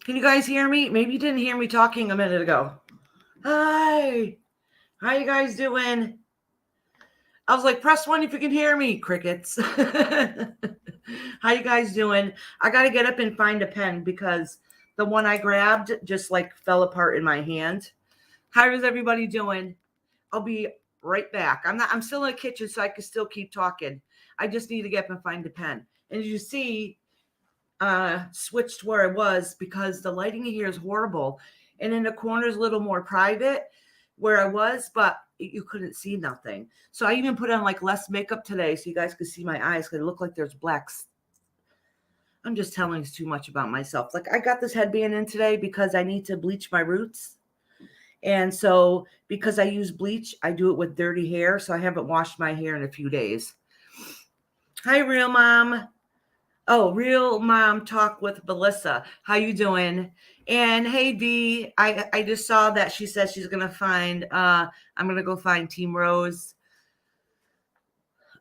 Can you guys hear me? Maybe you didn't hear me talking a minute ago. Hi. How you guys doing? I was like, press 1 if you can hear me. Crickets. How you guys doing? I got to get up and find a pen because the one I grabbed just like fell apart in my hand. How is everybody doing? I'll be right back. I'm still in the kitchen, so I can still keep talking. I just need to get up and find a pen. And as you see, switched where I was because the lighting here is horrible. And in the corner is a little more private where I was, but you couldn't see nothing. So I even put on like less makeup today so you guys could see my eyes because it looked like there's blacks. I'm just telling you too much about myself. Like I got this headband in today because I need to bleach my roots. And so because I use bleach, I do it with dirty hair. So I haven't washed my hair in a few days. Hi, Real Mom. Oh, Real Mom Talk with Melissa. How you doing? And hey, Dee, I just saw that she says she's going to find, I'm going to go find Team Rose.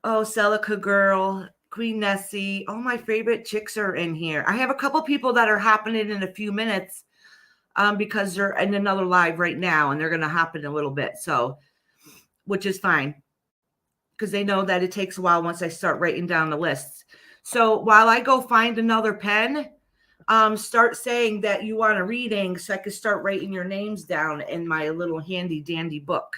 Oh, Celica Girl, Queen Nessie. All my favorite chicks are in here. I have a couple people that are hopping in a few minutes because they're in another live right now and they're going to hop in a little bit. So, which is fine because they know that it takes a while once I start writing down the lists. So while I go find another pen, start saying that you want a reading so I can start writing your names down in my little handy dandy book.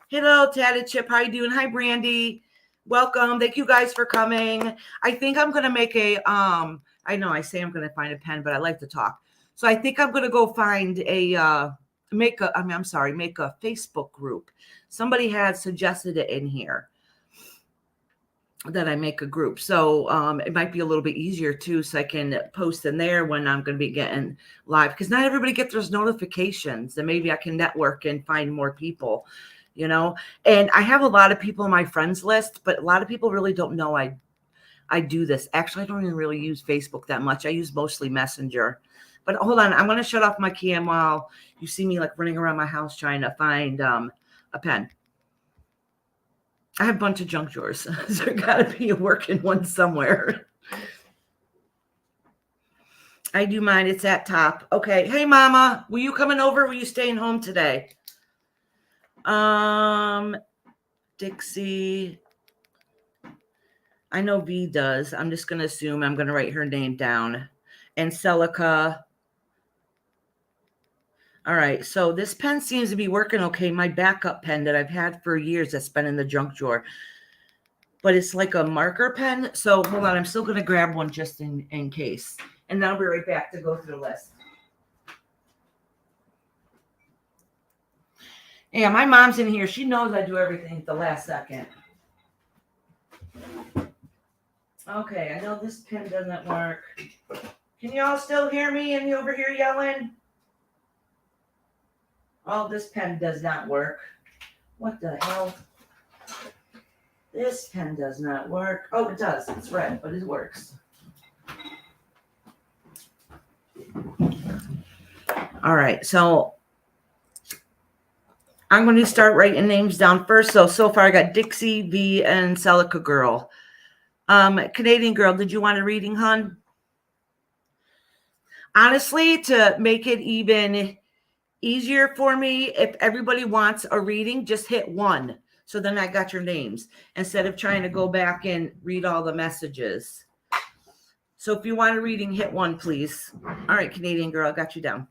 Hello, Tatted Chip. How you doing? Hi, Brandy. Welcome. Thank you guys for coming. I think I'm going to make a, I know I say I'm going to find a pen, but I like to talk. So I think I'm going to go find make a Facebook group. Somebody had suggested it in here that I make a group. So it might be a little bit easier too. So I can post in there when I'm going to be getting live because not everybody gets those notifications and maybe I can network and find more people, you know, and I have a lot of people on my friends list, but a lot of people really don't know I do this. Actually, I don't even really use Facebook that much. I use mostly Messenger, but hold on. I'm going to shut off my cam while you see me like running around my house trying to find a pen. I have a bunch of junk drawers. So there got to be a working one somewhere. I do mine. It's at top. Okay. Hey, Mama. Were you coming over? Or were you staying home today? Dixie. I know V does. I'm just going to assume I'm going to write her name down. And Celica. All right. So this pen seems to be working okay. My backup pen that I've had for years that's been in the junk drawer. But it's like a marker pen. So hold on. I'm still going to grab one just in case. And then I'll be right back to go through the list. Yeah, my mom's in here. She knows I do everything at the last second. Okay, I know this pen doesn't work. Can y'all still hear me and you over here yelling? Oh, this pen does not work. What the hell? This pen does not work. Oh, it does. It's red, but it works. All right, so I'm going to start writing names down first. So far I got Dixie, V, and Celica Girl. Canadian Girl, did you want a reading, hon? Honestly, to make it even easier for me, if everybody wants a reading, just hit 1. So then I got your names instead of trying to go back and read all the messages. So if you want a reading, hit 1, please. All right, Canadian Girl, I got you down.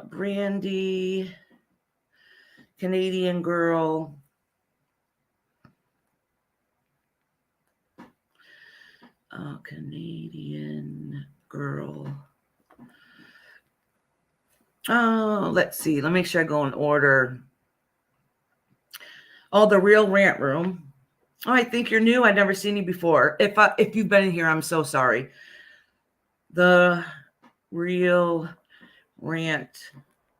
Brandy, Canadian Girl. Canadian Girl. Oh, let's see. Let me make sure I go in order. Oh, the Real Rant Room. Oh, I think you're new. I've never seen you before. If you've been in here, I'm so sorry. The Real Rant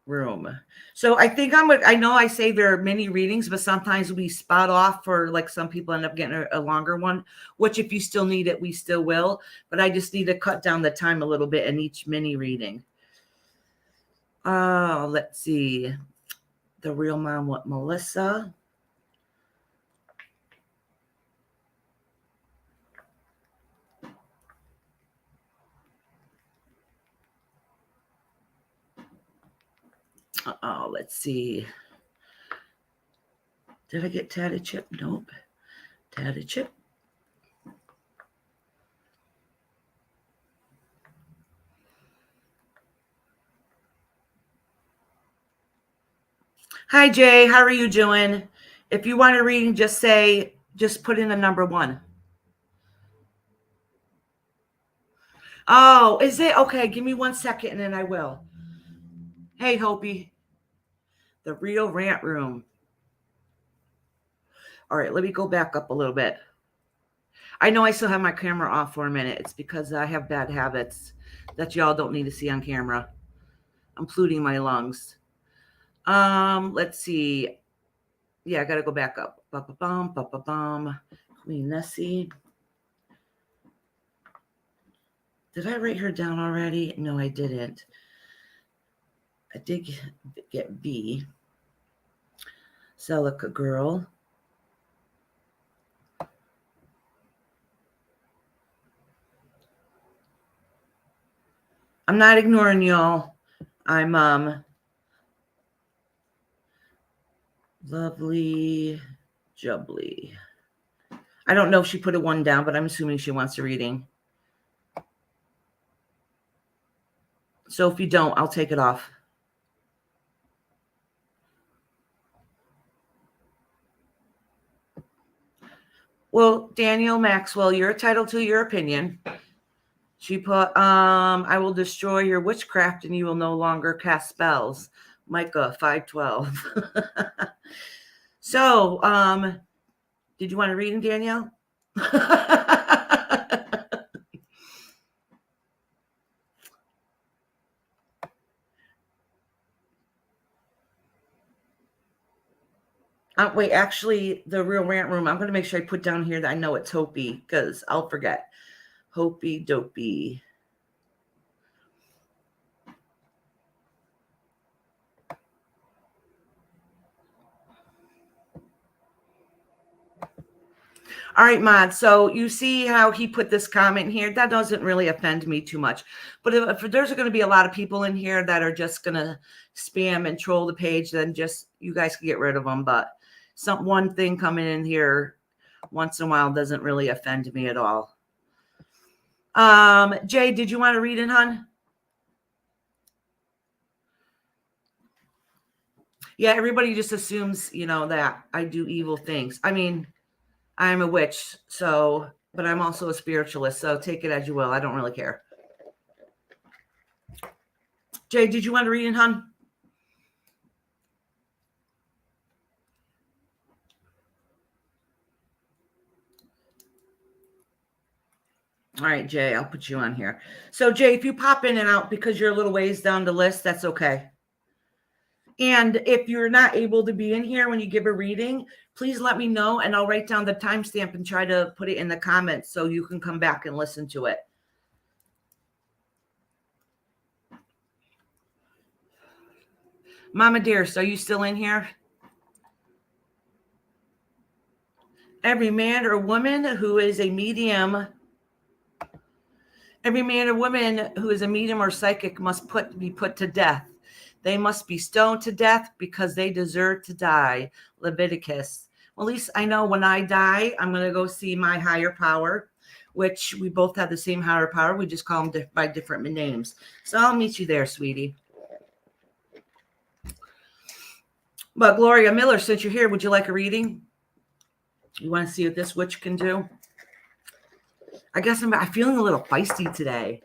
Room. So I think I know I say there are many readings, but sometimes we spot off for like some people end up getting a longer one, which if you still need it, we still will. But I just need to cut down the time a little bit in each mini reading. Let's see. The Real Mom with Melissa. Oh, let's see. Did I get Tatted Chip? Nope. Tatted Chip. Hi, Jay. How are you doing? If you want a reading, just put in the number 1. Oh, is it? Okay, give me 1 second and then I will. Hey, Hopi. The Real Rant Room. All right, let me go back up a little bit. I know I still have my camera off for a minute. It's because I have bad habits that y'all don't need to see on camera, including my lungs. Let's see. Yeah, I got to go back up. Ba-ba-bum, ba-ba-bum. Queen Nessie. Did I write her down already? No, I didn't. I did get B. Celica Girl. I'm not ignoring y'all. I'm Lovely Jubbly. I don't know if she put a 1 down, but I'm assuming she wants a reading. So if you don't, I'll take it off. Well, Daniel Maxwell, you're entitled to your opinion. She put, I will destroy your witchcraft and you will no longer cast spells. Micah 5:12. So, did you want to read him, Danielle? Wait, actually, the Real Rant Room, I'm going to make sure I put down here that I know it's Hopi because I'll forget. Hopi Dopey. All right, Mod. So you see how he put this comment here? That doesn't really offend me too much. But if there's going to be a lot of people in here that are just going to spam and troll the page, then just you guys can get rid of them. But one thing coming in here once in a while doesn't really offend me at all. Jay, did you want to read it, hon? Yeah, everybody just assumes, that I do evil things. I mean, I'm a witch, but I'm also a spiritualist, so take it as you will. I don't really care. Jay, did you want to read it, hon? All right, Jay, I'll put you on here. So, Jay, if you pop in and out because you're a little ways down the list, that's okay. And if you're not able to be in here when you give a reading, please let me know and I'll write down the timestamp and try to put it in the comments so you can come back and listen to it. Mama Dearest, are you still in here? Every man or woman who is a medium, every man or woman who is a medium or psychic must be put to death. They must be stoned to death because they deserve to die. Leviticus. Well, at least I know when I die, I'm going to go see my higher power, which we both have the same higher power. We just call them by different names. So I'll meet you there, sweetie. But Gloria Miller, since you're here, would you like a reading? You want to see what this witch can do? I guess I'm feeling a little feisty today.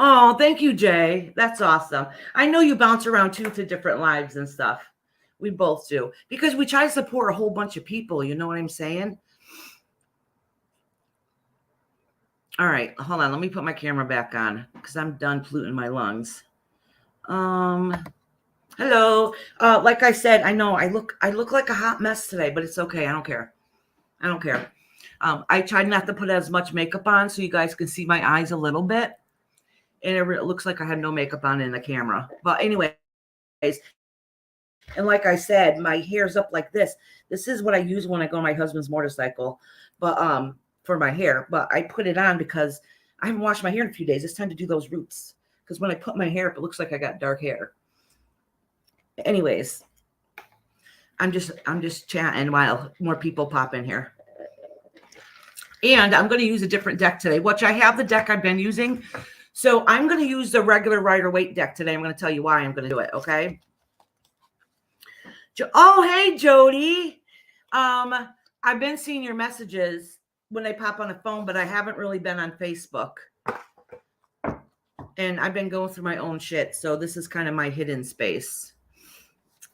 Oh, thank you, Jay. That's awesome. I know you bounce around too to different lives and stuff. We both do because we try to support a whole bunch of people. You know what I'm saying? All right, hold on. Let me put my camera back on because I'm done polluting my lungs. Hello. Like I said, I know I look like a hot mess today, but it's okay. I don't care. I tried not to put as much makeup on so you guys can see my eyes a little bit. And it looks like I had no makeup on in the camera. But anyways, and like I said, my hair's up like this. This is what I use when I go on my husband's motorcycle, but for my hair. But I put it on because I haven't washed my hair in a few days. It's time to do those roots. Because when I put my hair up, it looks like I got dark hair. Anyways, I'm just chatting while more people pop in here. And I'm going to use a different deck today, which I have the deck I've been using. So I'm going to use the regular Rider-Waite deck today. I'm going to tell you why I'm going to do it, okay? Oh, hey, Jody. I've been seeing your messages when they pop on the phone, but I haven't really been on Facebook. And I've been going through my own shit. So this is kind of my hidden space.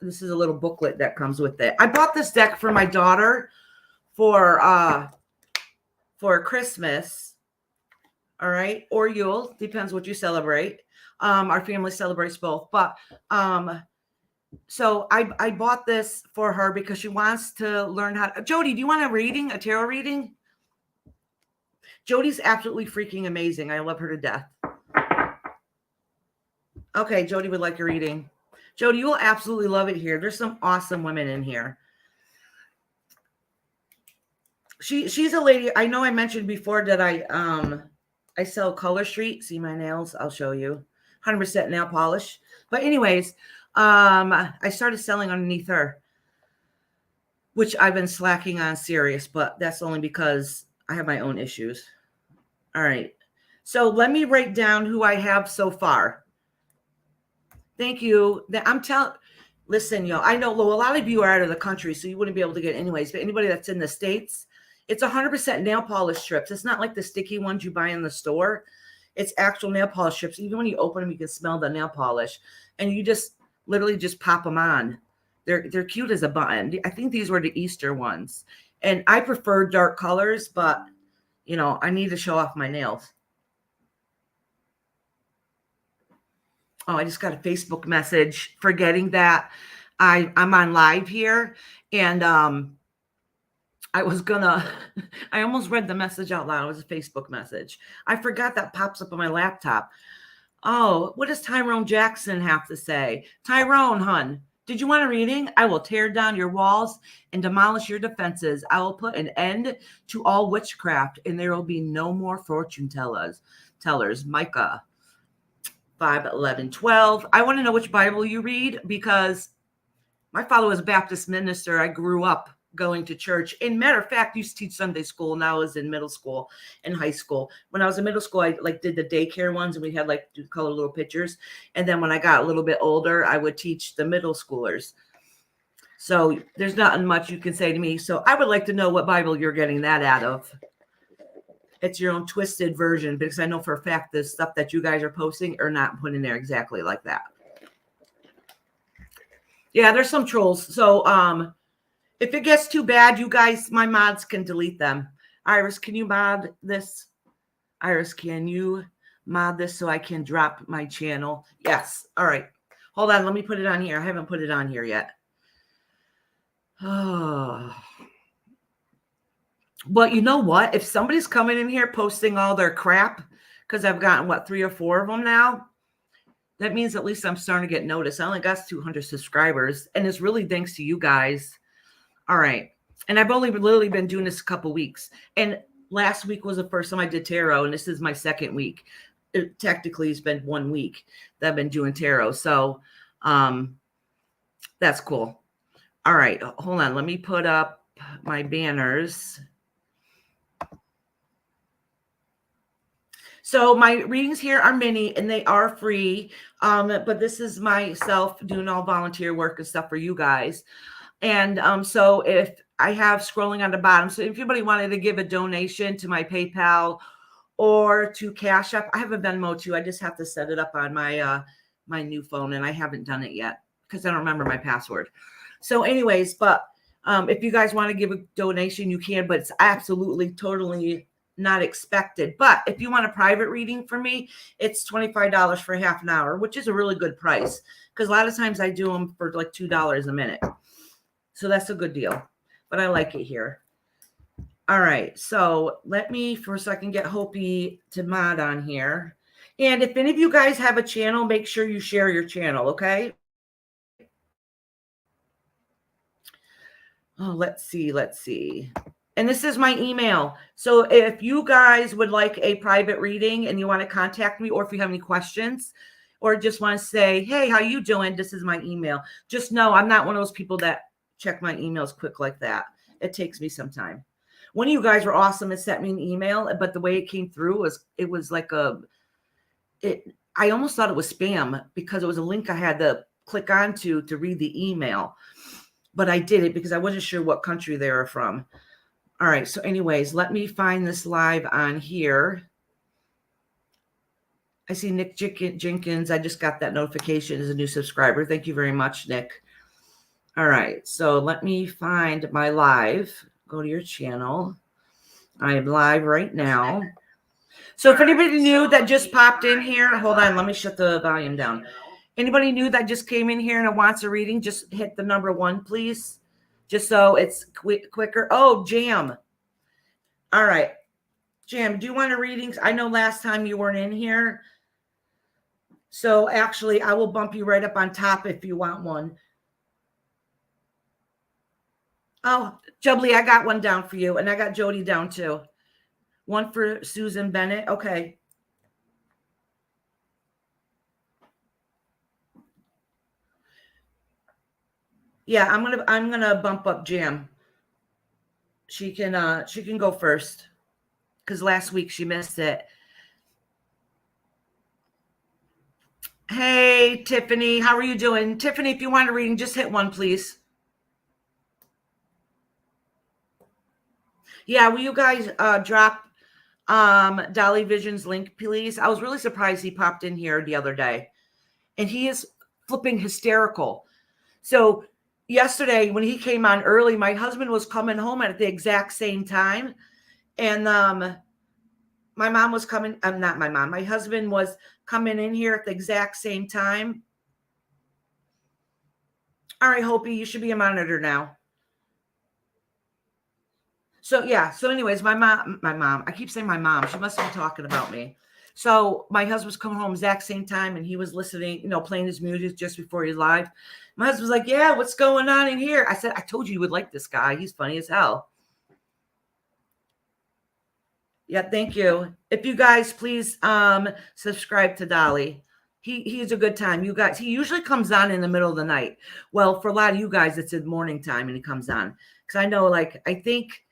This is a little booklet that comes with it. I bought this deck for my daughter for Christmas. All right. Or Yule. Depends what you celebrate. Our family celebrates both. But so I bought this for her because she wants to learn how to. Jody, do you want a tarot reading? Jody's absolutely freaking amazing. I love her to death. Okay, Jody would like a reading. Jody, you will absolutely love it here. There's some awesome women in here. She's a lady. I know I mentioned before that I sell Color Street. See my nails? I'll show you. 100% nail polish. But anyways, I started selling underneath her, which I've been slacking on serious, but that's only because I have my own issues. All right. So let me write down who I have so far. Thank you. Listen, I know a lot of you are out of the country, so you wouldn't be able to get it anyways. But anybody that's in the States, it's 100% nail polish strips. It's not like the sticky ones you buy in the store. It's actual nail polish strips. Even when you open them, you can smell the nail polish, and you just literally just pop them on. They're cute as a button. I think these were the Easter ones, and I prefer dark colors, but I need to show off my nails. Oh, I just got a Facebook message forgetting that I'm on live here. And I almost read the message out loud. It was a Facebook message. I forgot that pops up on my laptop. Oh, what does Tyrone Jackson have to say? Tyrone, hun, did you want a reading? I will tear down your walls and demolish your defenses. I will put an end to all witchcraft, and there will be no more fortune tellers. Micah 5:11-12. I want to know which Bible you read because my father was a Baptist minister. I grew up going to church. And matter of fact, I used to teach Sunday school. Now I was in middle school and high school. When I was in middle school, I did the daycare ones, and we had do color little pictures. And then when I got a little bit older, I would teach the middle schoolers. So there's not much you can say to me. So I would like to know what Bible you're getting that out of. It's your own twisted version, because I know for a fact the stuff that you guys are posting are not put in there exactly like that. Yeah, there's some trolls. So if it gets too bad, you guys, my mods can delete them. Iris, can you mod this? Iris, can you mod this so I can drop my channel? Yes. All right. Hold on. Let me put it on here. I haven't put it on here yet. Oh. But you know what? If somebody's coming in here posting all their crap, because I've gotten, 3 or 4 of them now, that means at least I'm starting to get noticed. I only got 200 subscribers, and it's really thanks to you guys. All right. And I've only literally been doing this a couple weeks. And last week was the first time I did tarot, and this is my second week. It technically has been 1 week that I've been doing tarot. So that's cool. All right. Hold on. Let me put up my banners. So my readings here are mini, and they are free. But this is myself doing all volunteer work and stuff for you guys. And so if I have scrolling on the bottom, so if anybody wanted to give a donation to my PayPal or to Cash App, I have a Venmo too. I just have to set it up on my my new phone, and I haven't done it yet because I don't remember my password. So anyways, but if you guys want to give a donation, you can, but it's absolutely totally not expected. But if you want a private reading for me, it's $25 for half an hour, which is a really good price, because a lot of times I do them for $2 a minute. So that's a good deal, but I like it here. All right. So let me for a second get Hopi to mod on here. And if any of you guys have a channel, make sure you share your channel. Okay. Oh, let's see. And this is my email. So if you guys would like a private reading and you want to contact me, or if you have any questions, or just want to say, hey, how you doing? This is my email. Just know I'm not one of those people that check my emails quick like that. It takes me some time. One of you guys were awesome and sent me an email, but the way it came through was like I almost thought it was spam because it was a link I had to click onto to read the email. But I did it because I wasn't sure what country they were from. All right. So anyways, let me find this live on here. I see Nick Jenkins. I just got that notification as a new subscriber. Thank you very much, Nick. All right. So let me find my live. Go to your channel. I am live right now. So if anybody new that just popped in here, hold on. Let me shut the volume down. Anybody new that just came in here and wants a reading, just hit the number 1, please. Just so it's quicker. Oh, Jam. All right. Jam, do you want a reading? I know last time you weren't in here. So actually, I will bump you right up on top if you want one. Oh, Jubbly, I got one down for you. And I got Jody down too. One for Susan Bennett. Okay. Yeah, I'm gonna bump up Jam. She can go first. Because last week she missed it. Hey, Tiffany, how are you doing? Tiffany, if you want a reading, just hit 1, please. Yeah, will you guys drop Dolly Vision's link, please? I was really surprised he popped in here the other day. And he is flipping hysterical. So yesterday when he came on early, my husband was coming home at the exact same time. And my mom was coming. Not my mom. My husband was coming in here at the exact same time. All right, Hopi, you should be a monitor now. So yeah. So anyways, my mom. I keep saying my mom. She must be talking about me. So my husband was coming home exact same time, and he was listening, playing his music just before he's live. My husband was like, "Yeah, what's going on in here?" I said, "I told you would like this guy. He's funny as hell." Yeah, thank you. If you guys please subscribe to Dolly. He's a good time. You guys, he usually comes on in the middle of the night. Well, for a lot of you guys, it's in morning time and he comes on. Because I know, I think,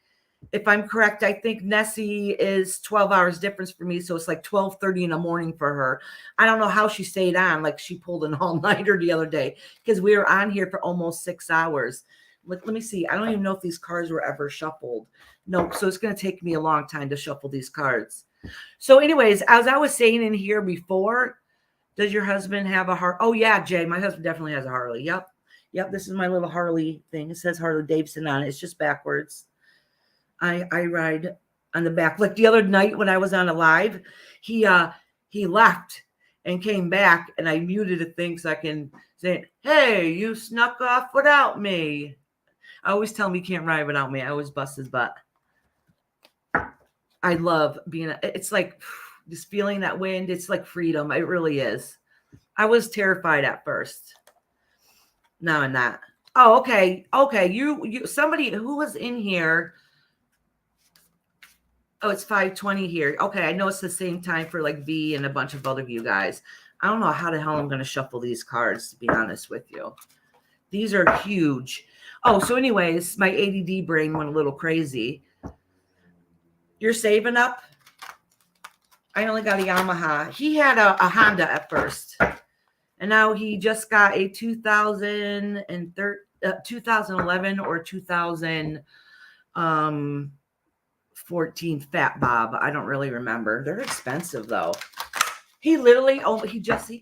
if I'm correct, I think Nessie is 12 hours difference for me. So it's like 12:30 in the morning for her. I don't know how she stayed on. Like she pulled an all-nighter the other day because we were on here for almost 6 hours. Let me see. I don't even know if these cards were ever shuffled. No, so it's going to take me a long time to shuffle these cards. So anyways, as I was saying in here before, does your husband have a Harley? Oh, yeah, Jay, my husband definitely has a Harley. Yep. This is my little Harley thing. It says Harley Davidson on it. It's just backwards. I ride on the back. Like the other night when I was on a live, he left and came back, and I muted a thing so I can say, "Hey, you snuck off without me." I always tell him he can't ride without me. I always bust his butt. I love being, it's like just feeling that wind. It's like freedom. It really is. I was terrified at first. Now I'm not. Oh, okay. Okay. You, somebody who was in here. Oh, it's 5:20 here. Okay. I know it's the same time for like V and a bunch of other you guys. I don't know how the hell I'm going to shuffle these cards, to be honest with you. These are huge. Oh, so anyways, my ADD brain went a little crazy. You're saving up? I only got a Yamaha. He had a Honda at first. And now he just got a 2011 or 2014 Fat Bob. I don't really remember. They're expensive though. He literally, all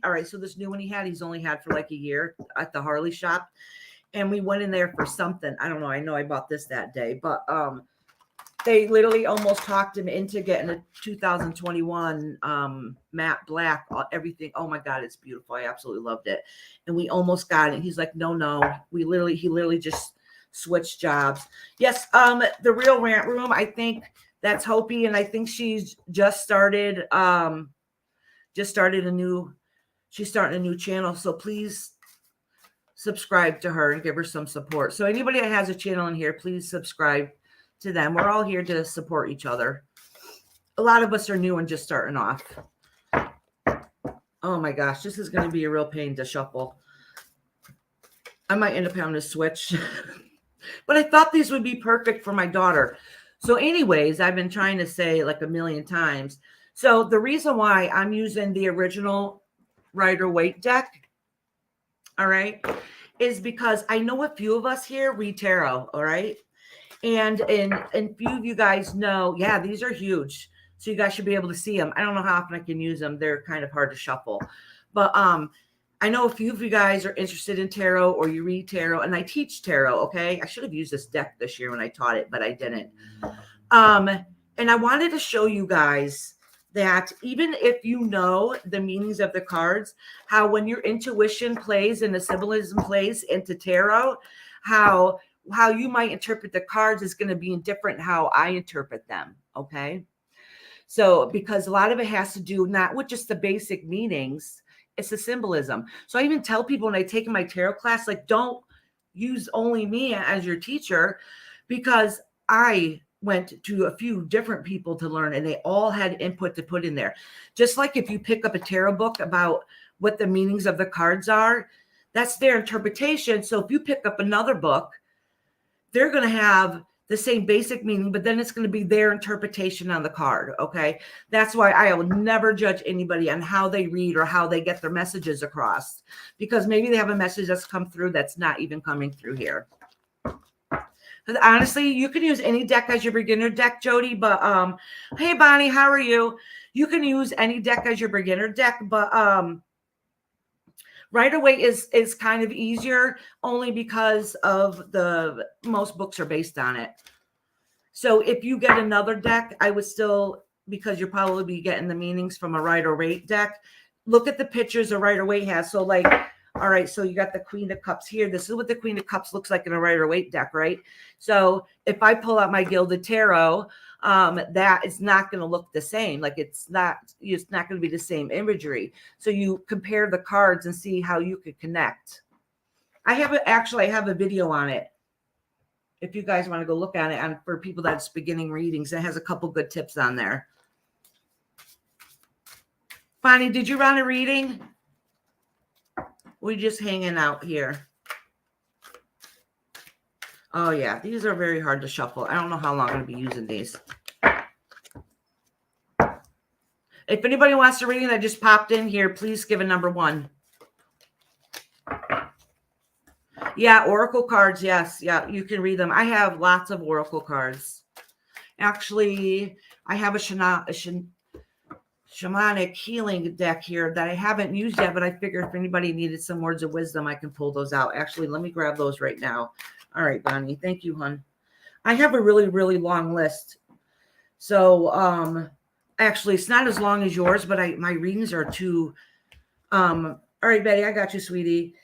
right, so this new one he's only had for like a year at the Harley shop. And we went in there for something. I don't know. I know I bought this that day, but they literally almost talked him into getting a 2021 matte black, everything. Oh my God, it's beautiful. I absolutely loved it. And we almost got it. He's like, no. He literally just switched jobs. Yes, the Real Rant Room, I think that's Hopi, and I think she's just started a new channel. So please subscribe to her and give her some support. So anybody that has a channel in here, please subscribe to them. We're all here to support each other. A lot of us are new and just starting off. Oh my gosh, this is going to be a real pain to shuffle. I might end up having to switch. But I thought these would be perfect for my daughter. So anyways, I've been trying to say like a million times. So the reason why I'm using the original Rider-Waite deck, all right, is because I know a few of us here read tarot, all right? And few of you guys know, yeah, these are huge. So you guys should be able to see them. I don't know how often I can use them. They're kind of hard to shuffle. But I know a few of you guys are interested in tarot or you read tarot, and I teach tarot, okay? I should have used this deck this year when I taught it, but I didn't. And I wanted to show you guys that even if you know the meanings of the cards, how when your intuition plays and the symbolism plays into tarot, how you might interpret the cards is going to be different how I interpret them, okay? So because a lot of it has to do not with just the basic meanings, it's the symbolism. So I even tell people when I take my tarot class, like, don't use only me as your teacher, because I went to a few different people to learn and they all had input to put in there. Just like if you pick up a tarot book about what the meanings of the cards are, that's their interpretation. So if you pick up another book, they're going to have the same basic meaning, but then it's going to be their interpretation on the card. Okay. That's why I will never judge anybody on how they read or how they get their messages across, because maybe they have a message that's come through that's not even coming through here. Honestly, you can use any deck as your beginner deck, Jody, but hey Bonnie, how are you? You can use any deck as your beginner deck, but Rider-Waite is kind of easier only because of the most books are based on it. So if you get another deck, I would still, because you'll probably be getting the meanings from a Rider-Waite deck, look at the pictures a Rider-Waite has. So like, all right, so you got the Queen of Cups here. This is what the Queen of Cups looks like in a Rider-Waite deck, right? So if I pull out my Gilded Tarot, that is not going to look the same. Like it's not going to be the same imagery. So you compare the cards and see how you could connect. I have a video on it. If you guys want to go look at it, for people that's beginning readings, it has a couple good tips on there. Bonnie, did you run a reading? We're just hanging out here. Oh yeah, these are very hard to shuffle. I don't know how long I'm going to be using these. If anybody wants to read that just popped in here, please give a number 1. Yeah, Oracle cards, yes. Yeah, you can read them. I have lots of Oracle cards. Actually, I have a shamanic healing deck here that I haven't used yet, but I figured if anybody needed some words of wisdom, I can pull those out. Actually, let me grab those right now. All right, Bonnie. Thank you, hon. I have a really, really long list. So, actually, it's not as long as yours, but my readings are too. All right, Betty, I got you, sweetie.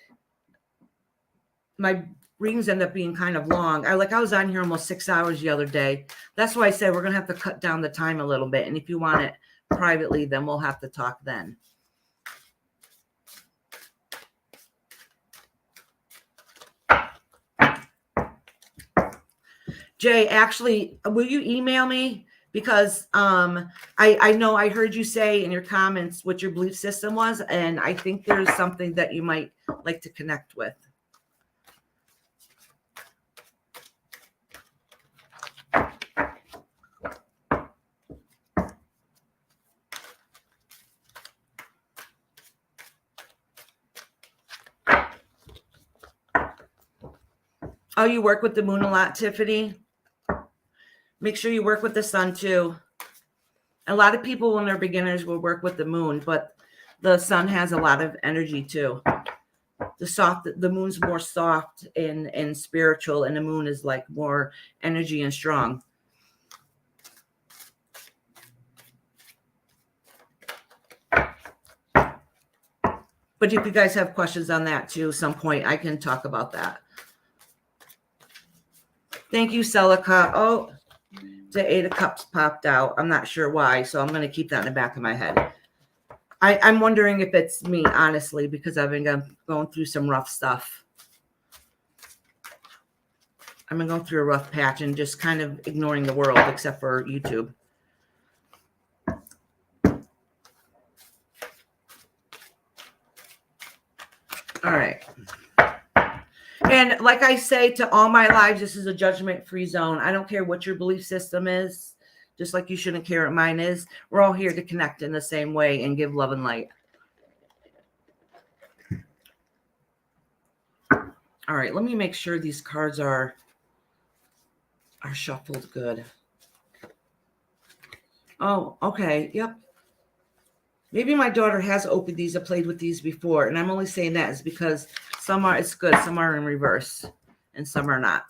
My readings end up being kind of long. I was on here almost 6 hours the other day. That's why I said we're going to have to cut down the time a little bit. And if you want it privately, then we'll have to talk then. Jay, actually, will you email me? Because I know I heard you say in your comments what your belief system was, and I think there's something that you might like to connect with. Oh, you work with the moon a lot, Tiffany? Make sure you work with the sun too. A lot of people when they're beginners will work with the moon, but the sun has a lot of energy too. The moon's more soft and spiritual, and the moon is like more energy and strong. But if you guys have questions on that too, some point I can talk about that. Thank you, Celica. Oh, the 8 of Cups popped out. I'm not sure why, so I'm going to keep that in the back of my head. I'm wondering if it's me, honestly, because I've been going through some rough stuff. I've been going through a rough patch and just kind of ignoring the world except for YouTube. All right. And like I say to all my lives, this is a judgment-free zone. I don't care what your belief system is, just like you shouldn't care what mine is. We're all here to connect in the same way and give love and light. All right, let me make sure these cards are shuffled good. Oh, okay. Yep. Maybe my daughter has opened these or played with these before, and I'm only saying that is because some are, it's good, some are in reverse, and some are not.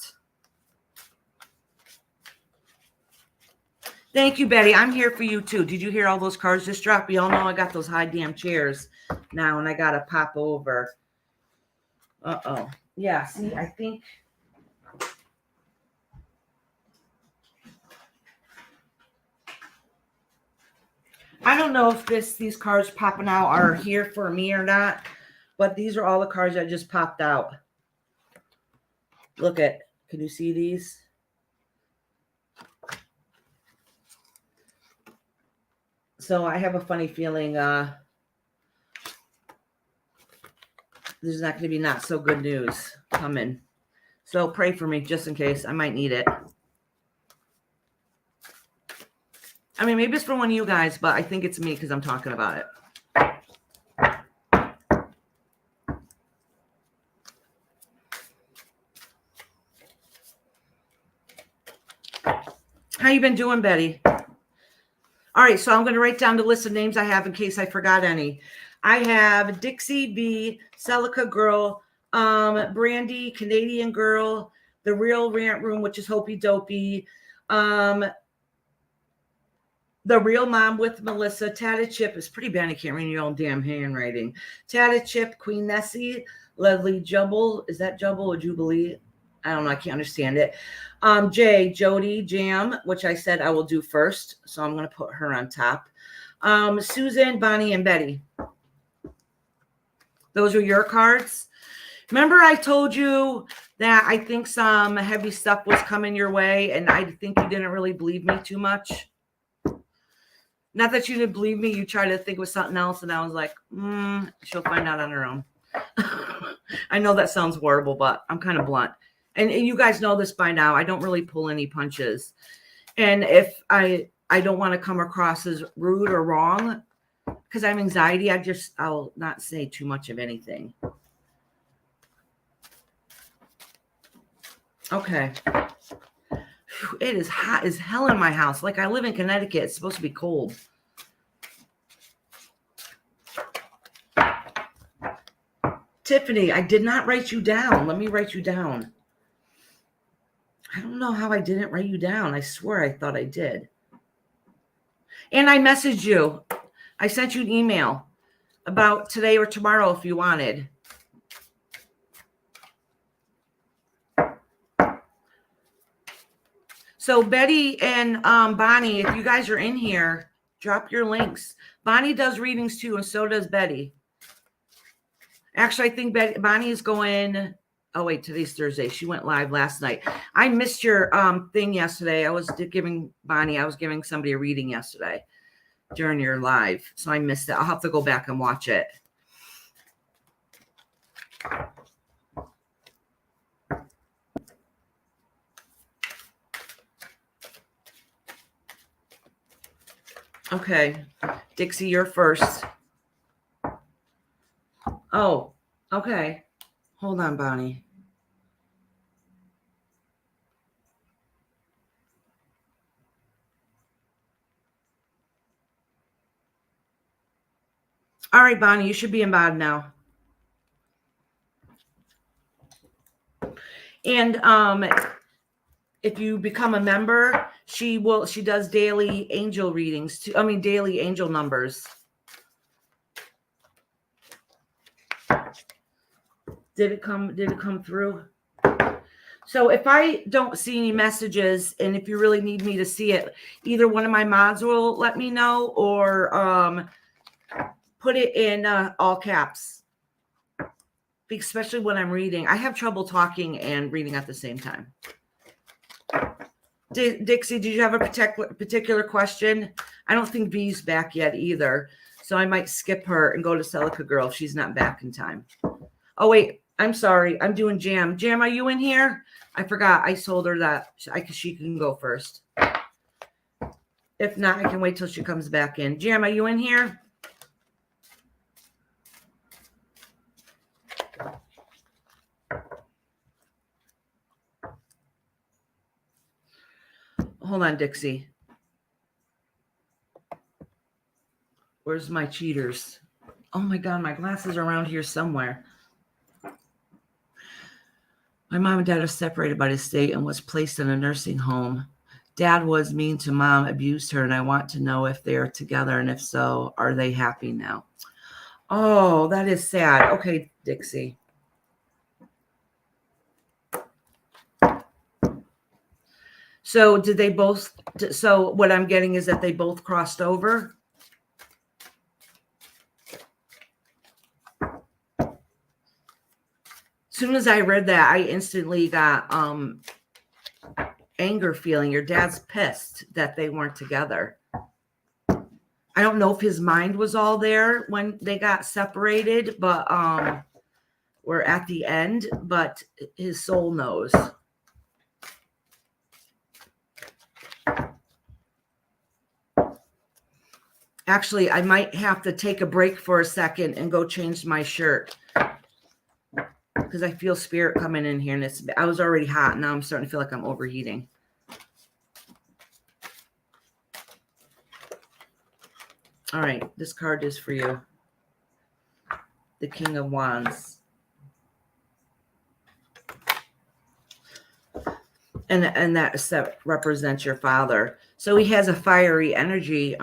Thank you, Betty. I'm here for you, too. Did you hear all those cards just drop? You all know I got those high damn chairs now, and I got to pop over. Uh-oh. Yeah, see, I think... I don't know if these cards popping out are here for me or not, but these are all the cards that just popped out. Look at, can you see these? So I have a funny feeling there's not going to be not so good news coming. So pray for me just in case. I might need it. I mean, maybe it's for one of you guys, but I think it's me because I'm talking about it. How you been doing, Betty? All right, so I'm going to write down the list of names I have in case I forgot any. I have Dixie B, Celica Girl, Brandy, Canadian Girl, The Real Rant Room, which is Hopey Dopey, The Real Mom with Melissa, Tatted Chip is pretty bad. I can't read your own damn handwriting. Tatted Chip, Queen Nessie, Leslie Jubble. Is that Jubble or Jubilee? I don't know. I can't understand it. Jay, Jody, Jam, which I said I will do first. So I'm going to put her on top. Susan, Bonnie, and Betty. Those are your cards. Remember I told you that I think some heavy stuff was coming your way, and I think you didn't really believe me too much. Not that you didn't believe me. You tried to think it was something else, and I was like, she'll find out on her own. I know that sounds horrible, but I'm kind of blunt. And you guys know this by now. I don't really pull any punches. And if I don't want to come across as rude or wrong, because I have anxiety, I'll not say too much of anything. Okay. It is hot as hell in my house. Like I live in Connecticut. It's supposed to be cold. Tiffany, I did not write you down. Let me write you down. I don't know how I didn't write you down. I swear I thought I did. And I messaged you. I sent you an email about today or tomorrow if you wanted. So Betty and Bonnie, if you guys are in here, drop your links. Bonnie does readings too, and so does Betty. Actually, I think Bonnie is going. Oh wait, today's Thursday. She went live last night. I missed your thing yesterday. I was giving somebody a reading yesterday during your live, so I missed it. I'll have to go back and watch it. Okay, Dixie, you're first. Oh, okay. Hold on, Bonnie. All right, Bonnie, you should be in bed now. And if you become a member, she does daily angel readings too. I mean, daily angel numbers. Did it come through? So if I don't see any messages, and if you really need me to see it, either one of my mods will let me know, or put it in all caps. Especially when I'm reading. I have trouble talking and reading at the same time. Dixie, did you have a particular question? I don't think V's back yet either. So I might skip her and go to Celica Girl if she's not back in time. Oh, wait. I'm sorry. I'm doing Jam. Jam, are you in here? I forgot. I told her that she can go first. If not, I can wait till she comes back in. Jam, are you in here? Hold on, Dixie. Where's my cheaters? Oh my God, my glasses are around here somewhere. My mom and dad are separated by the state and was placed in a nursing home. Dad was mean to mom, abused her, and I want to know if they are together, and if so, are they happy now? Oh, that is sad. Okay, Dixie. So did they both, so what I'm getting is that they both crossed over? As soon as I read that, I instantly got anger feeling. Your dad's pissed that they weren't together. I don't know if his mind was all there when they got separated, but we're at the end, but his soul knows. Actually, I might have to take a break for a second and go change my shirt because I feel spirit coming in here, and I was already hot. Now I'm starting to feel like I'm overheating. All right, this card is for you. The King of Wands. And that represents your father. So he has a fiery energy.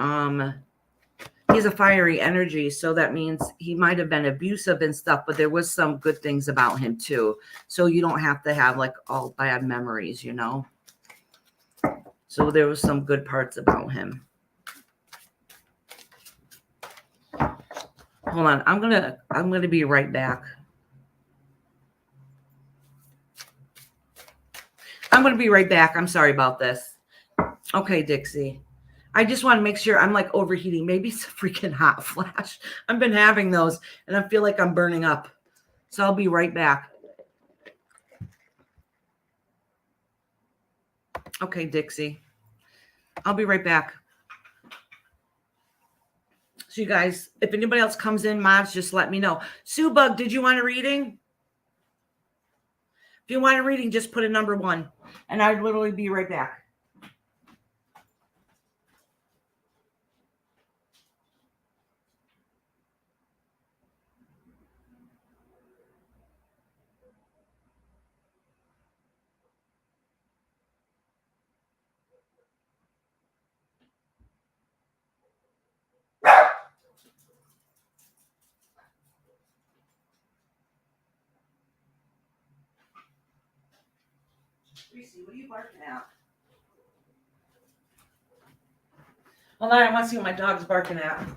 He's a fiery energy, so that means he might have been abusive and stuff, but there was some good things about him too. So you don't have to have like all bad memories, you know. So there was some good parts about him. Hold on, I'm gonna be right back. I'm gonna be right back. I'm sorry about this. Okay, Dixie. I just want to make sure I'm like overheating. Maybe it's a freaking hot flash. I've been having those and I feel like I'm burning up. So I'll be right back. Okay, Dixie. I'll be right back. So you guys, if anybody else comes in, mods, just let me know. Sue Bug, did you want a reading? If you want a reading, just put a number 1 and I'd literally be right back. Reese, what are you barking at? Hold on, I want to see what my dog's barking at.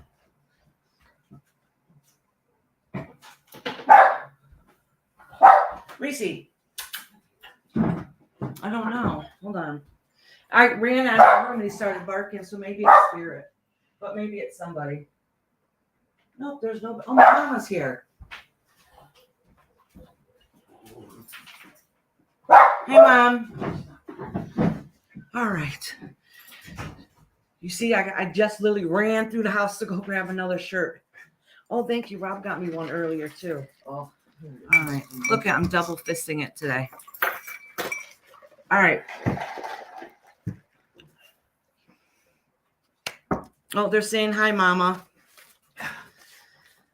Reese. I don't know. Hold on. I ran out of the room and he started barking, so maybe it's spirit. But maybe it's somebody. Nope, there's no. Oh, my mama's here. Hey, Mom. All right. You see, I just literally ran through the house to go grab another shirt. Oh, thank you. Rob got me one earlier, too. Oh, all right. Look, I'm double fisting it today. All right. Oh, they're saying hi, Mama.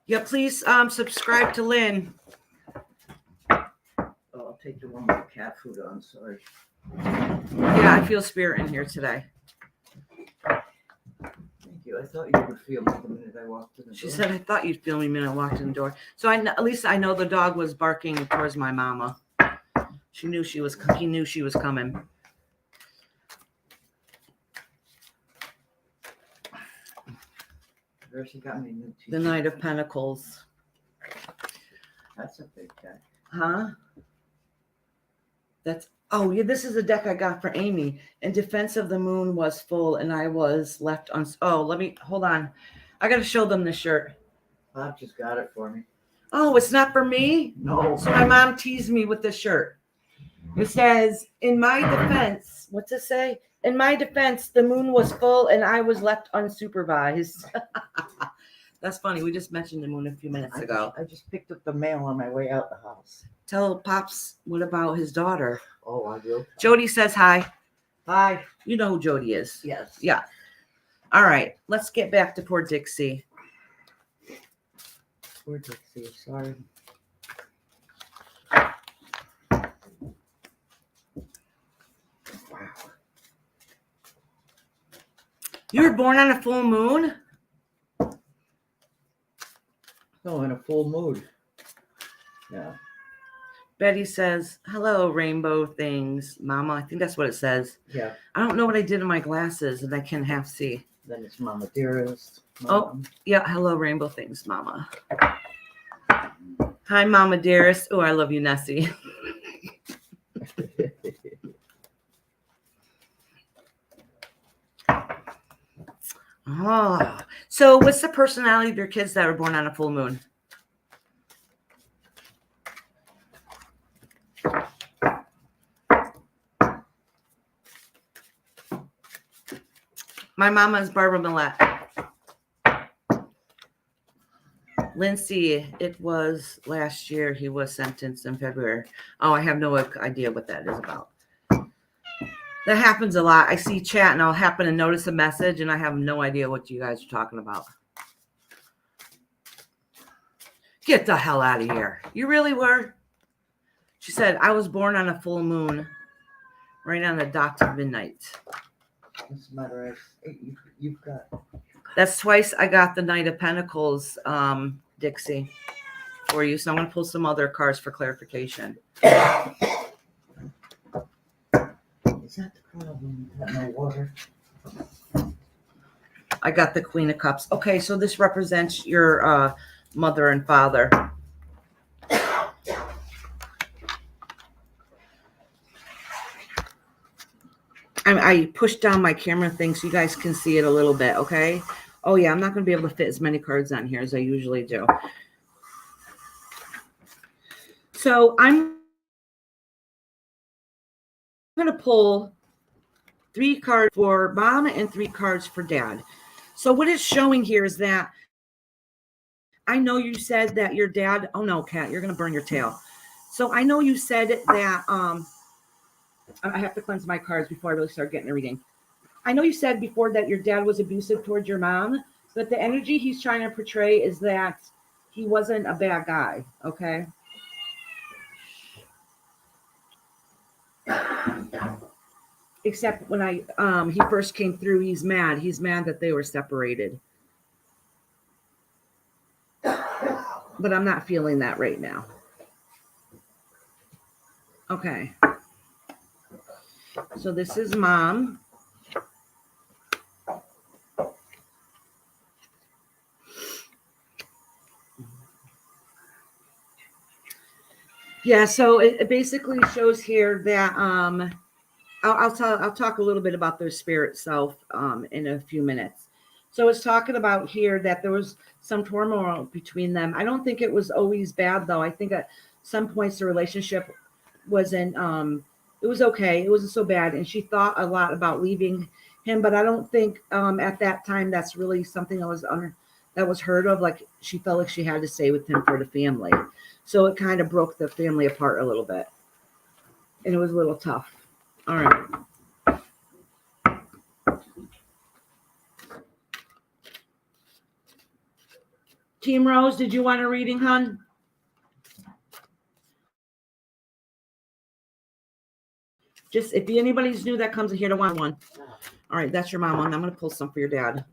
Yeah, please subscribe to Lynn. Oh, I'll take the one with the cat food on. Sorry. Yeah, I feel spirit in here today. Thank you. I thought you would feel me the minute I walked in the door. She said, I thought you'd feel me the minute I walked in the door. So at least I know the dog was barking towards my mama. He knew she was coming. She got me a new The Knight of Pentacles. That's a big cat. Huh? Oh, yeah, this is a deck I got for Amy. In defense of the moon was full and I was left on. Oh, hold on. I got to show them this shirt. Bob just got it for me. Oh, it's not for me? No. So my mom teased me with this shirt. It says, in my defense, what's it say? In my defense, the moon was full and I was left unsupervised. That's funny. We just mentioned the moon a few minutes ago. I just picked up the mail on my way out the house. Tell Pops what about his daughter. Oh, I will. Jody says hi. Hi. You know who Jody is. Yes. Yeah. All right. Let's get back to poor Dixie. Poor Dixie. Sorry. Wow. You were born on a full moon? No, in a full mood. Yeah. Betty says, hello, rainbow things, Mama. I think that's what it says. Yeah. I don't know what I did in my glasses and I can half see. Then it's Mama Dearest. Oh, yeah. Hello, rainbow things, Mama. Hi, Mama Dearest. Oh, I love you, Nessie. Oh, so what's the personality of your kids that were born on a full moon? My mama is Barbara Millette. Lindsay, it was last year he was sentenced in February. Oh, I have no idea what that is about. That happens a lot. I see chat and I'll happen to notice a message and I have no idea what you guys are talking about. Get the hell out of here. You really were? She said, I was born on a full moon, right on the dot of midnight. What's the matter? You've got. That's twice I got the Knight of Pentacles, Dixie, for you. So I'm going to pull some other cards for clarification. Is that the problem? No water. I got the Queen of Cups. Okay, so this represents your mother and father. I pushed down my camera thing so you guys can see it a little bit, okay? Oh, yeah, I'm not going to be able to fit as many cards on here as I usually do. So I'm going to pull 3 cards for Mom and 3 cards for Dad. So what it's showing here is that I know you said that your dad, oh no, Kat, you're going to burn your tail. So I know you said that, I have to cleanse my cards before I really start getting a reading. I know you said before that your dad was abusive towards your mom, but the energy he's trying to portray is that he wasn't a bad guy, okay? Except when he first came through, he's mad. He's mad that they were separated. But I'm not feeling that right now. Okay. So this is Mom. Yeah, so it basically shows here that I'll talk a little bit about their spirit self in a few minutes. So it's talking about here that there was some turmoil between them. I don't think it was always bad though. I think at some points the relationship wasn't it was okay. It wasn't so bad. And she thought a lot about leaving him, but I don't think at that time that's really something that was heard of. Like she felt like she had to stay with him for the family. So it kind of broke the family apart a little bit. And it was a little tough. All right. Team Rose, did you want a reading, hon? Just if anybody's new that comes in here to want one. All right, that's your mom one. I'm going to pull some for your dad.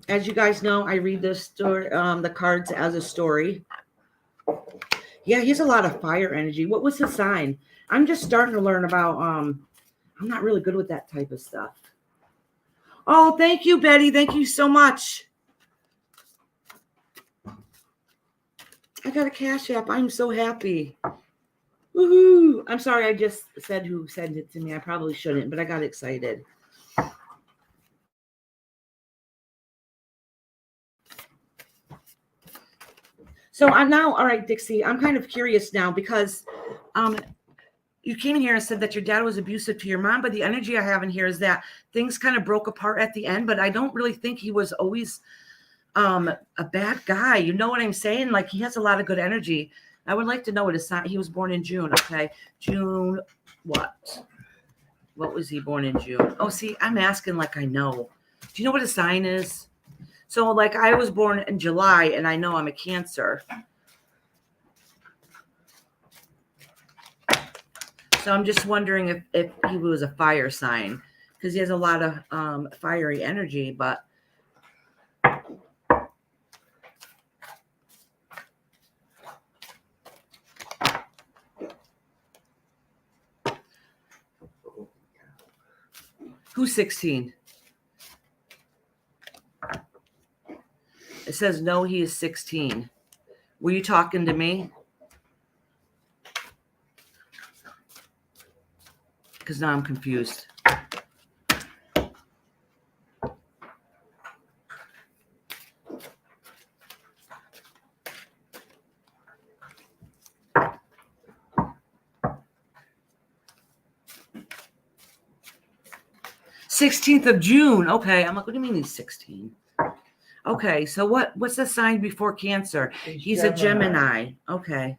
As you guys know, I read this story, the cards as a story. Yeah, he has a lot of fire energy. What was his sign? I'm just starting to learn about, I'm not really good with that type of stuff. Oh, thank you, Betty. Thank you so much. I got a Cash App. I'm so happy. Woohoo! I'm sorry, I just said who sent it to me. I probably shouldn't, but I got excited. So I'm now, all right, Dixie, I'm kind of curious now because you came in here and said that your dad was abusive to your mom, but the energy I have in here is that things kind of broke apart at the end, but I don't really think he was always a bad guy. You know what I'm saying? Like, he has a lot of good energy. I would like to know what his sign. He was born in June. Okay. June what? What was he born in June? Oh, see, I'm asking like I know. Do you know what his sign is? So, like, I was born in July, and I know I'm a Cancer. So I'm just wondering if he was a fire sign, because he has a lot of fiery energy, but who's 16? It says no, he is 16. Were you talking to me? Because now I'm confused. "16th of June." Okay. I'm like, what do you mean he's 16? Okay, so what's the sign before Cancer? He's a Gemini. Okay.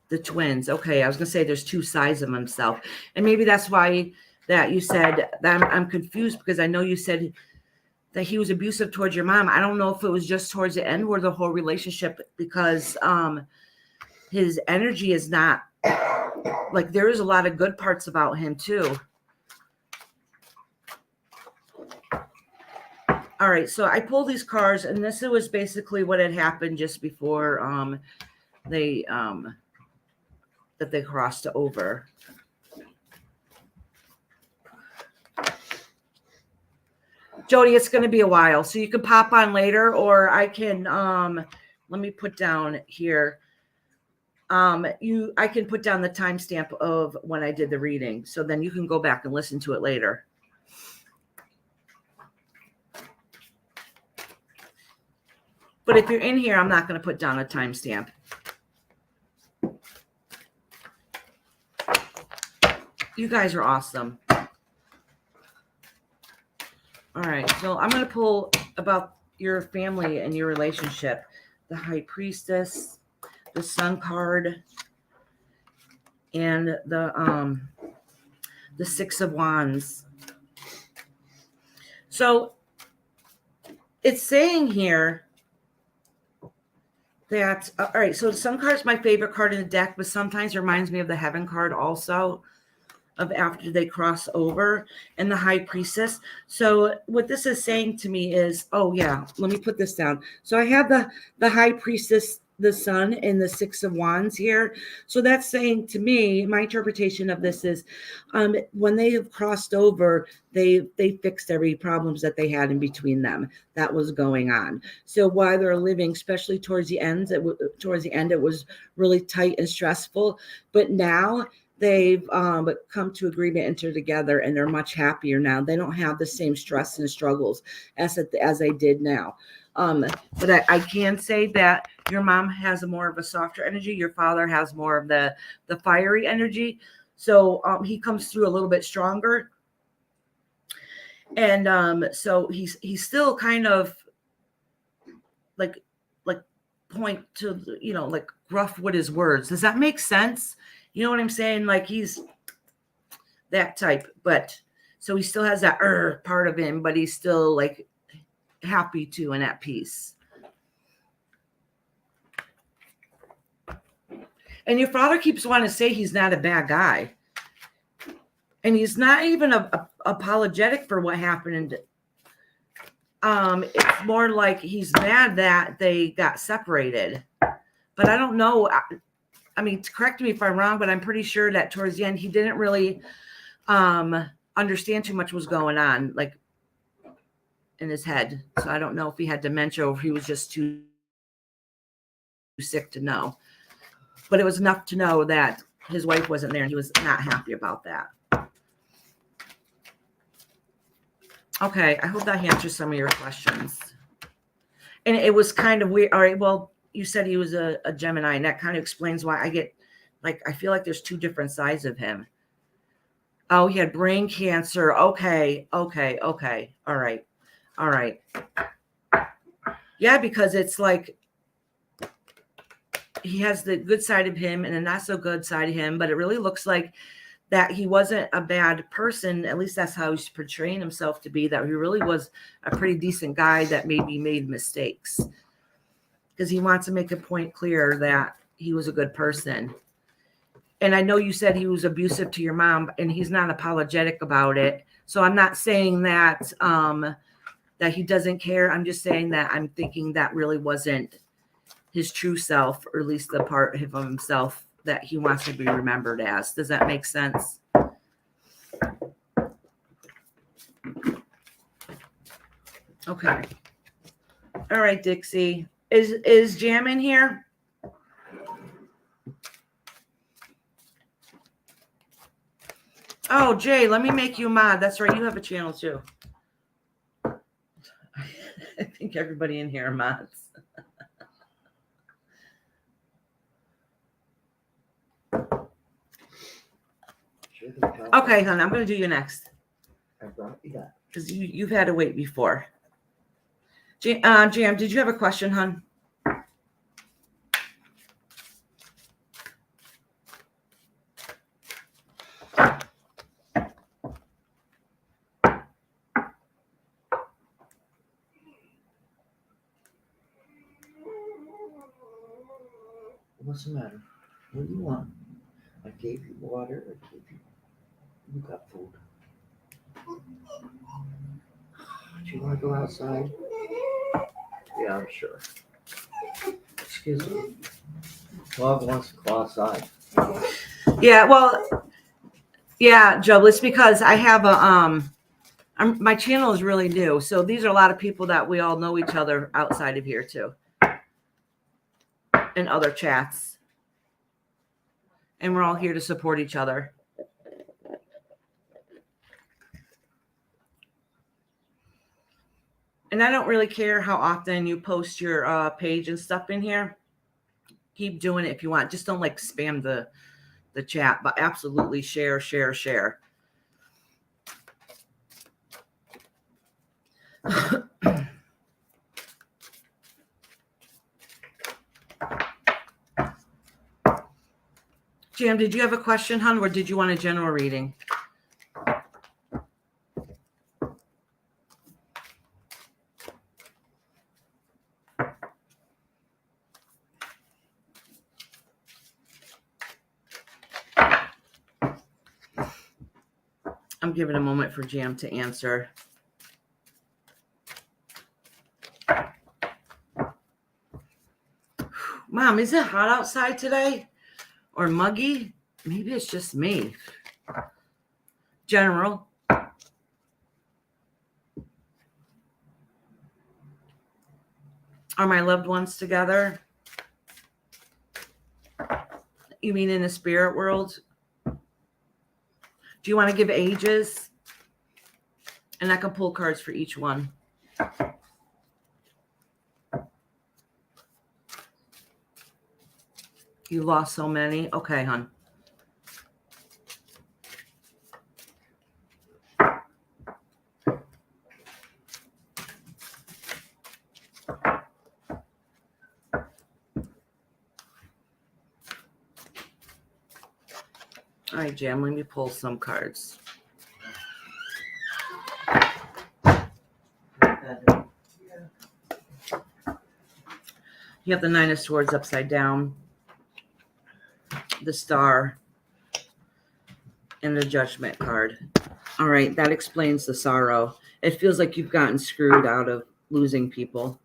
The twins. Okay, I was gonna say there's two sides of himself, and maybe that's why that you said that I'm confused, because I know you said that he was abusive towards your mom. I don't know if it was just towards the end or the whole relationship, because his energy is not like, there is a lot of good parts about him too. All right, so I pulled these cards, and this was basically what had happened just before they that they crossed over. Jody, it's going to be a while, so you can pop on later, or I can let me put down here. I can put down the timestamp of when I did the reading, so then you can go back and listen to it later. But if you're in here, I'm not going to put down a timestamp. You guys are awesome. All right, so I'm going to pull about your family and your relationship. The High Priestess, the Sun card, and the Six of Wands. So it's saying here that, all right, so the Sun card is my favorite card in the deck, but sometimes reminds me of the Heaven card also, of after they cross over, and the High Priestess. So what this is saying to me is, oh yeah, let me put this down. So I have the High Priestess, the Sun, and the Six of Wands here. So that's saying to me, my interpretation of this is, when they have crossed over, they fixed every problems that they had in between them that was going on. So while they're living, especially towards the end, it was really tight and stressful. But now they've come to agreement, enter together, and they're much happier now. They don't have the same stress and struggles as they did now. But I can say that your mom has more of a softer energy. Your father has more of the fiery energy. So he comes through a little bit stronger. And so he's still kind of like point to, like rough with his words. Does that make sense? You know what I'm saying? Like, he's that type, but so he still has that part of him, but he's still like happy too and at peace. And your father keeps wanting to say he's not a bad guy, and he's not even apologetic for what happened. It's more like he's mad that they got separated, but I don't know. I mean, correct me if I'm wrong, but I'm pretty sure that towards the end he didn't really understand too much was going on. Like, in his head. So I don't know if he had dementia or if he was just too sick to know. But it was enough to know that his wife wasn't there and he was not happy about that. Okay, I hope that answers some of your questions. And it was kind of weird. All right, well, you said he was a Gemini, and that kind of explains why I get, like, I feel like there's two different sides of him. Oh, he had brain cancer. Okay. All right. Yeah, because it's like he has the good side of him and a not so good side of him, but it really looks like that he wasn't a bad person. At least that's how he's portraying himself to be, that he really was a pretty decent guy that maybe made mistakes. Because he wants to make a point clear that he was a good person. And I know you said he was abusive to your mom, and he's not apologetic about it. So I'm not saying that that he doesn't care. I'm just saying that I'm thinking that really wasn't his true self, or at least the part of himself that he wants to be remembered as. Does that make sense? Okay. All right, Dixie. Is Jam in here? Oh, Jay, let me make you a mod. That's right. You have a channel too. I think everybody in here are mods. Okay, hon, I'm going to do you next. I brought you that. Because you've had to wait before. Jam, did you have a question, hon? What's the matter? What do you want? I gave you water. You got food. Do you want to go outside? Yeah, I'm sure. Excuse me. Dog wants to go outside. Yeah, well, yeah, Joe, it's because I have a my channel is really new, so these are a lot of people that we all know each other outside of here too, and other chats, and we're all here to support each other. And I don't really care how often you post your page and stuff in here. Keep doing it if you want. Just don't like spam the chat, but absolutely share. Jam, did you have a question, hon, or did you want a general reading? I'm giving a moment for Jam to answer. Mom, is it hot outside today? Or muggy? Maybe it's just me. General. Are my loved ones together? You mean in the spirit world? Do you want to give ages? And I can pull cards for each one. You lost so many? Okay, hon. All right, Jam, let me pull some cards. You have the Nine of Swords upside down, the Star, and the Judgment card. All right, that explains the sorrow. It feels like you've gotten screwed out of losing people.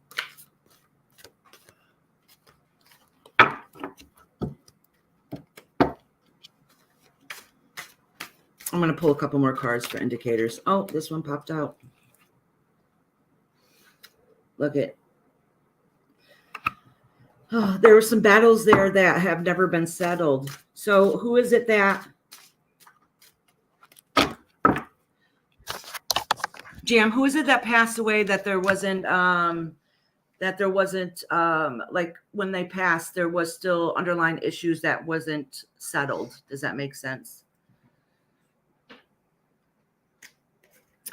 I'm going to pull a couple more cards for indicators. Oh, this one popped out. Look at. Oh, there were some battles there that have never been settled. So who is it that? Jam, who is it that passed away that there wasn't like when they passed, there was still underlying issues that wasn't settled. Does that make sense?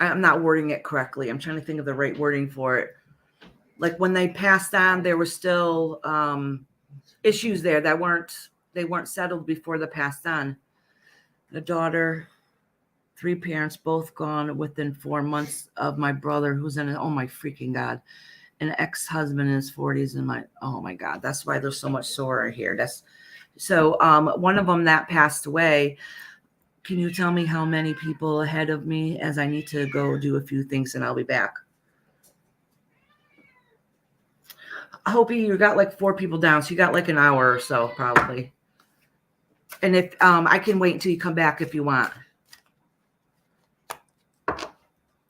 I'm not wording it correctly. I'm trying to think of the right wording for it. Like when they passed on, there were still issues there that weren't settled before they passed on. The daughter, 3 parents, both gone within 4 months of my brother, who's in oh my freaking God, an ex-husband in his 40s, and oh my God, that's why there's so much sorrow here. That's so one of them that passed away. Can you tell me how many people ahead of me, as I need to go do a few things and I'll be back? Hopi, you got like 4 people down, so you got like an hour or so probably. And if I can wait until you come back if you want.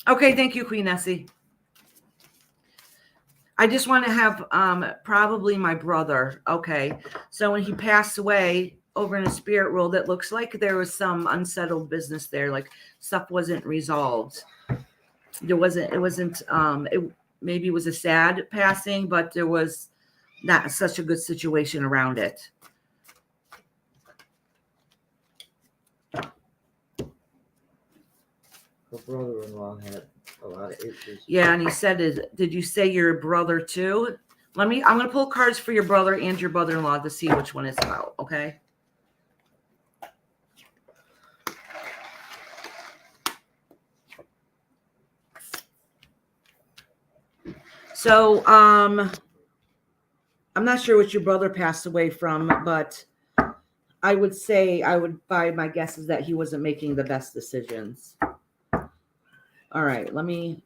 Okay, thank you, Queen Nessie. I just want to have probably my brother. Okay, so when he passed away over in the spirit world, it looks like there was some unsettled business there, like stuff wasn't resolved. It maybe it was a sad passing, but there was not such a good situation around it. Her brother-in-law had a lot of issues. Yeah, and he said, did you say your brother too? I'm going to pull cards for your brother and your brother-in-law to see which one it's about, okay? So, I'm not sure what your brother passed away from, but I would say my guess is that he wasn't making the best decisions. All right, let me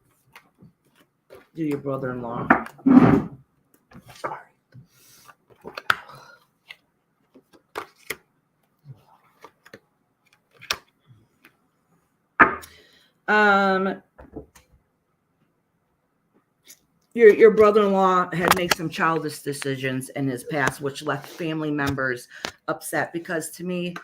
do your brother-in-law. Your brother-in-law had made some childish decisions in his past, which left family members upset, because to me,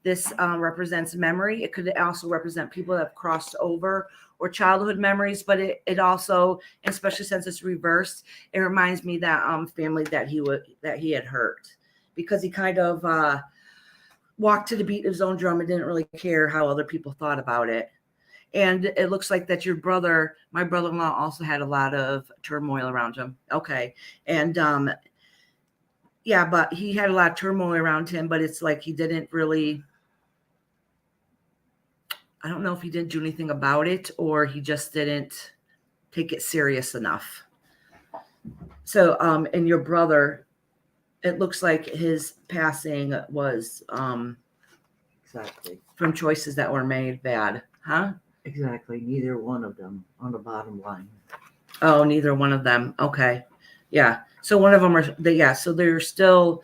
this represents memory. It could also represent people that have crossed over or childhood memories, but it also, especially since it's reversed, it reminds me that family that he had hurt, because he kind of walked to the beat of his own drum and didn't really care how other people thought about it. And it looks like that my brother-in-law also had a lot of turmoil around him. Okay. And yeah, but he had a lot of turmoil around him, but it's like he didn't really, I don't know if he didn't do anything about it or he just didn't take it serious enough. So, and your brother, it looks like his passing was Exactly. from choices that were made bad, huh? Exactly. Neither one of them on the bottom line. Oh, neither one of them. Okay. Yeah. So one of them so they're still,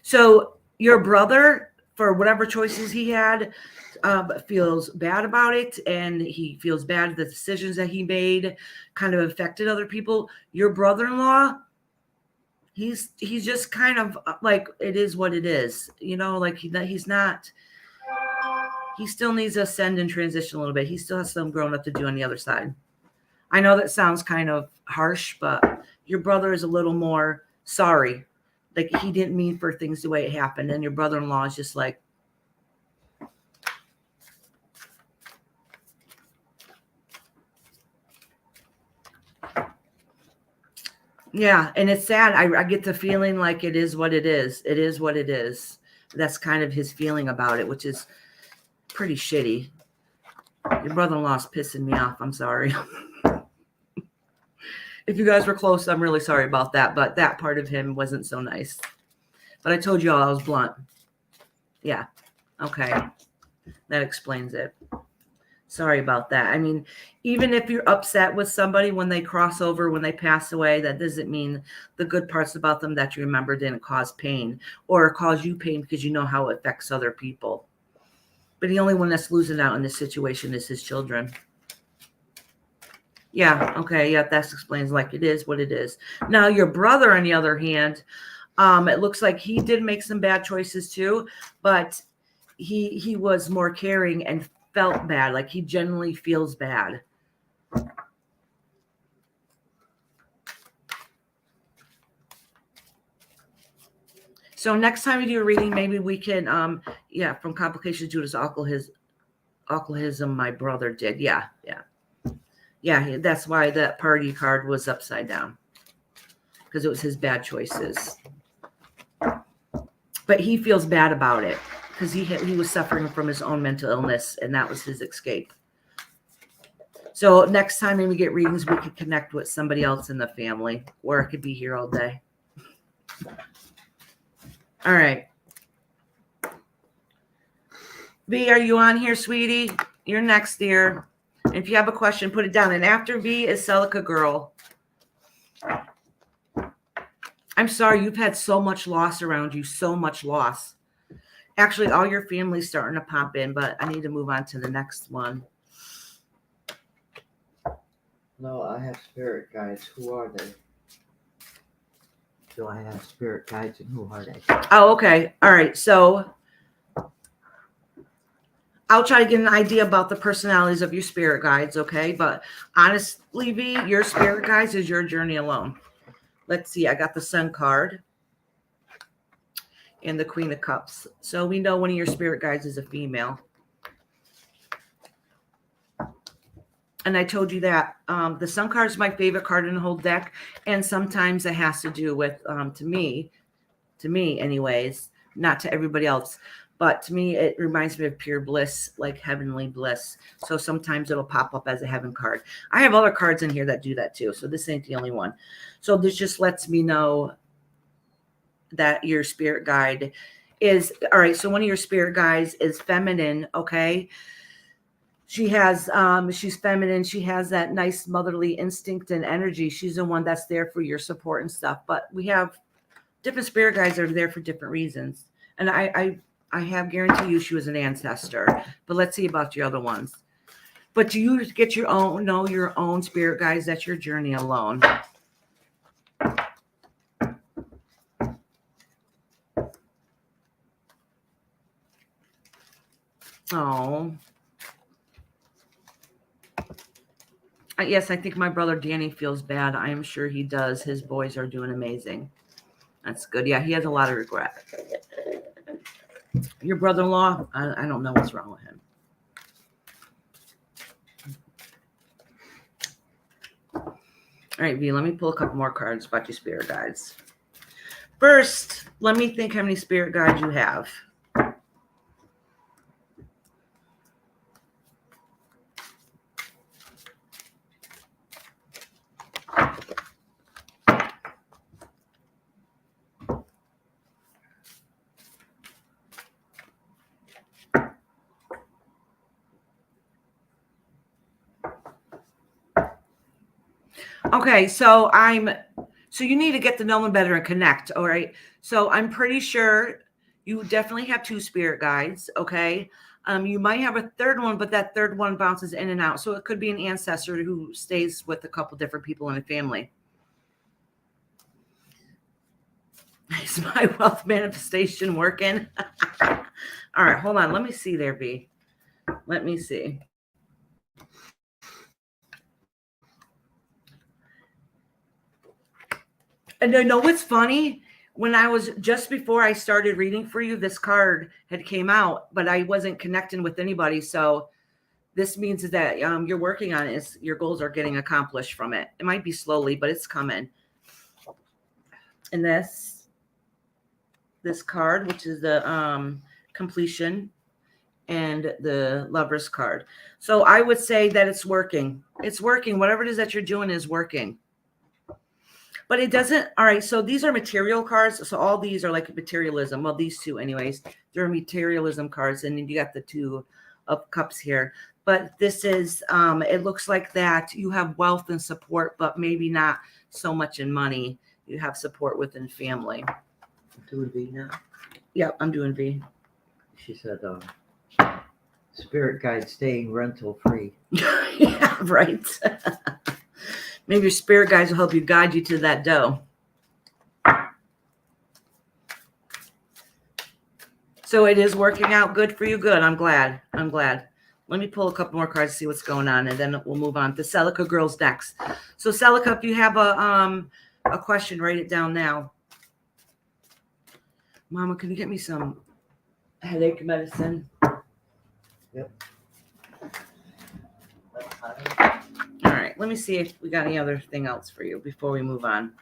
so your brother, for whatever choices he had, feels bad about it. And he feels bad the decisions that he made kind of affected other people. Your brother-in-law, he's just kind of like, it is what it is, like he's not, he still needs to ascend and transition a little bit. He still has some growing up to do on the other side. I know that sounds kind of harsh, but your brother is a little more sorry. Like he didn't mean for things the way it happened. And your brother-in-law is just like, yeah. And it's sad. I get the feeling like it is what it is. It is what it is. That's kind of his feeling about it, which is pretty shitty. Your brother-in-law is pissing me off. I'm sorry. If you guys were close, I'm really sorry about that. But that part of him wasn't so nice. But I told you all I was blunt. Yeah. Okay. That explains it. Sorry about that. I mean, even if you're upset with somebody when they cross over, when they pass away, that doesn't mean the good parts about them that you remember didn't cause pain or cause you pain because you know how it affects other people. But the only one that's losing out in this situation is his children. Yeah. Okay. Yeah. That explains, like, it is what it is. Now, your brother, on the other hand, it looks like he did make some bad choices too, but he was more caring and felt bad. Like, he genuinely feels bad. So next time we do a reading, maybe we can, from Complications due to alcoholism, my brother did. Yeah. That's why that party card was upside down, because it was his bad choices. But he feels bad about it because he was suffering from his own mental illness, and that was his escape. So next time when we get readings, we could connect with somebody else in the family, or it could be here all day. All right. V, are you on here, sweetie? You're next, dear. If you have a question, put it down. And after V is Celica Girl. I'm sorry, you've had so much loss around you, so much loss. Actually, all your family's starting to pop in, but I need to move on to the next one. No, I have spirit guides. Who are they? Do I have spirit guides, and who are they? Oh, okay. All right. So I'll try to get an idea about the personalities of your spirit guides, okay? But honestly, V, your spirit guides is your journey alone. Let's see. I got the Sun card and the Queen of Cups. So we know one of your spirit guides is a female. And I told you that the Sun card is my favorite card in the whole deck. And sometimes it has to do with, to me anyways, not to everybody else, but to me, it reminds me of pure bliss, like heavenly bliss. So sometimes it'll pop up as a heaven card. I have other cards in here that do that too. So this ain't the only one. So this just lets me know that your spirit guide is, all right. So one of your spirit guides is feminine. Okay. She has, she's feminine. She has that nice motherly instinct and energy. She's the one that's there for your support and stuff. But we have different spirit guides that are there for different reasons. And I have guaranteed you she was an ancestor. But let's see about your other ones. But do you get your own spirit guides? That's your journey alone. Oh. Yes, I think my brother Danny feels bad. I am sure he does. His boys are doing amazing. That's good. Yeah, he has a lot of regret. Your brother-in-law, I don't know what's wrong with him. All right, V, let me pull a couple more cards about your spirit guides. First, let me think how many spirit guides you have. Okay, so you need to get to know them better and connect, all right? So I'm pretty sure you definitely have 2 spirit guides, okay? You might have a third one, but that third one bounces in and out. So it could be an ancestor who stays with a couple different people in a family. Is my wealth manifestation working? All right, hold on. Let me see there, B. Let me see. And I know what's funny? When I was just before I started reading for you, this card had came out, but I wasn't connecting with anybody. So this means that you're working on it. Your goals are getting accomplished from it. It might be slowly, but it's coming. And this card, which is the completion, and the Lover's card. So I would say that it's working. It's working. Whatever it is that you're doing is working. But it doesn't. All right. So these are material cards. So all these are like materialism. Well, these 2 anyways, they're materialism cards. And then you got the 2 of cups here. But this is, it looks like that you have wealth and support, but maybe not so much in money. You have support within family. I'm doing V now? Yeah, I'm doing V. She said, spirit guide staying rental free. Yeah, right. Maybe your spirit guides will help you guide you to that dough. So it is working out good for you. Good. I'm glad. I'm glad. Let me pull a couple more cards to see what's going on, and then we'll move on. The Celica girls next. So Celica, if you have a question, write it down now. Mama, can you get me some headache medicine? Yep. All right. Let me see if we got any other thing else for you before we move on.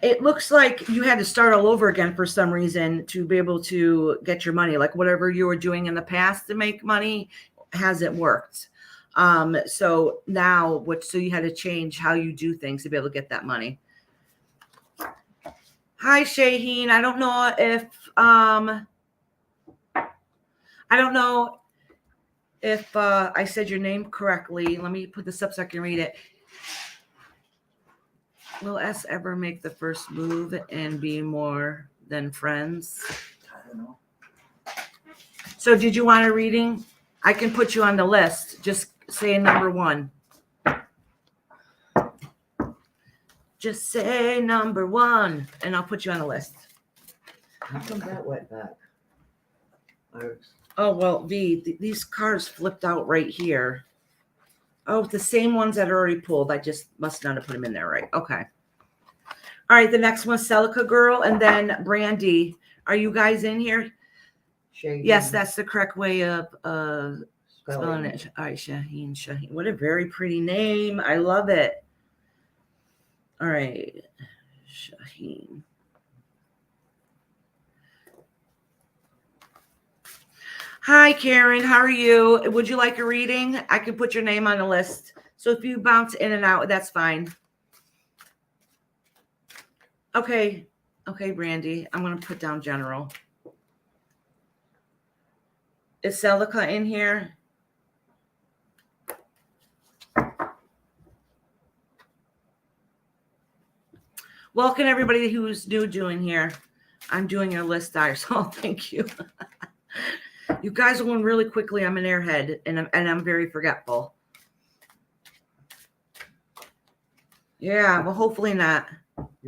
It looks like you had to start all over again for some reason to be able to get your money. Like whatever you were doing in the past to make money hasn't worked. So now so you had to change how you do things to be able to get that money. Hi, Shaheen. I don't know if I said your name correctly. Let me put this up so I can read it. Will S ever make the first move and be more than friends? I don't know. So did you want a reading? I can put you on the list. Just say number 1. Just say number 1, and I'll put you on the list. How come that went back? Oh, well, these cards flipped out right here. Oh, the same ones that are already pulled. I just must not have put them in there right. Okay. All right, the next one's Celica Girl, and then Brandy. Are you guys in here? Shaheen. Yes, that's the correct way of spelling it. it. All right, Shaheen. What a very pretty name. I love it. All right, Shaheen. Hi, Karen. How are you? Would you like a reading? I can put your name on the list. So if you bounce in and out, that's fine. Okay. Okay, Brandy. I'm going to put down general. Is Celica in here? Welcome everybody who's new doing here. I'm doing your list, so thank you. You guys are going really quickly. I'm an airhead, and I'm very forgetful. Yeah, well, hopefully not.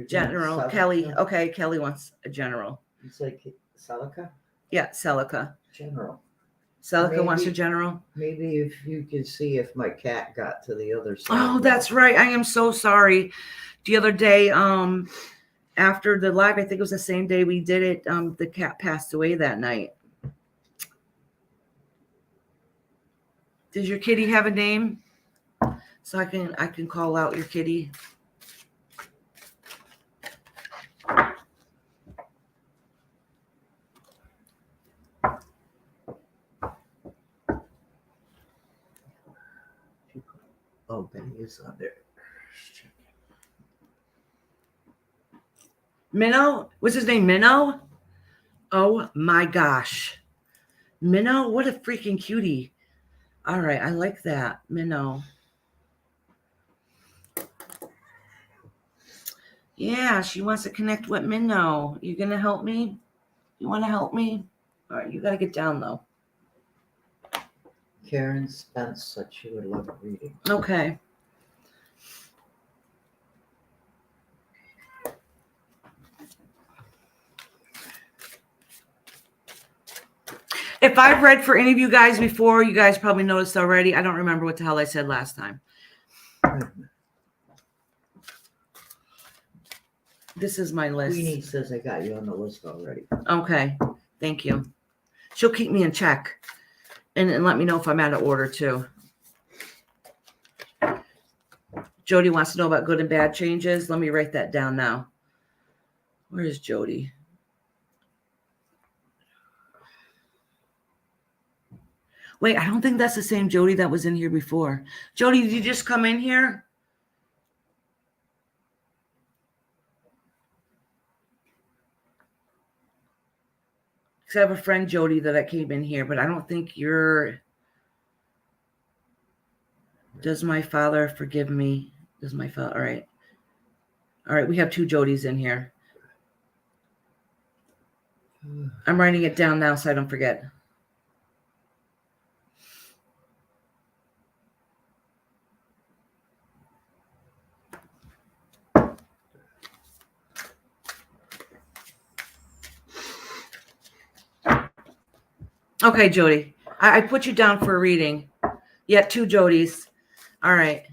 General Kelly. Okay, Kelly wants a general. You say Celica? Yeah, Celica. General. Celica wants a general. Maybe if you could see if my cat got to the other side. Oh, that's right. I am so sorry. The other day, after the live, I think it was the same day we did it. The cat passed away that night. Does your kitty have a name? So I can call out your kitty. Oh, Benny is on there. Minnow? What's his name? Minnow? Oh my gosh. Minnow? What a freaking cutie. All right, I like that. Minnow. Yeah, she wants to connect with Minnow. You gonna help me? You want to help me? All right, you gotta get down though. Karen Spence said she would love a reading. Okay. If I've read for any of you guys before, you guys probably noticed already. I don't remember what the hell I said last time. This is my list. Queenie says I got you on the list already. Okay. Thank you. She'll keep me in check and let me know if I'm out of order too. Jody wants to know about good and bad changes. Let me write that down now. Where is Jody? Wait, I don't think that's the same Jody that was in here before. Jody, did you just come in here? Because I have a friend, Jody, that I came in here, but I don't think you're... Does my father forgive me? Does my father... All right. All right, we have 2 Jodys in here. I'm writing it down now so I don't forget. Okay, Jody. I put you down for a reading. Yeah, 2 Jodys. All right.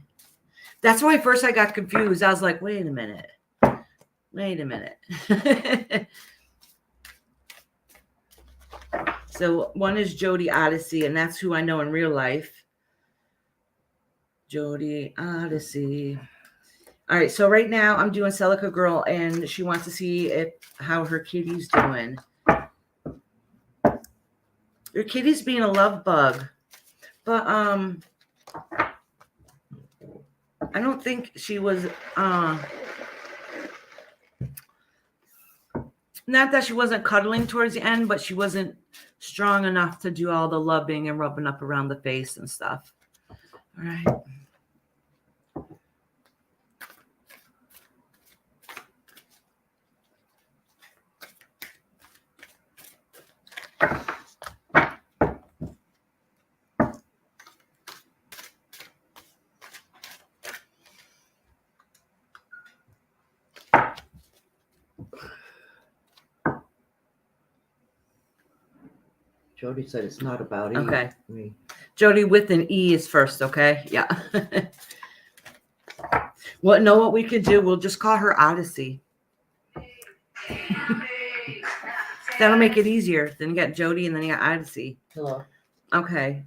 That's why first I got confused. I was like, wait a minute. So one is Jody Odyssey, and that's who I know in real life. Jody Odyssey. All right, so right now I'm doing Celica Girl, and she wants to see how her kitty's doing. Your kitty's being a love bug, but I don't think she was not that she wasn't cuddling towards the end, but she wasn't strong enough to do all the loving and rubbing up around the face and stuff. All right. Jody said it's not about Okay. me. Jody with an E is first, okay? Yeah. Well, know what we could do? We'll just call her Odyssey. That'll make it easier. Then you got Jody and then you got Odyssey. Hello. Okay.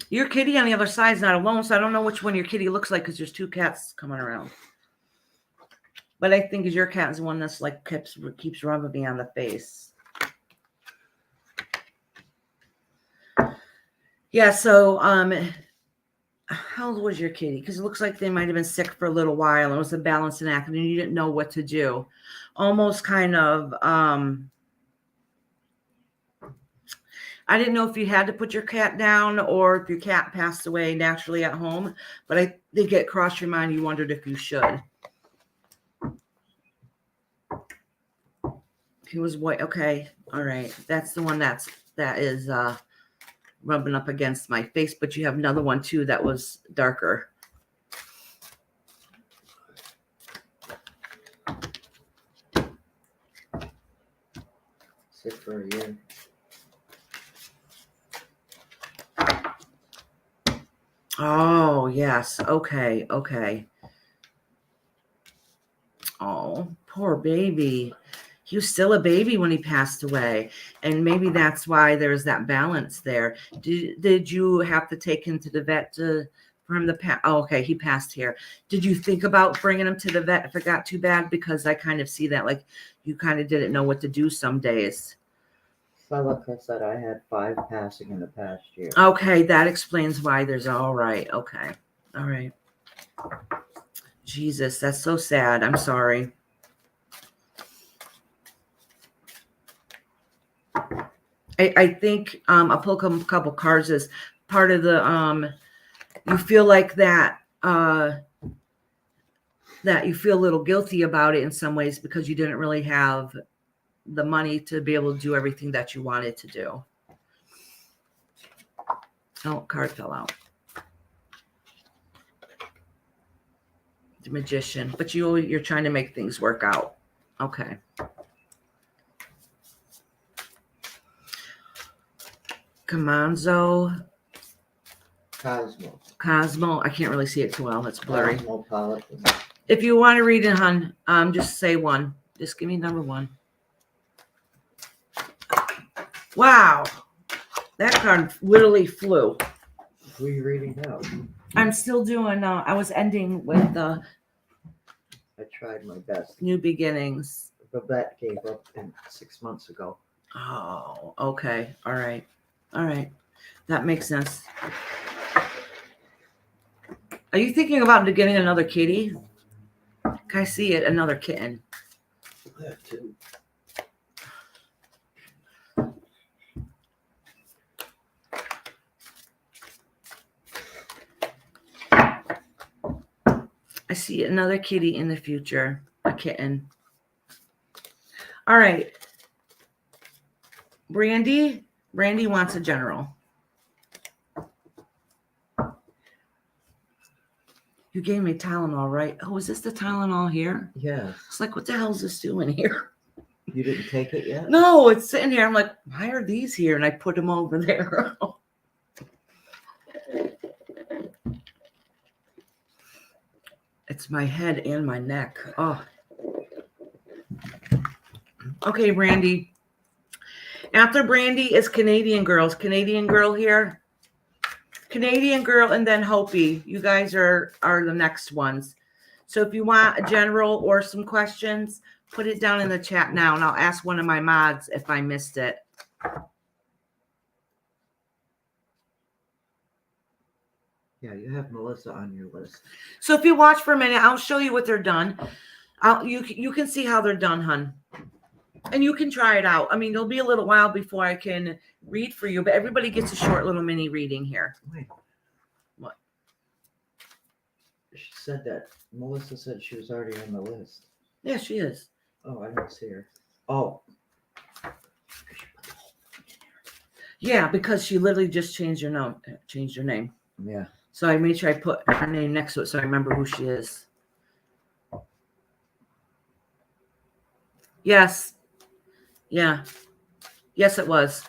Your kitty on the other side is not alone, so I don't know which one your kitty looks like because there's 2 cats coming around. But I think your cat is the one that's like keeps rubbing me on the face. Yeah, so how old was your kitty? Because it looks like they might have been sick for a little while and it was a balancing act and you didn't know what to do. Almost kind of I didn't know if you had to put your cat down or if your cat passed away naturally at home, but I think it crossed your mind. You wondered if you should. He was white. Okay. All right. That's the one that is rubbing up against my face, but you have another one too that was darker. Sit for a year. Oh, yes. Okay. Okay. Oh, poor baby. He was still a baby when he passed away. And maybe that's why there's that balance there. Did you have to take him to the vet for him to pass? Oh, okay. He passed here. Did you think about bringing him to the vet if it got too bad? Because I kind of see that like you kind of didn't know what to do some days. Celica said I had 5 passing in the past year. Okay, that explains why there's all right. Okay. All right. Jesus, that's so sad. I'm sorry. I think I'll pull a couple cards as part of the you feel like that that you feel a little guilty about it in some ways because you didn't really have the money to be able to do everything that you wanted to do. Oh, card fell out. The Magician, but you're trying to make things work out. Okay. Cosmo. I can't really see it too well. It's blurry. Cosmopolitan. If you want to read it, hon, just say 1. Just give me number 1. Wow. That card literally flew. Who are you reading now? I'm still doing, I was ending with the I tried my best. New Beginnings. Babette gave up 6 months ago. Oh, okay. All right. All right. That makes sense. Are you thinking about getting another kitty? Can I see it? Another kitten. I have 2. I see another kitty in the future. A kitten. All right. Brandy wants a general. You gave me Tylenol, right? Oh, is this the Tylenol here? Yes. It's like, what the hell is this doing here? You didn't take it yet? No, it's sitting here. I'm like, why are these here? And I put them over there. It's my head and my neck. Oh. Okay, Brandy. After Brandy is Canadian Girls. Canadian Girl here. Canadian Girl and then Hopi. You guys are the next ones. So if you want a general or some questions, put it down in the chat now, and I'll ask one of my mods if I missed it. Yeah, you have Melissa on your list. So if you watch for a minute, I'll show you what they're done. You can see how they're done, hun. And you can try it out. I mean, it'll be a little while before I can read for you, but everybody gets a short little mini reading here. Wait. What? She said that. Melissa said she was already on the list. Yeah, she is. Oh, I don't see her. Oh. Yeah, because she literally just changed her name. Yeah. So I made sure I put her name next to it so I remember who she is. Yes. Yeah. Yes, it was.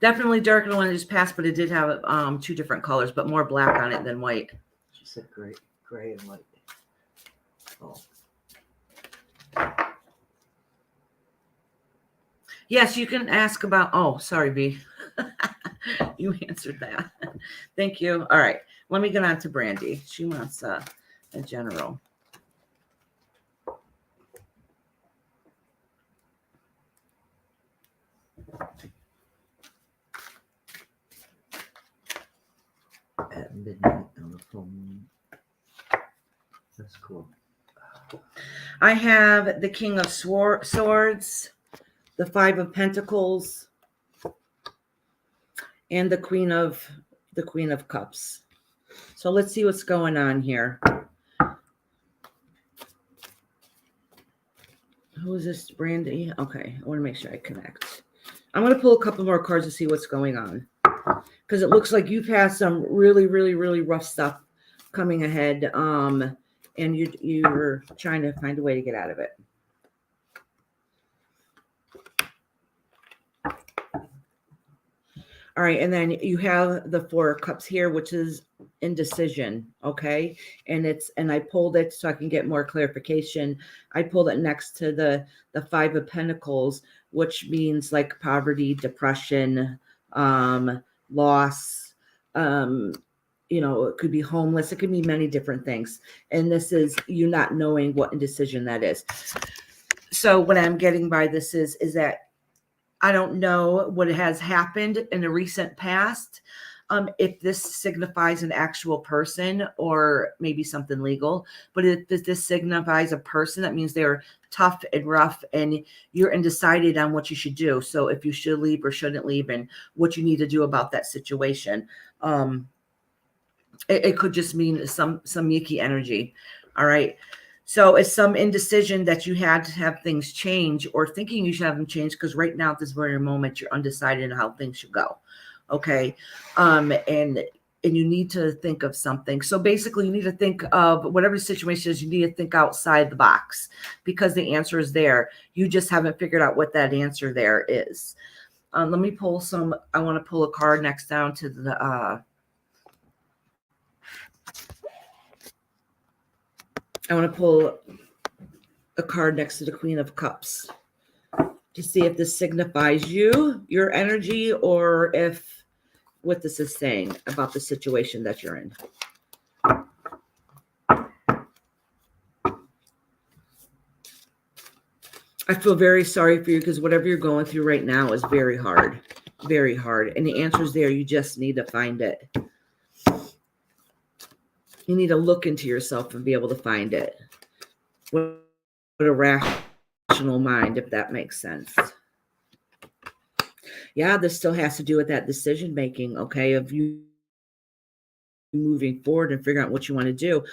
Definitely darker than the one that just passed, but it did have 2 different colors, but more black on it than white. She said gray and white. Oh. Yes, you can ask about. Oh, sorry, B. You answered that. Thank you. All right. Let me get on to Brandy. She wants a general. At midnight on the phone. That's cool. I have the King of Swords, the 5 of Pentacles, and the Queen of Cups. So let's see what's going on here. Who is this, Brandy? Okay, I want to make sure I connect. I'm going to pull a couple more cards to see what's going on, because it looks like you've had some really, really, really rough stuff coming ahead, and you're trying to find a way to get out of it. All right, and then you have the 4 of Cups here, which is indecision, okay? And I pulled it so I can get more clarification. I pulled it next to the 5 of Pentacles, which means like poverty, depression, loss, it could be homeless. It could be many different things. And this is you not knowing what indecision that is. So what I'm getting by this is that I don't know what has happened in the recent past. If this signifies an actual person or maybe something legal, but if this signifies a person, that means they're tough and rough and you're undecided on what you should do. So if you should leave or shouldn't leave and what you need to do about that situation. It could just mean some yucky energy. All right. So it's some indecision that you had to have things change or thinking you should have them change because right now at this very moment, you're undecided on how things should go. Okay. And you need to think of something. So basically you need to think of whatever the situation is, you need to think outside the box because the answer is there. You just haven't figured out what that answer there is. Let me pull I want to pull a card next down to the, I want to pull a card next to the Queen of Cups to see if this signifies your energy, or if what this is saying about the situation that you're in. I feel very sorry for you because whatever you're going through right now is very hard, very hard. And the answer is there. You just need to find it. You need to look into yourself and be able to find it. With a rational mind, if that makes sense. Yeah, this still has to do with that decision making, okay, of you moving forward and figuring out what you want to do.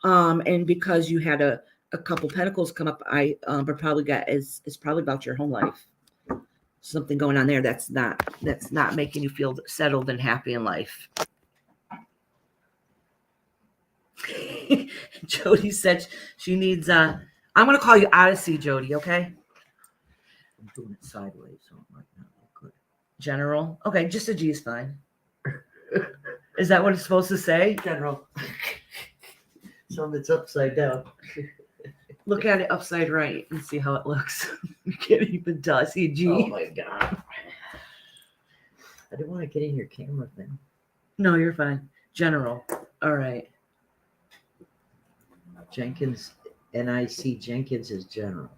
And because you had a a couple pentacles come up. I probably got is probably about your home life. Something going on there that's not making you feel settled and happy in life. Jody said she needs I'm gonna call you Odyssey, Jody, okay? I'm doing it sideways, so it might not look good. General. Okay, just a G is fine. Is that what it's supposed to say? General. Some it's upside down. Look at it upside right and see how it looks. You can't even tell. I see a G. Oh my god. I didn't want to get in your camera thing. No, you're fine. General. All right. Jenkins, NIC Jenkins is general.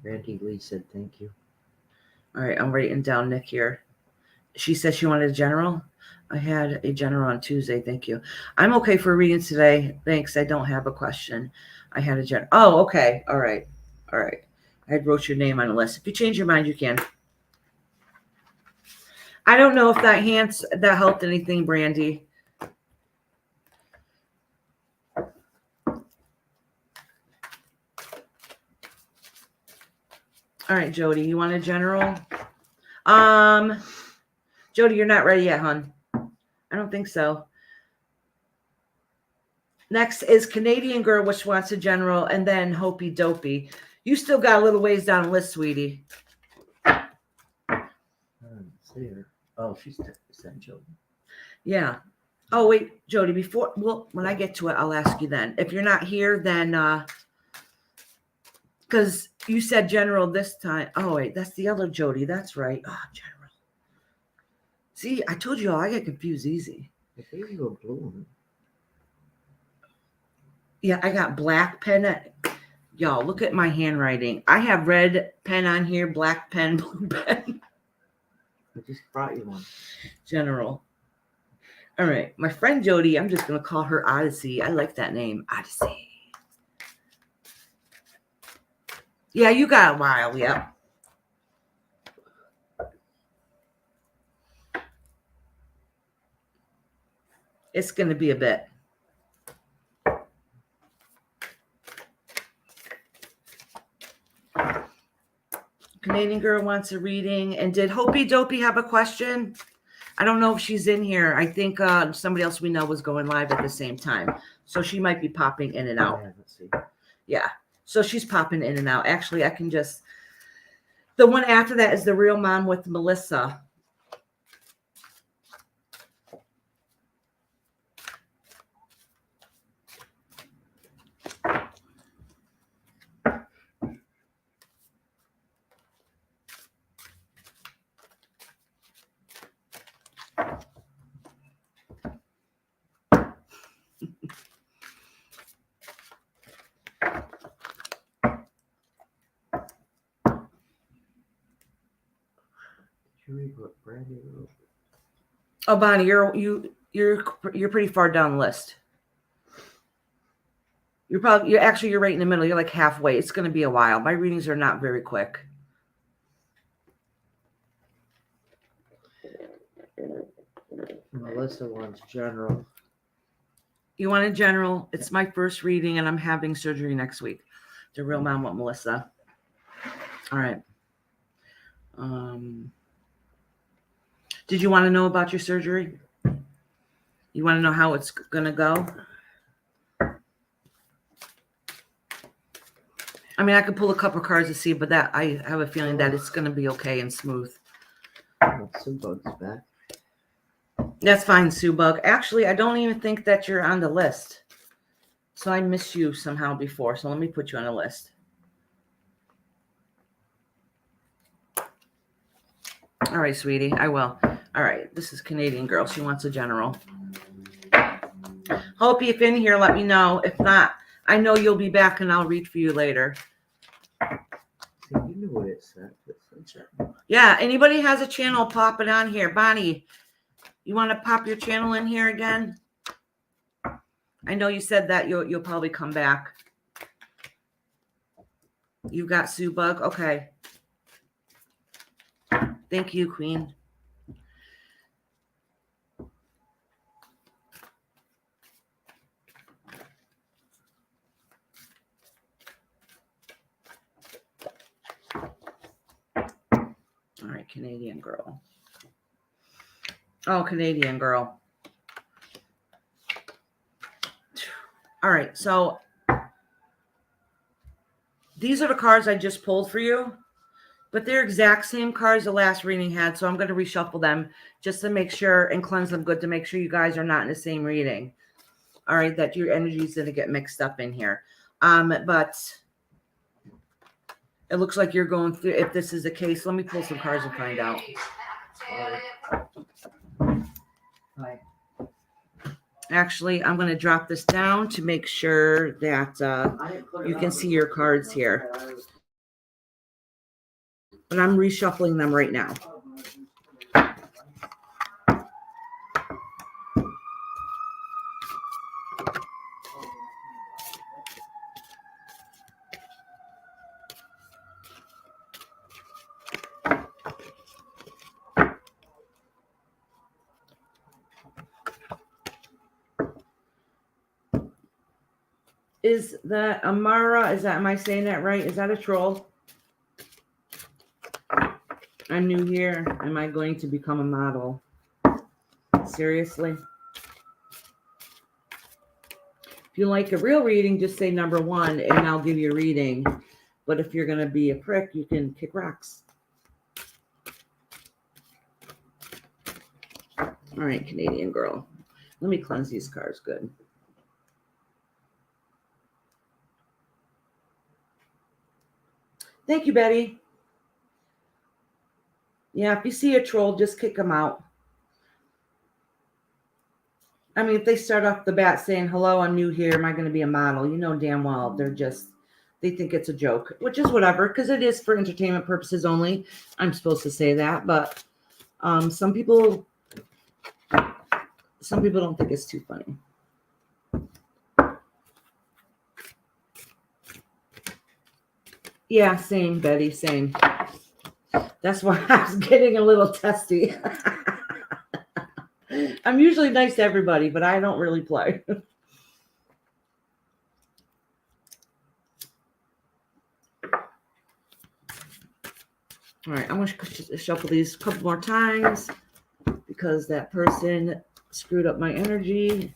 Randy Lee said thank you. All right, I'm writing down Nick here. She said she wanted a general. I had a general on Tuesday. Thank you. I'm okay for reading today. Thanks. I don't have a question. I had a general. Oh, okay. All right. All right. I had wrote your name on the list. If you change your mind, you can. I don't know if that helped anything, Brandy. All right, Jody, you want a general? Jody, you're not ready yet, hon. I don't think so. Next is Canadian Girl, which wants a general, and then Hopi Dopey. You still got a little ways down the list, sweetie. I don't see her. Oh, she's sent Jody. Yeah. Oh, wait, Jody, when I get to it, I'll ask you then. If you're not here, then, because you said general this time. Oh, wait, that's the other Jody. That's right. Oh, general. See, I told you all, I get confused easy. I gave you a blue one. Yeah, I got black pen. Y'all, look at my handwriting. I have red pen on here, black pen, blue pen. I just brought you one. General. All right. My friend Jody, I'm just going to call her Odyssey. I like that name, Odyssey. Yeah, you got a while. Yep. It's going to be a bit. Canadian Girl wants a reading. And did Hopi Dopey have a question? I don't know if she's in here. I think somebody else we know was going live at the same time. So she might be popping in and out. Yeah, let's see. Yeah. So she's popping in and out. Actually, I can just... The one after that is The Real Mom with Melissa. You read what Brandy wrote? Oh, Bonnie, you're pretty far down the list. You're right in the middle. You're like halfway. It's going to be a while. My readings are not very quick. Melissa wants general. You want a general? It's my first reading, and I'm having surgery next week. The Real Mom with Melissa. All right. Did you want to know about your surgery? You want to know how it's going to go? I mean, I could pull a couple cards to see, but that I have a feeling that it's going to be okay and smooth. Sue Bug's back. That's fine, Sue Bug. Actually, I don't even think that you're on the list. So I missed you somehow before. So let me put you on the list. All right, sweetie. I will. All right. This is Canadian Girl. She wants a general. Hope if in here, let me know. If not, I know you'll be back and I'll read for you later. See, you knew what it said. Yeah. Anybody has a channel, pop it on here. Bonnie, you want to pop your channel in here again? I know you said that you'll probably come back. You got Sue Bug? Okay. Thank you, Queen. Canadian girl. Oh, Canadian girl. All right, so these are the cards I just pulled for you, but they're exact same cards the last reading had, so I'm going to reshuffle them just to make sure and cleanse them good to make sure you guys are not in the same reading. All right, that your energy is going to get mixed up in here. But it looks like you're going through, if this is the case, let me pull some cards and find out. Hi. Actually, I'm going to drop this down to make sure that you can see your cards here. But I'm reshuffling them right now. Is that Amara? Am I saying that right? Is that a troll? I'm new here. Am I going to become a model? Seriously? If you like a real reading, just say number 1 and I'll give you a reading. But if you're going to be a prick, you can kick rocks. All right, Canadian girl. Let me cleanse these cards good. Thank you, Betty. Yeah, if you see a troll, just kick them out. I mean, if they start off the bat saying, hello, I'm new here, am I going to be a model? You know damn well they think it's a joke, which is whatever, because it is for entertainment purposes only. I'm supposed to say that, but some people don't think it's too funny. Yeah, same, Betty, same. That's why I was getting a little testy. I'm usually nice to everybody, but I don't really play. All right, I'm going to shuffle these a couple more times because that person screwed up my energy.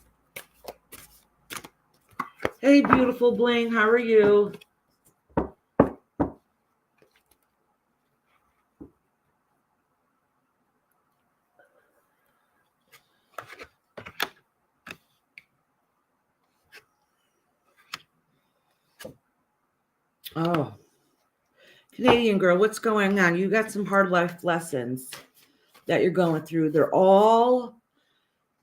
Hey, beautiful Bling, how are you? Oh, Canadian girl, what's going on? You got some hard life lessons that you're going through. They're all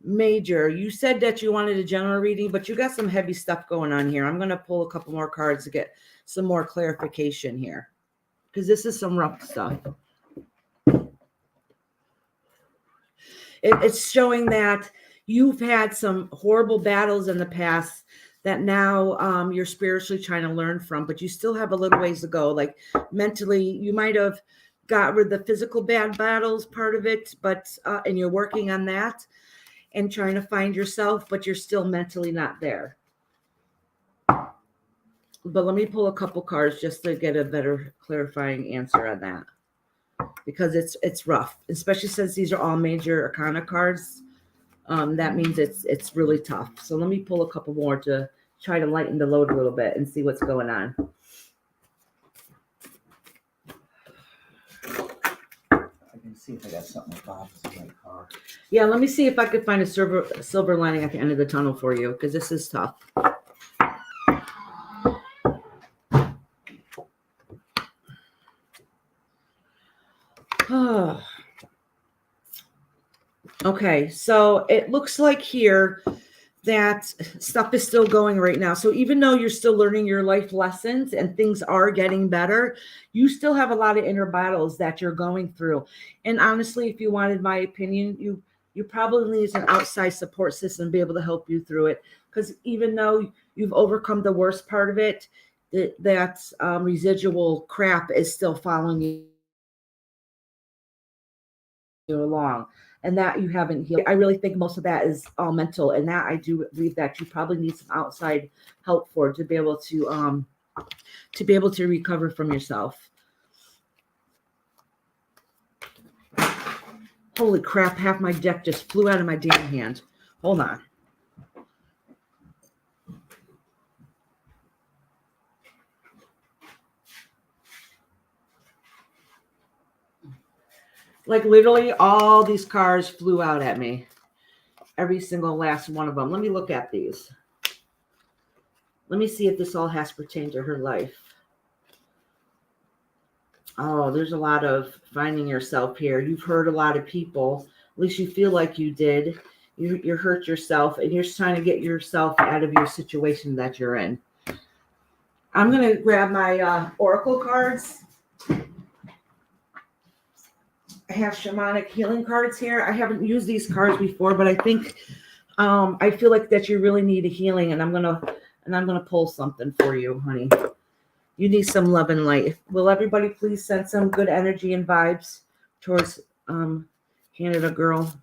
major. You said that you wanted a general reading, but you got some heavy stuff going on here. I'm going to pull a couple more cards to get some more clarification here because this is some rough stuff. It's showing that you've had some horrible battles in the past that now you're spiritually trying to learn from, but you still have a little ways to go. Like mentally, you might have got rid of the physical bad battles part of it, but and you're working on that and trying to find yourself, but you're still mentally not there. But let me pull a couple cards just to get a better clarifying answer on that, because it's rough, especially since these are all major arcana cards. That means it's really tough. So let me pull a couple more to try to lighten the load a little bit and see what's going on. I can see if I got something with Bob's in my car. Yeah, let me see if I could find a silver lining at the end of the tunnel for you, because this is tough. Okay, so it looks like here that stuff is still going right now. So even though you're still learning your life lessons and things are getting better, you still have a lot of inner battles that you're going through. And honestly, if you wanted my opinion, you probably need an outside support system to be able to help you through it. Because even though you've overcome the worst part of it, that residual crap is still following you along, and that you haven't healed. I really think most of that is all mental, and that I do believe that you probably need some outside help for to be able to recover from yourself. Holy crap, half my deck just flew out of my damn hand. Hold on. Like literally all these cards flew out at me. Every single last one of them. Let me look at these. Let me see if this all has pertained to her life. Oh, there's a lot of finding yourself here. You've hurt a lot of people. At least you feel like you did. You hurt yourself, and you're just trying to get yourself out of your situation that you're in. I'm going to grab my oracle cards. I have shamanic healing cards here. I haven't used these cards before, but I think I feel like that you really need a healing, and I'm gonna pull something for you, honey. You need some love and light. Will everybody please send some good energy and vibes towards Canada girl?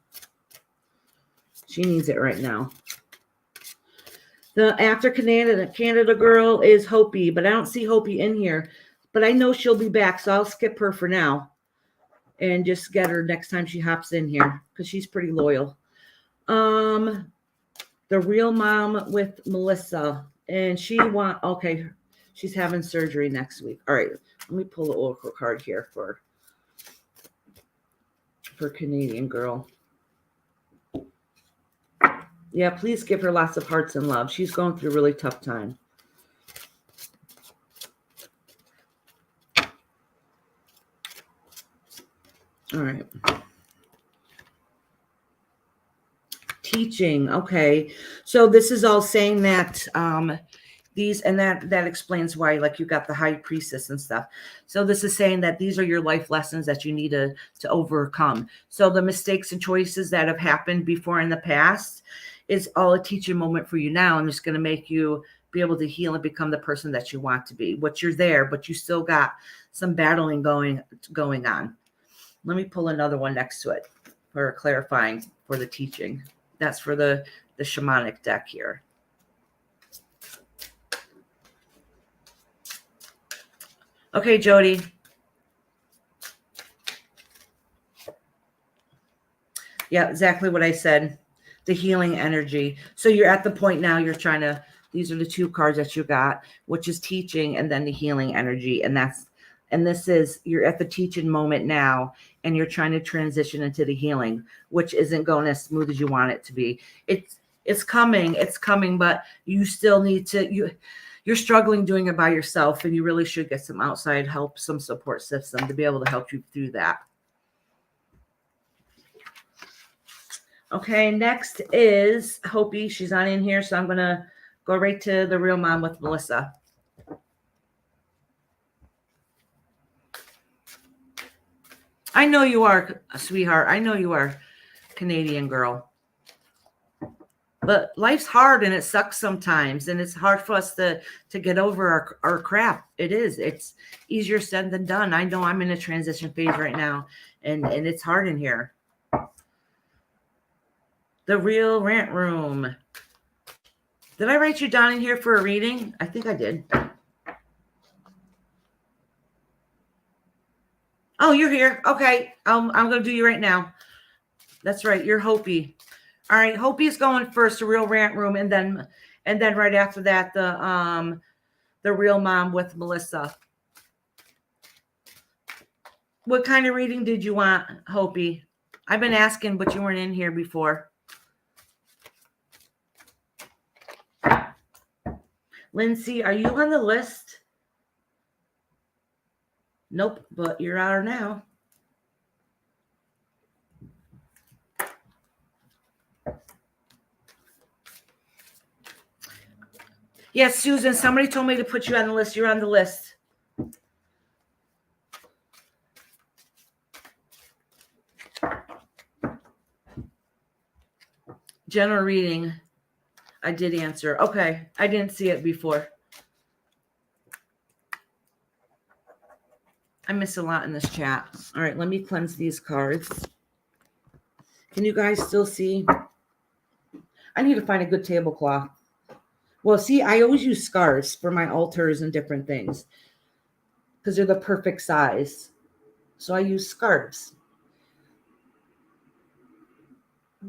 She needs it right now. The after Canada girl is Hopi, but I don't see Hopi in here. But I know she'll be back, so I'll skip her for now and just get her next time she hops in here because she's pretty loyal. The real mom with Melissa, and she's having surgery next week. All right, let me pull the oracle card here for Canadian girl. Yeah, please give her lots of hearts and love. She's going through a really tough time. All right. Teaching. Okay. So this is all saying that that explains why, like, you got the high priestess and stuff. So this is saying that these are your life lessons that you need to overcome. So the mistakes and choices that have happened before in the past is all a teaching moment for you now, and it's going to make you be able to heal and become the person that you want to be. What you're there, but you still got some battling going on. Let me pull another one next to it for clarifying for the teaching. That's for the shamanic deck here. Okay, Jody. Yeah, exactly what I said. The healing energy. So you're at the point now you're trying to, these are the two cards that you got, which is teaching and then the healing energy. And this is, you're at the teaching moment now, and you're trying to transition into the healing, which isn't going as smooth as you want it to be. It's coming, but you still need to, you're struggling doing it by yourself, and you really should get some outside help, some support system to be able to help you through that. Okay, next is Hopi. She's not in here, so I'm going to go right to the real mom with Melissa. I know you are, sweetheart. I know you are, Canadian girl. But life's hard, and it sucks sometimes, and it's hard for us to get over our crap. It is. It's easier said than done. I know I'm in a transition phase right now, and it's hard in here. The real rant room. Did I write you down in here for a reading? I think I did. Oh, you're here. Okay. I'm going to do you right now. That's right. You're Hopi. All right. Hopi is going first, the real rant room. And then right after that, the real mom with Melissa. What kind of reading did you want, Hopi? I've been asking, but you weren't in here before. Lindsay, are you on the list? Nope, but you're out now. Yes, Susan, somebody told me to put you on the list. You're on the list. General reading. I did answer. Okay. I didn't see it before. I miss a lot in this chat. All right. Let me cleanse these cards. Can you guys still see? I need to find a good tablecloth. Well, see, I always use scarves for my altars and different things because they're the perfect size. So I use scarves. I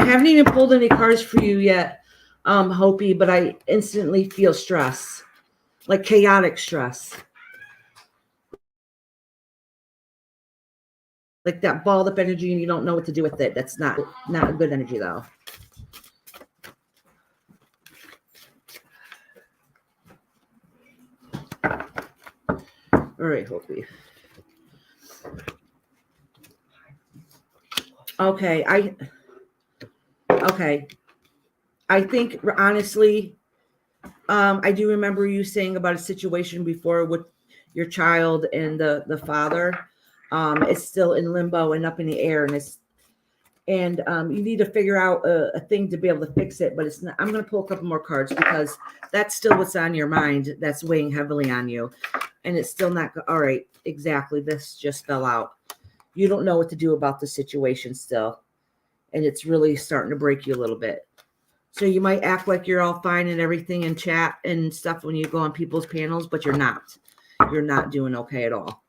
haven't even pulled any cards for you yet, Hopi, but I instantly feel stress, like chaotic stress. Like that balled up energy and you don't know what to do with it. That's not a good energy though. All right, Hopi. Okay, I think honestly, I do remember you saying about a situation before with your child and the father. It's still in limbo and up in the air, and you need to figure out a thing to be able to fix it. But it's not. I'm going to pull a couple more cards because that's still what's on your mind. That's weighing heavily on you, and it's still not all right. Exactly. This just fell out. You don't know what to do about the situation still, and it's really starting to break you a little bit. So you might act like you're all fine and everything in chat and stuff when you go on people's panels, but you're not. You're not doing okay at all.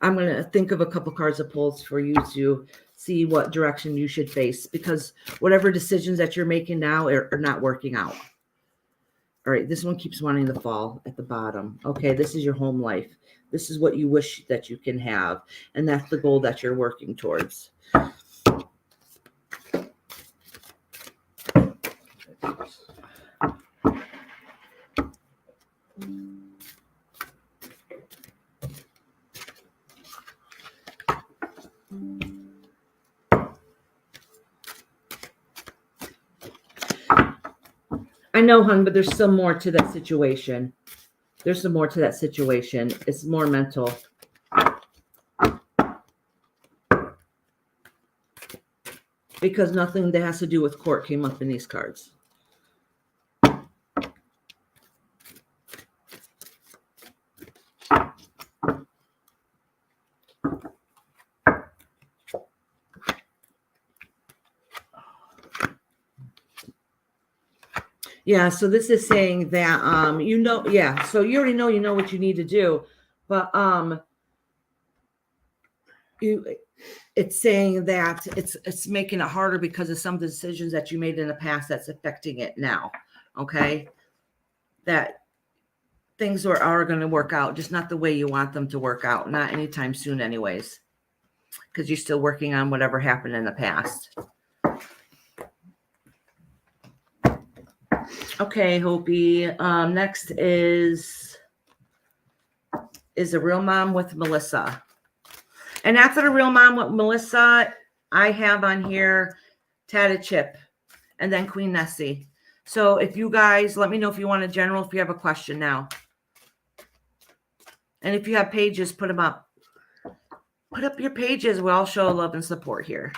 I'm going to think of a couple cards of pulls for you to see what direction you should face, because whatever decisions that you're making now are not working out. All right, this one keeps wanting to fall at the bottom. Okay, this is your home life. This is what you wish that you can have, and that's the goal that you're working towards. I know, hon, but there's some more to that situation. There's some more to that situation. It's more mental. Because nothing that has to do with court came up in these cards. Yeah, so this is saying that so you already know what you need to do, but it's saying that it's making it harder because of some decisions that you made in the past that's affecting it now. Okay, that things are going to work out, just not the way you want them to work out, not anytime soon anyways, because you're still working on whatever happened in the past. Okay, Hopi. Next is the Real Mom with Melissa. And after the Real Mom with Melissa, I have on here Tatted Chip and then Queen Nessie. So if you guys, let me know if you want a general, if you have a question now. And if you have pages, put them up. Put up your pages. We'll all show love and support here.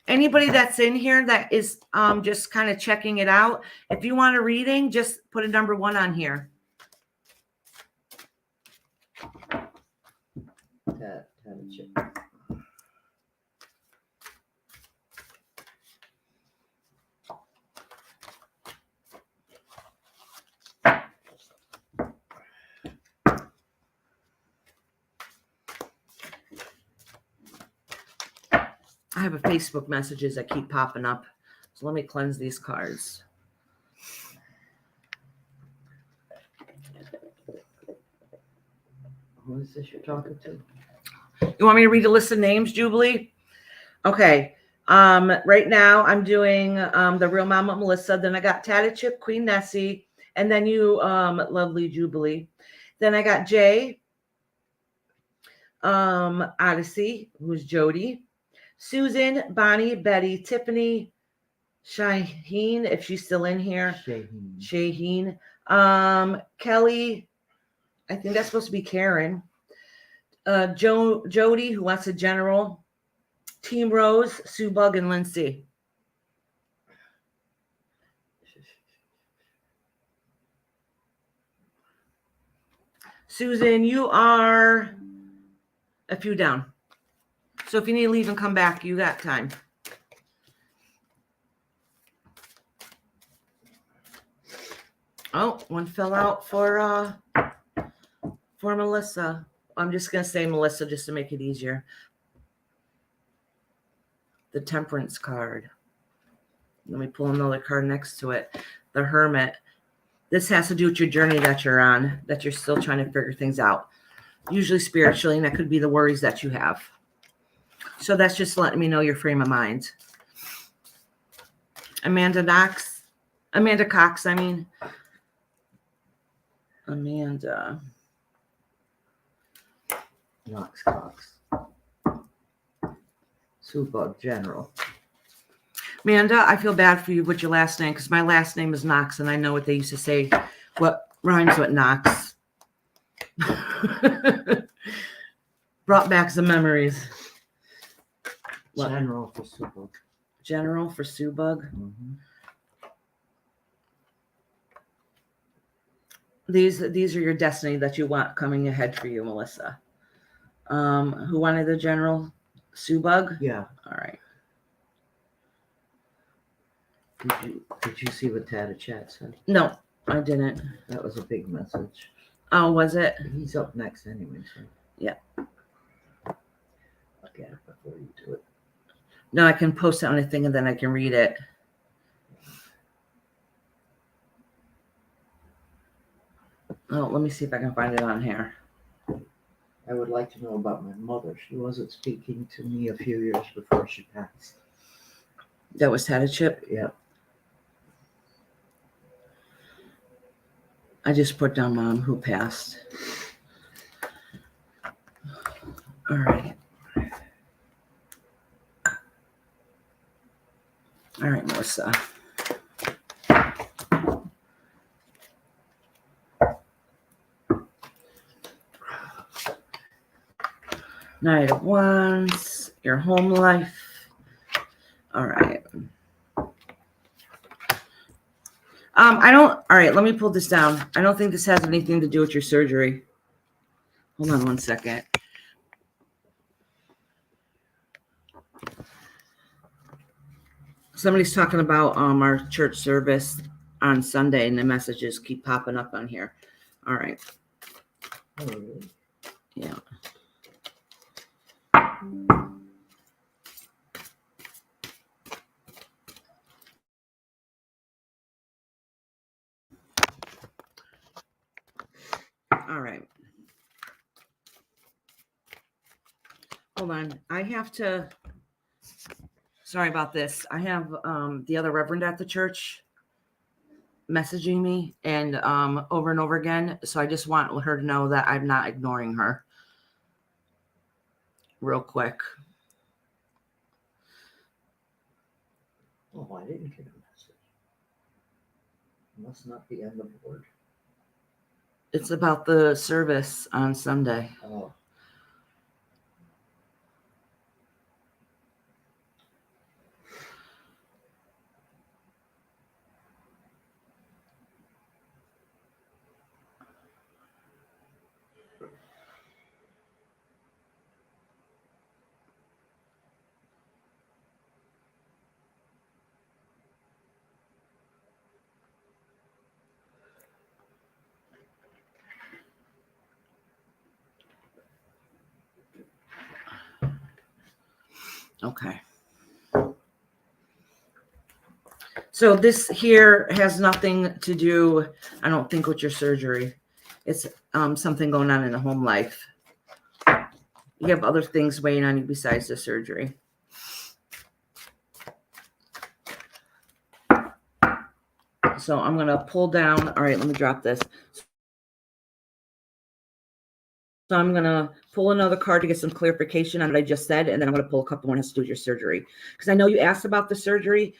Anybody that's in here that is just kind of checking it out, if you want a reading, just put a number 1 on here. Tatted Chip. I have a Facebook messages that keep popping up. So let me cleanse these cards. Who is this you're talking to? You want me to read a list of names, Jubilee? Okay. Right now I'm doing the Real Mama Melissa. Then I got Tatted Chip, Queen Nessie, and then you, lovely Jubilee. Then I got Jay, Odyssey, who's Jody, Susan, Bonnie, Betty, Tiffany, Shaheen, if she's still in here. Shaheen. Kelly, I think that's supposed to be Karen. Jody, who wants a general. Team Rose, Sue Bug, and Lindsay. Susan, you are a few down. So if you need to leave and come back, you got time. Oh, one fell out for Melissa. I'm just going to say Melissa just to make it easier. The Temperance card. Let me pull another card next to it. The Hermit. This has to do with your journey that you're on, that you're still trying to figure things out. Usually spiritually, and that could be the worries that you have. So that's just letting me know your frame of mind. Amanda Cox, I mean. Amanda. Knox Cox. Sue Bug General. Amanda, I feel bad for you with your last name because my last name is Knox, and I know what they used to say, what rhymes with Knox. Brought back some memories. What? General for Sue Bug. General for Sue Bug. Mm-hmm. These are your destiny that you want coming ahead for you, Melissa. Who wanted the General? Sue Bug? Yeah. All right. Did you see what Tatted Chat said? No, I didn't. That was a big message. Oh, was it? He's up next anyway, so. Yeah. Look at it before you do it. No, I can post it on a thing and then I can read it. Oh, let me see if I can find it on here. I would like to know about my mother. She wasn't speaking to me a few years before she passed. That was Tatted Chip? Yeah. I just put down Mom who passed. All right. All right, Melissa. Knight of Wands, your home life. All right. All right, let me pull this down. I don't think this has anything to do with your surgery. Hold on one second. Somebody's talking about our church service on Sunday, and the messages keep popping up on here. All right. Oh, really? Yeah. All right. Hold on. I have to. Sorry about this. I have the other reverend at the church messaging me and over and over again. So I just want her to know that I'm not ignoring her. Real quick. Oh, I didn't get a message. Must not be on the board. It's about the service on Sunday. Oh. Okay. So this here has nothing to do, I don't think, with your surgery. It's something going on in the home life. You have other things weighing on you besides the surgery. So I'm going to pull down. All right, let me drop this. So I'm going to pull another card to get some clarification on what I just said, and then I'm going to pull a couple more that has to do with your surgery. Because I know you asked about the surgery,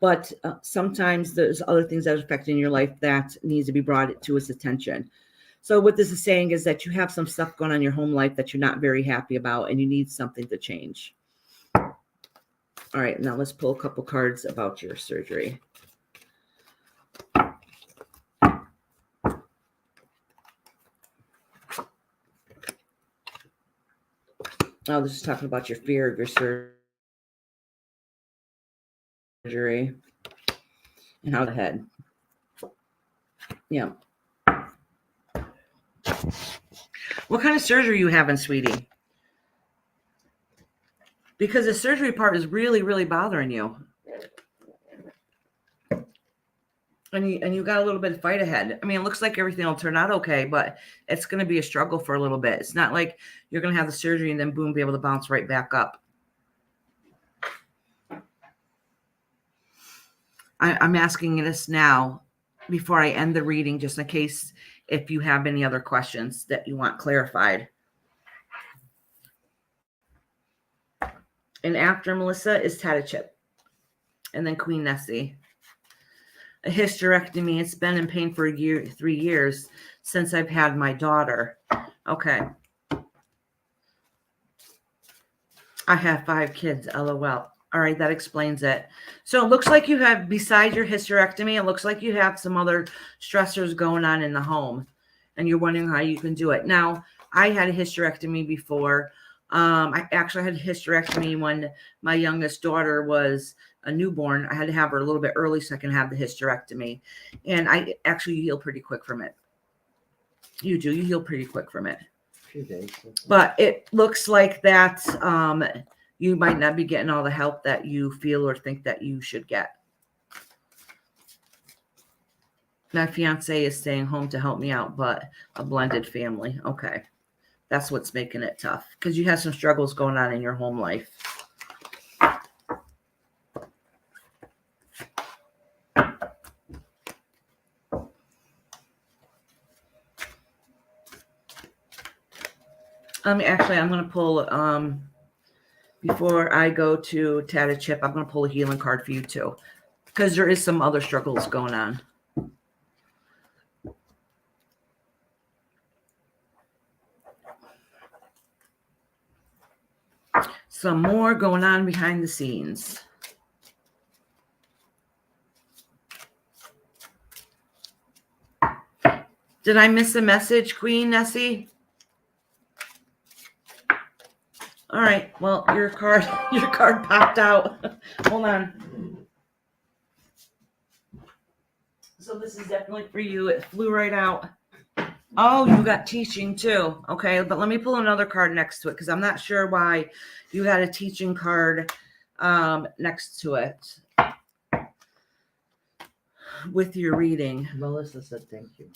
but sometimes there's other things that are affecting your life that needs to be brought to its attention. So what this is saying is that you have some stuff going on in your home life that you're not very happy about, and you need something to change. All right, now let's pull a couple cards about your surgery. Oh, this is talking about your fear of your surgery and how ahead. Yeah. What kind of surgery are you having, sweetie? Because the surgery part is really, really bothering you. And you got a little bit of fight ahead. I mean, it looks like everything will turn out okay, but it's going to be a struggle for a little bit. It's not like you're going to have the surgery and then boom, be able to bounce right back up. I'm asking this now before I end the reading, just in case if you have any other questions that you want clarified. And after Melissa is Chip, and then Queen Nessie. A hysterectomy. It's been in pain for 3 years since I've had my daughter. Okay. I have 5 kids, LOL. All right, that explains it. So it looks like you have, besides your hysterectomy, it looks like you have some other stressors going on in the home, and you're wondering how you can do it. Now, I had a hysterectomy before. I actually had a hysterectomy when my youngest daughter was a newborn. I had to have her a little bit early so I can have the hysterectomy. And I actually heal pretty quick from it. You do. You heal pretty quick from it. A few days. But it looks like that you might not be getting all the help that you feel or think that you should get. My fiance is staying home to help me out, but a blended family. Okay. That's what's making it tough, because you have some struggles going on in your home life. Actually, I'm going to pull, before I go to Chip, I'm going to pull a healing card for you too, because there is some other struggles going on. Some more going on behind the scenes. Did I miss a message, Queen Nessie? All right. Well, your card popped out. Hold on. So this is definitely for you. It flew right out. Oh, you got teaching too. Okay, but let me pull another card next to it, because I'm not sure why you had a teaching card next to it with your reading. Melissa said thank you.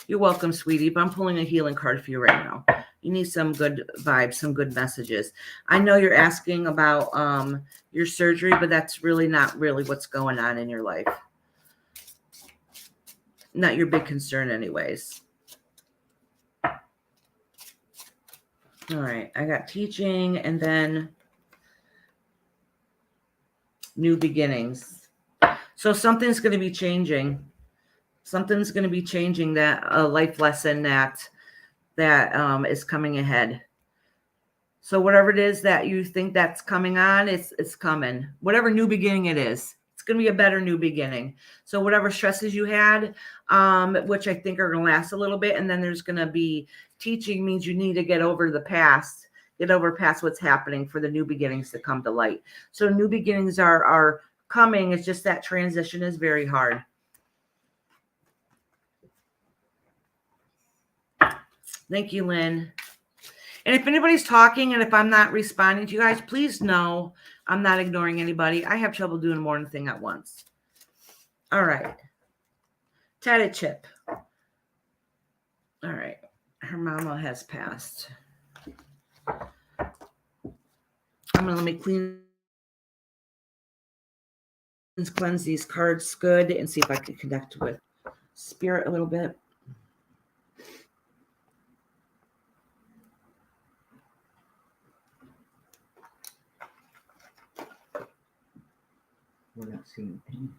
You're welcome, sweetie, but I'm pulling a healing card for you right now. You need some good vibes, some good messages. I know you're asking about your surgery, but that's really not really what's going on in your life. Not your big concern anyways. All right, I got teaching and then new beginnings. So something's going to be changing. Something's going to be changing, that a life lesson that is coming ahead. So whatever it is that you think that's coming on, it's coming. Whatever new beginning it is, it's going to be a better new beginning. So whatever stresses you had, which I think are going to last a little bit, and then there's going to be teaching, means you need to get over the past, get over past what's happening for the new beginnings to come to light. So new beginnings are coming. It's just that transition is very hard. Thank you, Lynn. And if anybody's talking and if I'm not responding to you guys, please know I'm not ignoring anybody. I have trouble doing more than one thing at once. All right. Chip. All right. Her mama has passed. Let me cleanse these cards good and see if I can connect with spirit a little bit. We're not seeing anything.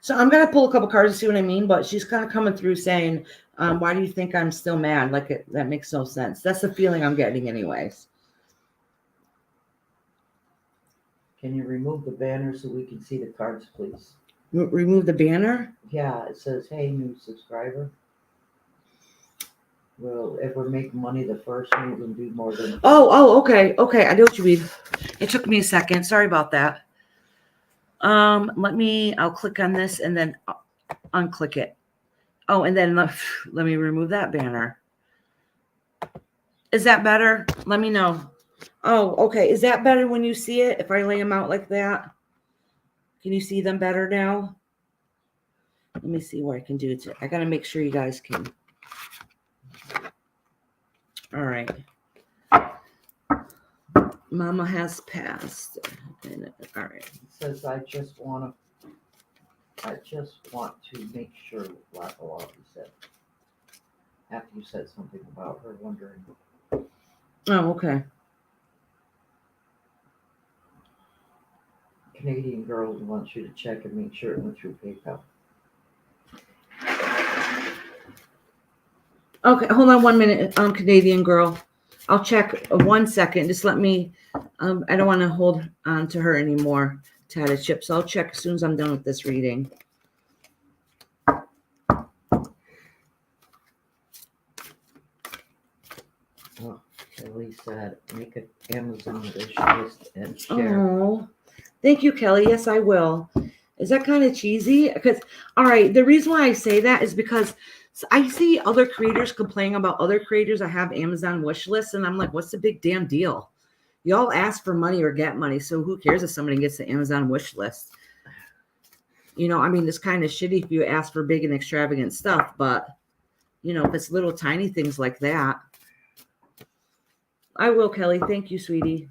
So I'm going to pull a couple cards to see what I mean, but she's kind of coming through saying, why do you think I'm still mad? Like that makes no sense. That's the feeling I'm getting anyways. Can you remove the banner so we can see the cards, please? Remove the banner? Yeah, it says, hey, new subscriber. Well, if we're making money, the first one will do more than... Okay. I know what you mean. It took me a second. Sorry about that. I'll click on this and then unclick it. Oh, and then let me remove that banner. Is that better? Let me know. Oh, okay. Is that better when you see it? If I lay them out like that? Can you see them better now? Let me see what I can do. I got to make sure you guys can. All right. Mama has passed. All right. It says, I just want to make sure, blah, blah, blah, you said. After you said something about her wondering. Oh, okay. Canadian girl wants you to check and make sure it went through PayPal. Okay, hold on 1 minute, Canadian girl. I'll check 1 second. Just let me, I don't want to hold on to her anymore, Tatted Chip. So I'll check as soon as I'm done with this reading. Oh, Kelly said, make an Amazon wish list and share. Oh, thank you, Kelly. Yes, I will. Is that kind of cheesy? Because, all right, the reason why I say that is because I see other creators complaining about other creators that have Amazon wish lists, and I'm like, what's the big damn deal? Y'all ask for money or get money, so who cares if somebody gets the Amazon wish list? You know, I mean, it's kind of shitty if you ask for big and extravagant stuff, but, you know, if it's little tiny things like that. I will, Kelly. Thank you, sweetie.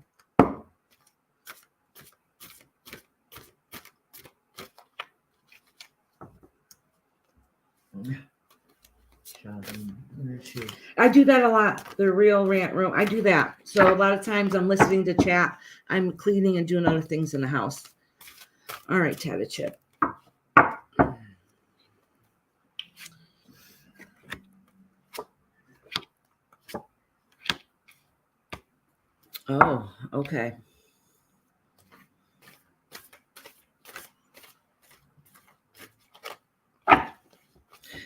I do that a lot. The real rant room. I do that. So a lot of times I'm listening to chat. I'm cleaning and doing other things in the house. All right, Tatted Chip. Oh, okay.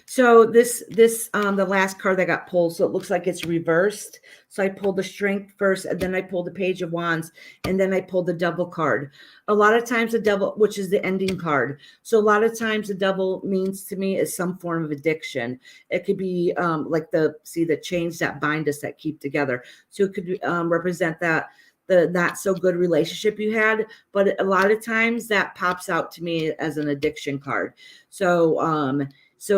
So this the last card that got pulled, so it looks like it's reversed. So I pulled the Strength first, and then I pulled the Page of Wands, and then I pulled the Devil card. A lot of times the Devil, which is the ending card. So a lot of times the Devil means to me is some form of addiction. It could be like the chains that bind us, that keep together. So it could represent that the not so good relationship you had, but a lot of times that pops out to me as an addiction card. So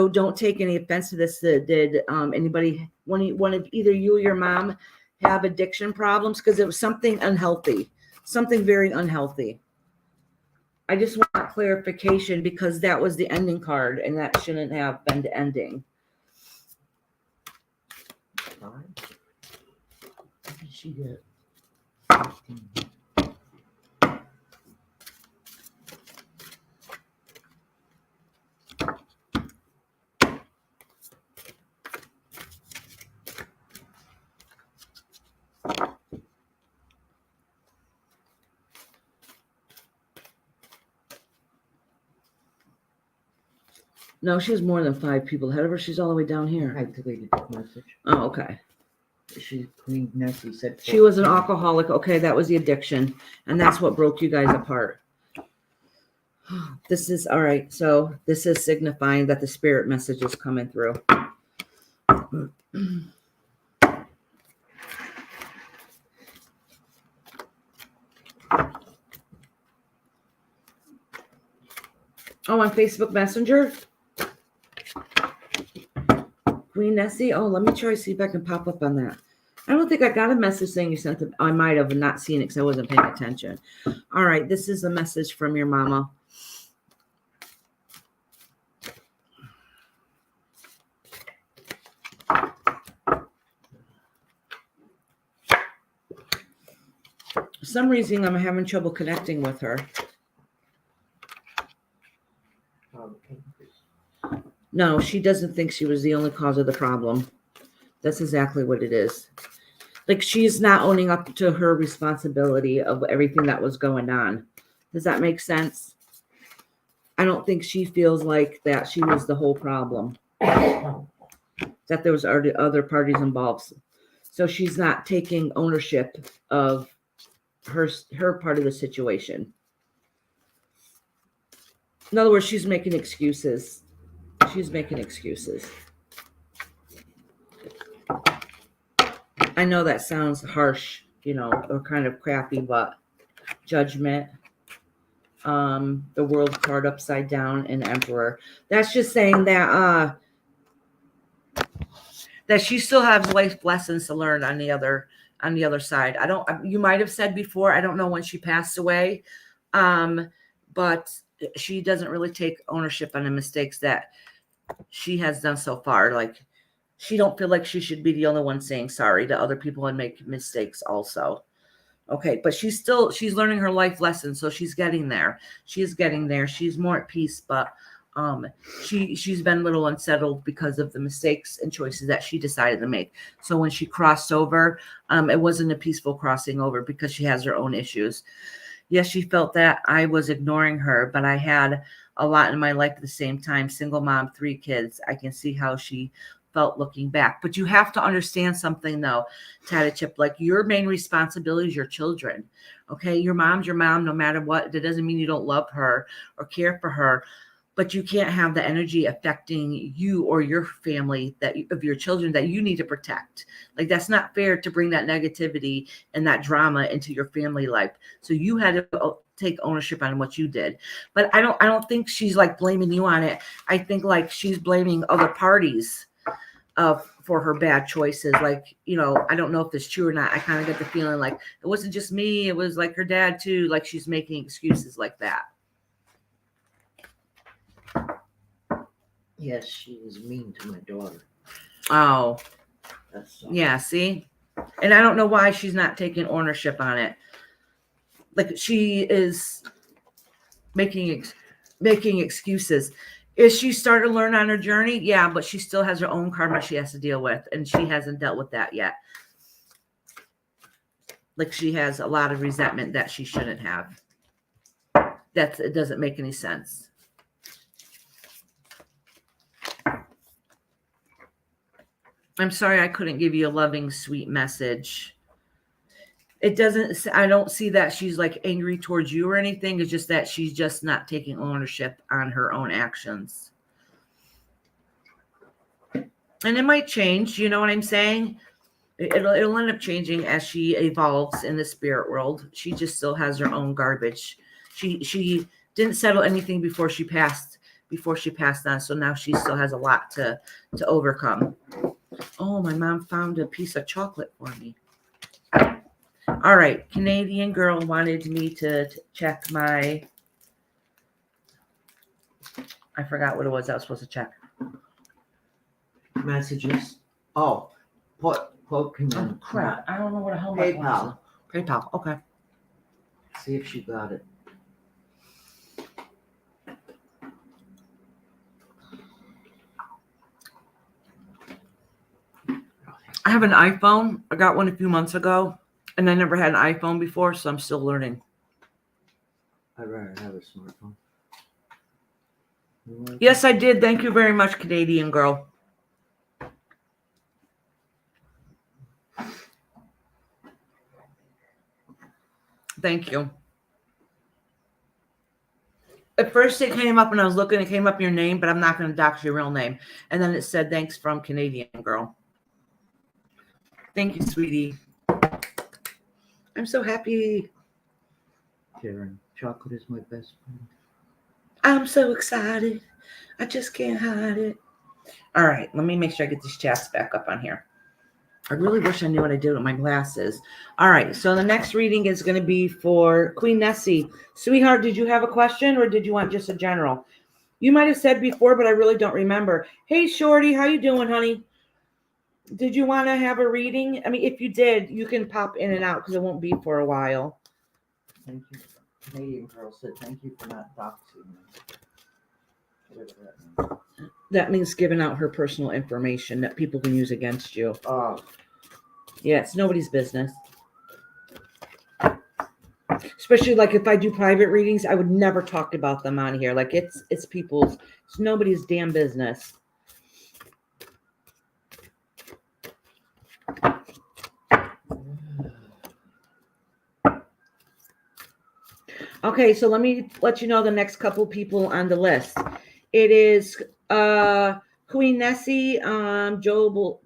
don't take any offense to this. Did anybody, one of either you or your mom have addiction problems? Because it was something unhealthy, something very unhealthy. I just want clarification because that was the ending card and that shouldn't have been the ending. What did she get? No, she has more than 5 people ahead of her. She's all the way down here. I deleted that message. Oh, okay. Queen Nessie said she was an alcoholic. Okay, that was the addiction. And that's what broke you guys apart. This is all right. So this is signifying that the spirit message is coming through. Oh, on Facebook Messenger? Queen Nessie? Oh, let me try to see if I can pop up on that. I don't think I got a message saying you sent it. I might have not seen it because I wasn't paying attention. All right, this is a message from your mama. For some reason, I'm having trouble connecting with her. No, she doesn't think she was the only cause of the problem. That's exactly what it is. Like, she's not owning up to her responsibility of everything that was going on. Does that make sense? I don't think she feels like that she was the whole problem, that there was other parties involved. So she's not taking ownership of her part of the situation. In other words, she's making excuses. She's making excuses. I know that sounds harsh, or kind of crappy, but Judgment, the World card upside down, and Emperor. That's just saying that that she still has life lessons to learn on the other side. You might have said before, I don't know when she passed away, but she doesn't really take ownership on the mistakes that she has done so far. Like, she don't feel like she should be the only one saying sorry to other people and make mistakes also. Okay, but she's learning her life lesson, so she's getting there. She's getting there. She's more at peace, but she's been a little unsettled because of the mistakes and choices that she decided to make. So when she crossed over, it wasn't a peaceful crossing over because she has her own issues. Yes, she felt that I was ignoring her, but I had a lot in my life at the same time. Single mom, 3 kids. I can see how she felt looking back. But you have to understand something, though, Tata Chip. Like, your main responsibility is your children. Okay, your mom's your mom no matter what. That doesn't mean you don't love her or care for her, but you can't have the energy affecting you or your family of your children that you need to protect. Like, that's not fair to bring that negativity and that drama into your family life. So you had to take ownership on what you did. But I don't think she's like blaming you on it. I think like she's blaming other parties for her bad choices. Like, I don't know if it's true or not. I kind of get the feeling like it wasn't just me, it was like her dad too. Like, she's making excuses like that. Yes, she was mean to my daughter. Oh, That's yeah, see? And I don't know why she's not taking ownership on it. Like, she is making excuses. Is she starting to learn on her journey? Yeah, but she still has her own karma she has to deal with, and she hasn't dealt with that yet. Like, she has a lot of resentment that she shouldn't have. It doesn't make any sense. I'm sorry I couldn't give you a loving, sweet message. I don't see that she's like angry towards you or anything. It's just that she's just not taking ownership on her own actions. And it might change, you know what I'm saying? It'll end up changing as she evolves in the spirit world. She just still has her own garbage. She didn't settle anything before she passed on. So now she still has a lot to overcome. Oh, my mom found a piece of chocolate for me. All right, Canadian girl wanted me to check my, I forgot what it was I was supposed to check. messages. Oh, put Oh, crap. I don't know what the hell my PayPal. PayPal, okay. See if she got it. I have an iPhone. I got one a few months ago, and I never had an iPhone before, so I'm still learning. I'd rather have a smartphone. Yes, I did. Thank you very much, Canadian girl. Thank you. At first it came up when I was looking, it came up your name, but I'm not going to dox your real name. And then it said, thanks from Canadian girl. Thank you, sweetie. I'm so happy. Karen, chocolate is my best friend. I'm so excited. I just can't hide it. All right, let me make sure I get these chats back up on here. I really wish I knew what I did with my glasses. All right, so the next reading is going to be for Queen Nessie. Sweetheart, did you have a question or did you want just a general? You might have said before, but I really don't remember. Hey, Shorty, how you doing, honey? Did you want to have a reading? I mean, if you did, you can pop in and out because it won't be for a while. Thank you. Canadian girl said, thank you for not doxing me. Where's that? That means giving out her personal information that people can use against you. Oh, Yeah, it's nobody's business. Especially like if I do private readings, I would never talk about them on here. Like it's people's, it's nobody's damn business. Okay, so let me let you know the next couple people on the list. It is Queen Nessie, Jobel,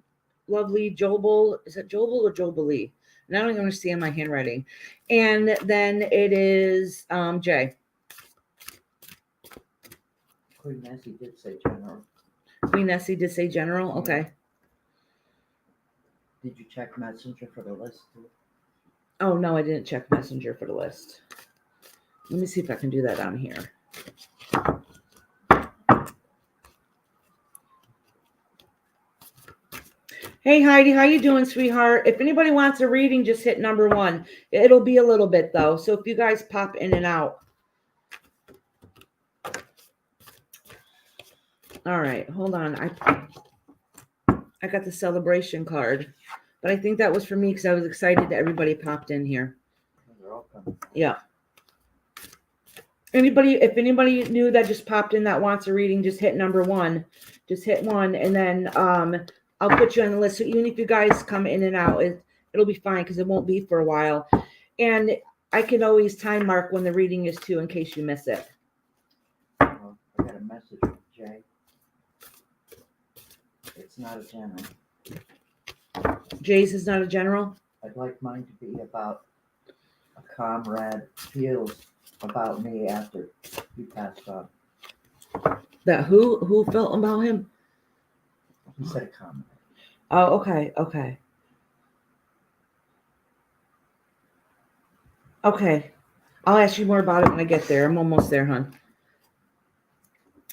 lovely Jobel. Is it Jobel or Jobelee? And I don't even understand my handwriting. And then it is Jay. Queen Nancy did say general. Queen Nessie did say general. Okay. Did you check Messenger for the list too? Oh no, I didn't check Messenger for the list. Let me see if I can do that on here. Hey Heidi, how you doing, sweetheart? If anybody wants a reading, just hit number 1. It'll be a little bit though, so if you guys pop in and out. All right, hold on. I got the celebration card, but I think that was for me because I was excited that everybody popped in here. They're all coming. Yeah. If anybody new that just popped in that wants a reading, just hit number 1. Just hit 1, and then I'll put you on the list. So even if you guys come in and out, it'll be fine because it won't be for a while. And I can always time mark when the reading is too in case you miss it. I got a message from Jay. It's not a general. Jay's is not a general? I'd like mine to be about a comrade feels about me after he passed on. That who felt about him? He said a comrade. Oh, okay, okay. Okay. I'll ask you more about it when I get there. I'm almost there, hon.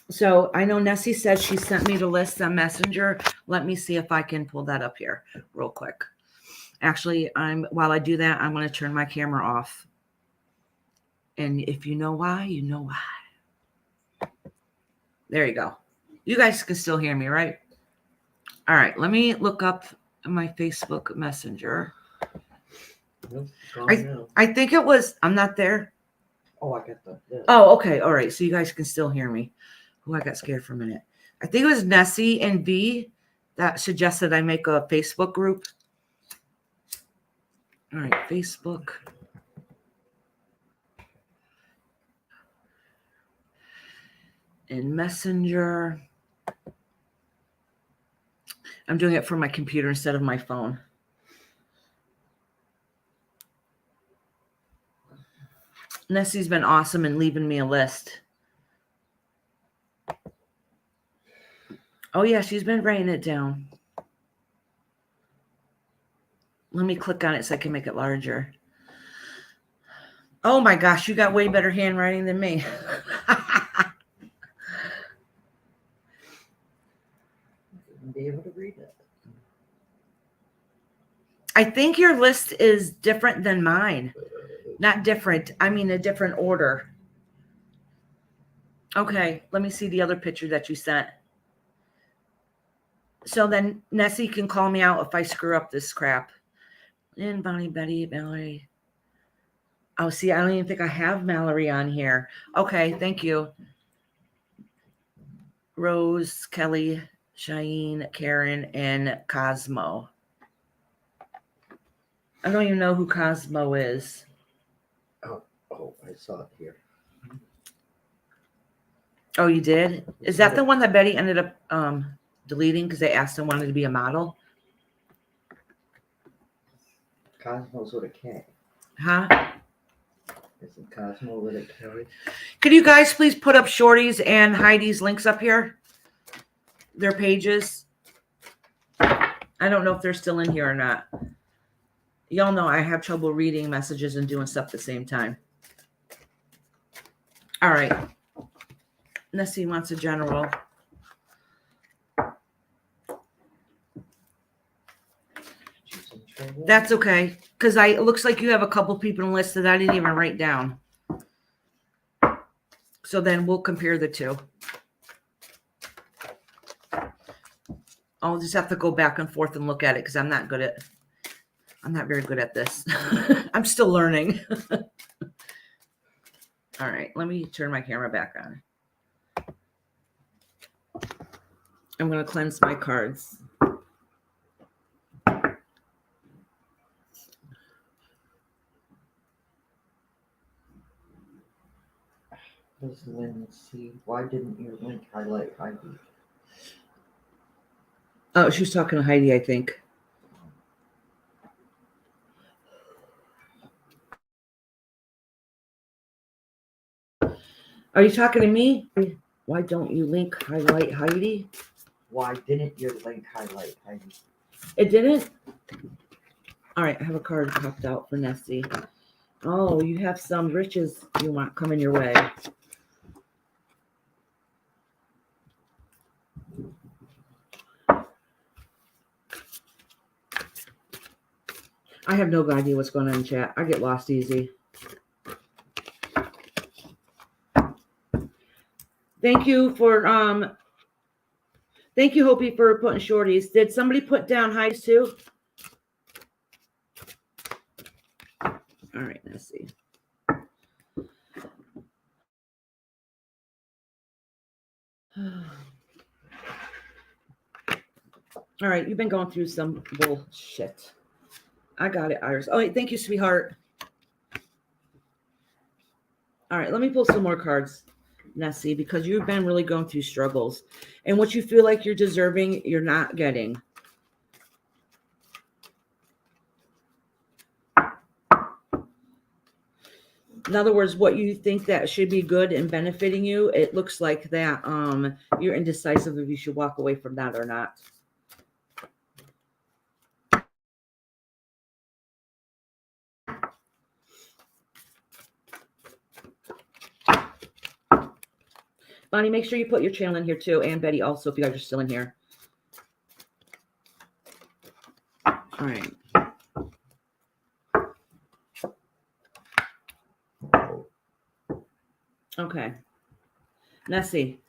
So I know Nessie said she sent me the list on Messenger. Let me see if I can pull that up here real quick. Actually, while I do that, I'm going to turn my camera off. And if you know why, you know why. There you go. You guys can still hear me, right? All right. Let me look up my Facebook Messenger. Nope, I think it was, I'm not there. Oh, I got the. Yeah. Oh, okay. All right. So you guys can still hear me. Oh, I got scared for a minute. I think it was Nessie and V that suggested I make a Facebook group. All right. Facebook. In Messenger. I'm doing it from my computer instead of my phone. Nessie's been awesome in leaving me a list. Oh, yeah, she's been writing it down. Let me click on it so I can make it larger. Oh, my gosh, you got way better handwriting than me. Be able to read it. I think your list is different than mine. Not different. I mean, a different order. Okay, let me see the other picture that you sent. So then Nessie can call me out if I screw up this crap. And Bonnie, Betty, Mallory. Oh, see, I don't even think I have Mallory on here. Okay, thank you. Rose, Kelly, Cheyenne, Karen, and Cosmo. I don't even know who Cosmo is. Oh, I saw it here. Oh, you did? Is that the one that Betty ended up deleting because they asked him wanted to be a model? Cosmo's with a K. Huh? Isn't Cosmo with a K? Could you guys please put up Shorty's and Heidi's links up here? Their pages. I don't know if they're still in here or not. Y'all know I have trouble reading messages and doing stuff at the same time. All right. Nessie wants a general. That's okay. Because it looks like you have a couple people on the list that I didn't even write down. So then we'll compare the two. I'll just have to go back and forth and look at it because I'm not very good at this. I'm still learning. All right, let me turn my camera back on. I'm going to cleanse my cards. Does Lynn see? Why didn't your link highlight Heidi? Oh, she was talking to Heidi, I think. Are you talking to me? Why don't you link highlight Heidi? Why didn't your link highlight Heidi? It didn't? All right, I have a card popped out for Nessie. Oh, you have some riches you want coming your way. I have no idea what's going on in chat. I get lost easy. Thank you, Hopi, for putting shorties. Did somebody put down highs too? All right, let's see. All right, you've been going through some bullshit. I got it, Iris. Oh, wait, thank you, sweetheart. All right, let me pull some more cards, Nessie, because you've been really going through struggles. And what you feel like you're deserving, you're not getting. In other words, what you think that should be good and benefiting you, it looks like that you're indecisive if you should walk away from that or not. Bonnie, make sure you put your channel in here too, and Betty also, if you guys are still in here. All right. Okay. Nessie.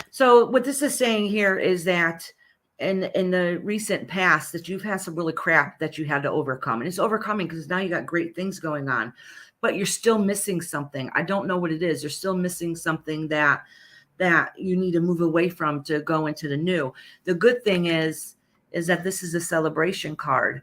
So what this is saying here is that in the recent past that you've had some really crap that you had to overcome. And it's overcoming because now you got great things going on. But you're still missing something. I don't know what it is. You're still missing something that you need to move away from to go into the new. The good thing is that this is a celebration card.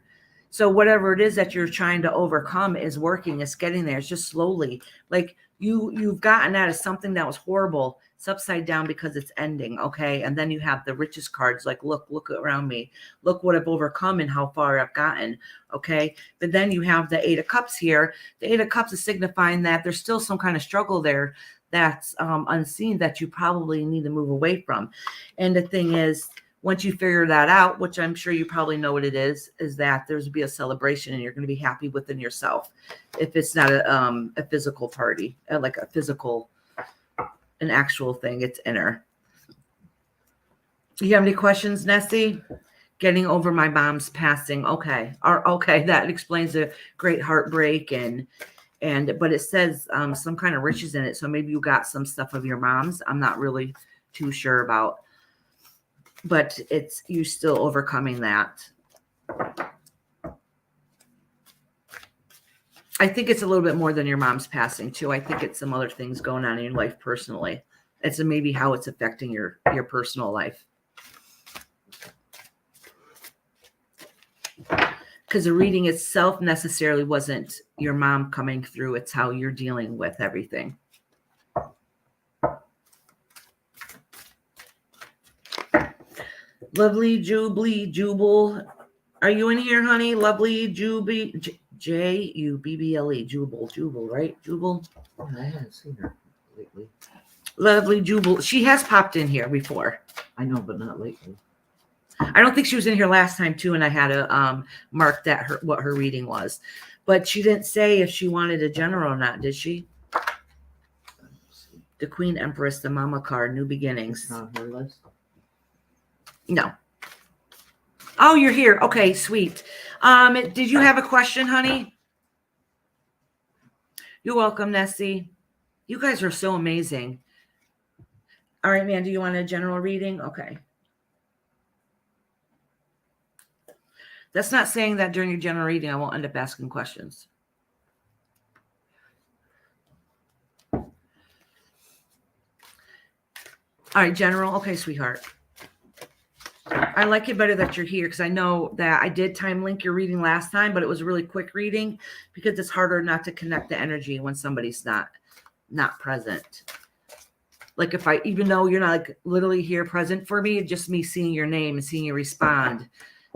So whatever it is that you're trying to overcome is working. It's getting there. It's just slowly. Like you've gotten out of something that was horrible. It's upside down because it's ending. Okay. And then you have the richest cards. Like, look around me. Look what I've overcome and how far I've gotten. Okay. But then you have the 8 of Cups here. The 8 of Cups is signifying that there's still some kind of struggle there that's unseen that you probably need to move away from. And the thing is, once you figure that out, which I'm sure you probably know what it is that there's be a celebration and you're going to be happy within yourself. If it's not a physical party, like a physical, an actual thing, it's inner. Do you have any questions, Nessie? Getting over my mom's passing. Okay. Okay. That explains a great heartbreak but it says some kind of riches in it. So maybe you got some stuff of your mom's. I'm not really too sure about. But it's you still overcoming that. I think it's a little bit more than your mom's passing too. I think it's some other things going on in your life personally. It's maybe how it's affecting your personal life. Because the reading itself necessarily wasn't your mom coming through. It's how you're dealing with everything. Lovely Jubilee Jubal. Are you in here, honey? Lovely Jubilee. Jubble. Jubal, right? Jubal. Oh, I haven't seen her lately. Lovely Jubal. She has popped in here before. I know, but not lately. I don't think she was in here last time too, and I had to mark that what her reading was. But she didn't say if she wanted a general or not, did she? The Queen Empress, the Mama card, New Beginnings. It's not on her list. No. Oh, you're here. Okay, sweet. Did you have a question, honey? You're welcome, Nessie. You guys are so amazing. All right, man. Do you want a general reading? Okay. That's not saying that during your general reading, I won't end up asking questions. All right, general. Okay, sweetheart. I like it better that you're here because I know that I did time link your reading last time, but it was a really quick reading because it's harder not to connect the energy when somebody's not present. Like if I, even though you're not like literally here present for me, just me seeing your name and seeing you respond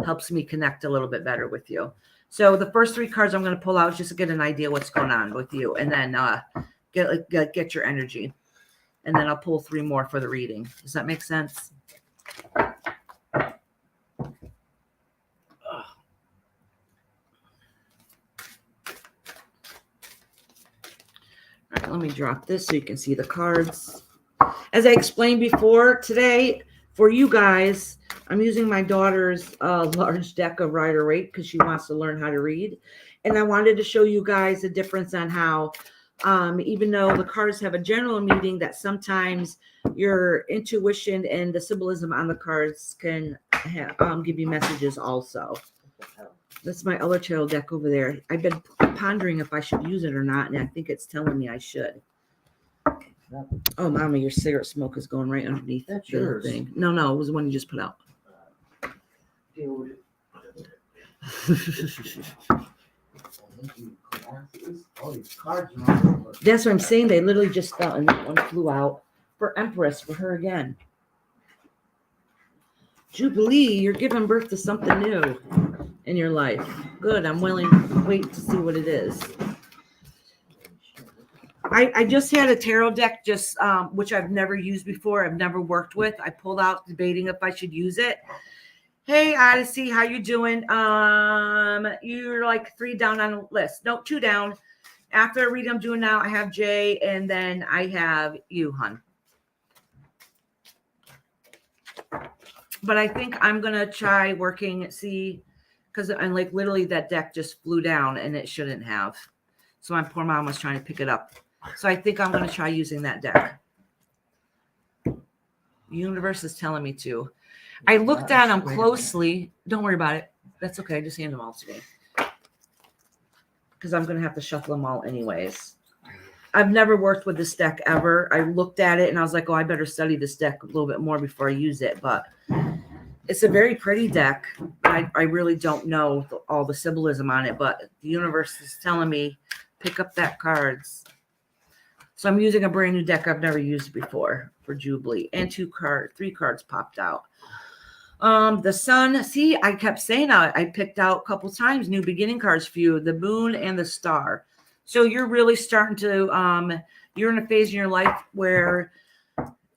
helps me connect a little bit better with you. So the first 3 cards I'm going to pull out just to get an idea what's going on with you, and then get your energy, and then I'll pull 3 more for the reading. Does that make sense? All right, let me drop this so you can see the cards. As I explained before, today for you guys, I'm using my daughter's large deck of Rider-Waite because she wants to learn how to read. And I wanted to show you guys the difference on how, even though the cards have a general meaning, that sometimes your intuition and the symbolism on the cards can give you messages also. That's my other tarot deck over there. I've been pondering if I should use it or not, and I think it's telling me I should. Oh, Mama, your cigarette smoke is going right underneath the thing. No, it was the one you just put out. That's what I'm saying. They literally just fell, and that one flew out for Empress, for her again. Jubilee, you're giving birth to something new in your life. Good. I'm willing to wait to see what it is. I just had a tarot deck, which I've never used before. I've never worked with. I pulled out debating if I should use it. Hey, Odyssey, how you doing? You're like 3 down on the list. No, 2 down. After I read I'm doing now, I have Jay, and then I have you, hun. But I think I'm going to try working, see, because I'm like literally that deck just flew down, and it shouldn't have. So my poor mom was trying to pick it up. So I think I'm going to try using that deck. The universe is telling me to. I looked at them closely. Don't worry about it. That's okay. Just hand them all to me. Because I'm going to have to shuffle them all anyways. I've never worked with this deck ever. I looked at it and I was like, oh, I better study this deck a little bit more before I use it. But it's a very pretty deck. I really don't know all the symbolism on it. But the universe is telling me, pick up that cards. So I'm using a brand new deck I've never used before for Jubilee. And 3 cards popped out. The sun, see, I kept saying I picked out a couple times new beginning cards for you, the moon and the star. So you're really starting to, you're in a phase in your life where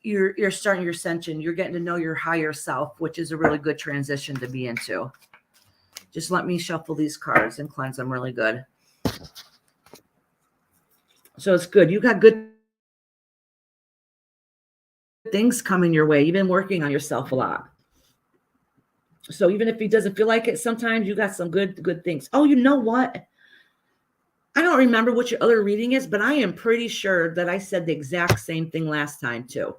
you're starting your ascension. You're getting to know your higher self, which is a really good transition to be into. Just let me shuffle these cards and cleanse them really good. So it's good. You got good things coming your way. You've been working on yourself a lot. So even if he doesn't feel like it, sometimes you got some good things. Oh, you know what? I don't remember what your other reading is, but I am pretty sure that I said the exact same thing last time too.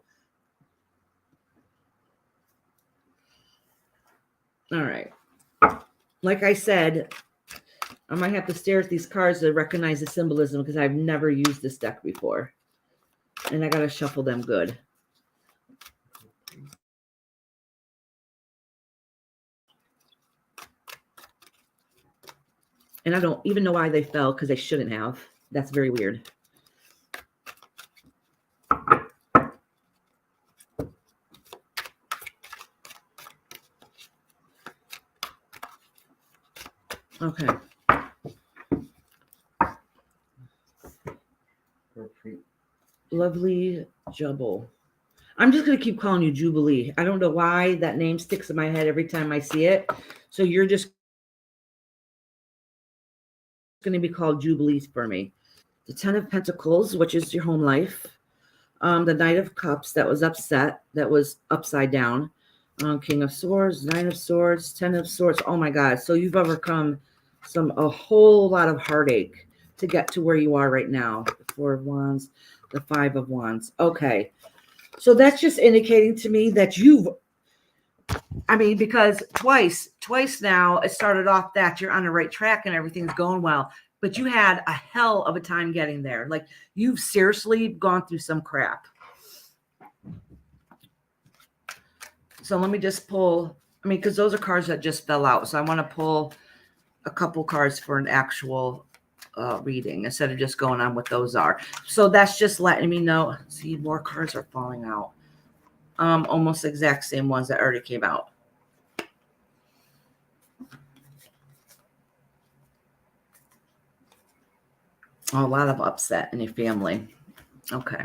All right. Like I said, I might have to stare at these cards to recognize the symbolism because I've never used this deck before. And I got to shuffle them good. And I don't even know why they fell because they shouldn't have. That's very weird. Okay. Lovely Jubble. I'm just going to keep calling you Jubilee. I don't know why that name sticks in my head every time I see it. So you're just going to be called Jubilee for me. The 10 of Pentacles, which is your home life. The Knight of Cups, that was upset. That was upside down. King of Swords, 9 of Swords, 10 of Swords. Oh my God. So you've overcome a whole lot of heartache to get to where you are right now. The 4 of Wands, the 5 of Wands. Okay. So that's just indicating to me that because twice now it started off that you're on the right track and everything's going well, but you had a hell of a time getting there. Like you've seriously gone through some crap. So let me just pull, because those are cards that just fell out. So I want to pull a couple cards for an actual reading instead of just going on what those are. So that's just letting me know. See, more cards are falling out. Almost exact same ones that already came out. Oh, a lot of upset in your family. Okay.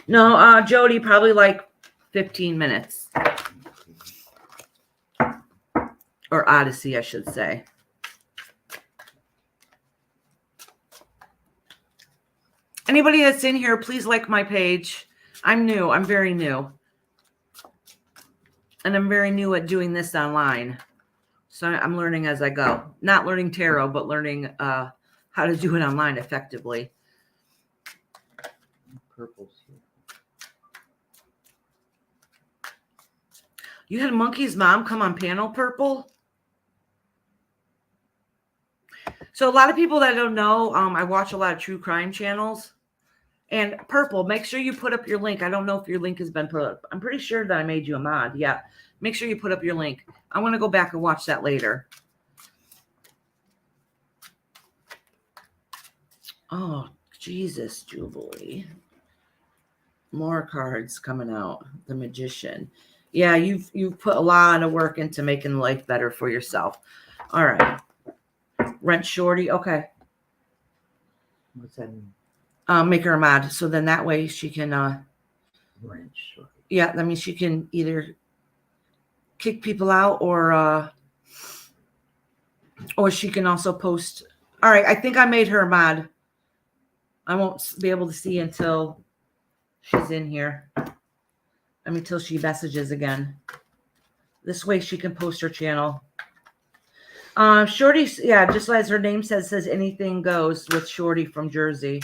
No, Jody, probably like 15 minutes. Or Odyssey, I should say. Anybody that's in here, please like my page. I'm new. I'm very new. And I'm very new at doing this online. So I'm learning as I go. Not learning tarot, but learning how to do it online effectively. Purple's here. You had Monkey's mom come on panel, Purple? So a lot of people that don't know, I watch a lot of true crime channels. And Purple, make sure you put up your link. I don't know if your link has been put up. I'm pretty sure that I made you a mod. Yeah. Make sure you put up your link. I want to go back and watch that later. Oh, Jesus, Jubilee. More cards coming out. The Magician. Yeah, you've put a lot of work into making life better for yourself. All right. Rent Shorty. Okay. What's that mean? Make her a mod. So then that way she can Rent Shorty. Yeah, that means she can either kick people out or she can also post. All right, I think I made her a mod. I won't be able to see until she's in here. Until she messages again. This way she can post her channel. Shorty, yeah, just as her name says anything goes with Shorty from Jersey.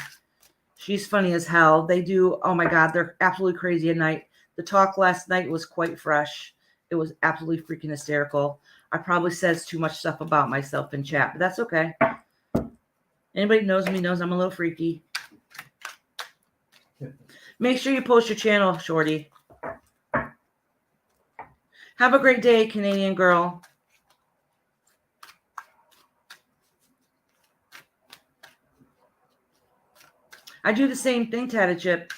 She's funny as hell. They do, oh my God, they're absolutely crazy at night. The talk last night was quite fresh. It was absolutely freaking hysterical. I probably says too much stuff about myself in chat, but that's okay. Anybody who knows me knows I'm a little freaky. Make sure you post your channel, Shorty. Have a great day, Canadian girl. I do the same thing, Tatted Chip.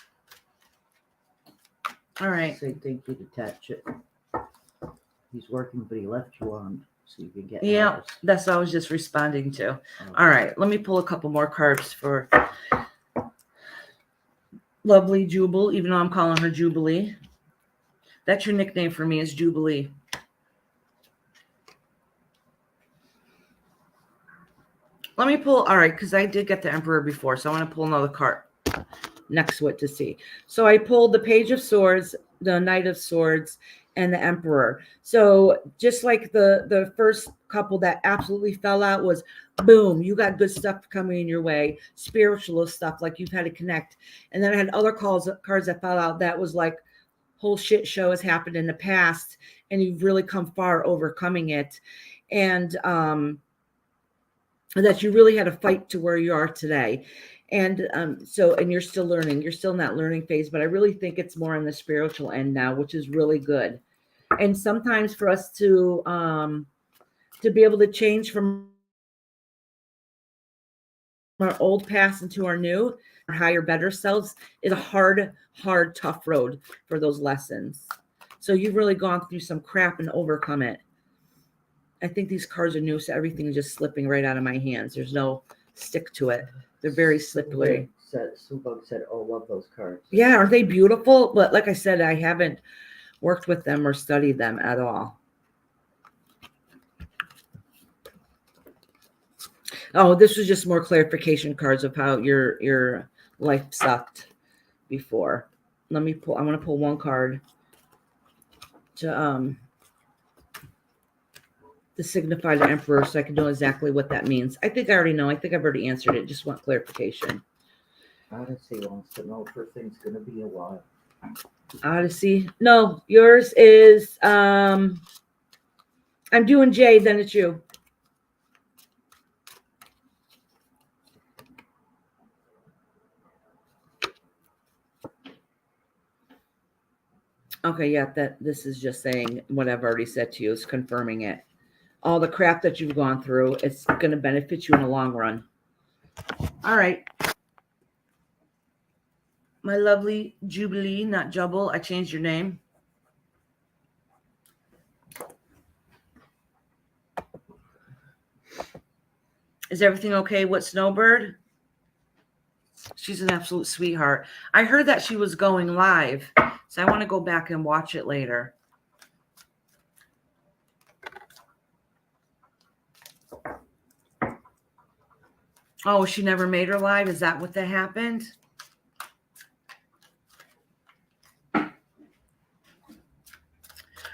All right. Say thank you to Tatch It. He's working, but he left you on so you can get Yeah, ours. that's what I was just responding to. Okay. All right. Let me pull a couple more cards for lovely Jubal, even though I'm calling her Jubilee. That's your nickname for me, is Jubilee. Let me pull, all right, because I did get the Emperor before, so I want to pull another card next to it to see. So I pulled the Page of Swords, the Knight of Swords, and the Emperor. So just like the first couple that absolutely fell out was, boom, you got good stuff coming in your way, spiritual stuff, like you've had to connect. And then I had other cards that fell out that was like, whole shit show has happened in the past, and you've really come far overcoming it. And that you really had to fight to where you are today. And and you're still learning. You're still in that learning phase, but I really think it's more on the spiritual end now, which is really good. And sometimes for us to be able to change from our old past into our new, our higher, better selves is a hard, tough road for those lessons. So you've really gone through some crap and overcome it. I think these cards are new, so everything is just slipping right out of my hands. There's no stick to it. They're very slippery. Subug said, oh, love those cards. Yeah, aren't they beautiful? But like I said, I haven't worked with them or studied them at all. Oh, this was just more clarification cards of how your life sucked before. Let me pull. I want to pull one card to signify the Emperor, so I can know exactly what that means. I think I already know. I think I've already answered it. Just want clarification. Odyssey wants to know if her thing's gonna be a while. Odyssey. No, yours is I'm doing Jay, then it's you. Okay, yeah, this is just saying what I've already said to you, is confirming it. All the crap that you've gone through, it's going to benefit you in the long run. All right. My lovely Jubilee, not Jubble. I changed your name. Is everything okay with Snowbird? She's an absolute sweetheart. I heard that she was going live, so I want to go back and watch it later. Oh, she never made her live? Is that what that happened?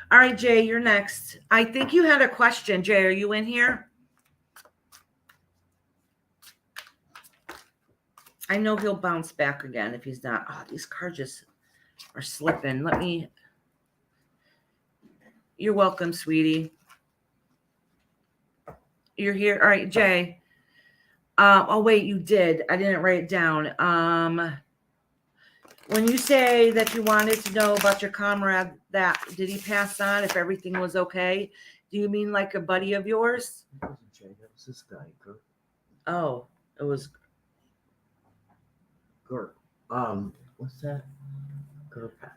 All right, Jay, you're next. I think you had a question. Jay, are you in here? I know he'll bounce back again if he's not. Oh, these cards just are slipping. You're welcome, sweetie. You're here. All right, Jay. Oh, wait, you did. I didn't write it down. When you say that you wanted to know about your comrade, did he pass on, if everything was okay? Do you mean like a buddy of yours? That wasn't Jay. That was this guy, Gert. Oh, it was Gert. What's that? Gerpak.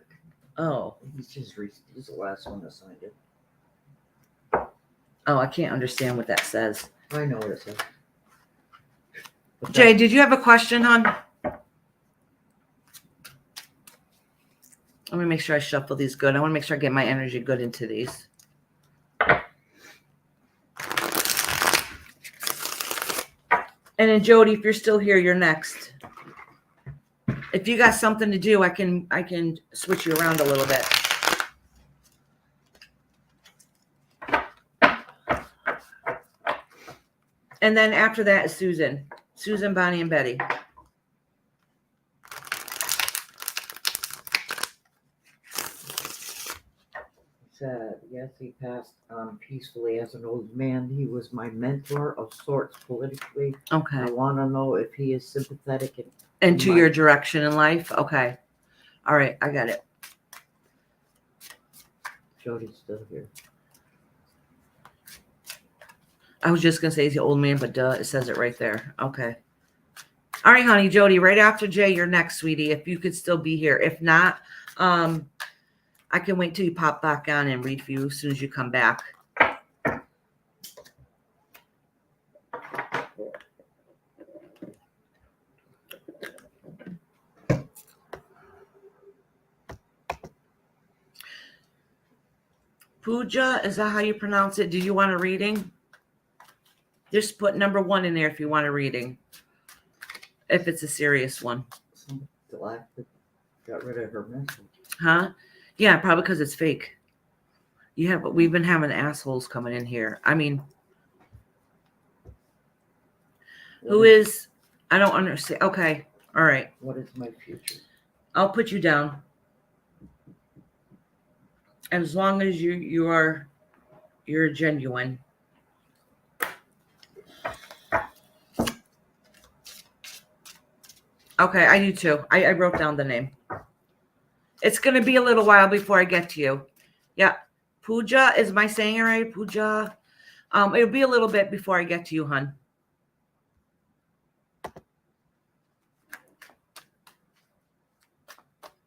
Oh. He's the last one that signed it. Oh, I can't understand what that says. I know what it says. Jay, did you have a question, hon? Let me make sure I shuffle these good. I want to make sure I get my energy good into these. And then Jody, if you're still here, you're next. If you got something to do, I can switch you around a little bit. And then after that is Susan. Susan, Bonnie, and Betty. Said, yes, he passed peacefully as an old man. He was my mentor of sorts politically. Okay. I want to know if he is sympathetic and to your direction in life. Okay. All right. I got it. Jody's still here. I was just going to say he's the old man, but duh, it says it right there. Okay. All right, honey. Jody, right after Jay, you're next, sweetie, if you could still be here. If not, I can wait till you pop back on and read for you as soon as you come back. Pooja, is that how you pronounce it? Do you want a reading? Just put number 1 in there if you want a reading. If it's a serious one. Somebody got rid of her message. Huh? Yeah, probably because it's fake. Yeah, but we've been having assholes coming in here. I mean, who is? I don't understand. Okay. All right. What is my future? I'll put you down. As long as you're genuine. Okay, I do too. I wrote down the name. It's going to be a little while before I get to you. Yeah. Pooja, is my saying it right? Pooja. It'll be a little bit before I get to you, hon.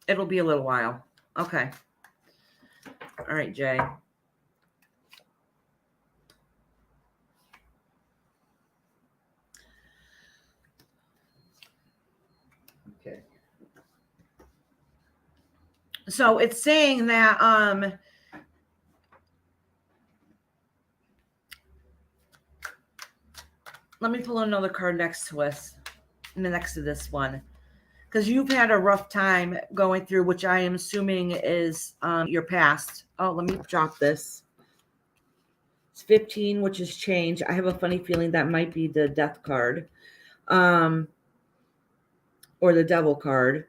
It'll be a little while. Okay. All right, Jay. Okay. So it's saying that let me pull another card next to us, next to this one, because you've had a rough time going through, which I am assuming is your past. Oh, let me drop this. It's 15, which is change. I have a funny feeling that might be the death card. Or or the Devil card.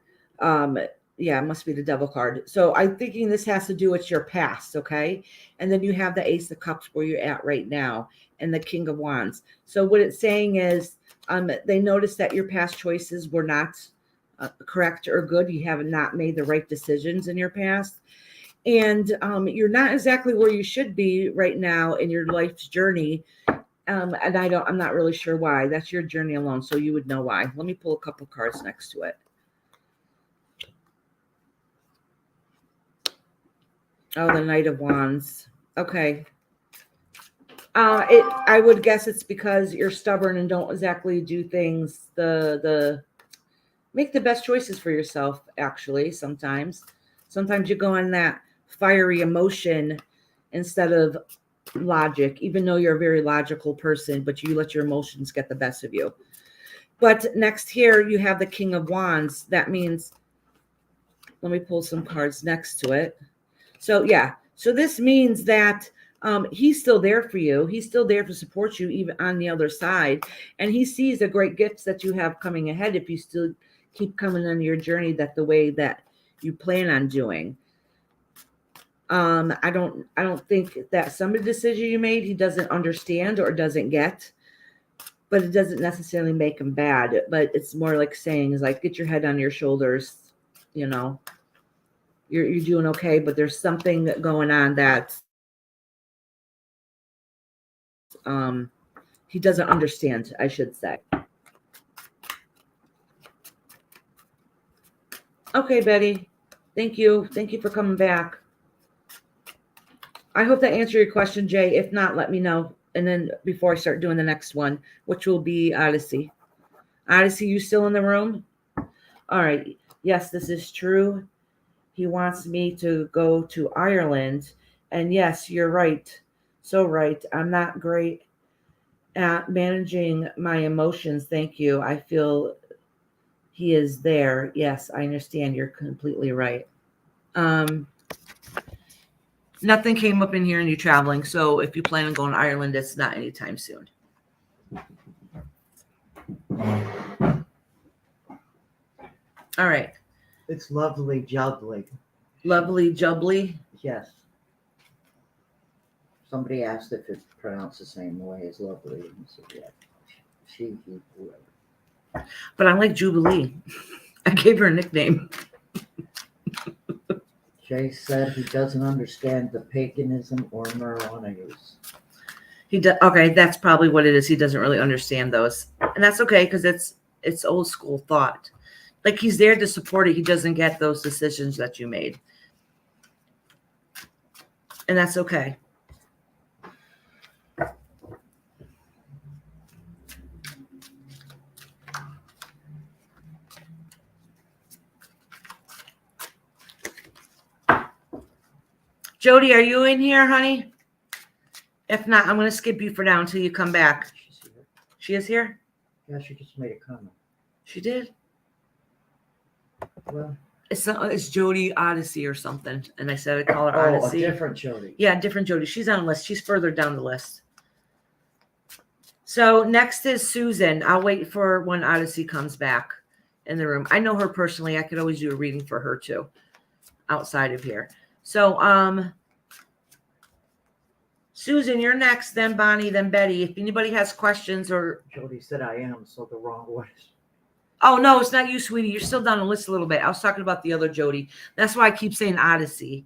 Yeah, it must be the Devil card. So I'm thinking this has to do with your past, okay? And then you have the Ace of Cups where you're at right now and the King of Wands. So what it's saying is they noticed that your past choices were not correct or good. You have not made the right decisions in your past. And you're not exactly where you should be right now in your life's journey. And I'm not really sure why. That's your journey alone, so you would know why. Let me pull a couple cards next to it. Oh, the Knight of Wands. Okay. I would guess it's because you're stubborn and don't exactly do things make the best choices for yourself, actually, sometimes. Sometimes you go on that fiery emotion instead of logic, even though you're a very logical person, but you let your emotions get the best of you. But next here, you have the King of Wands. That means, let me pull some cards next to it. So yeah, so this means that he's still there for you. He's still there to support you, even on the other side. And he sees the great gifts that you have coming ahead if you still keep coming on your journey that the way that you plan on doing. I don't think that some of the decision you made he doesn't understand or doesn't get, but it doesn't necessarily make him bad. But it's more like saying is like, get your head on your shoulders, you know. You're doing okay, but there's something going on that he doesn't understand, I should say. Okay, Betty. Thank you. Thank you for coming back. I hope that answered your question, Jay. If not, let me know. And then before I start doing the next one, which will be Odyssey. Odyssey, you still in the room? All right. Yes, this is true. He wants me to go to Ireland. And yes, you're right. So right. I'm not great at managing my emotions. Thank you. I feel he is there. Yes, I understand. You're completely right. Nothing came up in here and you traveling. So if you plan on going to Ireland, it's not anytime soon. All right. It's lovely jubbly. Lovely jubbly. Yes. Somebody asked if it's pronounced the same way as lovely. And said, yeah. She, whoever. But I like Jubilee. I gave her a nickname. Jay said he doesn't understand the paganism or marijuana use. He does. Okay, that's probably what it is. He doesn't really understand those, and that's okay because it's old school thought. Like he's there to support it. He doesn't get those decisions that you made, and that's okay. Jody, are you in here, honey? If not, I'm going to skip you for now until you come back. She's here. She is here? Yeah, she just made a comment. She did? Well, it's Jody Odyssey or something. And I said I'd call her Odyssey. A different Jody. Yeah, different Jody. She's on the list. She's further down the list. So next is Susan. I'll wait for when Odyssey comes back in the room. I know her personally. I could always do a reading for her too, outside of here. So, Susan, you're next, then Bonnie, then Betty. If anybody has questions or... Jody said I am, so the wrong way. Oh, no, it's not you, sweetie. You're still down the list a little bit. I was talking about the other Jody. That's why I keep saying Odyssey.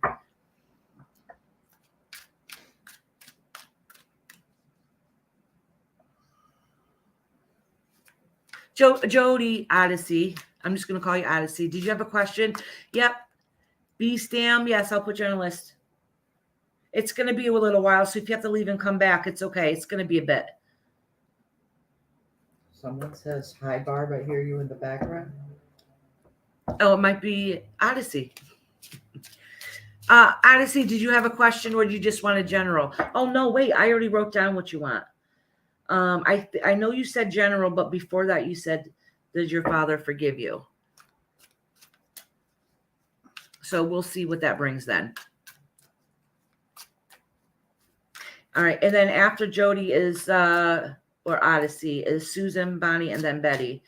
Jody Odyssey. I'm just going to call you Odyssey. Did you have a question? Yep. B-Stam. Yes, I'll put you on a list. It's going to be a little while, so if you have to leave and come back, it's okay. It's going to be a bit. Someone says, hi, Barb, I hear you in the background. Oh, it might be Odyssey. Odyssey, did you have a question or did you just want a general? Oh, no, wait. I already wrote down what you want. I know you said general, but before that you said, does your father forgive you? So we'll see what that brings then. All right. And then after Jody is, or Odyssey, is Susan, Bonnie, and then Betty.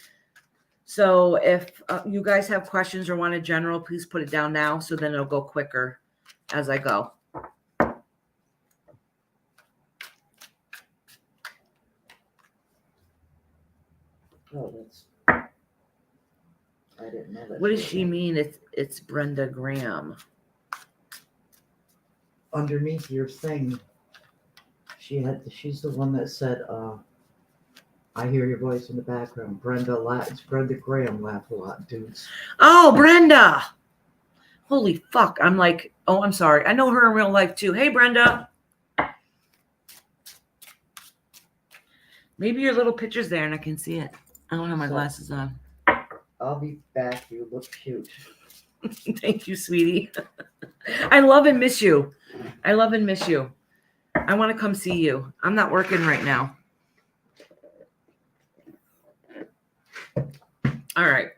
So if you guys have questions or want a general, please put it down now. So then it'll go quicker as I go. Oh, that's. I didn't know that. What does she mean? It's Brenda Graham. Underneath your thing, she's the one that said, I hear your voice in the background. It's Brenda Graham laugh a lot, dudes. Oh, Brenda. Holy fuck. I'm like, oh, I'm sorry. I know her in real life too. Hey, Brenda. Maybe your little picture's there and I can see it. I don't have my glasses on. I'll be back. You look cute. Thank you, sweetie. I love and miss you. I love and miss you. I want to come see you. I'm not working right now. All right.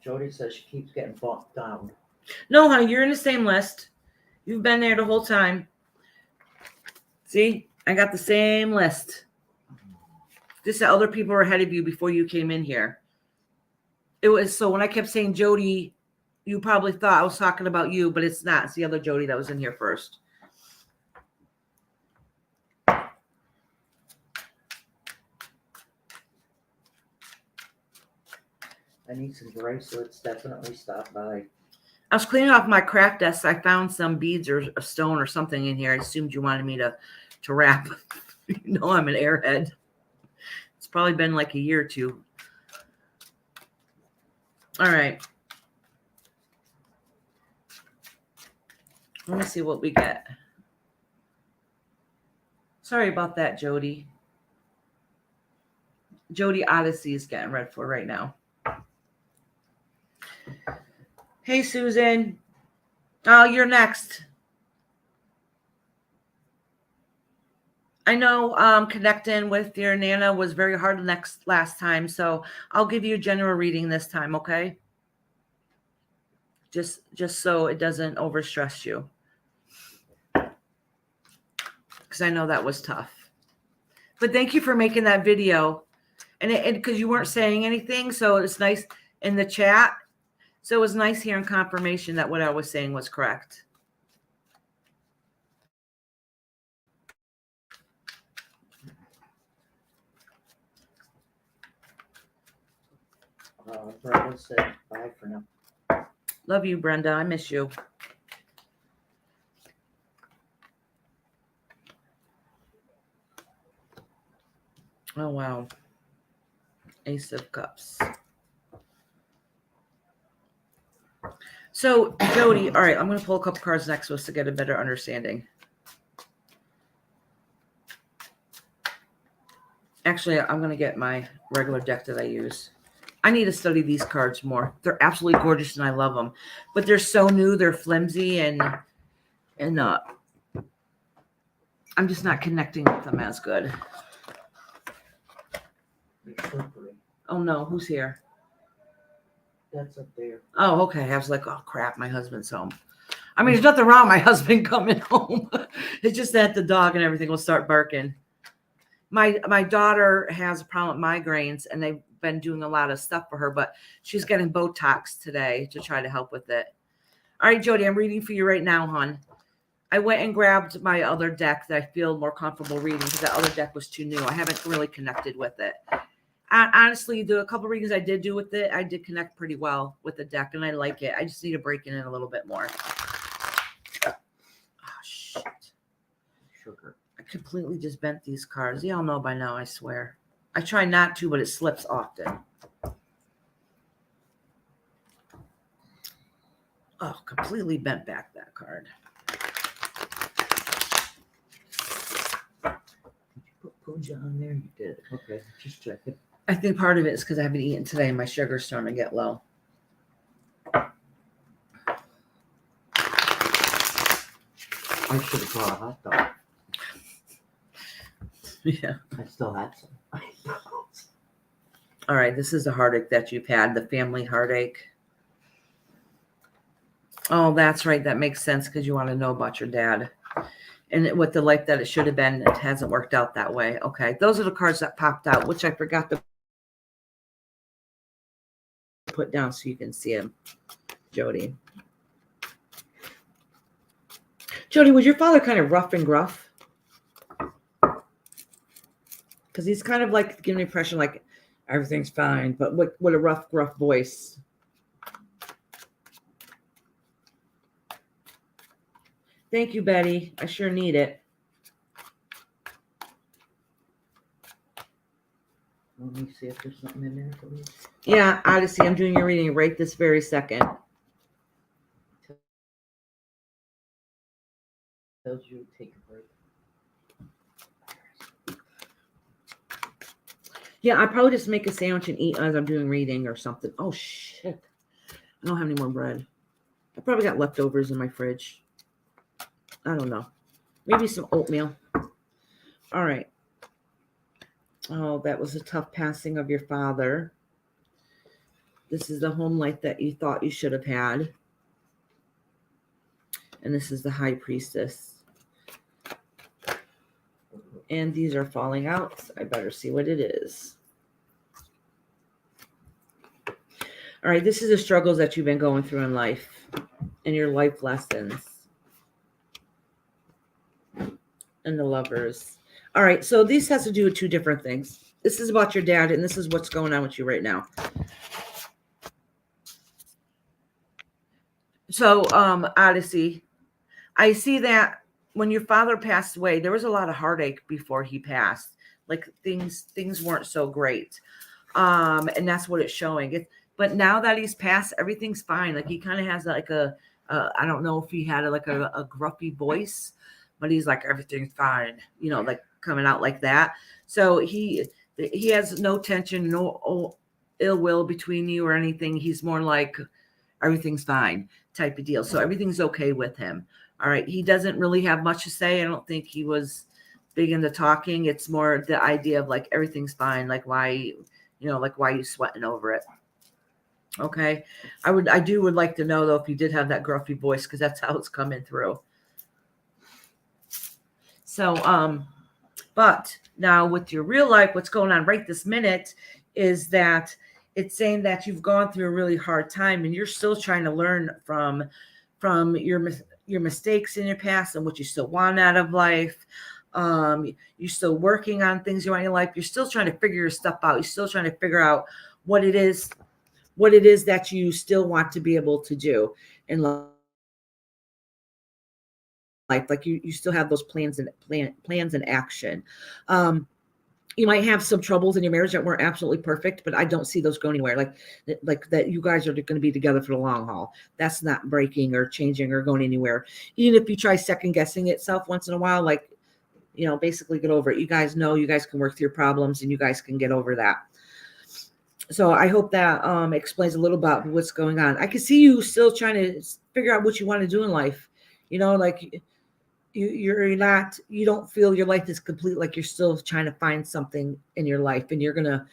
Jody says she keeps getting bumped down. No, honey, you're in the same list. You've been there the whole time. See, I got the same list. Just that other people were ahead of you before you came in here. It was so when I kept saying Jody, you probably thought I was talking about you, but it's not. It's the other Jody that was in here first. I need some bracelets. Definitely stop by. I was cleaning off my craft desk. I found some beads or a stone or something in here. I assumed you wanted me to wrap. You know I'm an airhead. It's probably been like a year or two. All right. Let me see what we get. Sorry about that, Jody. Jody Odyssey is getting read for right now. Hey, Susan. Oh, you're next. I know connecting with your Nana was very hard last time, so I'll give you a general reading this time, okay? Just so it doesn't overstress you. Because I know that was tough. But thank you for making that video. And because you weren't saying anything, so it's nice in the chat. So it was nice hearing confirmation that what I was saying was correct. Brenda said bye for now. Love you, Brenda. I miss you. Oh, wow. Ace of Cups. So, Jody, all right, I'm going to pull a couple cards next to us to get a better understanding. Actually, I'm going to get my regular deck that I use. I need to study these cards more. They're absolutely gorgeous and I love them. But they're so new, they're flimsy, and I'm just not connecting with them as good. Oh, no. Who's here? That's up there. Oh, okay. I was like, oh, crap. My husband's home. I mean, there's nothing wrong with my husband coming home. It's just that the dog and everything will start barking. My daughter has a problem with migraines, and they've been doing a lot of stuff for her, but she's getting Botox today to try to help with it. All right, Jody, I'm reading for you right now, hon. I went and grabbed my other deck that I feel more comfortable reading because that other deck was too new. I haven't really connected with it. Honestly, a couple readings I did do with it, I did connect pretty well with the deck, and I like it. I just need to break it in a little bit more. Oh, shit. Sugar. I completely just bent these cards. Y'all know by now, I swear. I try not to, but it slips often. Oh, completely bent back that card. Did you put Pooja on there? You did. Okay, just checking. I think part of it is because I haven't eaten today and my sugar's starting to get low. I should have brought a hot dog. Yeah. I still had some. All right, this is the heartache that you've had, the family heartache. Oh, that's right. That makes sense because you want to know about your dad. And with the life that it should have been, it hasn't worked out that way. Okay, those are the cards that popped out, which I forgot to put down so you can see him, Jody. Jody, was your father kind of rough and gruff? Because he's kind of like giving the impression like everything's fine, but with a rough, gruff voice. Thank you, Betty. I sure need it. Let me see if there's something in there for me. Yeah, Odyssey, I'm doing your reading right this very second. Tells you to take a break. Yeah, I'd probably just make a sandwich and eat as I'm doing reading or something. Oh, shit. I don't have any more bread. I probably got leftovers in my fridge. I don't know. Maybe some oatmeal. All right. Oh, that was a tough passing of your father. This is the home life that you thought you should have had. And this is the High Priestess. And these are falling out. I better see what it is. All right, this is the struggles that you've been going through in life and your life lessons. And the Lovers. All right, so this has to do with two different things. This is about your dad, and this is what's going on with you right now. So, Odyssey, I see that when your father passed away, there was a lot of heartache before he passed. Like things weren't so great. And that's what it's showing. But now that he's passed, everything's fine. Like he kind of has like I don't know if he had like a gruffy voice, but he's like, everything's fine, like coming out like that. So he has no tension, no ill will between you or anything. He's more like everything's fine type of deal. So everything's okay with him. All right. He doesn't really have much to say. I don't think he was big into talking. It's more the idea of like, everything's fine. Like why, why are you sweating over it? Okay. I would like to know though, if he did have that gruffy voice, because that's how it's coming through. So, but now with your real life, what's going on right this minute is that it's saying that you've gone through a really hard time and you're still trying to learn from your mistakes in your past and what you still want out of life. You're still working on things you want in your life. You're still trying to figure your stuff out. You're still trying to figure out what it is that you still want to be able to do in life. Like you still have those plans and action. You might have some troubles in your marriage that weren't absolutely perfect, but I don't see those going anywhere. Like that you guys are going to be together for the long haul. That's not breaking or changing or going anywhere. Even if you try second guessing itself once in a while, basically get over it. You guys know you guys can work through your problems and you guys can get over that. So I hope that explains a little about what's going on. I can see you still trying to figure out what you want to do in life. You don't feel your life is complete. Like you're still trying to find something in your life, and you're gonna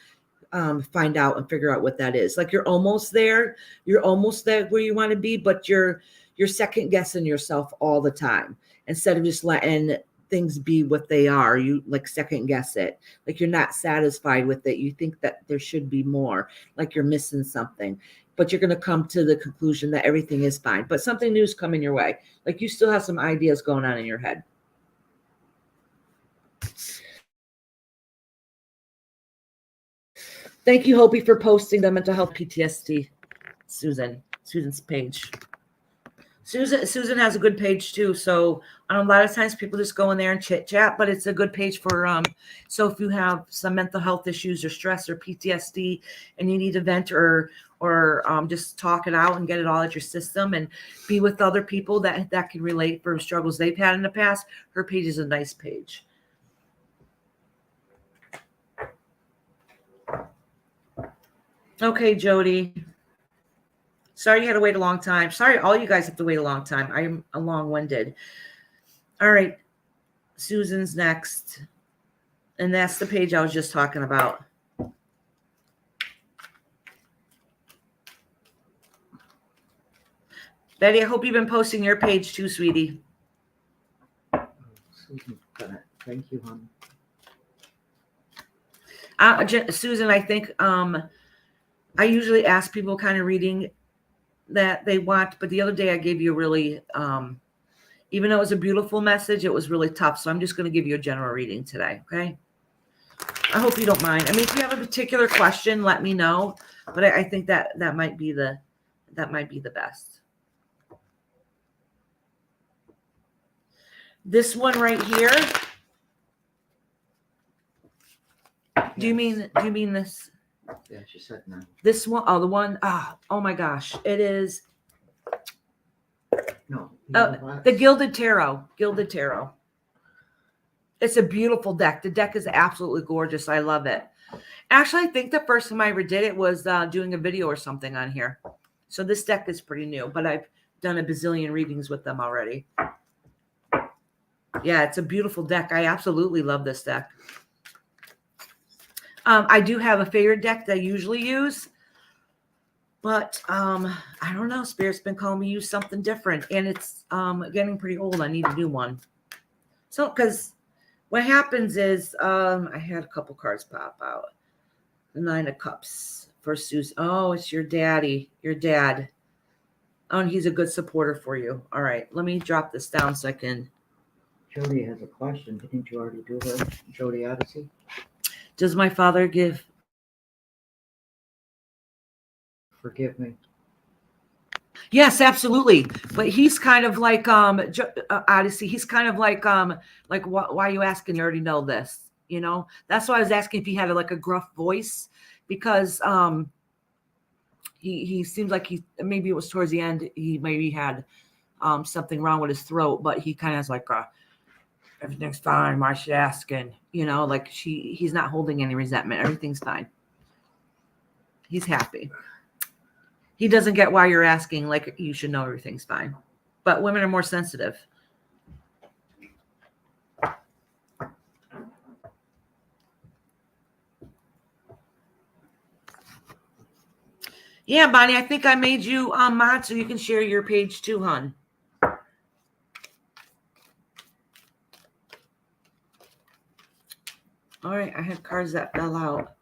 find out and figure out what that is. Like you're almost there. You're almost there where you want to be, but you're second guessing yourself all the time instead of just letting things be what they are. You like second guess it. Like you're not satisfied with it. You think that there should be more. Like you're missing something. But you're going to come to the conclusion that everything is fine. But something new is coming your way. Like you still have some ideas going on in your head. Thank you, Hopi, for posting the mental health PTSD. Susan's page. Susan has a good page too. So a lot of times people just go in there and chit chat, but it's a good page for so if you have some mental health issues or stress or PTSD and you need to vent or just talk it out and get it all out your system and be with other people that can relate for struggles they've had in the past, her page is a nice page. Okay, Jody. Sorry you had to wait a long time. Sorry, all you guys have to wait a long time. I'm long-winded. All right. Susan's next. And that's the page I was just talking about. Betty, I hope you've been posting your page too, sweetie. Susan, thank you, hon. Susan, I think I usually ask people kind of reading that they want, but the other day I gave you a really, even though it was a beautiful message, it was really tough. So I'm just going to give you a general reading today. Okay. I hope you don't mind. I mean, if you have a particular question, let me know. But I think that might be the best. This one right here. Do you mean this? Yeah, she said no. This one? Oh, the one. Oh my gosh. It is. No. The Gilded Tarot. Gilded Tarot. It's a beautiful deck. The deck is absolutely gorgeous. I love it. Actually, I think the first time I ever did it was doing a video or something on here. So this deck is pretty new, but I've done a bazillion readings with them already. Yeah, it's a beautiful deck. I absolutely love this deck. I do have a favorite deck that I usually use, but I don't know. Spirit's been calling me use something different, and it's getting pretty old. I need a new one. So, because what happens is I had a couple cards pop out. The 9 of Cups for Susan. Oh, it's your daddy, your dad. Oh, and he's a good supporter for you. All right, let me drop this down so I can. Jody has a question. Didn't you already do her Jody Odyssey? Does my father give? Forgive me. Yes, absolutely. But he's kind of like Odyssey. He's kind of like why are you asking? You already know this. You know, that's why I was asking if he had like a gruff voice, because he seems like maybe it was towards the end, he maybe had something wrong with his throat, but he kind of has like everything's fine, why should asking, you know, like he's not holding any resentment, everything's fine, he's happy. He doesn't get why you're asking, like you should know everything's fine. But women are more sensitive. Yeah, Bonnie, I think I made you mod so you can share your page too, hon. All right, I had cards that fell out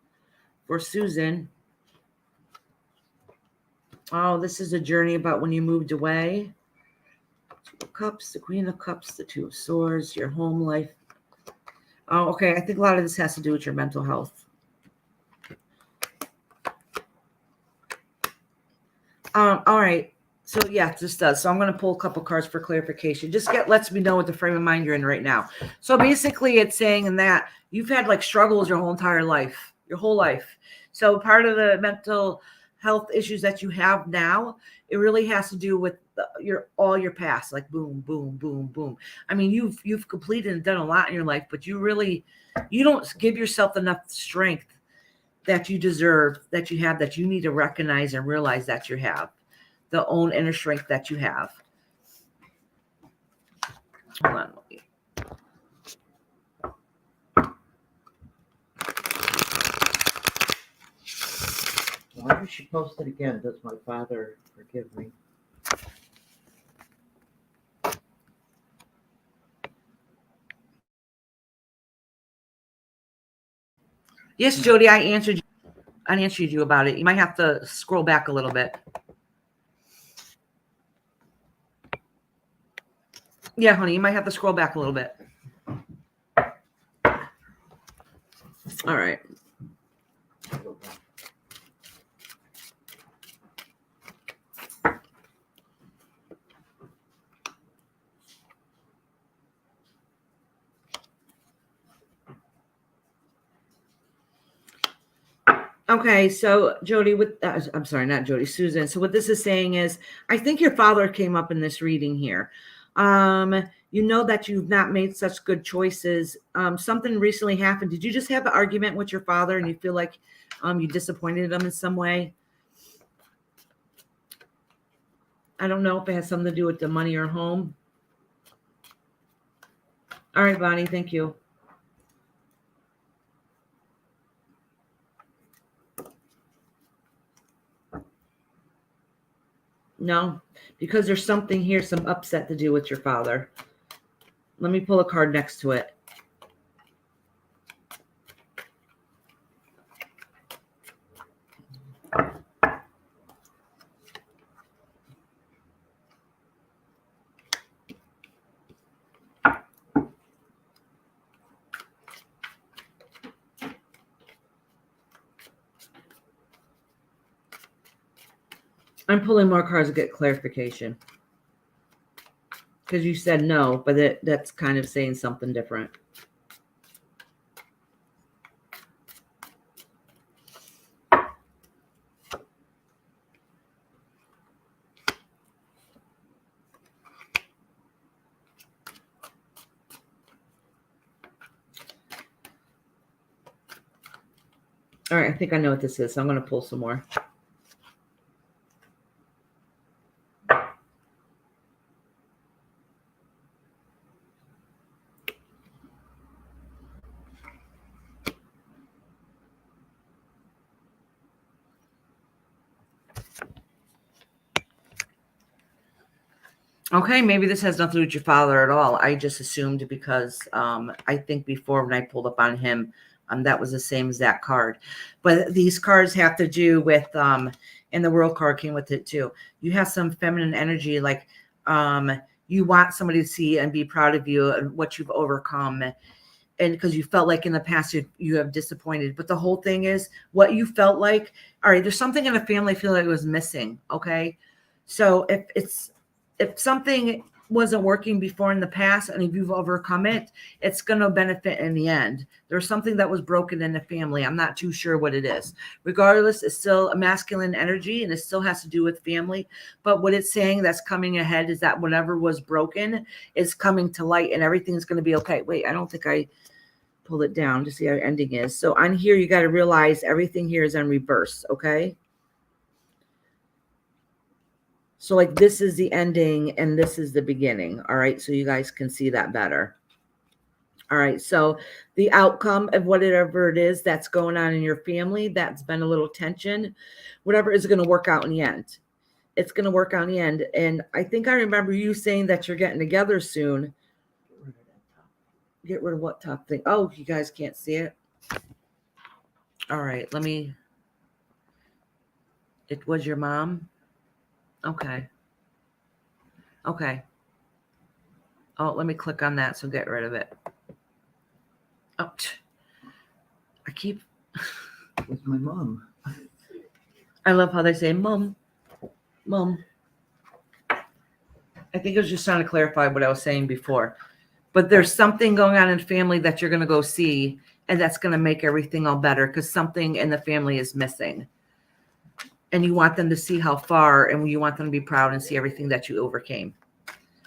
for Susan. Oh, this is a journey about when you moved away. 2 of Cups, the Queen of Cups, the 2 of Swords, your home life. Oh, okay. I think a lot of this has to do with your mental health. All right. So yeah, this does. So I'm going to pull a couple cards for clarification. Just lets me know what the frame of mind you're in right now. So basically it's saying in that you've had like struggles your whole entire life, your whole life. So part of the mental health issues that you have now, it really has to do with all your past, like boom, boom, boom, boom. I mean, you've completed and done a lot in your life, but you don't give yourself enough strength that you deserve, that you have, that you need to recognize and realize that you have, the own inner strength that you have. Hold on. Why did she post it again? Does my father forgive me? Yes, Jody, I answered you about it. You might have to scroll back a little bit. Yeah, honey, you might have to scroll back a little bit. All right. Okay, so Jody, I'm sorry, not Jody, Susan. So what this is saying is, I think your father came up in this reading here. You know that you've not made such good choices. Something recently happened. Did you just have an argument with your father and you feel like you disappointed him in some way? I don't know if it has something to do with the money or home. All right, Bonnie, thank you. No, because there's something here, some upset to do with your father. Let me pull a card next to it. I'm pulling more cards to get clarification. Because you said no, but that's kind of saying something different. All right, I think I know what this is, so I'm going to pull some more. Okay, maybe this has nothing to do with your father at all. I just assumed because I think before when I pulled up on him, that was the same as that card. But these cards have to do with, and the world card came with it too. You have some feminine energy, like you want somebody to see and be proud of you and what you've overcome. And because you felt like in the past you have disappointed. But the whole thing is what you felt like. All right, there's something in the family I feel like was missing. Okay. So if something wasn't working before in the past and if you've overcome it, it's going to benefit in the end. There's something that was broken in the family. I'm not too sure what it is. Regardless, it's still a masculine energy and it still has to do with family. But what it's saying that's coming ahead is that whatever was broken is coming to light and everything's going to be okay. Wait, I don't think I pulled it down to see how your ending is. So on here, you got to realize everything here is in reverse. Okay. So like this is the ending and this is the beginning. All right. So you guys can see that better. All right. So the outcome of whatever it is that's going on in your family, that's been a little tension, whatever is going to work out in the end. It's going to work out in the end. And I think I remember you saying that you're getting together soon. Get rid of what top thing? Oh, you guys can't see it. All right. It was your mom. Okay. Okay. Oh, let me click on that. So get rid of it. Oh, I keep. It's my mom. I love how they say mom. Mom. I think it was just trying to clarify what I was saying before. But there's something going on in family that you're going to go see, and that's going to make everything all better because something in the family is missing. And you want them to see how far, and you want them to be proud and see everything that you overcame.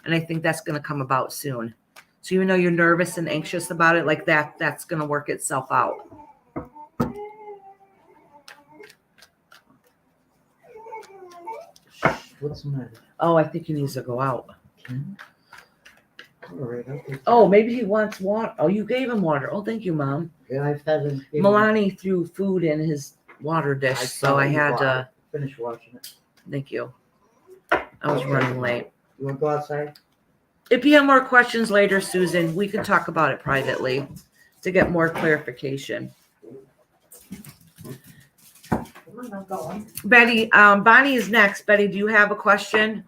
And I think that's going to come about soon. So even though you're nervous and anxious about it like that, that's going to work itself out. What's the matter? Oh, I think he needs to go out. All right, Oh, maybe he wants water. Oh, you gave him water. Oh, thank you, Mom. Yeah, I fed him. Milani threw food in his water dish, so I had to finish watching it. Thank you. I was running late. You want to go outside? If you have more questions later, Susan, we can talk about it privately to get more clarification. Come on, I'm going. Betty, Bonnie is next. Betty, do you have a question?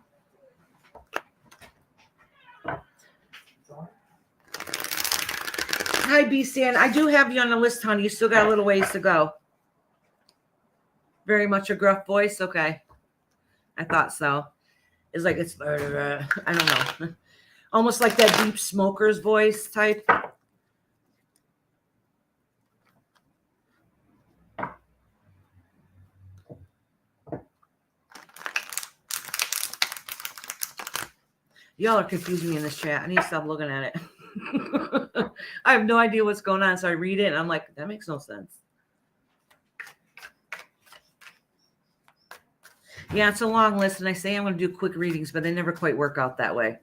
Hi, B-San. I do have you on the list, honey. You still got a little ways to go. Very much a gruff voice? Okay. I thought so. It's like it's, I don't know. Almost like that deep smoker's voice type. Y'all are confusing me in this chat. I need to stop looking at it. I have no idea what's going on. So I read it and I'm like, that makes no sense. Yeah, it's a long list. And I say I'm going to do quick readings, but they never quite work out that way.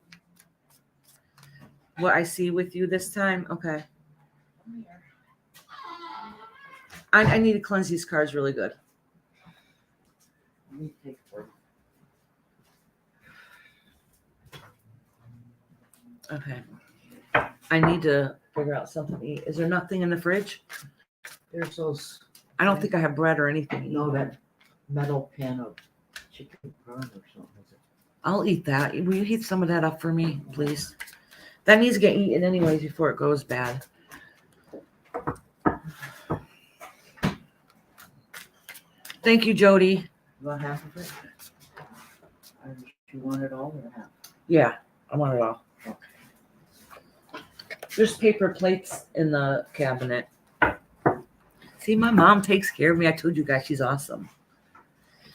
What I see with you this time? Okay. I need to cleanse these cards really good. Let me take a break. Okay. I need to figure out something to eat. Is there nothing in the fridge? There's those. I don't think I have bread or anything. No, that metal pan of chicken burn or something. Is it? I'll eat that. Will you heat some of that up for me, please? That needs to get eaten anyways before it goes bad. Thank you, Jody. You want half of it? Do you want it all or half? Yeah, I want it all. Okay. There's paper plates in the cabinet. See, my mom takes care of me. I told you guys she's awesome.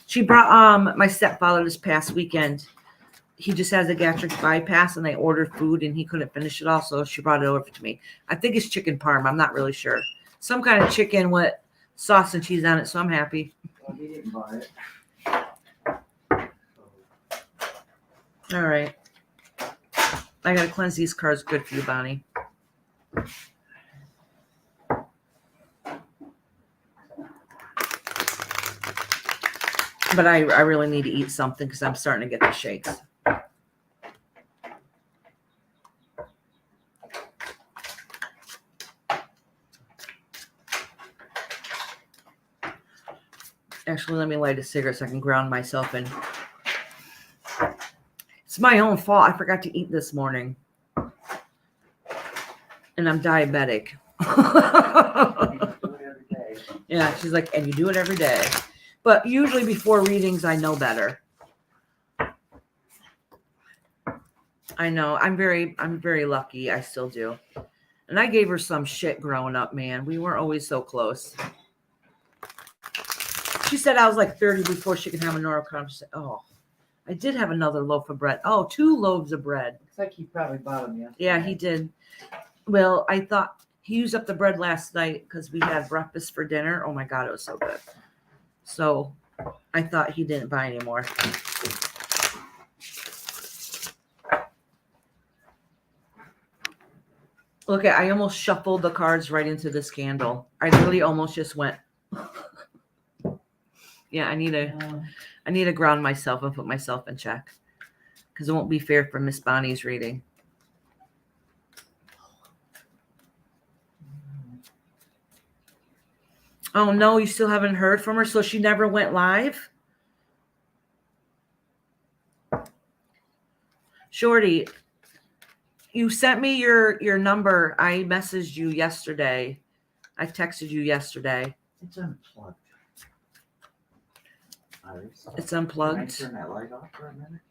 She brought my stepfather this past weekend. He just has a gastric bypass and they ordered food and he couldn't finish it all, so she brought it over to me. I think it's chicken parm. I'm not really sure. Some kind of chicken with sauce and cheese on it, so I'm happy. Well, he didn't buy it. All right. I gotta cleanse these cards. Good for you, Bonnie. But I really need to eat something because I'm starting to get the shakes. Actually, let me light a cigarette so I can ground myself in. It's my own fault. I forgot to eat this morning. And I'm diabetic. You do it every day. Yeah, she's like, and you do it every day. But usually before readings, I know better. I know. I'm very lucky. I still do. And I gave her some shit growing up, man. We weren't always so close. She said I was like 30 before she could have a normal conversation. Oh, I did have another loaf of bread. Oh, 2 loaves of bread. Looks like he probably bought them yesterday. Yeah, he did. Well, I thought he used up the bread last night because we had breakfast for dinner. Oh my God, it was so good. So I thought he didn't buy any more. Look, I almost shuffled the cards right into this candle. I literally almost just went. Yeah, I need to ground myself and put myself in check because it won't be fair for Miss Bonnie's reading. Oh no, you still haven't heard from her, so she never went live? Shorty, you sent me your number. I messaged you yesterday. I texted you yesterday. It's unplugged. It's unplugged. Can I turn that light off for a minute?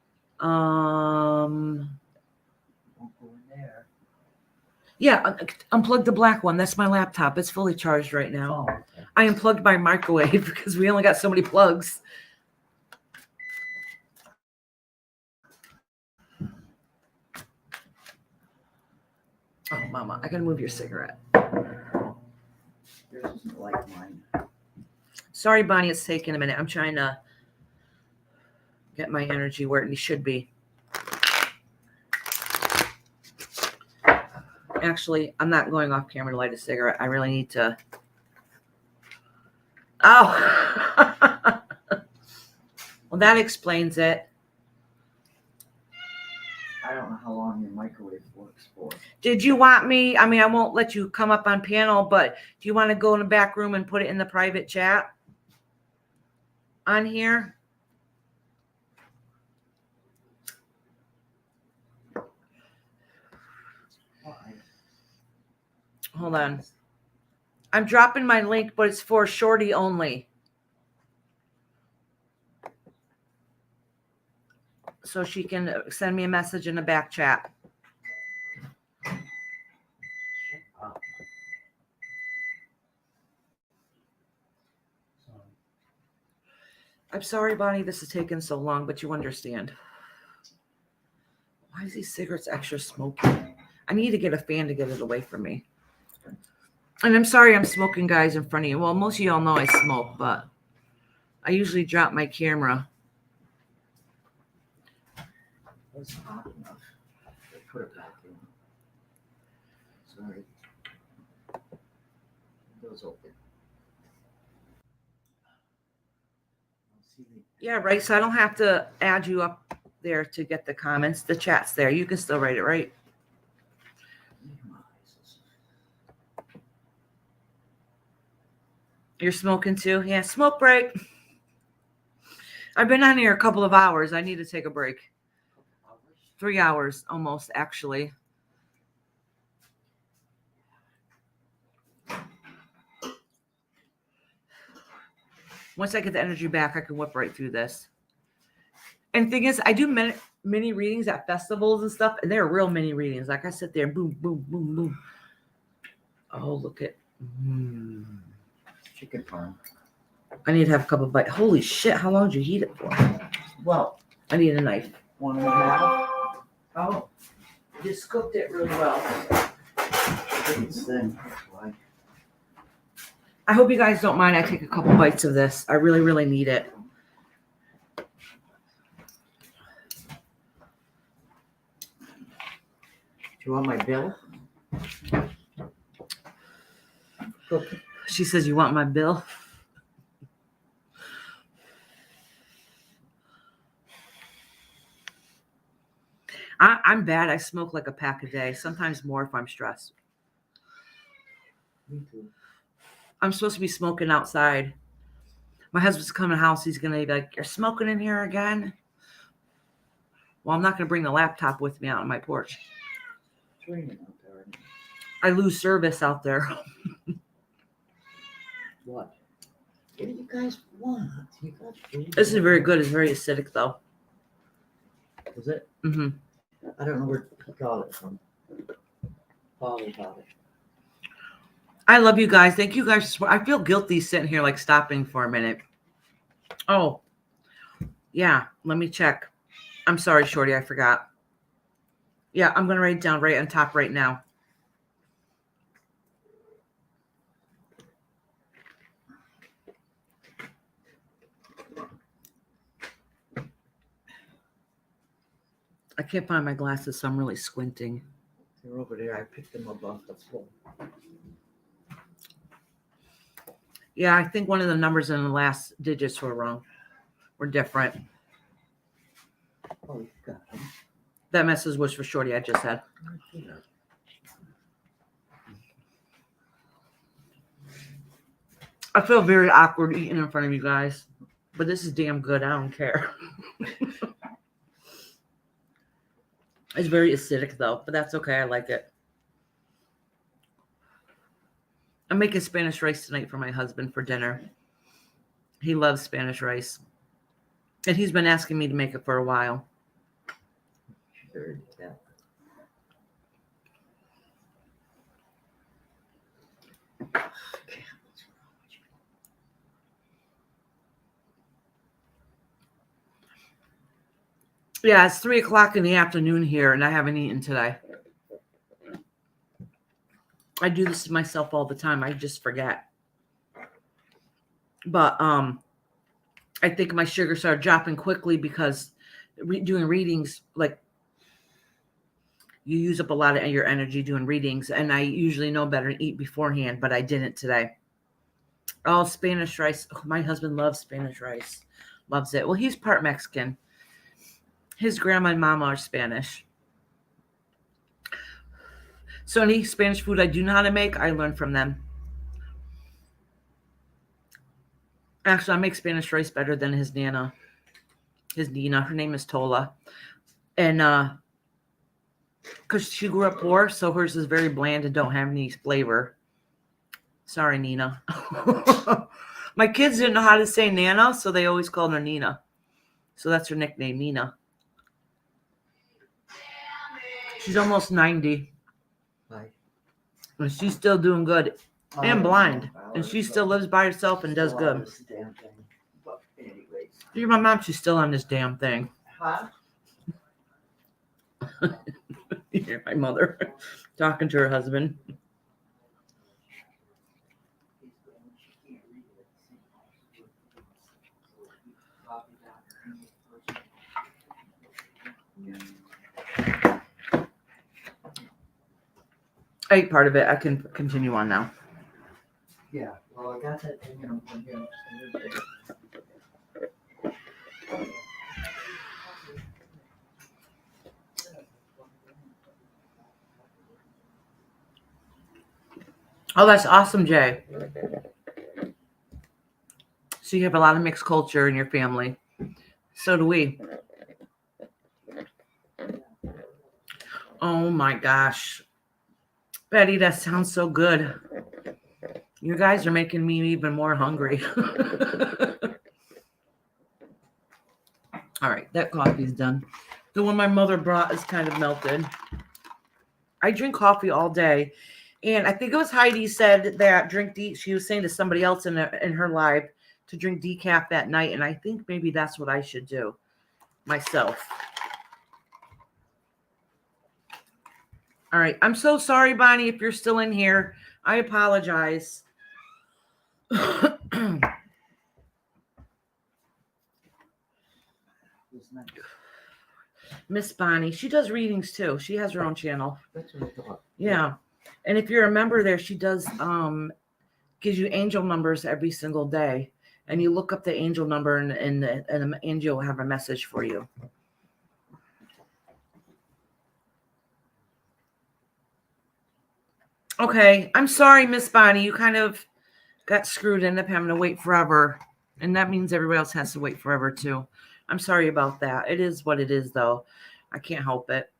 Won't go in there. Yeah, unplug the black one. That's my laptop. It's fully charged right now. Oh, okay. I unplugged my microwave because we only got so many plugs. Oh, Mama, I gotta move your cigarette. Yours isn't like mine. Sorry, Bonnie, it's taking a minute. I'm trying to get my energy where it should be. Actually, I'm not going off camera to light a cigarette. I really need to. Oh. Well, that explains it. I don't know how long your microwave works for. Did you want me? I mean, I won't let you come up on panel, but do you want to go in the back room and put it in the private chat on here? Why? Hold on. I'm dropping my link, but it's for Shorty only. So she can send me a message in the back chat. Shut up. I'm sorry, Bonnie, this is taking so long, but you understand. Why is these cigarettes extra smoky? I need to get a fan to get it away from me. And I'm sorry I'm smoking, guys, in front of you. Well, most of y'all know I smoke, but I usually drop my camera. It's hot enough. Put it back in. Sorry. Window's open. Yeah, right. So I don't have to add you up there to get the comments. The chat's there. You can still write it, right? You're smoking too? Yeah, smoke break. I've been on here a couple of hours. I need to take a break. 3 hours almost, actually. Once I get the energy back, I can whip right through this. And thing is, I do mini readings at festivals and stuff, and they're real mini readings. Like I sit there, boom, boom, boom, boom. Oh, look at. Chicken farm. I need to have a couple bites. Holy shit! How long did you heat it for? Well, I need a knife. 1.5. Oh, just cooked it really well. It's thin. That's why. I hope you guys don't mind. I take a couple bites of this. I really, really need it. Do you want my bill? Cookie. She says, "You want my bill?" I'm bad. I smoke like a pack a day, sometimes more if I'm stressed. Me too. I'm supposed to be smoking outside. My husband's coming to the house. He's going to be like, "You're smoking in here again?" Well, I'm not going to bring the laptop with me out on my porch. It's raining out there. I lose service out there. What? What do you guys want? You got food? This is very good. It's very acidic, though. Is it? Mm-hmm. I don't know where he got it from. Polly got it. I love you guys. Thank you guys. I feel guilty sitting here, like stopping for a minute. Oh, yeah. Let me check. I'm sorry, Shorty. I forgot. Yeah, I'm going to write it down right on top right now. I can't find my glasses, so I'm really squinting. They're over there. I picked them up off the floor. Yeah, I think one of the numbers in the last digits were wrong. Were different. Oh, you got them. That message was for Shorty, I just said. Yeah. I feel very awkward eating in front of you guys, but this is damn good. I don't care. It's very acidic, though, but that's okay. I like it. I'm making Spanish rice tonight for my husband for dinner. He loves Spanish rice. And he's been asking me to make it for a while. Sure, yeah. Yeah, it's 3:00 in the afternoon here, and I haven't eaten today. I do this to myself all the time. I just forget. But I think my sugar started dropping quickly because doing readings, like you use up a lot of your energy doing readings, and I usually know better to eat beforehand, but I didn't today. Oh, Spanish rice. Oh, my husband loves Spanish rice. Loves it. Well, he's part Mexican. His grandma and mama are Spanish. So any Spanish food I do know how to make, I learned from them. Actually, I make Spanish rice better than his Nina. His Nina. Her name is Tola. And because she grew up poor, so hers is very bland and don't have any flavor. Sorry, Nina. My kids didn't know how to say Nana, so they always called her Nina. So that's her nickname, Nina. She's almost 90. Hi. And she's still doing good. And blind. And she still lives by herself and does good. This damn thing. But anyways. You're my mom, she's still on this damn thing. Huh? You hear my mother talking to her husband. I ate part of it. I can continue on now. Yeah. Well, I got that thing in here. Oh, that's awesome, Jay. So you have a lot of mixed culture in your family. So do we. Oh my gosh. Betty, that sounds so good. You guys are making me even more hungry. All right, that coffee's done. The one my mother brought is kind of melted. I drink coffee all day. And I think it was Heidi said that she was saying to somebody else in her live to drink decaf that night. And I think maybe that's what I should do myself. All right. I'm so sorry, Bonnie, if you're still in here. I apologize. Miss Bonnie, she does readings too. She has her own channel. That's what I thought. Yeah. And if you're a member there, she does gives you angel numbers every single day. And you look up the angel number and an angel will have a message for you. Okay. I'm sorry, Miss Bonnie. You kind of got screwed, ended up having to wait forever. And that means everybody else has to wait forever too. I'm sorry about that. It is what it is, though. I can't help it.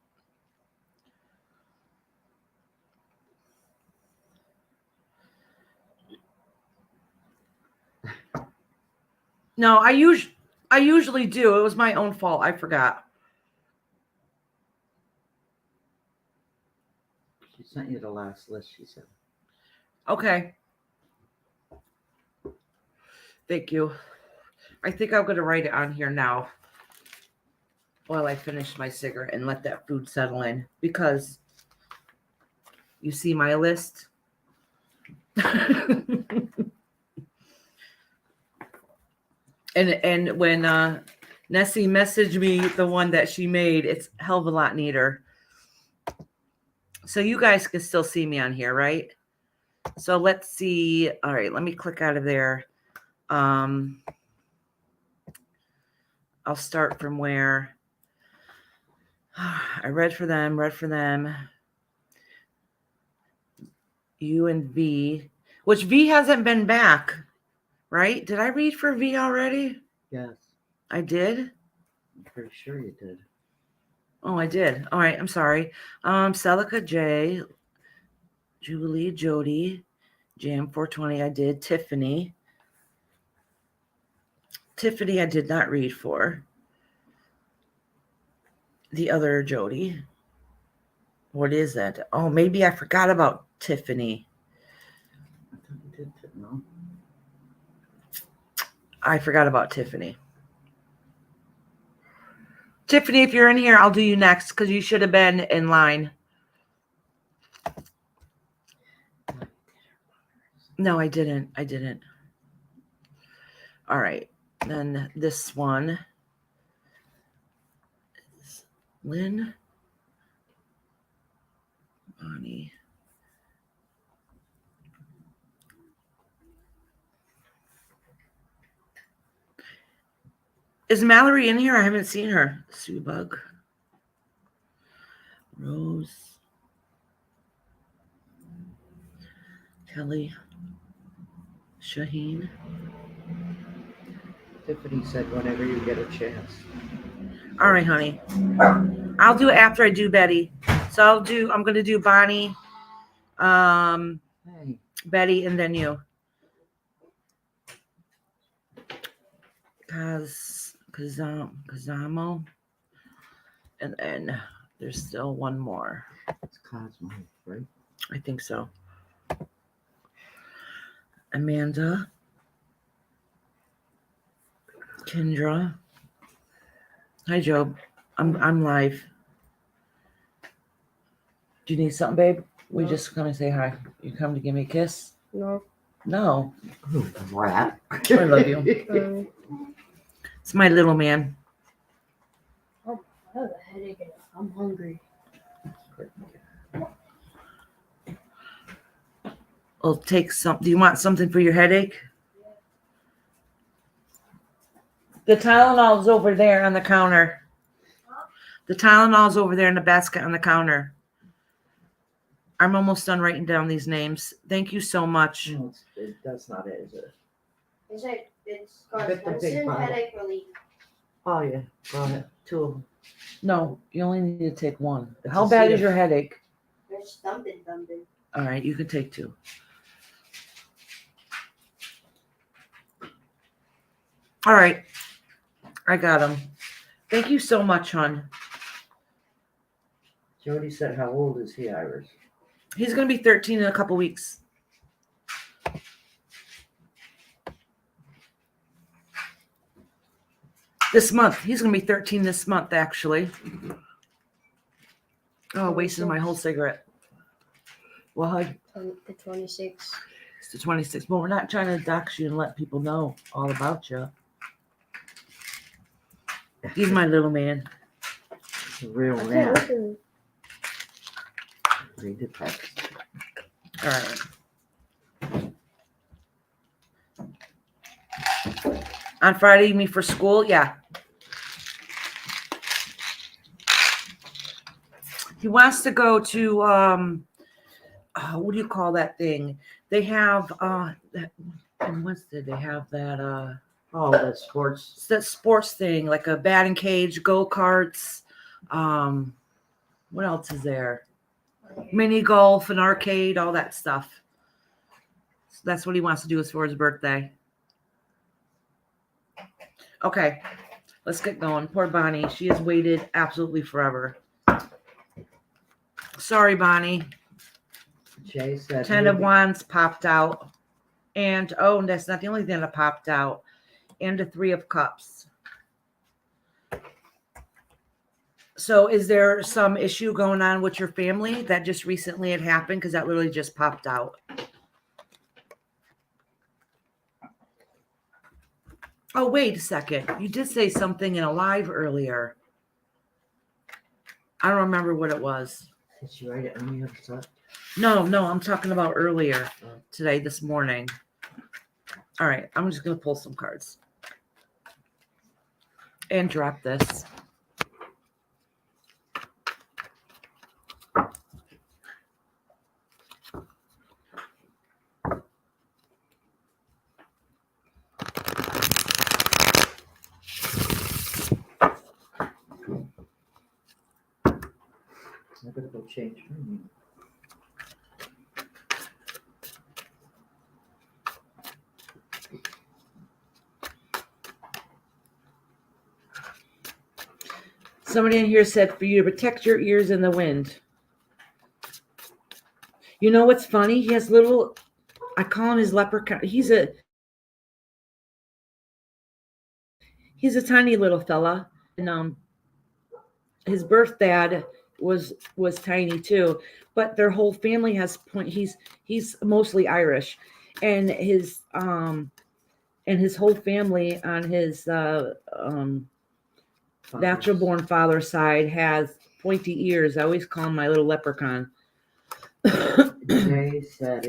No, I usually do. It was my own fault. I forgot. She sent you the last list, she said. Okay. Thank you. I think I'm going to write it on here now while I finish my cigarette and let that food settle in, because you see my list. and when Nessie messaged me the one that she made, it's a hell of a lot neater. So you guys can still see me on here, right? So let's see. All right, let me click out of there. I'll start from where I read for them. U and V, which V hasn't been back, right? Did I read for V already? Yes. I did? I'm pretty sure you did. Oh, I did. All right, I'm sorry. Celica J, Julie, Jody, Jam 420, I did. Tiffany, I did not read for. The other Jody. What is that? Oh, maybe I forgot about Tiffany. I thought you did, no? I forgot about Tiffany. Tiffany, if you're in here, I'll do you next because you should have been in line. No, I didn't. All right. Then this one is Lynn, Bonnie. Is Mallory in here? I haven't seen her. Sue Bug. Rose. Kelly. Shaheen. Tiffany said whenever you get a chance. All right, honey. I'll do it after I do Betty. So I'm going to do Bonnie, Hey. Betty, and then you. Kazamo. And then there's still one more. It's Cosmo, right? I think so. Amanda. Kendra. Hi, Job. I'm live. Do you need something, babe? We just come and say hi. You come to give me a kiss? No. No. Ooh, rat. I love you. It's my little man. I have a headache and I'm hungry. I'll take some. Do you want something for your headache? The Tylenol's over there on the counter. The Tylenol's over there in the basket on the counter. I'm almost done writing down these names. Thank you so much. No, that's not it, is it? It's called Get the big medicine bottle. headache relief. Oh, yeah. Go ahead. 2 of them. No, you only need to take one. It's How a bad Cedar. is your headache? There's thumping. All right, you can take 2. All right, I got them. Thank you so much, hon. Jody said, how old is he, Iris? He's going to be 13 in a couple weeks. This month. He's going to be 13 this month, actually. Oh, wasted my whole cigarette. What? The 26th. It's the 26th. But we're not trying to dox you and let people know all about you. He's my little man. Real I man. can't listen. Read the text. All right. On Friday, you meet for school? Yeah. He wants to go to, what do you call that thing? They have, and once did they have that, Oh, that sports. it's that sports thing, like a batting cage, go-karts. What else is there? Mini golf, an arcade, all that stuff. So that's what he wants to do for his birthday. Okay, let's get going. Poor Bonnie. She has waited absolutely forever. Sorry, Bonnie. Jay said. 10 of maybe- Wands popped out. And, oh, that's not the only thing that popped out. And a 3 of Cups. So is there some issue going on with your family that just recently had happened? Because that literally just popped out. Oh, wait a second. You did say something in a live earlier. I don't remember what it was. Did she write it on the other side? No, I'm talking about earlier today, this morning. All right, I'm just going to pull some cards. And drop this. I gotta go change. Somebody in here said for you to protect your ears in the wind. You know what's funny? He has little, I call him his leprechaun. He's a tiny little fella. And his birth dad was tiny too. But their whole family has point. He's mostly Irish. And his whole family on his natural born father's side has pointy ears. I always call him my little leprechaun. Jay said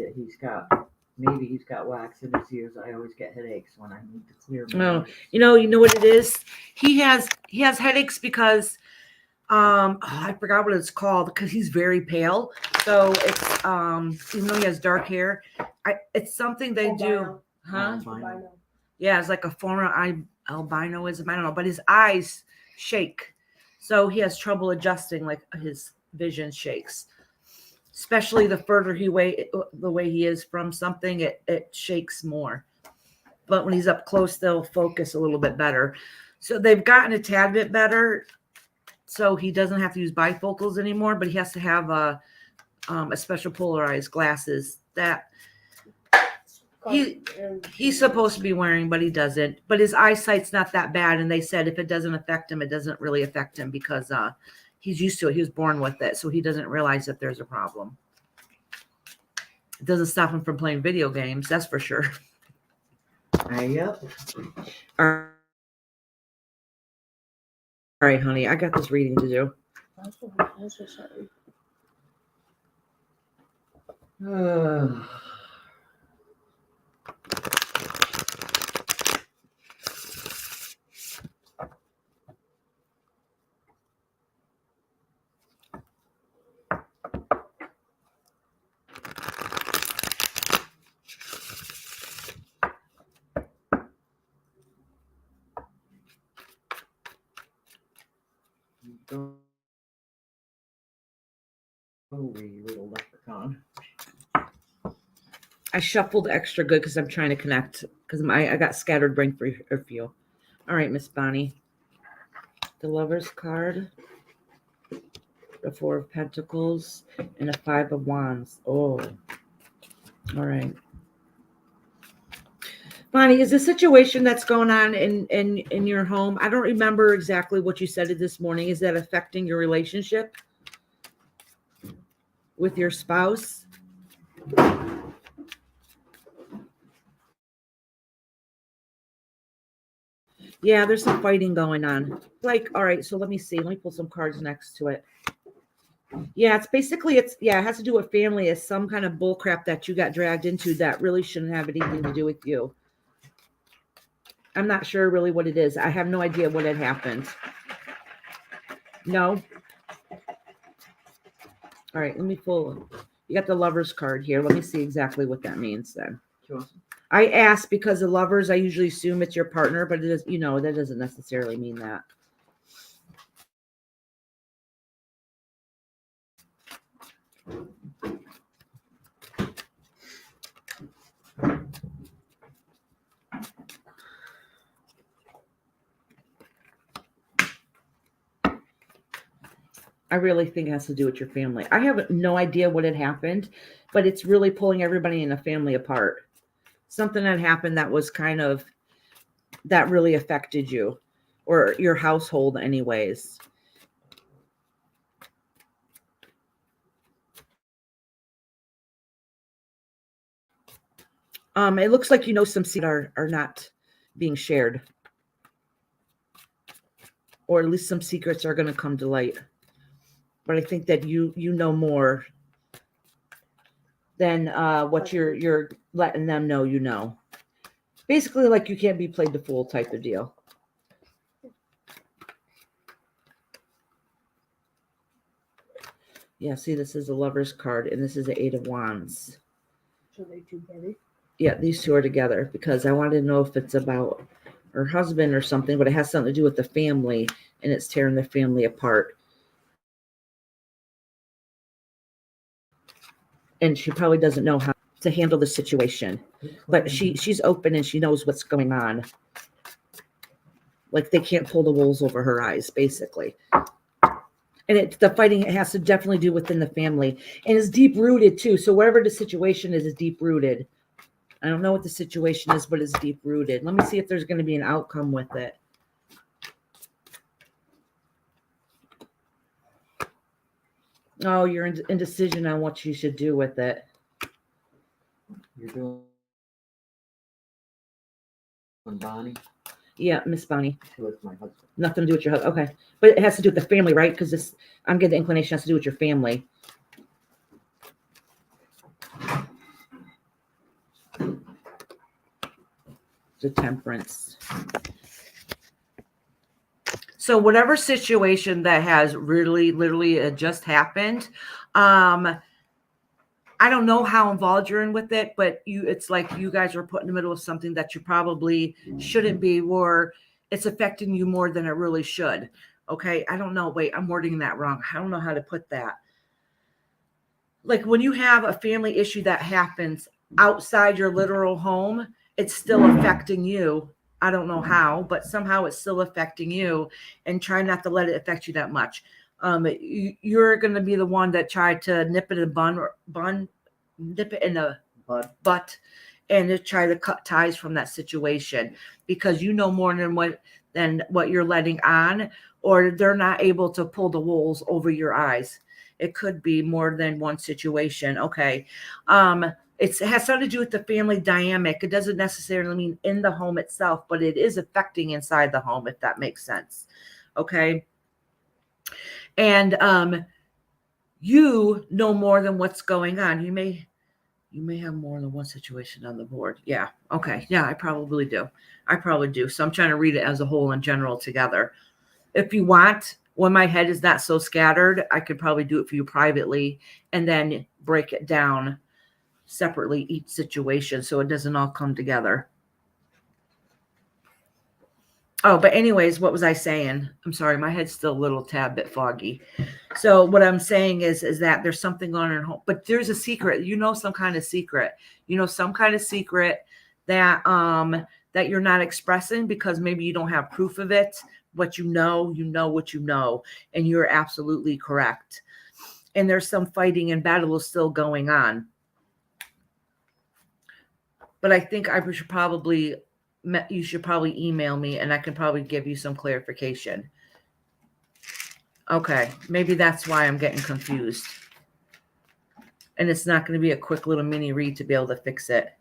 maybe he's got wax in his ears. I always get headaches when I need to clear my Oh, ears. you know what it is? He has headaches because I forgot what it's called because he's very pale. So it's even though he has dark hair, it's something they do. Huh? Albino. Yeah, it's like a form of albinism. I don't know, but his eyes shake. So he has trouble adjusting, like his vision shakes. Especially the further the way he is from something, it shakes more. But when he's up close, they'll focus a little bit better. So they've gotten a tad bit better. So he doesn't have to use bifocals anymore, but he has to have a special polarized glasses that he's supposed to be wearing, but he doesn't. But his eyesight's not that bad. And they said if it doesn't affect him, it doesn't really affect him because he's used to it. He was born with it. So he doesn't realize that there's a problem. It doesn't stop him from playing video games. That's for sure. Yep. All right, honey. I got this reading to do. That's for certain. Go, you little leprechaun. I shuffled extra good because I'm trying to connect because I got scattered brain for you. All right, Miss Bonnie. the Lover's card, the Four of Pentacles, and the Five of Wands. Oh, all right. Bonnie, is the situation that's going on in your home? I don't remember exactly what you said this morning. Is that affecting your relationship with your spouse? Yeah, there's some fighting going on. Like, all right, so let me see. Let me pull some cards next to it. Yeah, it has to do with family. It's some kind of bullcrap that you got dragged into that really shouldn't have anything to do with you. I'm not sure really what it is. I have no idea what had happened. No? All right, let me pull. You got the Lover's card here. Let me see exactly what that means then. I asked because the Lovers, I usually assume it's your partner, but it is, that doesn't necessarily mean that. I really think it has to do with your family. I have no idea what had happened, but it's really pulling everybody in the family apart. Something had happened that was that really affected you or your household anyways. It looks like some secrets are not being shared. Or at least some secrets are going to come to light. But I think that you know more than what you're letting them know. Basically, like you can't be played the fool type of deal. Yeah, see, this is a Lover's card, and this is the Eight of Wands. So they together? Yeah, these two are together because I wanted to know if it's about her husband or something, but it has something to do with the family, and it's tearing the family apart. And she probably doesn't know how to handle the situation, but she's open and she knows what's going on. Like they can't pull the wool over her eyes, basically. And the fighting has to definitely do within the family, and it's deep rooted too. So whatever the situation is deep rooted. I don't know what the situation is, but it's deep rooted. Let me see if there's going to be an outcome with it. Oh, you're indecision on what you should do with it. You're doing Bonnie? Yeah, Miss Bonnie. With my husband. Nothing to do with your husband. Okay. But it has to do with the family, right? Because I'm getting the inclination it has to do with your family. The Temperance. So whatever situation that has really literally just happened, I don't know how involved you're in with it, but it's like you guys are put in the middle of something that you probably shouldn't be, or it's affecting you more than it really should. Okay. I don't know. Wait, I'm wording that wrong. I don't know how to put that. Like when you have a family issue that happens outside your literal home, it's still affecting you. I don't know how, but somehow it's still affecting you, and try not to let it affect you that much. You're going to be the one that tried to nip it in nip it in the butt and to try to cut ties from that situation, because you know more than what you're letting on, or they're not able to pull the wools over your eyes. It could be more than one situation. Okay. It has something to do with the family dynamic. It doesn't necessarily mean in the home itself, but it is affecting inside the home, if that makes sense. Okay. And you know more than what's going on. You may have more than one situation on the board. Yeah. Okay. Yeah, I probably do. So I'm trying to read it as a whole in general together. If you want, when my head is not so scattered, I could probably do it for you privately and then break it down separately, each situation, so it doesn't all come together. Oh, but anyways, what was I saying? I'm sorry, my head's still a little tad bit foggy. So what I'm saying is that there's something going on at home, but there's a secret. Some kind of secret. Some kind of secret that that you're not expressing because maybe you don't have proof of it, but you know what you know, and you're absolutely correct. And there's some fighting and battle is still going on. But I think you should probably email me and I can probably give you some clarification. Okay, maybe that's why I'm getting confused. And it's not going to be a quick little mini read to be able to fix it.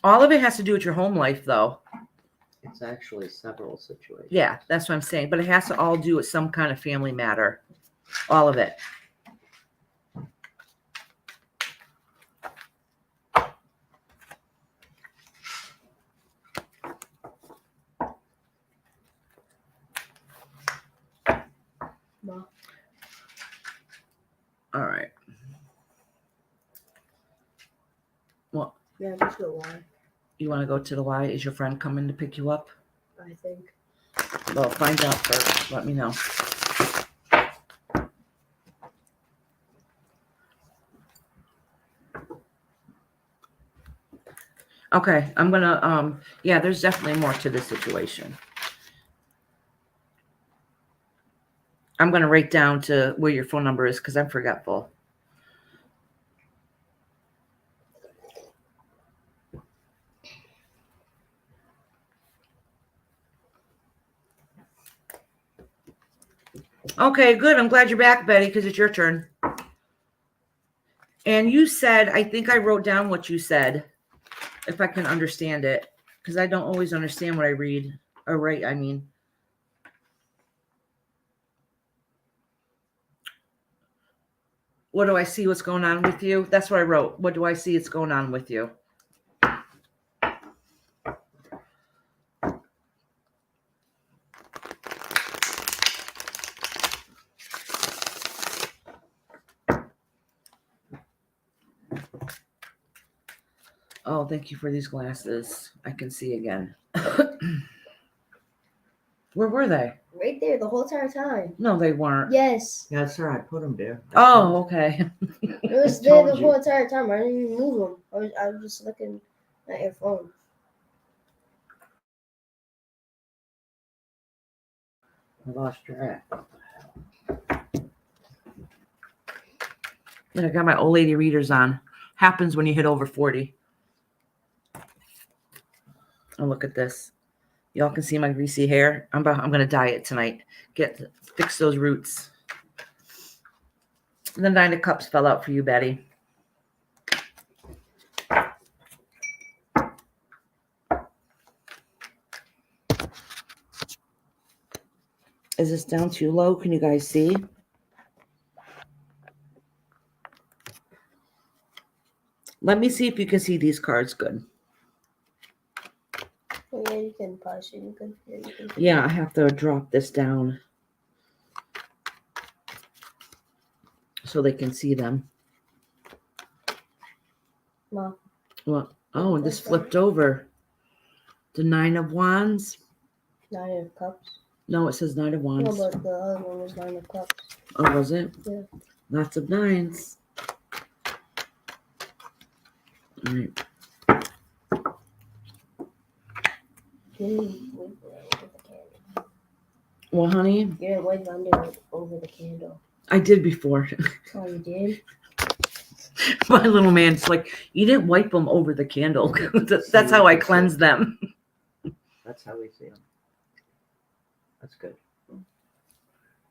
All of it has to do with your home life, though. It's actually several situations. Yeah, that's what I'm saying. But it has to all do with some kind of family matter. All of it. Ma. All right. Well, Yeah, just go why. you want to go to the Y? Is your friend coming to pick you up? I think. Well, find out first. Let me know. Okay, I'm gonna yeah, there's definitely more to this situation. I'm gonna write down to where your phone number is because I'm forgetful. Okay, good. I'm glad you're back, Betty, because it's your turn. And you said, I think I wrote down what you said, if I can understand it, because I don't always understand what I read or write, I mean. What do I see what's going on with you? That's what I wrote. What do I see what's going on with you? Oh, thank you for these glasses. I can see again. Where were they? Right there the whole entire time. No, they weren't. Yes. Yeah, sir, I put them there. Oh, okay. It was I there the told you. whole entire time. I didn't even move them. I was just looking at your phone. I lost track. And I got my old lady readers on. Happens when you hit over 40. Oh, look at this. Y'all can see my greasy hair. I'm gonna dye it tonight. Fix those roots. The 9 of Cups fell out for you, Betty. Is this down too low? Can you guys see? Let me see if you can see these cards good. Oh, yeah, you can pause it. You can. Yeah, I have to drop this down so they can see them. Ma. Well, oh, and this flipped over. The 9 of Wands. 9 of Cups. No, it says 9 of No, Wands. but the other one was 9 of Cups. Oh, was it? Yeah. Lots of 9s. All right. You didn't wipe it over the candle. Well, honey, You didn't wipe under it over the candle. I did before. Oh, you did? My little man's like, you didn't wipe them over the candle. That's how I cleanse them. That's how we see them. That's good.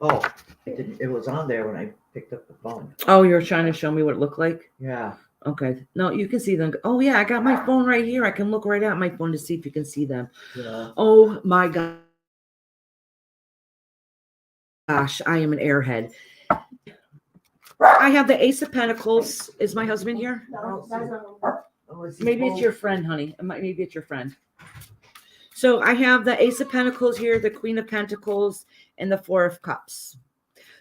Oh, it was on there when I picked up the phone. Oh, you're trying to show me what it looked like? Yeah. Okay. No, you can see them. Oh, yeah, I got my phone right here. I can look right at my phone to see if you can see them. Yeah. Oh, my God. Gosh, I am an airhead. I have the Ace of Pentacles. Is my husband here? No, that's not. Oh, Maybe it's your friend, honey. Maybe it's your friend. So I have the Ace of Pentacles here, the Queen of Pentacles, and the 4 of Cups.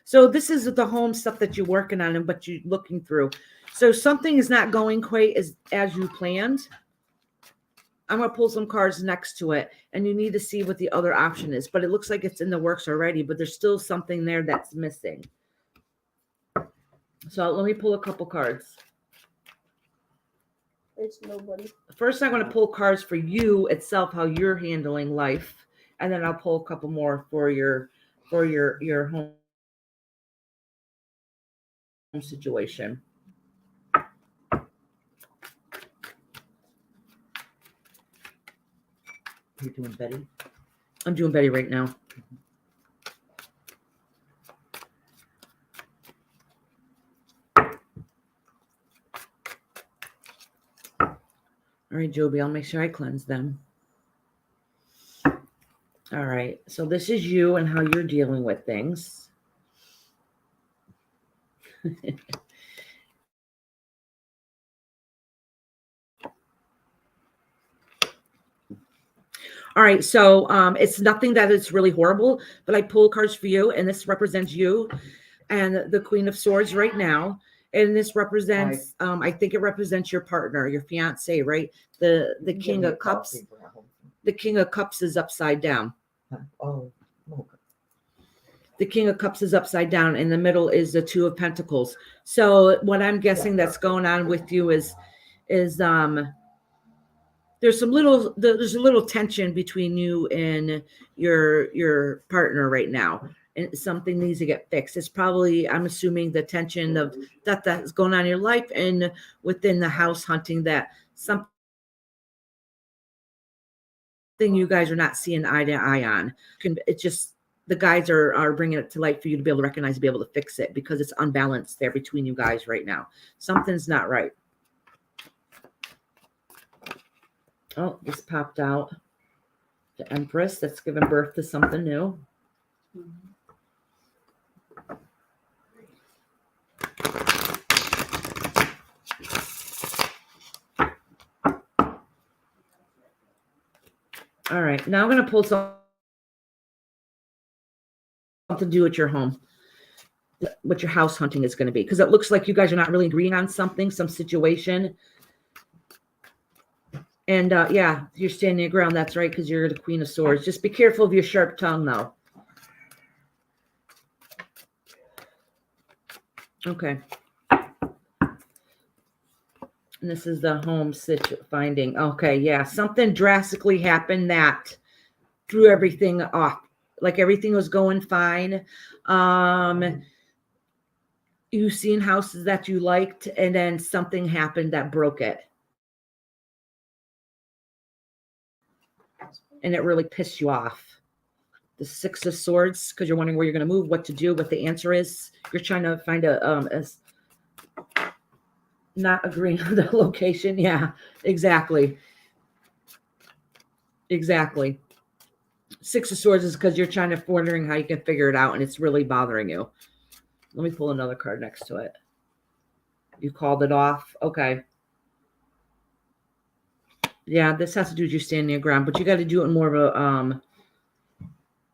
So this is the home stuff that you're working on, but you're looking through. So something is not going quite as you planned. I'm going to pull some cards next to it, and you need to see what the other option is. But it looks like it's in the works already, but there's still something there that's missing. So let me pull a couple cards. It's nobody. First, I'm going to pull cards for you itself, how you're handling life, and then I'll pull a couple more for your home situation. Are you doing Betty? I'm doing Betty right now. All right, Joby, I'll make sure I cleanse them. All right, so this is you and how you're dealing with things. All right, so it's nothing that is really horrible, but I pull cards for you, and this represents you and the Queen of Swords right now. And this represents, I think it represents your partner, your fiance, right? The King of Cups. The King of Cups is upside down. Oh, okay. The King of Cups is upside down. In the middle is the Two of Pentacles. So what I'm guessing that's going on with you is there's a little tension between you and your partner right now. And something needs to get fixed. It's probably, I'm assuming, the tension of that's going on in your life and within the house hunting, that something you guys are not seeing eye to eye on. It's just the guys are bringing it to light for you to be able to recognize, to be able to fix it, because it's unbalanced there between you guys right now. Something's not right. Oh, this popped out. The Empress, that's giving birth to something new. All right, now I'm going to pull something to do with your home, what your house hunting is going to be, because it looks like you guys are not really agreeing on something, some situation. And yeah, you're standing your ground. That's right, because you're the Queen of Swords. Just be careful of your sharp tongue, though. Okay. And this is the home finding. Okay, yeah. Something drastically happened that threw everything off. Like everything was going fine. You've seen houses that you liked, and then something happened that broke it. And it really pissed you off. The Six of Swords, because you're wondering where you're going to move, what to do, what the answer is. You're trying to find a not agreeing on the location. Yeah, exactly. Exactly. Six of Swords is because you're trying to wondering how you can figure it out, and it's really bothering you. Let me pull another card next to it. You called it off. Okay. Yeah, this has to do with you standing your ground, but you got to do it in more of a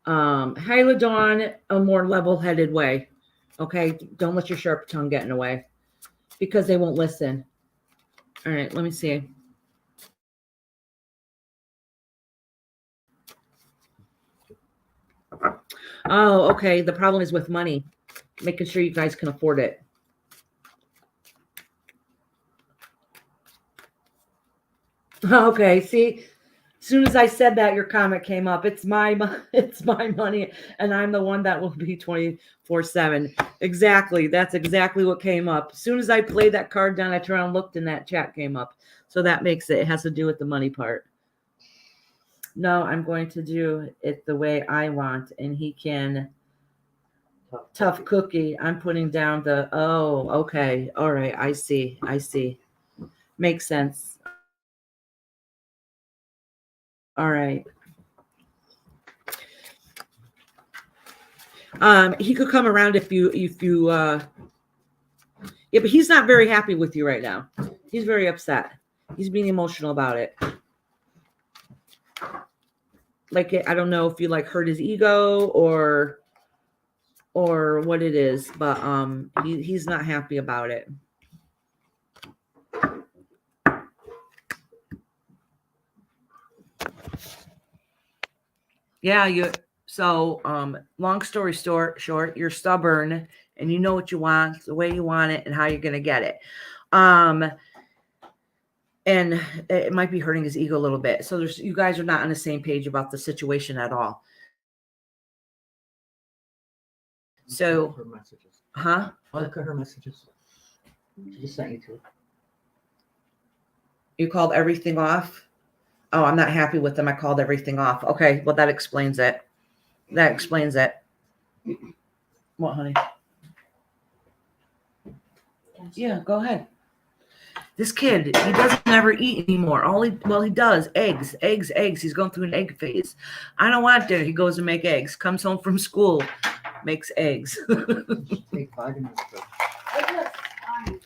Hyladon, a more level-headed way. Okay, don't let your sharp tongue get in the way, because they won't listen. All right, let me see. Oh, okay. The problem is with money, making sure you guys can afford it. Okay, see, as soon as I said that, your comment came up. It's my money, and I'm the one that will be 24/7. Exactly. That's exactly what came up. As soon as I played that card down, I turned around and looked, and that chat came up. So that makes it. It has to do with the money part. No, I'm going to do it the way I want, and he can. Tough cookie. I'm putting down the. Oh, okay. All right. I see. Makes sense. All right. He could come around if you yeah, but he's not very happy with you right now. He's very upset. He's being emotional about it. Like, I don't know if you like hurt his ego or what it is, but he's not happy about it. Yeah, so long story short, you're stubborn and you know what you want, the way you want it, and how you're gonna get it. And And it might be hurting his ego a little bit. So you guys are not on the same page about the situation at all. So, her messages. huh? Look at her messages. She just sent you to it. You called everything off? Oh, I'm not happy with them. I called everything off. Okay, well, that explains it. That explains it. What, honey? Yeah, go ahead. This kid, he doesn't ever eat anymore. He does eggs. He's going through an egg phase. I don't want dinner. He goes and make eggs. Comes home from school, makes eggs. You should take vitamins first.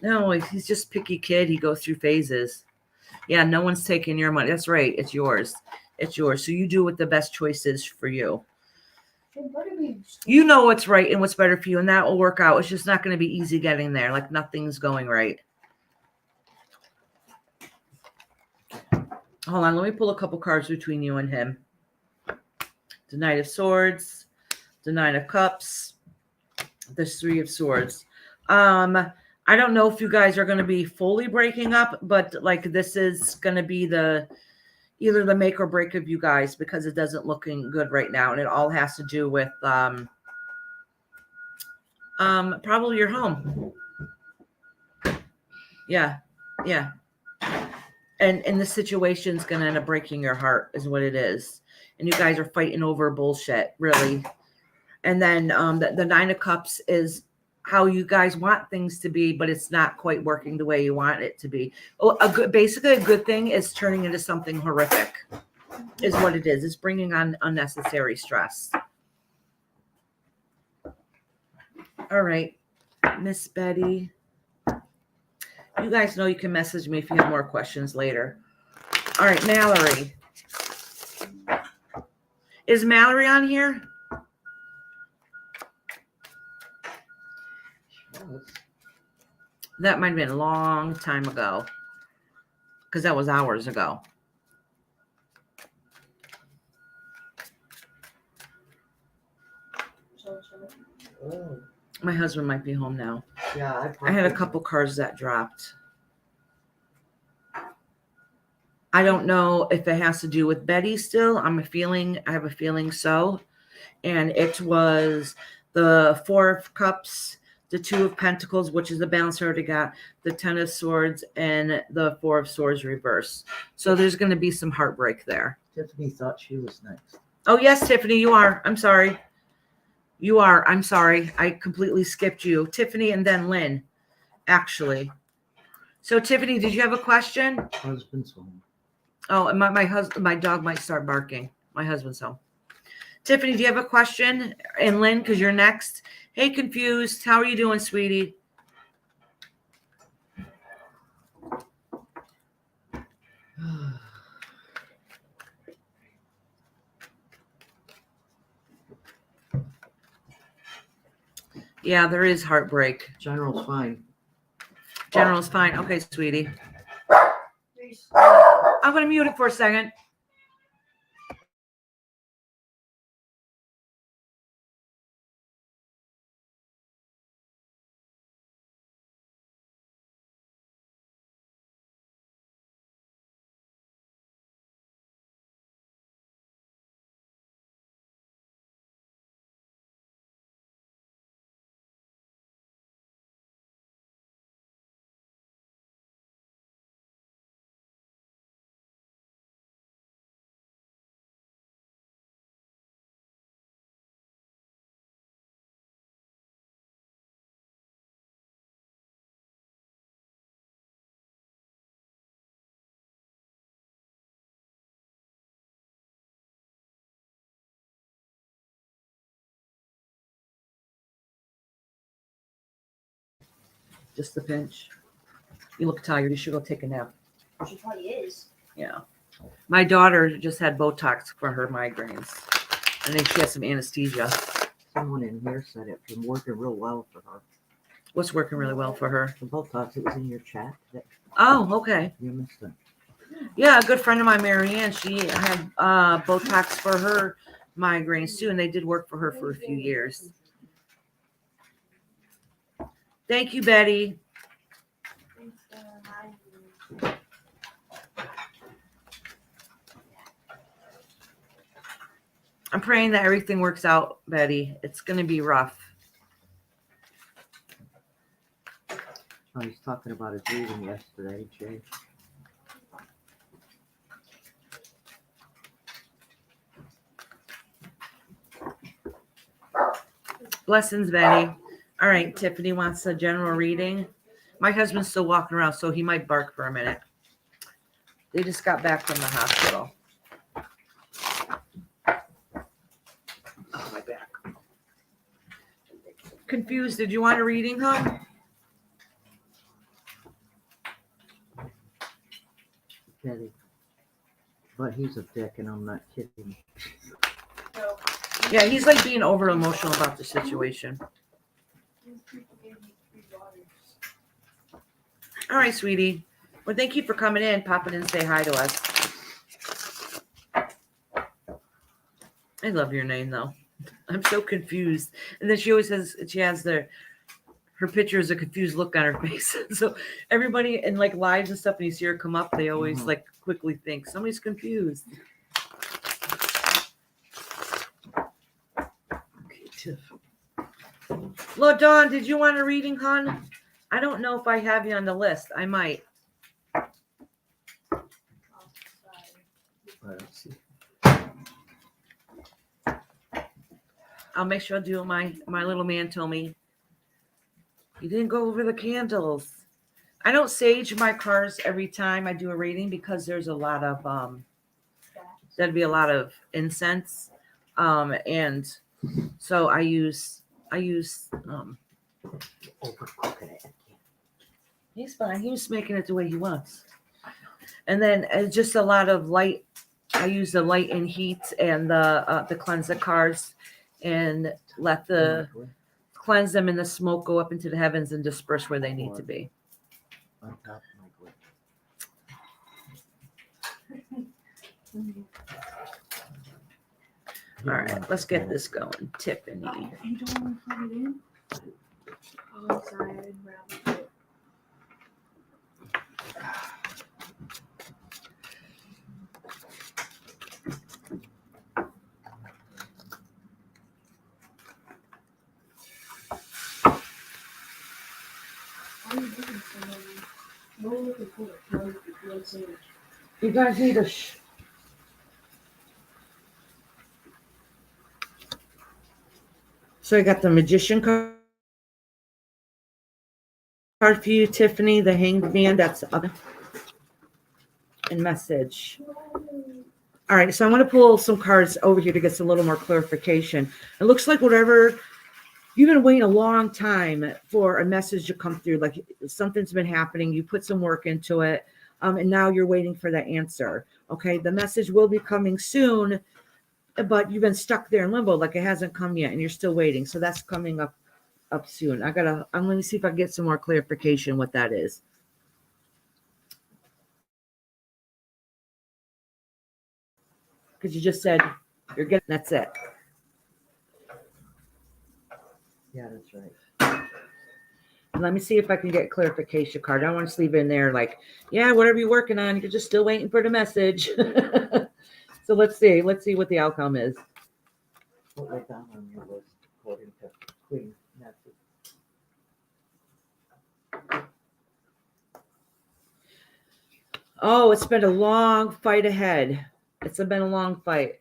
No, he's just picky kid. He goes through phases. Yeah, no one's taking your money. That's right. It's yours. It's yours. So you do what the best choice is for you. You know what's right and what's better for you, and that will work out. It's just not going to be easy getting there. Like nothing's going right. Hold on. Let me pull a couple cards between you and him. The Knight of Swords, the Nine of Cups, the Three of Swords. I don't know if you guys are going to be fully breaking up, but like this is going to be either the make or break of you guys because it doesn't looking good right now. And it all has to do with probably your home. Yeah. And the situation's going to end up breaking your heart is what it is. And you guys are fighting over bullshit, really. And then the Nine of Cups is how you guys want things to be, but it's not quite working the way you want it to be. Basically a good thing is turning into something horrific is what it is. It's bringing on unnecessary stress. All right, Miss Betty. You guys know you can message me if you have more questions later. All right, Mallory. Is Mallory on here? That might have been a long time ago because that was hours ago. Oh. My husband might be home now. Yeah, I had a couple cards that dropped. I don't know if it has to do with Betty still. I have a feeling so. And it was the Four of Cups, the Two of Pentacles, which is the balance I already got, the Ten of Swords, and the Four of Swords reverse. So there's going to be some heartbreak there. Tiffany thought she was next. Oh, yes, Tiffany, you are. I'm sorry. You are. I'm sorry. I completely skipped you. Tiffany and then Lynn, actually. So, Tiffany, did you have a question? Husband's home. Oh, and my dog might start barking. My husband's home. Tiffany, do you have a question? And Lynn, because you're next. Hey, Confused. How are you doing, sweetie? Yeah, there is heartbreak. General's fine. General's fine. Okay, sweetie. I'm going to mute it for a second. Just a pinch. You look tired. You should go take a nap. She probably is. Yeah. My daughter just had Botox for her migraines. I think she has some anesthesia. Someone in here said it's been working real well for her. What's working really well for her? The Botox, it was in your chat today. Oh, okay. You missed it. Yeah, a good friend of mine, Marianne, she had Botox for her migraines too, and they did work for her for a few years. Thank you, Betty. I'm praying that everything works out, Betty. It's going to be rough. Oh, he's talking about his reading yesterday, Jay. Blessings, Betty. All right, Tiffany wants a general reading. My husband's still walking around, so he might bark for a minute. They just got back from the hospital. Oh, my back. Confused. Did you want a reading, huh? Betty. But he's a dick, and I'm not kidding. Yeah, he's like being over emotional about the situation. All right, sweetie. Well, thank you for coming in, popping in and say hi to us. I love your name, though. I'm so confused. And then she always says she has her picture is a confused look on her face. So everybody in like lives and stuff, when you see her come up, they always like quickly think somebody's confused. Okay, Tiff. Well, Dawn, did you want a reading, hon? I don't know if I have you on the list. I might. Let's see. I'll make sure I do my little man told me. You didn't go over the candles. I don't sage my cards every time I do a reading because there's a lot of that'd be a lot of incense. And so I use Overcooking it. he's fine. He's making it the way he wants. And then just a lot of light. I use the light and heat and the cleanse the cards and let the cleanse them in the smoke go up into the heavens and disperse where they need to be. On top of my All right, let's get this going. Tiffany. You don't want to plug it in? Oh, I'm sorry. I didn't grab it. Why are you looking so long? No one looking for it. No one looking. You guys need a So I got the Magician card for you, Tiffany, the Hanged Man. That's the other. And message. All right, so I'm going to pull some cards over here to get a little more clarification. It looks like whatever you've been waiting a long time for a message to come through, like something's been happening. You put some work into it, and now you're waiting for that answer. Okay, the message will be coming soon, but you've been stuck there in limbo, like it hasn't come yet, and you're still waiting. So that's coming up soon. I'm going to see if I can get some more clarification what that is. Because you just said you're getting, that's it. Yeah, that's right. Let me see if I can get a clarification card. I don't want to leave it in there like, yeah, whatever you're working on, you're just still waiting for the message. So let's see what the outcome is. What went down on your list according to Queen Nancy? Oh, it's been a long fight ahead. It's been a long fight.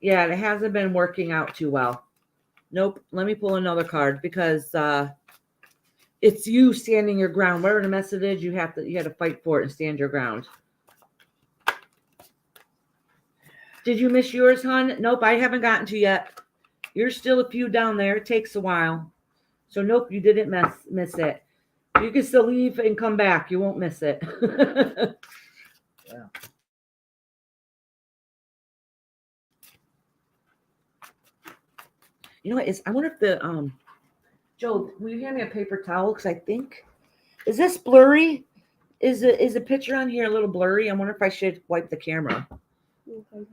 Yeah, it hasn't been working out too well. Nope. Let me pull another card because it's you standing your ground. Whatever the message is, you had to fight for it and stand your ground. Did you miss yours, hon? Nope, I haven't gotten to yet. You're still a few down there. It takes a while. So nope, you didn't miss it. You can still leave and come back. You won't miss it. Yeah. You know what is? I wonder if the Joe, will you hand me a paper towel? Because I think is this blurry? Is the picture on here a little blurry? I wonder if I should wipe the camera. Okay.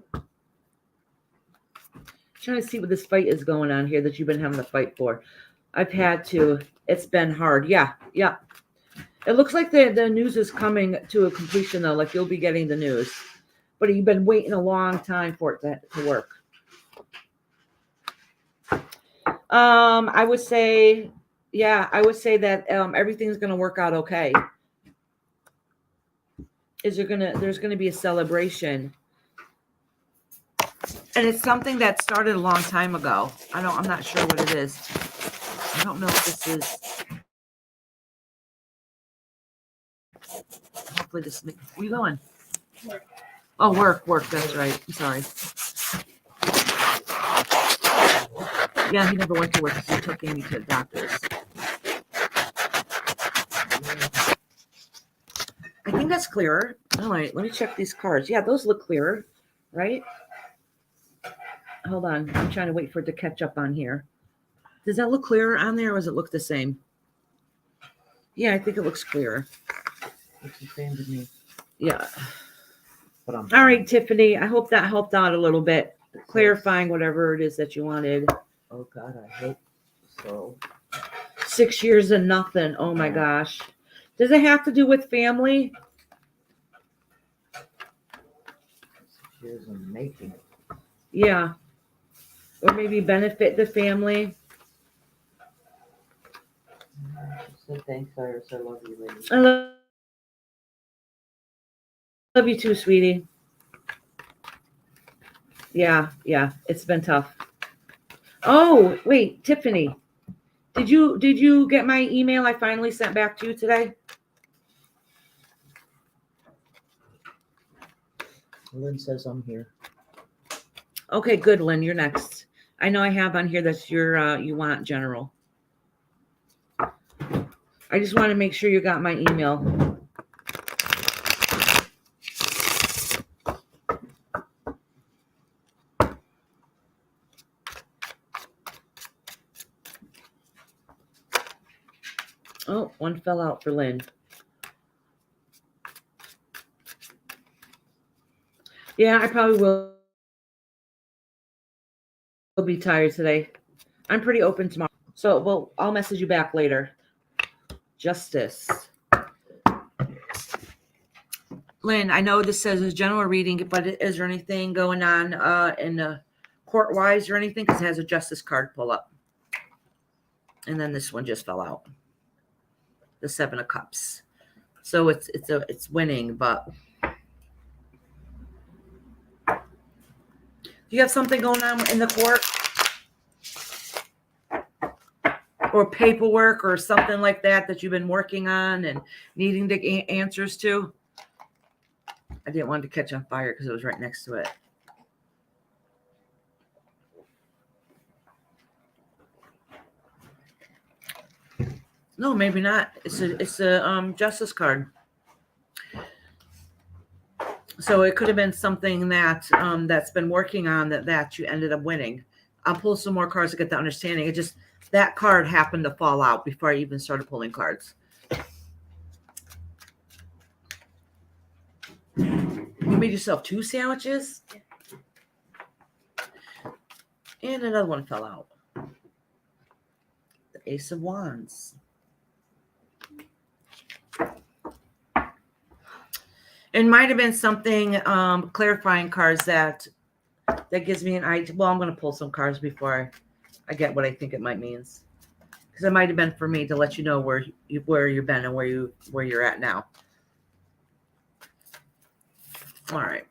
Trying to see what this fight is going on here that you've been having to fight for. I've had to. It's been hard. Yeah. It looks like the news is coming to a completion though. Like you'll be getting the news. but you've been waiting a long time for it to work. I would say, yeah, I would say that everything's gonna work out okay. There's gonna be a celebration. And it's something that started a long time ago. I'm not sure what it is. I don't know if this is. Hopefully this. Where are you going? Work. Oh, work. That's right. I'm sorry. Yeah, he never went to work because he took Amy to the doctor's. I think that's clearer. All right, let me check these cards. Yeah, those look clearer, right? Hold on. I'm trying to wait for it to catch up on here. Does that look clearer on there, or does it look the same? Yeah, I think it looks clearer. Looks the same to me. Yeah. But I'm All right, Tiffany. I hope that helped out a little bit, clarifying whatever it is that you wanted. Oh God, I hope so. 6 years and nothing. Oh my gosh. Does it have to do with family? 6 years in making. Yeah. Or maybe benefit the family. So thanks, Iris. I love you, lady. I love you too, sweetie. Yeah. It's been tough. Oh, wait, Tiffany. Did you get my email I finally sent back to you today? Lynn says I'm here. Okay, good, Lynn. You're next. I know I have on here that you want general. I just want to make sure you got my email. Oh, one fell out for Lynn. Yeah, I probably will be tired today. I'm pretty open tomorrow. So, I'll message you back later. Justice. Lynn, I know this says a general reading, but is there anything going on in court-wise or anything? Because it has a justice card pull up. And then this one just fell out. The 7 of Cups. So it's winning, but do you have something going on in the court? Or paperwork or something like that you've been working on and needing the answers to? I didn't want it to catch on fire because it was right next to it. No, maybe not. It's a justice card. So it could have been something that that's been working on that you ended up winning. I'll pull some more cards to get the understanding. It just that card happened to fall out before I even started pulling cards. You made yourself 2 sandwiches? And another one fell out. The Ace of Wands. It might have been something clarifying cards that gives me an idea. Well, I'm going to pull some cards before I get what I think it might means, because it might have been for me to let you know where you've been and where you're at now. All right.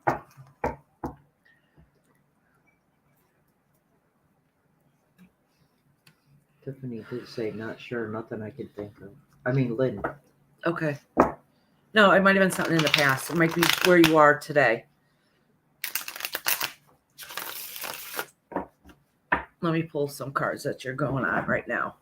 Tiffany did say, not sure, nothing I can think of. I mean, Lynn. Okay. No, it might have been something in the past. It might be where you are today. Let me pull some cards that you're going on right now.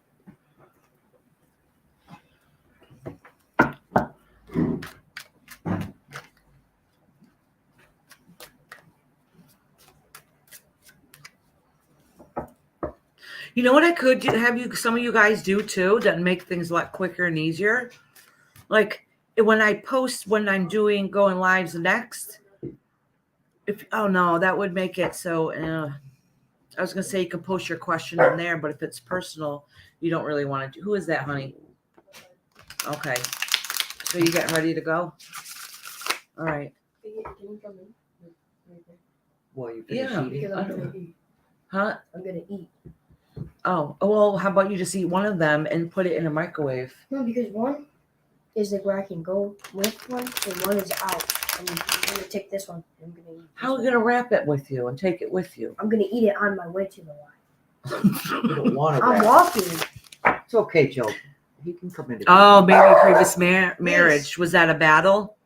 You know what I could have some of you guys do too that make things a lot quicker and easier? Like when I post when I'm going lives next. That would make it so. I was gonna say you can post your question in there, but if it's personal, you don't really want to do. Who is that, honey? Okay, so you getting ready to go? All right. Can you come in? finish Yeah. eating? Because I'm gonna eat. Huh? I'm gonna eat. Oh, well, how about you just eat one of them and put it in a microwave? No, because one is like where I can go with one, and one is out. I'm gonna take this one. I'm gonna eat. This How are one. you gonna wrap it with you and take it with you? I'm gonna eat it on my way to the line. You don't want to I'm wrap. walking. It's okay, Joe. He can come in. Oh, maybe a previous marriage. Was that a battle?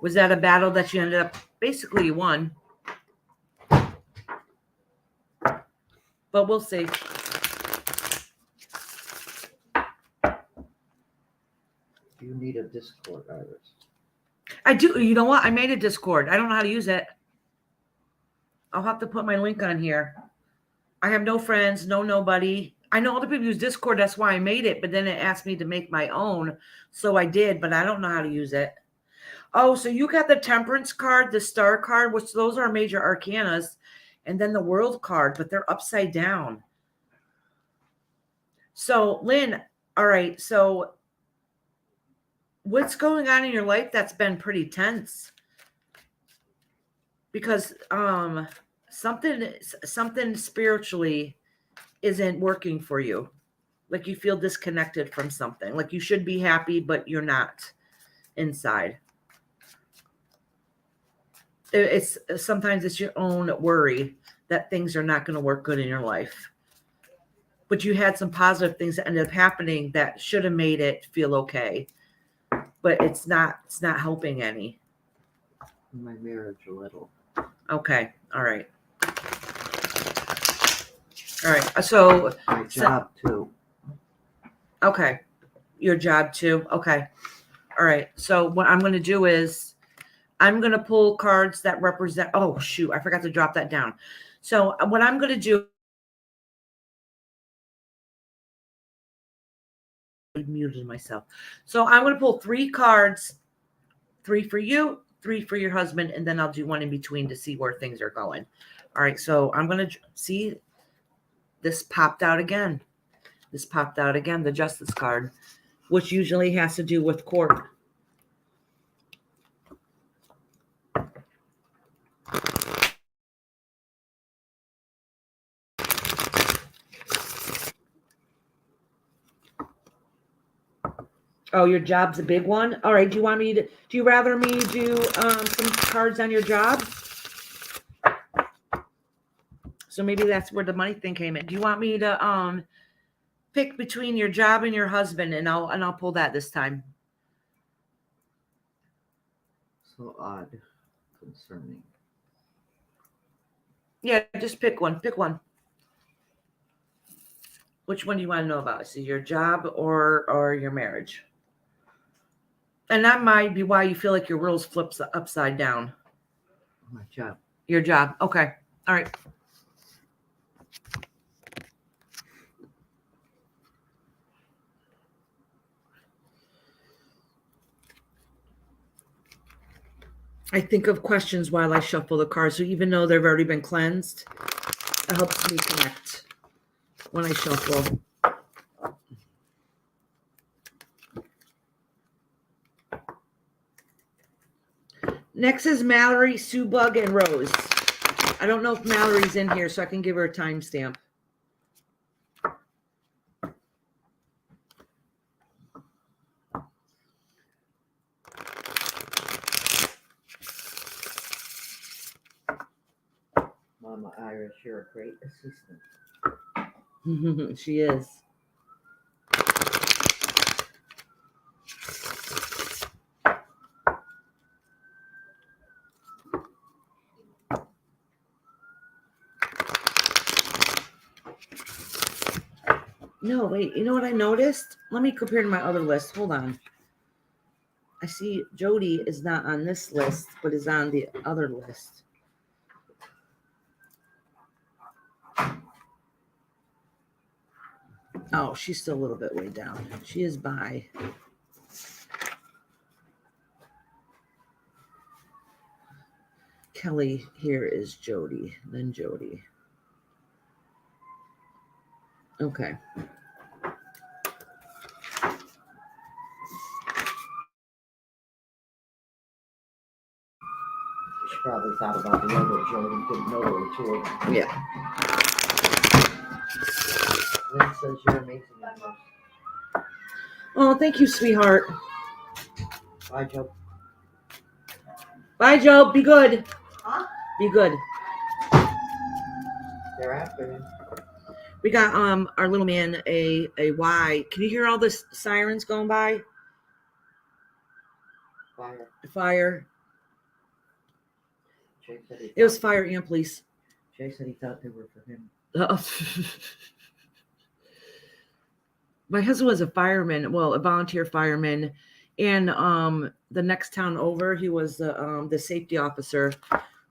Was that a battle that you ended up basically you won? But we'll see. You need a Discord, Iris. I do. You know what? I made a Discord. I don't know how to use it. I'll have to put my link on here. I have no friends, no nobody. I know other people use Discord. That's why I made it. But then it asked me to make my own. So I did, but I don't know how to use it. Oh, so you got the Temperance card, the Star card, which those are major arcanas. And then the World card, but they're upside down. So, Lynn, all right. So what's going on in your life that's been pretty tense? Because something spiritually isn't working for you. Like you feel disconnected from something. Like you should be happy, but you're not inside. It's sometimes it's your own worry that things are not going to work good in your life. But you had some positive things that ended up happening that should have made it feel okay. But it's not helping any. My marriage a little. Okay. All right. All right. So My job too. okay. Your job too. Okay. All right. So what I'm going to do is I'm going to pull cards that represent, oh shoot, I forgot to drop that down. So what I'm going to do, I muted myself. So I'm going to pull 3 cards, 3 for you, 3 for your husband, and then I'll do one in between to see where things are going. All right. So I'm going to see this popped out again. This popped out again, the Justice card, which usually has to do with court. Oh, your job's a big one. All right. Do you rather me do some cards on your job? So maybe that's where the money thing came in. Do you want me to pick between your job and your husband, and I'll pull that this time? So odd. Concerning. Yeah, just pick one. Pick one. Which one do you want to know about? Is it your job or your marriage? And that might be why you feel like your world's flips upside down. My job. Your job. Okay. All right. I think of questions while I shuffle the cards. So even though they've already been cleansed, it helps me connect when I shuffle. Next is Mallory, Sue Bug, and Rose. I don't know if Mallory's in here, so I can give her a timestamp. Mama Iris, you're a great assistant. She is. No, wait. You know what I noticed? Let me compare to my other list. Hold on. I see Jody is not on this list, but is on the other list. Oh, she's still a little bit way down. She is by. Kelly here is Jody, then Jody. Okay. She probably thought about the other children, didn't know there were two of them. Yeah. Lynn says you're amazing at this. Oh, thank you, sweetheart. Bye, Joe. Bye, Joe. Be good. Huh? Be good. They're after him. We got our little man a Y. Can you hear all the sirens going by? Fire. Fire. Jay said he It was thought- fire and police. Jay said he thought they were for him. My husband was a fireman, well, a volunteer fireman, and the next town over, he was the safety officer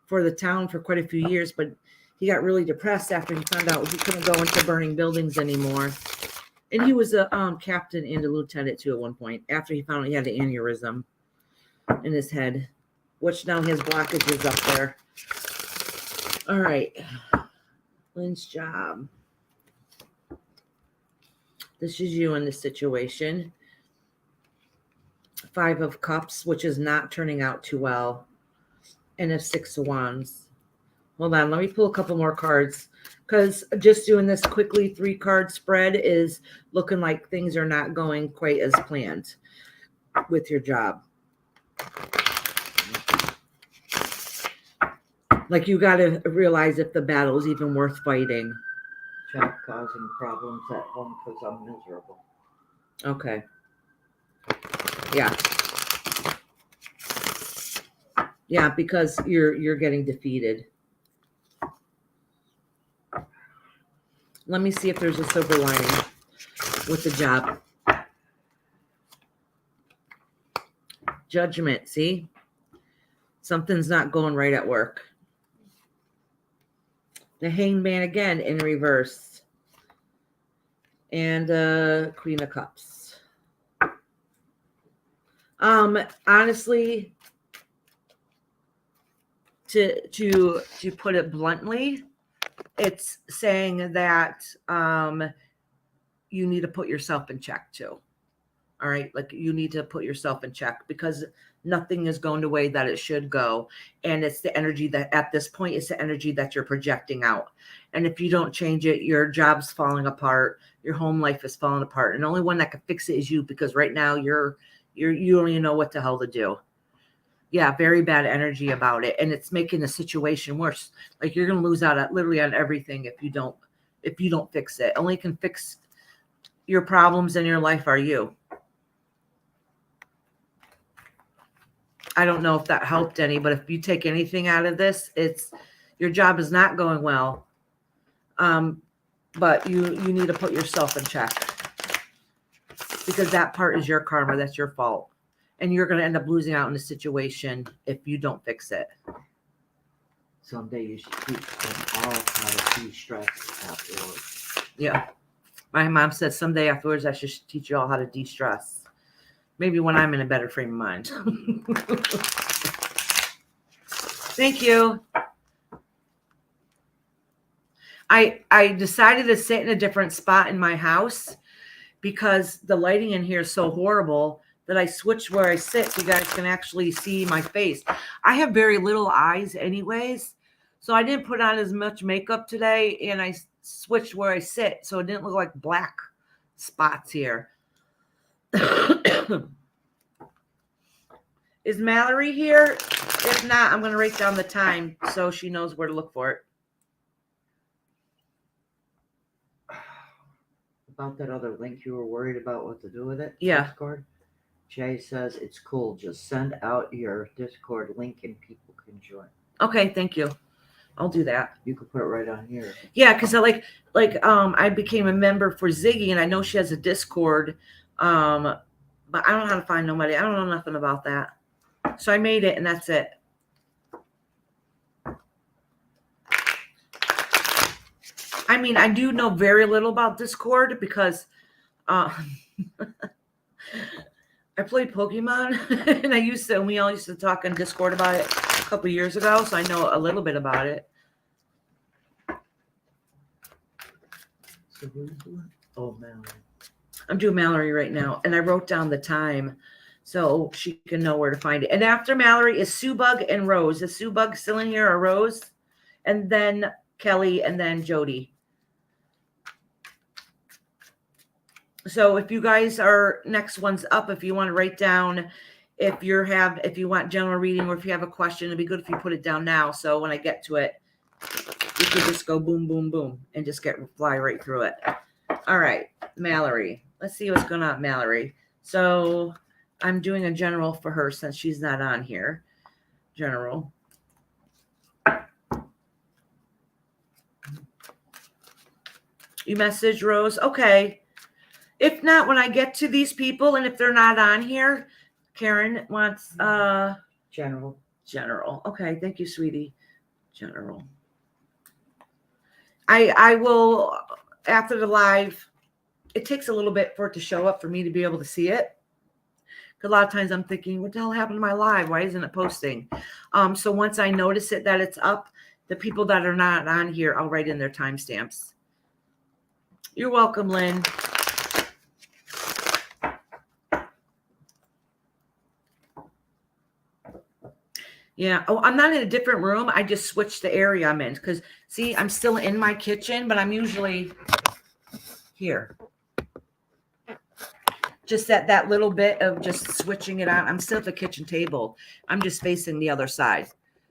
for the town for quite a few years, but he got really depressed after he found out he couldn't go into burning buildings anymore. And he was a captain and a lieutenant too at one point, after he found out he had an aneurysm in his head, which now he has blockages up there. All right. Lynn's job. This is you in this situation. 5 of Cups, which is not turning out too well. And a 6 of Wands. Hold on, let me pull a couple more cards. Because just doing this quickly 3-card spread is looking like things are not going quite as planned with your job. Like you got to realize if the battle is even worth fighting. Jack causing problems at home because I'm miserable. Okay. Yeah. Yeah, because you're getting defeated. Let me see if there's a silver lining with the job. Judgment, see? Something's not going right at work. The Hanged Man again in reverse. And Queen of Cups. Honestly, to put it bluntly, it's saying that you need to put yourself in check too. All right, like you need to put yourself in check because nothing is going the way that it should go, and it's the energy that at this point it's the energy that you're projecting out. And if you don't change it, your job's falling apart, your home life is falling apart, and the only one that can fix it is you, because right now you don't even know what the hell to do. Yeah, very bad energy about it, and it's making the situation worse. Like you're gonna lose out literally on everything if you don't fix it. Only can fix your problems in your life are you. I don't know if that helped any, but if you take anything out of this, it's your job is not going well. But you need to put yourself in check because that part is your karma. That's your fault. And you're going to end up losing out in the situation if you don't fix it. Someday you should teach them all how to de-stress afterwards. Yeah. My mom said someday afterwards I should teach you all how to de-stress. Maybe when I'm in a better frame of mind. Thank you. I decided to sit in a different spot in my house because the lighting in here is so horrible that I switched where I sit so you guys can actually see my face. I have very little eyes anyways, so I didn't put on as much makeup today, and I switched where I sit so it didn't look like black spots here. Is Mallory here? If not, I'm going to write down the time so she knows where to look for it. About that other link you were worried about what to do with it? Yeah. Discord? Jay says it's cool. Just send out your Discord link and people can join. Okay, thank you. I'll do that. You can put it right on here. Yeah, because I became a member for Ziggy, and I know she has a Discord, but I don't know how to find nobody. I don't know nothing about that. So I made it, and that's it. I mean, I do know very little about Discord because I played Pokemon, and we all used to talk on Discord about it a couple years ago, so I know a little bit about it. So who's doing? Oh, Mallory. I'm doing Mallory right now, and I wrote down the time so she can know where to find it. And after Mallory is Sue Bug and Rose. Is Sue Bug still in here or Rose? And then Kelly and then Jody. So if you guys are next one's up, if you want to write down, if you want general reading or if you have a question, it'd be good if you put it down now. So when I get to it, you can just go boom, boom, boom and just fly right through it. All right, Mallory. Let's see what's going on, Mallory. So I'm doing a general for her since she's not on here. General. You message Rose? Okay. If not, when I get to these people and if they're not on here, Karen wants General. Okay, thank you, sweetie. General. I will, after the live, it takes a little bit for it to show up for me to be able to see it. Because a lot of times I'm thinking, what the hell happened to my live? Why isn't it posting? So once I notice it that it's up, the people that are not on here, I'll write in their timestamps. You're welcome, Lynn. Yeah. Oh, I'm not in a different room. I just switched the area I'm in because, see, I'm still in my kitchen, but I'm usually here. Just that little bit of just switching it on. I'm still at the kitchen table. I'm just facing the other side.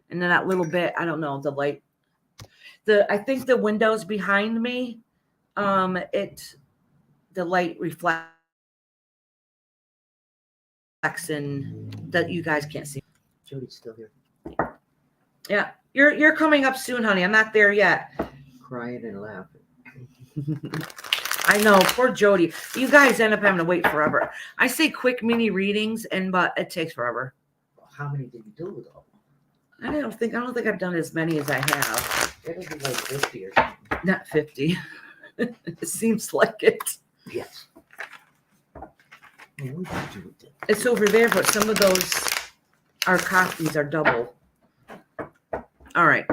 And then that little bit, I don't know, the light. I think the windows behind me, the light reflects and that you guys can't see. Jody's still here. Yeah. You're coming up soon, honey. I'm not there yet. Crying and laughing. I know, poor Jody. You guys end up having to wait forever. I say quick mini readings, but it takes forever. How many did you do though? I don't think I've done as many as I have. It'll be like 50 or something. Not 50. It seems like it. Yes. Well, what did you do with it? It's over there, but some of those are copies are double. All right.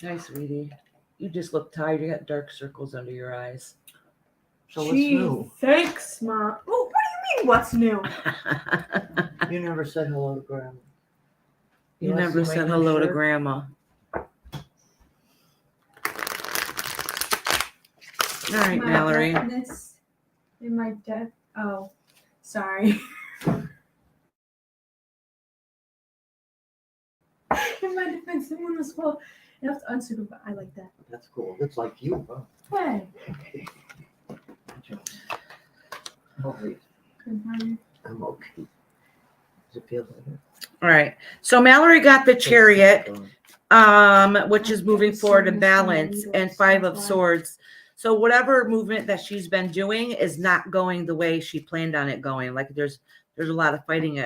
Hi, sweetie. You just look tired. You got dark circles under your eyes. So what's new? Thanks, Mom. Oh, what do you mean, what's new? You never said hello to Grandma. You never said hello to Grandma. All right, My Mallory. deafness in my death. Oh, sorry. In my defense, someone was full. Enough to unsupervised. I like that. That's cool. That's like you, huh? Hey. Oh, wait. Good morning. I'm okay. Does it feel better? All right. So Mallory got the chariot, which is moving forward in balance, and 5 of swords. So whatever movement that she's been doing is not going the way she planned on it going. Like there's a lot of fighting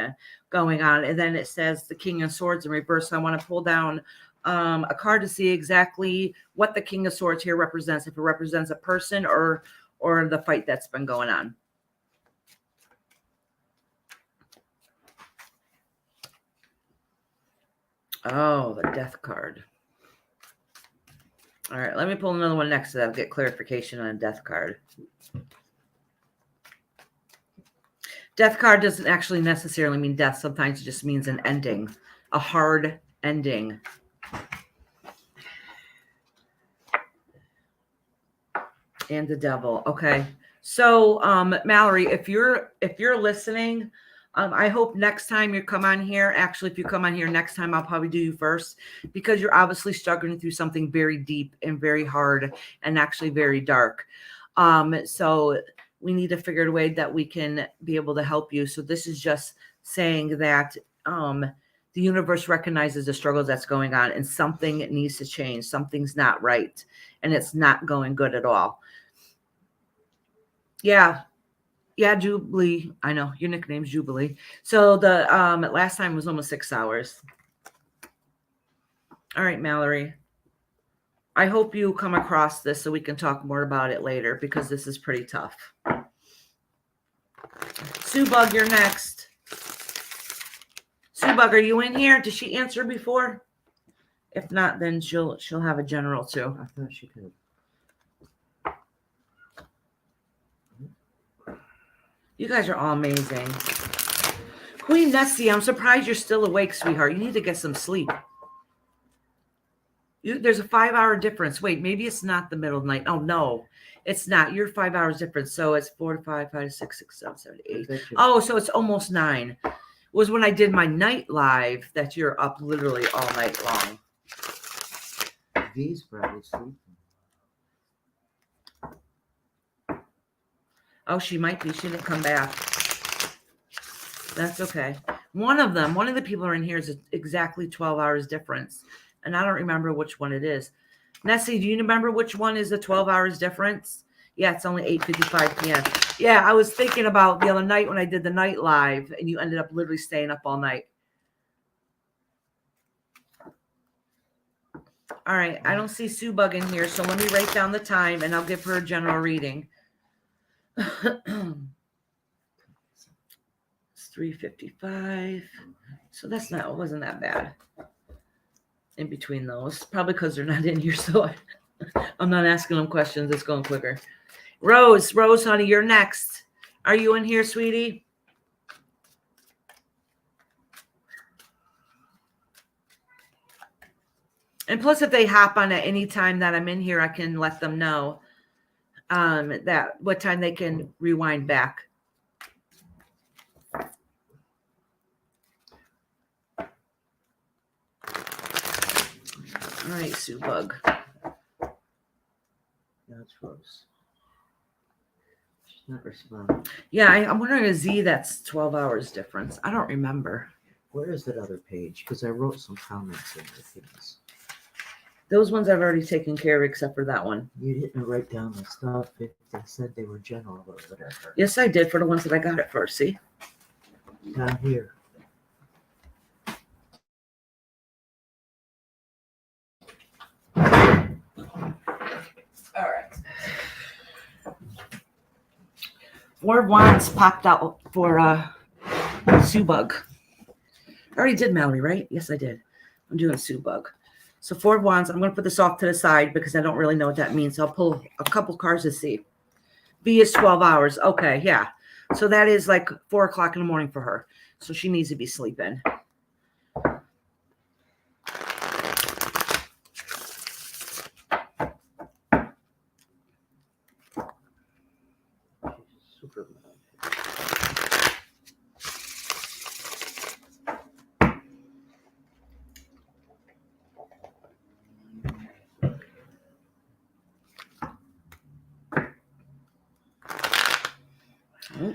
going on. And then it says the King of Swords in reverse. So I want to pull down a card to see exactly what the King of Swords here represents. If it represents a person or the fight that's been going on. Oh, the Death card. All right, let me pull another one next to that. I'll get clarification on a Death card. Death card doesn't actually necessarily mean death. Sometimes it just means an ending, a hard ending. And the Devil. Okay. So, Mallory, if you're listening, I hope next time you come on here, actually, if you come on here next time, I'll probably do you first because you're obviously struggling through something very deep and very hard and actually very dark. So we need to figure out a way that we can be able to help you. So this is just saying that the universe recognizes the struggles that's going on and something needs to change. Something's not right and it's not going good at all. Yeah, Jubilee. I know your nickname's Jubilee. So the last time was almost 6 hours. All right, Mallory. I hope you come across this so we can talk more about it later because this is pretty tough. Sue Bug, you're next. Sue Bug, are you in here? Did she answer before? If not, then she'll have a general too. I thought she could. You guys are all amazing. Queen Nessie, I'm surprised you're still awake, sweetheart. You need to get some sleep. There's a 5-hour difference. Wait, maybe it's not the middle of the night. Oh, no, it's not. You're 5 hours difference. So it's 4 to 5, 5 to 6, 6, 7, 7 to 8. Oh, so it's almost 9. It was when I did my night live that you're up literally all night long. V's probably sleeping. Oh, she might be. She didn't come back. That's okay. One of the people who are in here is exactly 12 hours difference. And I don't remember which one it is. Nessie, do you remember which one is the 12 hours difference? Yeah, it's only 8:55 p.m. Yeah, I was thinking about the other night when I did the night live and you ended up literally staying up all night. All right, I don't see Sue Bug in here, so let me write down the time and I'll give her a general reading. It's 3:55. So it wasn't that bad. In between those, probably because they're not in here, so I'm not asking them questions. It's going quicker. Rose, honey, you're next. Are you in here, sweetie? And plus, if they hop on at any time that I'm in here, I can let them know that what time they can rewind back. All right, Sue Bug. That's Rose. She's not responding. Yeah, I'm wondering a Z that's 12 hours difference. I don't remember. Where is that other page? Because I wrote some comments in the things. Those ones I've already taken care of except for that one. You didn't write down the stuff if they said they were general or whatever. Yes, I did for the ones that I got at first. See? Down here. All right. 4 of Wands popped out for Sue Bug. I already did Mallory, right? Yes, I did. I'm doing Sue Bug. So 4 of Wands. I'm going to put this off to the side because I don't really know what that means. I'll pull a couple cards to see. B is 12 hours. Okay, yeah. So that is like 4 o'clock in the morning for her. So she needs to be sleeping. Super. Oh.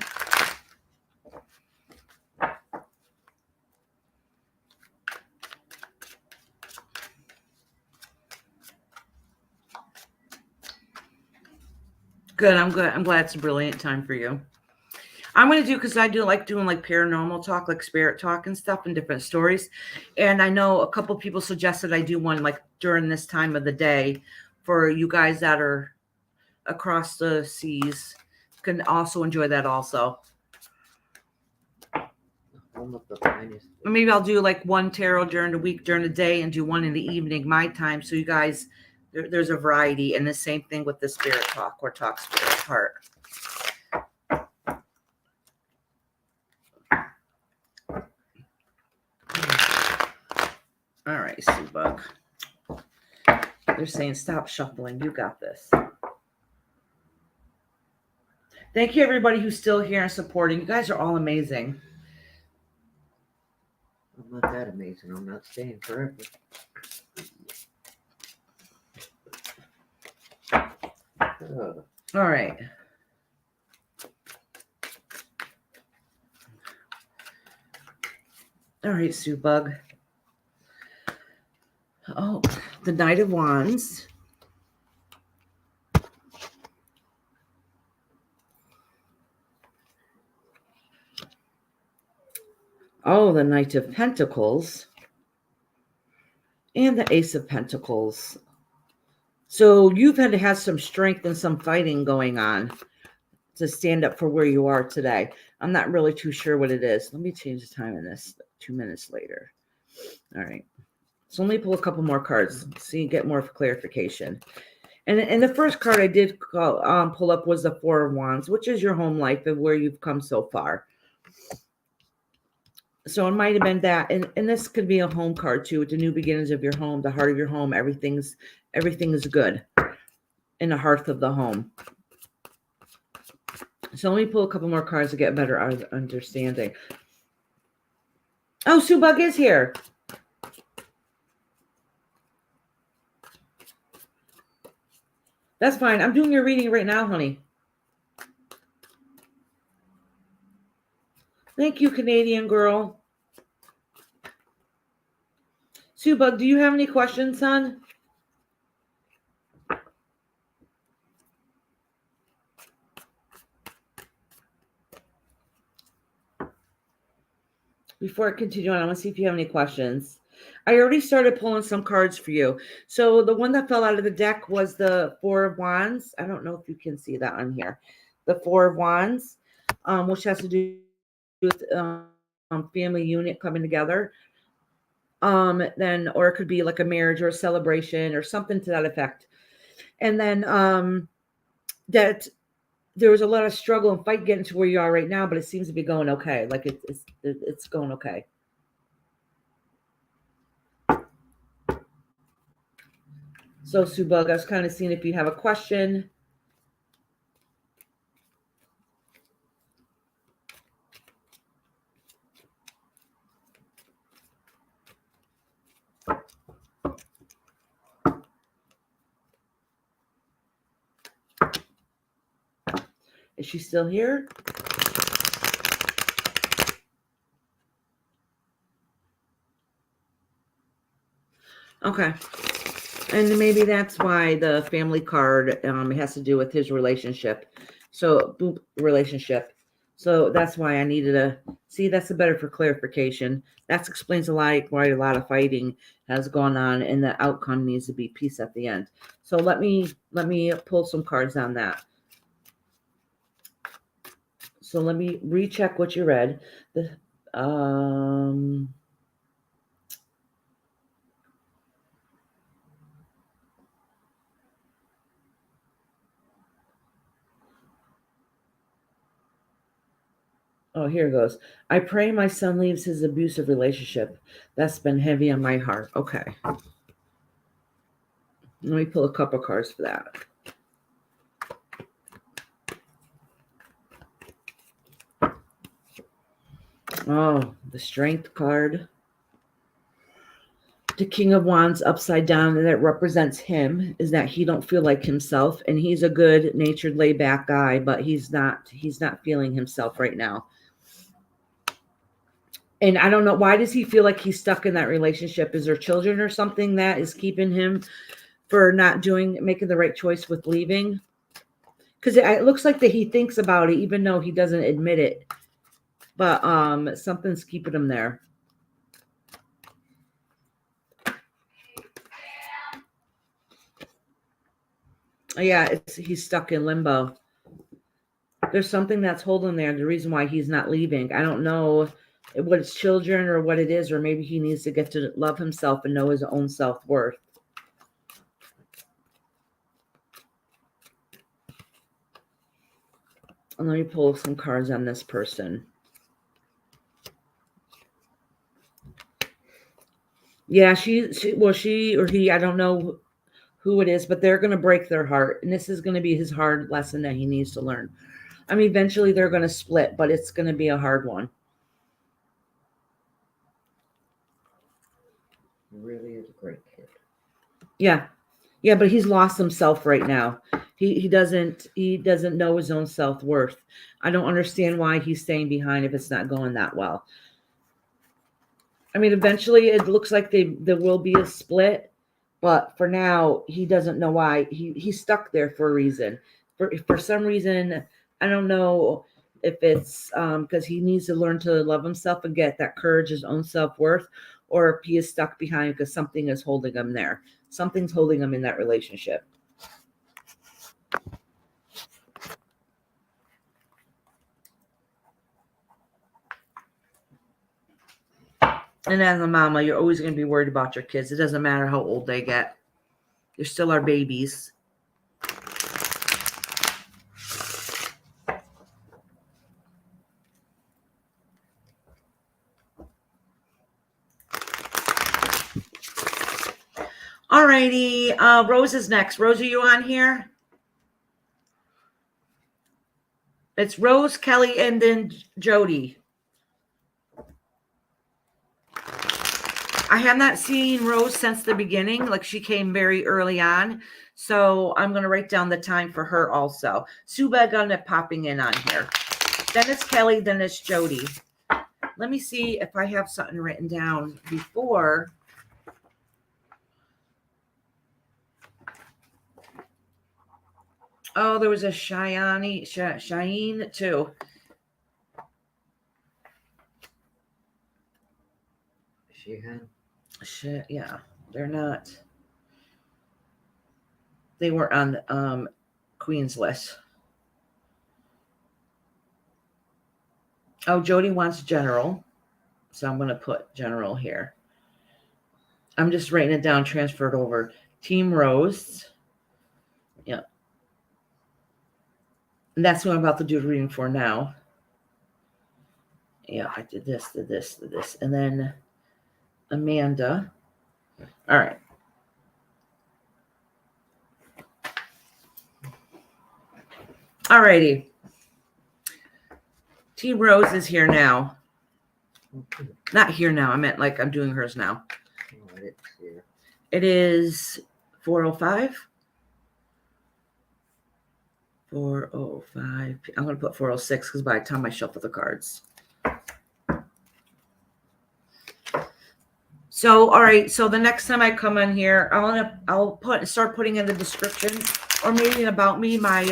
Good. I'm good. I'm glad it's a brilliant time for you. I'm going to do, because I do like doing like paranormal talk, like spirit talk and stuff and different stories. And I know a couple people suggested I do one like during this time of the day for you guys that are across the seas. Can also enjoy that also. One of the finest. Or maybe I'll do like one tarot during the week, during the day, and do one in the evening, my time. So you guys, there's a variety. And the same thing with the spirit talk or talk spirit part. All right, Sue Bug. They're saying stop shuffling. You got this. Thank you, everybody who's still here and supporting. You guys are all amazing. I'm not that amazing. I'm not staying forever. All right. All right, Sue Bug. Oh, the Knight of Wands. Oh, the Knight of Pentacles. And the Ace of Pentacles. So you've had to have some strength and some fighting going on to stand up for where you are today. I'm not really too sure what it is. Let me change the time in this 2 minutes later. All right. So let me pull a couple more cards so you get more clarification. And the first card I did pull up was the Four of Wands, which is your home life and where you've come so far. So it might have been that, and this could be a home card too, with the new beginnings of your home, the heart of your home. Everything is good in the hearth of the home. So let me pull a couple more cards to get a better understanding. Oh, Sue Bug is here. That's fine. I'm doing your reading right now, honey. Thank you, Canadian girl. Sue Bug, do you have any questions, son? Before I continue on, I want to see if you have any questions. I already started pulling some cards for you. So the one that fell out of the deck was the Four of Wands. I don't know if you can see that on here. The Four of Wands, which has to do with family unit coming together. Then, or it could be like a marriage or a celebration or something to that effect. And then that there was a lot of struggle and fight getting to where you are right now, but it seems to be going okay. Like it's going okay. So, Sue Bug, I was kind of seeing if you have a question. Is she still here? Okay. And maybe that's why the family card has to do with his relationship. So, boop, relationship. So that's why I needed to see. That's the better for clarification. That explains why a lot of fighting has gone on, and the outcome needs to be peace at the end. So let me pull some cards on that. So let me recheck what you read. Oh, here it goes. I pray my son leaves his abusive relationship. That's been heavy on my heart. Okay. Let me pull a couple cards for that. Oh, the Strength card. The King of Wands upside down, and that represents him, is that he don't feel like himself, and he's a good-natured, laid-back guy, but he's not feeling himself right now. And I don't know, why does he feel like he's stuck in that relationship? Is there children or something that is keeping him for not making the right choice with leaving? Because it looks like that he thinks about it, even though he doesn't admit it. But something's keeping him there. Yeah, he's stuck in limbo. There's something that's holding there. The reason why he's not leaving. I don't know what it's children or what it is, or maybe he needs to get to love himself and know his own self-worth. And let me pull some cards on this person. Yeah, she or he, I don't know who it is, but they're going to break their heart. And this is going to be his hard lesson that he needs to learn. I mean, eventually they're going to split, but it's going to be a hard one. He really is a great kid. Yeah. Yeah, but he's lost himself right now. He doesn't know his own self-worth. I don't understand why he's staying behind if it's not going that well. I mean, eventually it looks like there will be a split, but for now he doesn't know why. He's stuck there for a reason. For some reason, I don't know if it's because he needs to learn to love himself and get that courage, his own self-worth, or if he is stuck behind because something is holding him there. Something's holding him in that relationship. And as a mama, you're always going to be worried about your kids. It doesn't matter how old they get. They're still our babies. All righty. Rose is next. Rose, are you on here? It's Rose, Kelly, and then Jody. I have not seen Rose since the beginning. Like, she came very early on. So I'm going to write down the time for her also. Suba gonna popping in on here. Then it's Kelly, then it's Jody. Let me see if I have something written down before. Oh, there was a Cheyenne too. She had. Shit, yeah, they're not. They were on the Queen's list. Oh, Jody wants general. So I'm going to put general here. I'm just writing it down, transfer it over. Team Rose. Yeah. And that's what I'm about to do the reading for now. Yeah, I did this. And then Amanda. All right. All righty. Team Rose is here now. Okay. Not here now. I meant like I'm doing hers now. Oh, I didn't see her. It is 4:05. 4:05. I'm going to put 4:06 because by the time I shuffle the cards. So, all right. So the next time I come on here, I'll start putting in the description, or maybe about me, my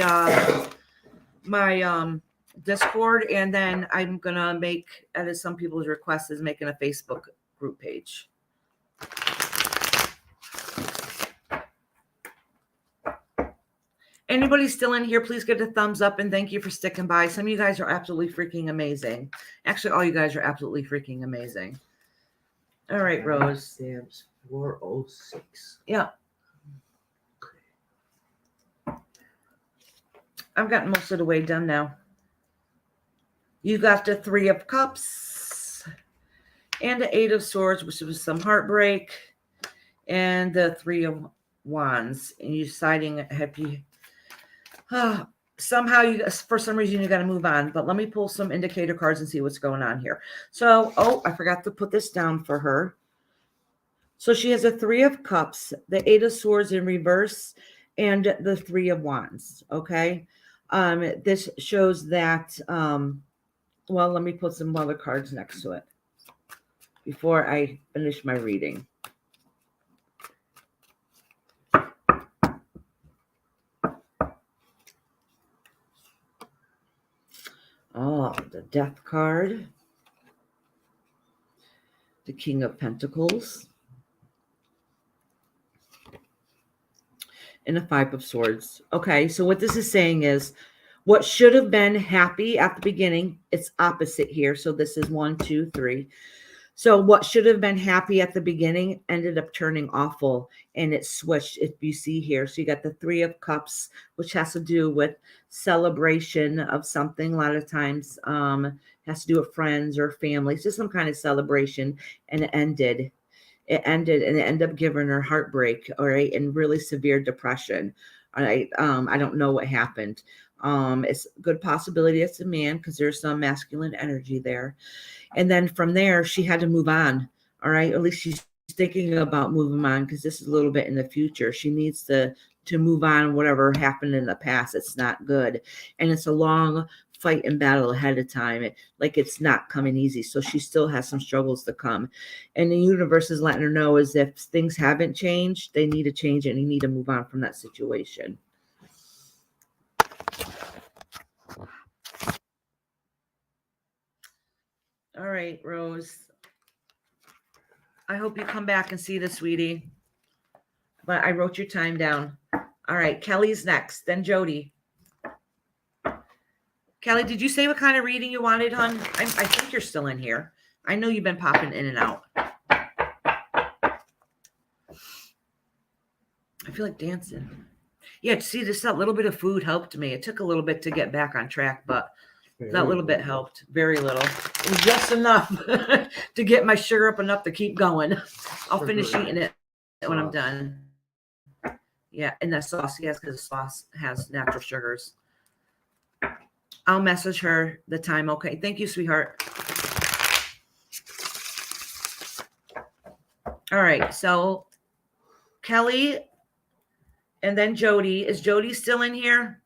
Discord, and then I'm gonna make, as some people's request is, making a Facebook group page. Anybody still in here, please give a thumbs up and thank you for sticking by. Some of you guys are absolutely freaking amazing. Actually, all you guys are absolutely freaking amazing. All right, Rose. Stamps 406. Yeah. I've gotten most of the way done now. You got the 3 of Cups and the 8 of Swords, which was some heartbreak, and the 3 of Wands. And you deciding happy. Somehow you, for some reason, you got to move on. But let me pull some indicator cards and see what's going on here. So, oh, I forgot to put this down for her. So she has a 3 of Cups, the 8 of Swords in reverse, and the 3 of Wands. Okay. This shows that, well, let me put some other cards next to it before I finish my reading. Oh, the Death card, the King of Pentacles, and the 5 of Swords. Okay, so what this is saying is what should have been happy at the beginning, it's opposite here. So this is 1, 2, 3. So what should have been happy at the beginning ended up turning awful, and it switched, if you see here. So you got the 3 of Cups, which has to do with celebration of something. A lot of times has to do with friends or family. It's just some kind of celebration, and it ended. It ended, and it ended up giving her heartbreak, all right, and really severe depression. All right. I don't know what happened. It's a good possibility it's a man because there's some masculine energy there. And then from there, she had to move on. All right. At least she's thinking about moving on because this is a little bit in the future. She needs to move on. Whatever happened in the past, it's not good. And it's a long fight and battle ahead of time. It's not coming easy. So she still has some struggles to come. And the universe is letting her know is if things haven't changed, they need to change it and you need to move on from that situation. All right, Rose. I hope you come back and see this, sweetie. But I wrote your time down. All right, Kelly's next, then Jody. Kelly, did you say what kind of reading you wanted, hon? I think you're still in here. I know you've been popping in and out. I feel like dancing. Yeah, see, just that little bit of food helped me. It took a little bit to get back on track, but that little bit helped. Very little. It was just enough to get my sugar up enough to keep going. I'll finish eating it when I'm done. Yeah, and that sauce, yes, because the sauce has natural sugars. I'll message her the time. Okay. Thank you, sweetheart. All right. So Kelly and then Jody. Is Jody still in here?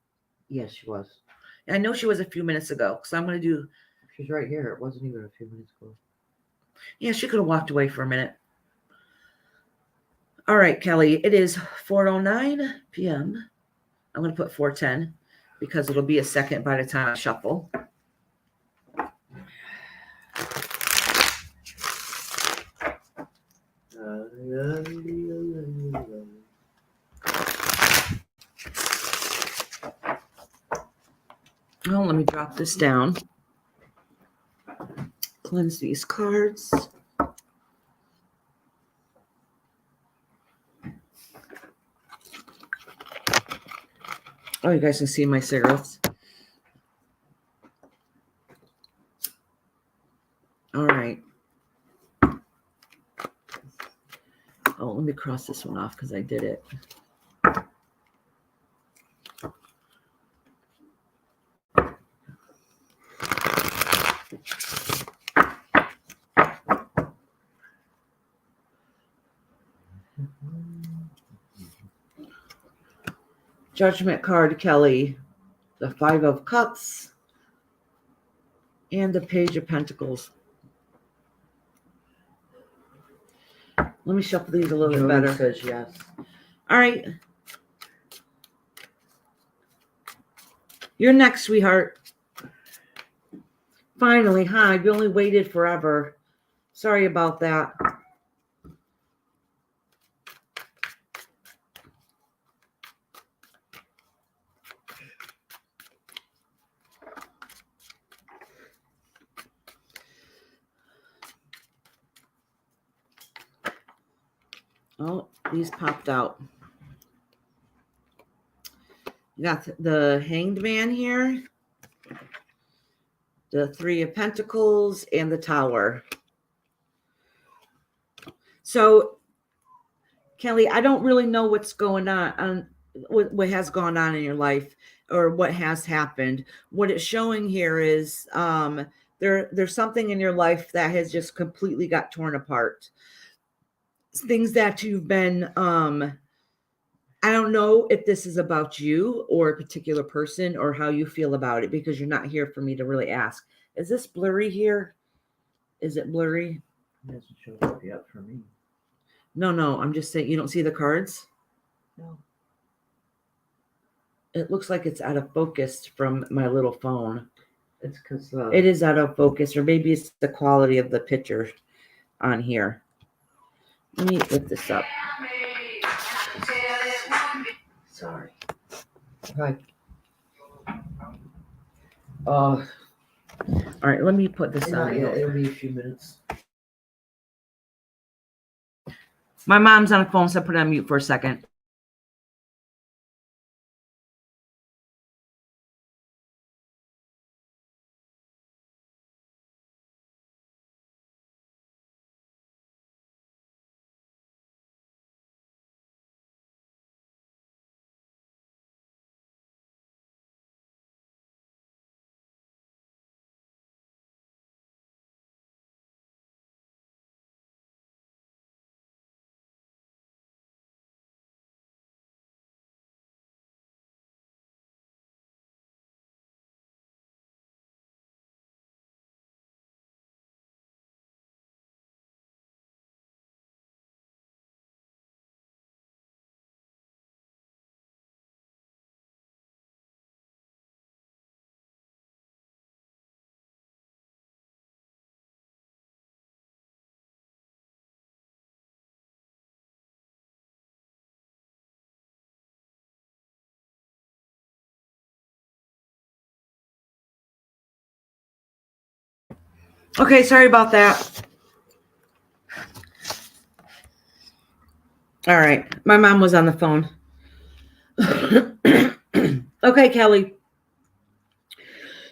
Yes, she was. I know she was a few minutes ago. So I'm going to do. She's right here. It wasn't even a few minutes ago. Yeah, she could have walked away for a minute. All right, Kelly. It is 4:09 p.m. I'm going to put 4:10 because it'll be a second by the time I shuffle. Oh, let me drop this down. Cleanse these cards. Oh, you guys can see my cigarettes. All right. Oh, let me cross this one off because I did it. Judgment card, Kelly. The 5 of Cups. And the Page of Pentacles. Let me shuffle these a little bit better. Says yes. All right. You're next, sweetheart. Finally, hi. We only waited forever. Sorry about that. Oh, these popped out. You got the Hanged Man here, the 3 of Pentacles, and the Tower. So, Kelly, I don't really know what's going on, what has gone on in your life or what has happened. What it's showing here is there's something in your life that has just completely got torn apart. Things that you've been I don't know if this is about you or a particular person or how you feel about it because you're not here for me to really ask. Is this blurry here? Is it blurry? It hasn't shown up yet for me. No. I'm just saying, you don't see the cards? No. It looks like it's out of focus from my little phone. It's because It is out of focus, or maybe it's the quality of the picture on here. Let me lift this up. Sorry. Hi. All right, let me put this on. It'll be a few minutes. My mom's on the phone, so I put it on mute for a second. Okay, sorry about that. All right, my mom was on the phone. Okay, Kelly.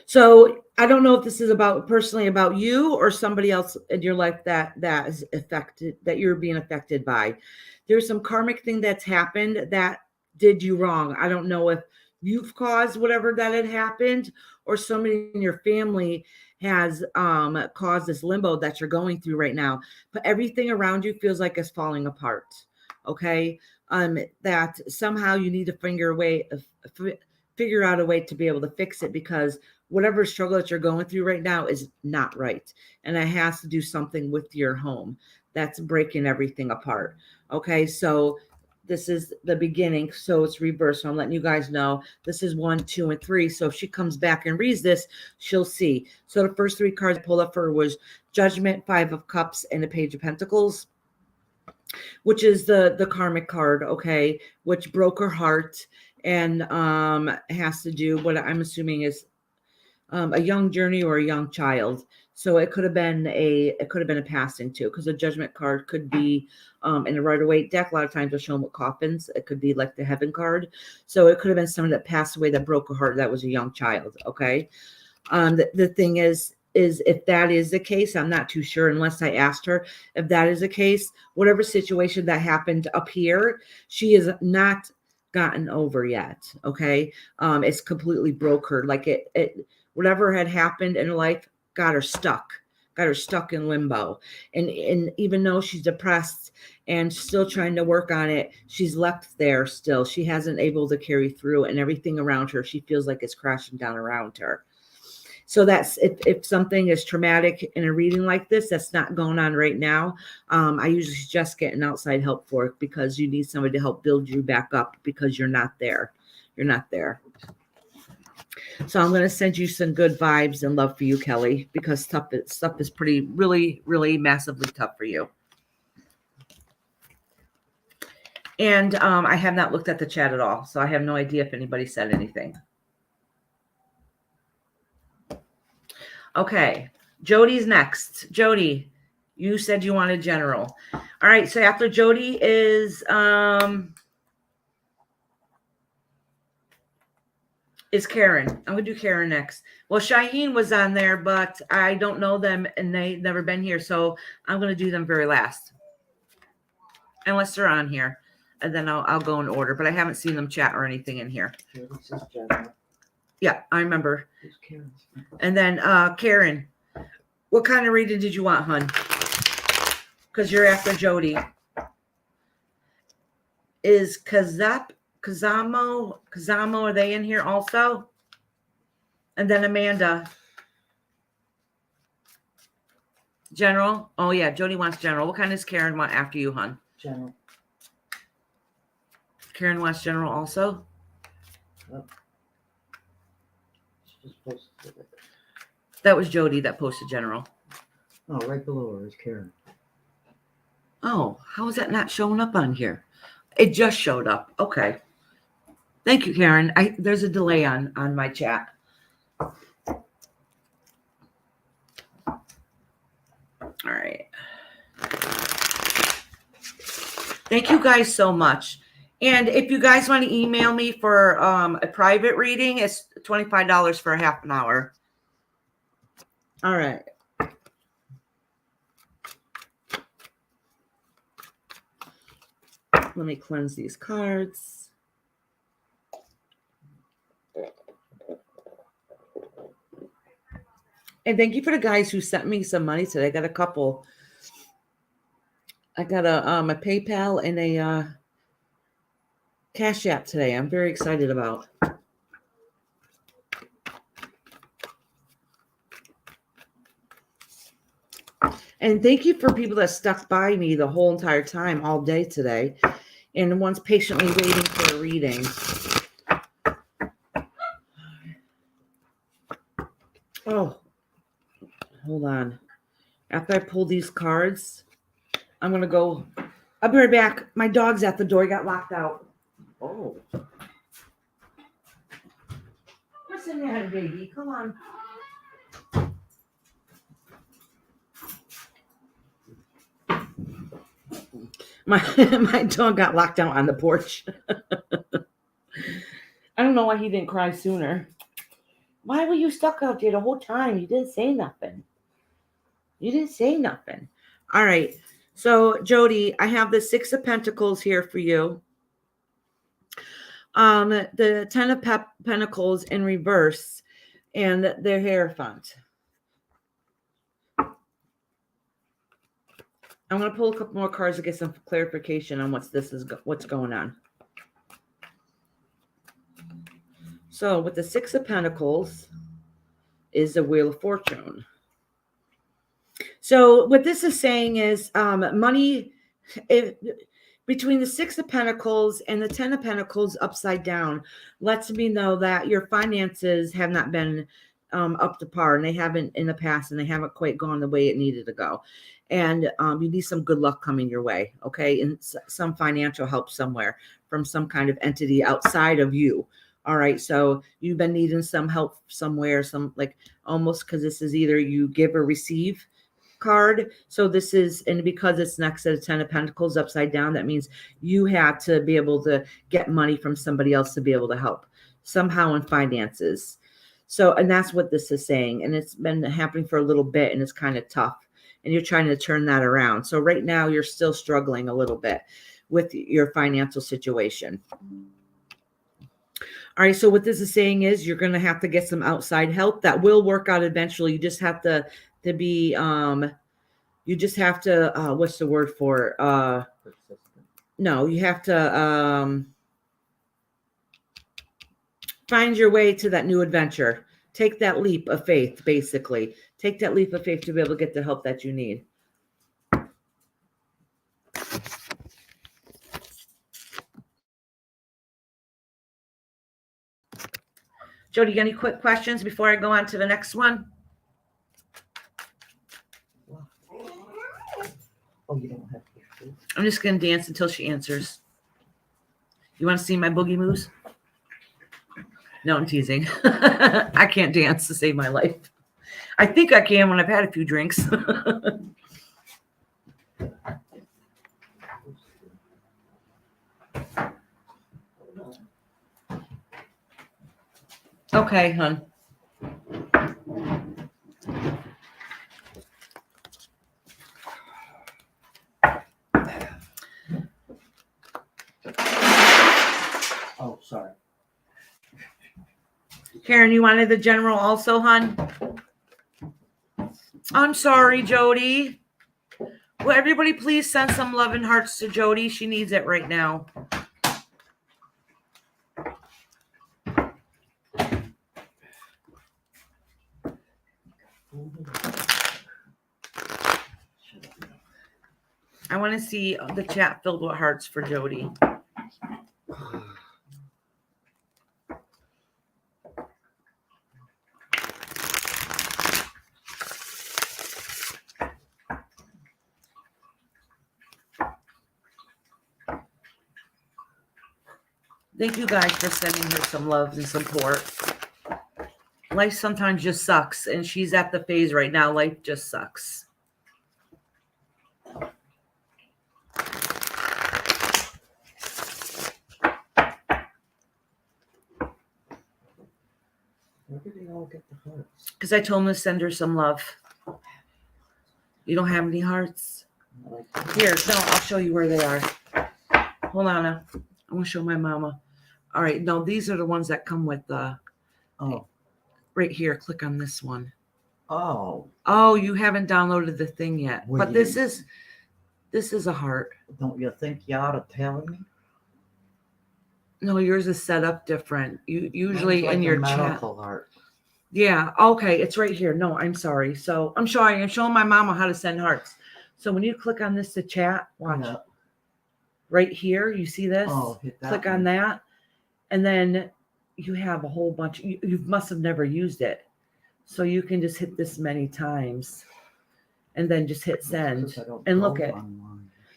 So I don't know if this is personally about you or somebody else in your life that is affected, that you're being affected by. There's some karmic thing that's happened that did you wrong. I don't know if you've caused whatever that had happened, or somebody in your family has caused this limbo that you're going through right now. But everything around you feels like it's falling apart. Okay. That somehow you need to figure out a way to be able to fix it, because whatever struggle that you're going through right now is not right. And it has to do something with your home that's breaking everything apart. Okay. So this is the beginning. So it's reversed. So I'm letting you guys know this is 1, 2, and 3. So if she comes back and reads this, she'll see. So the first 3 cards I pulled up for her was Judgment, 5 of Cups, and the Page of Pentacles, which is the karmic card, okay, which broke her heart, and has to do what I'm assuming is a young journey or a young child. So it could have been a passing too, because the Judgment card could be in a Rider-Waite deck. A lot of times they'll show them with coffins. It could be like the Heaven card. So it could have been someone that passed away that broke a heart that was a young child. Okay. The thing is if that is the case, I'm not too sure unless I asked her. If that is the case, whatever situation that happened up here, she is not gotten over yet. Okay. It's completely broke her. Like it whatever had happened in her life got her stuck in limbo. And even though she's depressed and still trying to work on it, she's left there still. She hasn't able to carry through, and everything around her, she feels like it's crashing down around her. So that's if something is traumatic in a reading like this, that's not going on right now. I usually suggest getting outside help for it, because you need somebody to help build you back up, because you're not there. You're not there. So I'm going to send you some good vibes and love for you, Kelly, because stuff is pretty, really, really massively tough for you. And I have not looked at the chat at all, so I have no idea if anybody said anything. Okay, Jody's next. Jody, you said you wanted general. All right, so after Jody is Karen. I'm going to do Karen next. Well, Shaheen was on there, but I don't know them, and they've never been here, so I'm going to do them very last. Unless they're on here, and then I'll go in order, but I haven't seen them chat or anything in here. Yeah, I remember. And then Karen, what kind of reading did you want, hun? Because you're after Jody. Is Kazamo, are they in here also? And then Amanda. General? Oh, yeah, Jody wants general. What kind does Karen want after you, hun? General. Karen wants general also? Yep. She just posted it. That was Jody that posted general. Oh, right below her is Karen. Oh, how is that not showing up on here? It just showed up. Okay. Thank you, Karen. There's a delay on my chat. All right. Thank you guys so much. And if you guys want to email me for a private reading, it's $25 for a half an hour. All right. Let me cleanse these cards. And thank you for the guys who sent me some money today. I got a couple. I got a PayPal and a Cash App today. I'm very excited about. And thank you for people that stuck by me the whole entire time, all day today, and the ones patiently waiting for a reading. Oh, hold on. After I pull these cards, I'm going to go. I'll be right back. My dog's at the door. He got locked out. Oh. What's in there, baby? Come on. My dog got locked out on the porch. I don't know why he didn't cry sooner. Why were you stuck out there the whole time? You didn't say nothing. All right. So, Jody, I have the 6 of Pentacles here for you. The Ten of Pentacles in reverse and the Hierophant. I'm going to pull a couple more cards to get some clarification on what's going on. So with the Six of Pentacles is the Wheel of Fortune. So what this is saying is money, between the Six of Pentacles and the Ten of Pentacles upside down, lets me know that your finances have not been up to par, and they haven't in the past, and they haven't quite gone the way it needed to go. And you need some good luck coming your way, okay? And some financial help somewhere from some kind of entity outside of you. All right, so you've been needing some help somewhere, some like almost, because this is either you give or receive card. So this is, and because it's next to the Ten of Pentacles upside down, that means you have to be able to get money from somebody else to be able to help somehow in finances. So, and that's what this is saying. And it's been happening for a little bit, and it's kind of tough. And you're trying to turn that around. So right now you're still struggling a little bit with your financial situation. All right, so what this is saying is you're going to have to get some outside help. That will work out eventually. You just have to be, you just have to, what's the word for it? No, you have to find your way to that new adventure. Take that leap of faith, basically. Take that leap of faith to be able to get the help that you need. Jody, any quick questions before I go on to the next one? Oh, you don't have to. I'm just going to dance until she answers. You want to see my boogie moves? No, I'm teasing. I can't dance to save my life. I think I can when I've had a few drinks. Okay, hon. Oh, sorry. Karen, you wanted the general also, hon? I'm sorry, Jody. Will everybody please send some love and hearts to Jody? She needs it right now. I want to see the chat filled with hearts for Jody. Thank you guys for sending her some love and support. Life sometimes just sucks, and she's at the phase right now. Life just sucks. Where did they all get the hearts? Because I told him to send her some love. You don't have any hearts? Here, no, I'll show you where they are. Hold on. I want to show my mama. All right, no, these are the ones that come with the. Oh. Right here, click on this one. Oh. Oh, you haven't downloaded the thing yet. Well, but this is a heart. Don't you think you ought to tell me? No, yours is set up different. You usually Mine's like in your a chat. medical heart. Yeah, okay, it's right here. No, I'm sorry. So I'm showing my mama how to send hearts. So when you click on this to chat, watch. Yeah. Right here, you see this? Oh, hit that click one. on that. And then you have a whole bunch. You must have never used it. So you can just hit this many times and then just hit send and look at.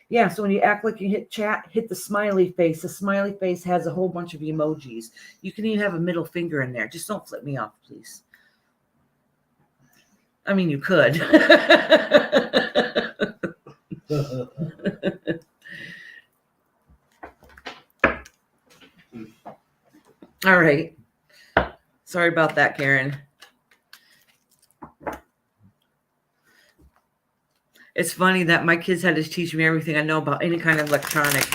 Yeah, so when you act like you hit chat, hit the smiley face. The smiley face has a whole bunch of emojis. You can even have a middle finger in there. Just don't flip me off, please. I mean, you could. All right. Sorry about that, Karen. It's funny that my kids had to teach me everything I know about any kind of electronic.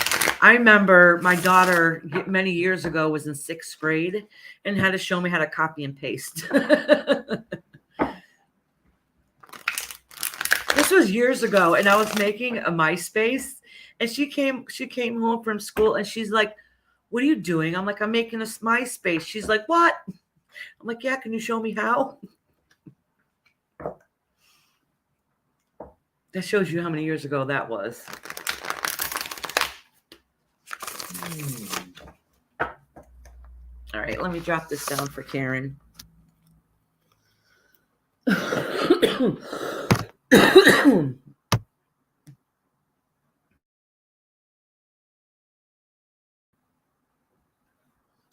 I remember my daughter many years ago was in 6th grade and had to show me how to copy and paste. This was years ago, and I was making a MySpace, and she came home from school, and she's like, "What are you doing?" I'm like, "I'm making a MySpace." She's like, "What?" I'm like, "Yeah, can you show me how?" That shows you how many years ago that was. All right, let me drop this down for Karen.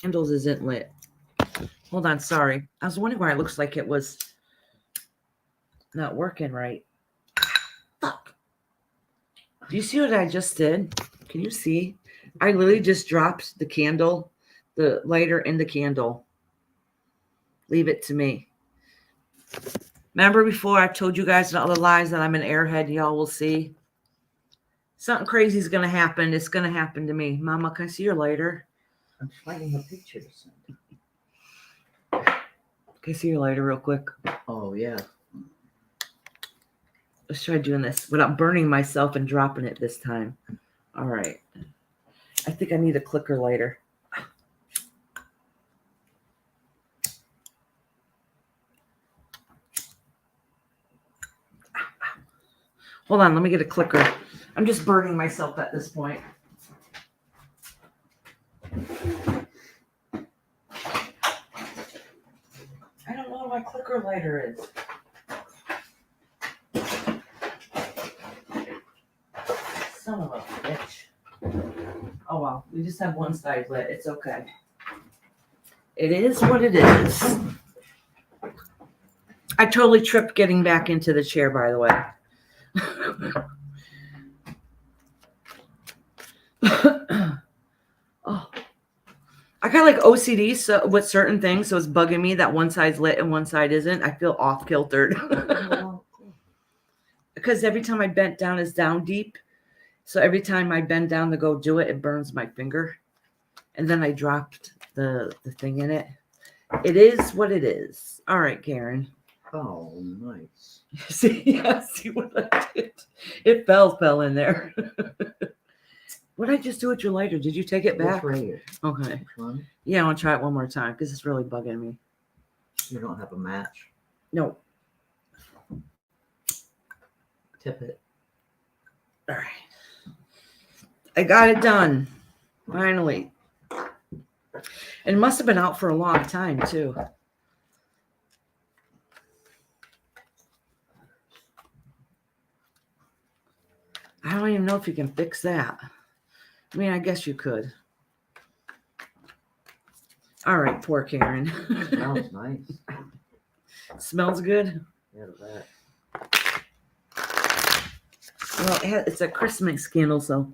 Candles isn't lit. Hold on, sorry. I was wondering why it looks like it was not working right. Fuck. Do you see what I just did? Can you see? I literally just dropped the candle, the lighter in the candle. Leave it to me. Remember before I told you guys in other lives that I'm an airhead, y'all will see? Something crazy is going to happen. It's going to happen to me. Mama, can I see your lighter? I'm finding a picture to send. Can I see your lighter real quick? Oh, yeah. Let's try doing this without burning myself and dropping it this time. All right. I think I need a clicker lighter. Hold on, let me get a clicker. I'm just burning myself at this point. I don't know what my clicker lighter is. Son of a bitch. Oh well, we just have one side lit. It's okay. It is what it is. I totally tripped getting back into the chair, by the way. Oh, I got like OCD so with certain things, so it's bugging me that one side's lit and one side isn't. I feel off kiltered because every time I bent down is down deep, so every time I bend down to go do it, it burns my finger, and then I dropped the thing in it. It is what it is. All right, Karen. Oh, nice. See, yeah, see what I did? It fell in there. What did I just do with your lighter? Did you take it back? It's right here. Okay. Which one? Yeah, I want to try it one more time because it's really bugging me. You don't have a match. No. Tip it. All right. I got it done. Finally. It must have been out for a long time, too. I don't even know if you can fix that. I mean, I guess you could. All right, poor Karen. Smells nice. Smells good? Yeah, that. Well, it's a Christmas candle, so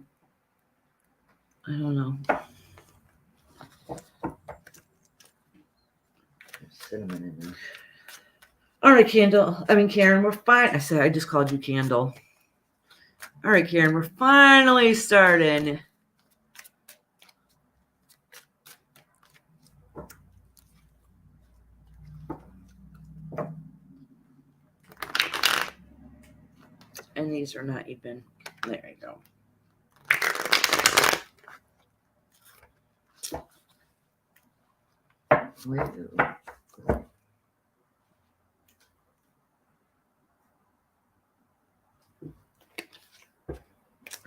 I don't know. There's cinnamon in there. All right, Karen, we're fine. I just called you Candle. All right, Karen, we're finally starting. And these are not even, there you go. Wait.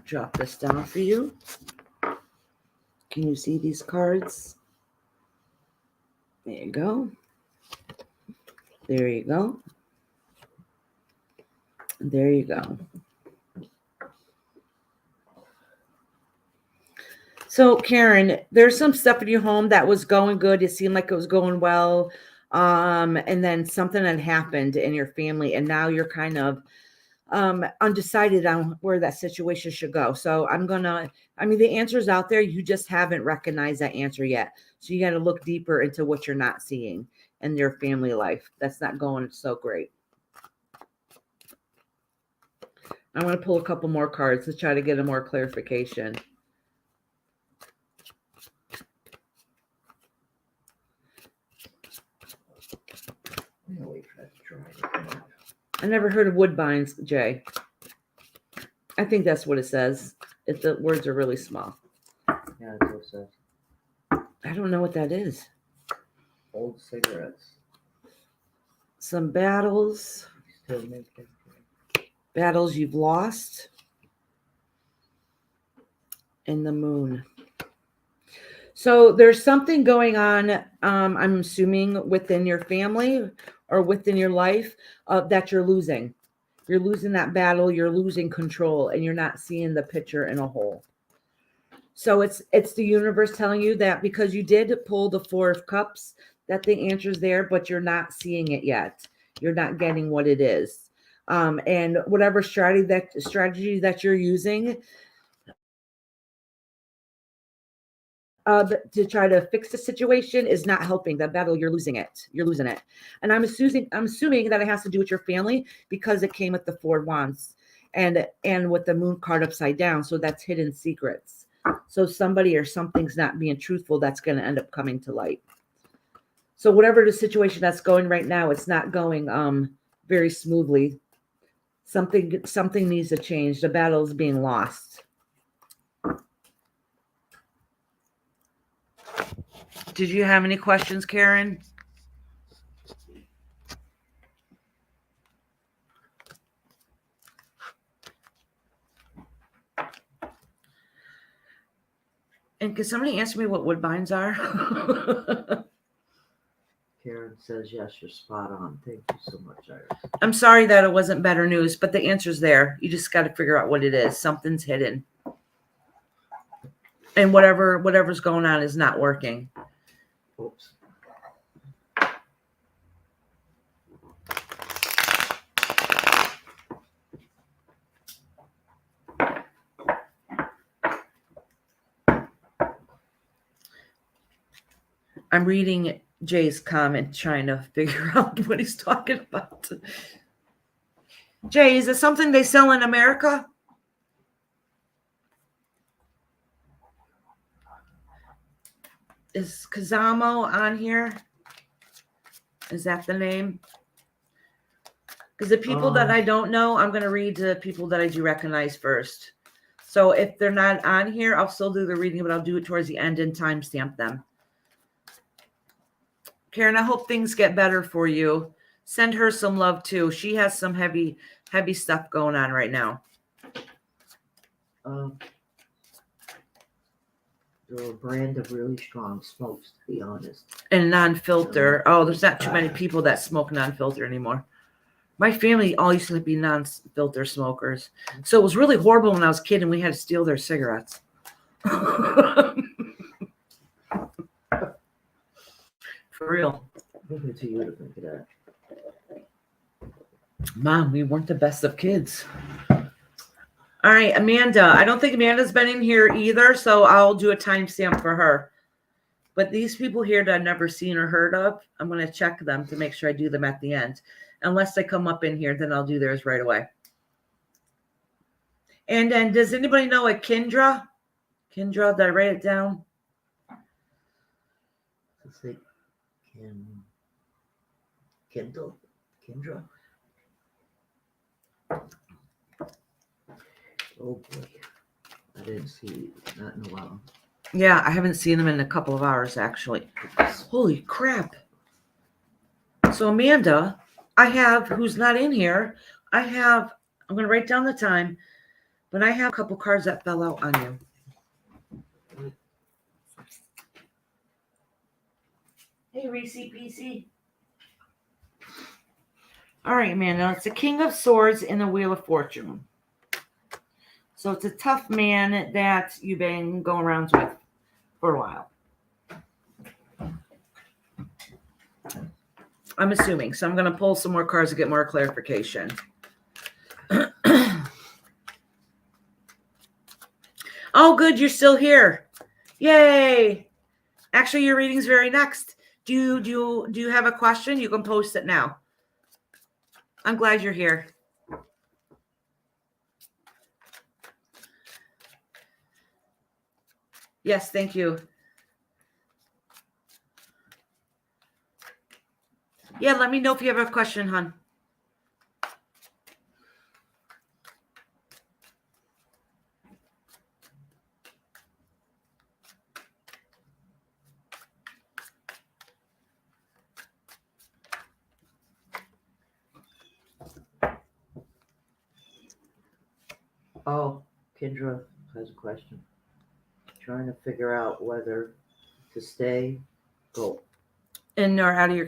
Drop this down for you. Can you see these cards? There you go. There you go. There you go. So, Karen, there's some stuff in your home that was going good. It seemed like it was going well. And then something had happened in your family, and now you're kind of undecided on where that situation should go. So the answer's out there. You just haven't recognized that answer yet. So you got to look deeper into what you're not seeing in your family life. That's not going so great. I want to pull a couple more cards to try to get a more clarification. I never heard of woodbines, Jay. I think that's what it says. If the words are really small. Yeah, that's what it says. I don't know what that is. Old cigarettes. Some battles. Still making. Battles you've lost. And the moon. So there's something going on, I'm assuming, within your family or within your life that you're losing. You're losing that battle. You're losing control, and you're not seeing the picture in a whole. So it's the universe telling you that because you did pull the Four of Cups, that the answer's there, but you're not seeing it yet. You're not getting what it is. And whatever strategy that you're using to try to fix the situation is not helping that battle. You're losing it. You're losing it. And I'm assuming that it has to do with your family because it came with the Four of Wands and with the Moon card upside down. So that's hidden secrets. So somebody or something's not being truthful. That's going to end up coming to light. So whatever the situation that's going right now, it's not going very smoothly. Something needs to change. The battle is being lost. Did you have any questions, Karen? And can somebody answer me what woodbines are? Karen says, yes, you're spot on. Thank you so much, Iris. I'm sorry that it wasn't better news, but the answer's there. You just got to figure out what it is. Something's hidden. And whatever's going on is not working. Oops. I'm reading Jay's comment, trying to figure out what he's talking about. Jay, is it something they sell in America? Is Kazamo on here? Is that the name? Because the people that I don't know, I'm going to read the people that I do recognize first. So if they're not on here, I'll still do the reading, but I'll do it towards the end and timestamp them. Karen, I hope things get better for you. Send her some love too. She has some heavy stuff going on right now. They're a brand of really strong smokes, to be honest. And non-filter. Oh, there's not too many people that smoke non-filter anymore. My family all used to be non-filter smokers. So it was really horrible when I was a kid and we had to steal their cigarettes. For real. Look to you to think of that. Mom, we weren't the best of kids. All right, Amanda. I don't think Amanda's been in here either, so I'll do a timestamp for her. But these people here that I've never seen or heard of, I'm going to check them to make sure I do them at the end. Unless they come up in here, then I'll do theirs right away. And then, does anybody know a Kendra? Kendra, did I write it down? Let's see. Kendall? Kendra? Oh boy. I didn't see that in a while. Yeah, I haven't seen them in a couple of hours, actually. Holy crap. So, Amanda, I have, who's not in here, I'm going to write down the time, but I have a couple cards that fell out on you. Hey, Reese PC. All right, Amanda, it's the King of Swords in the Wheel of Fortune. So it's a tough man that you've been going around with for a while. I'm assuming. So I'm going to pull some more cards to get more clarification. Oh, good. You're still here. Yay. Actually, your reading's very next. Do you have a question? You can post it now. I'm glad you're here. Yes, thank you. Yeah, let me know if you have a question, hon. Oh, Kendra has a question. Trying to figure out whether to stay, go, In or out of your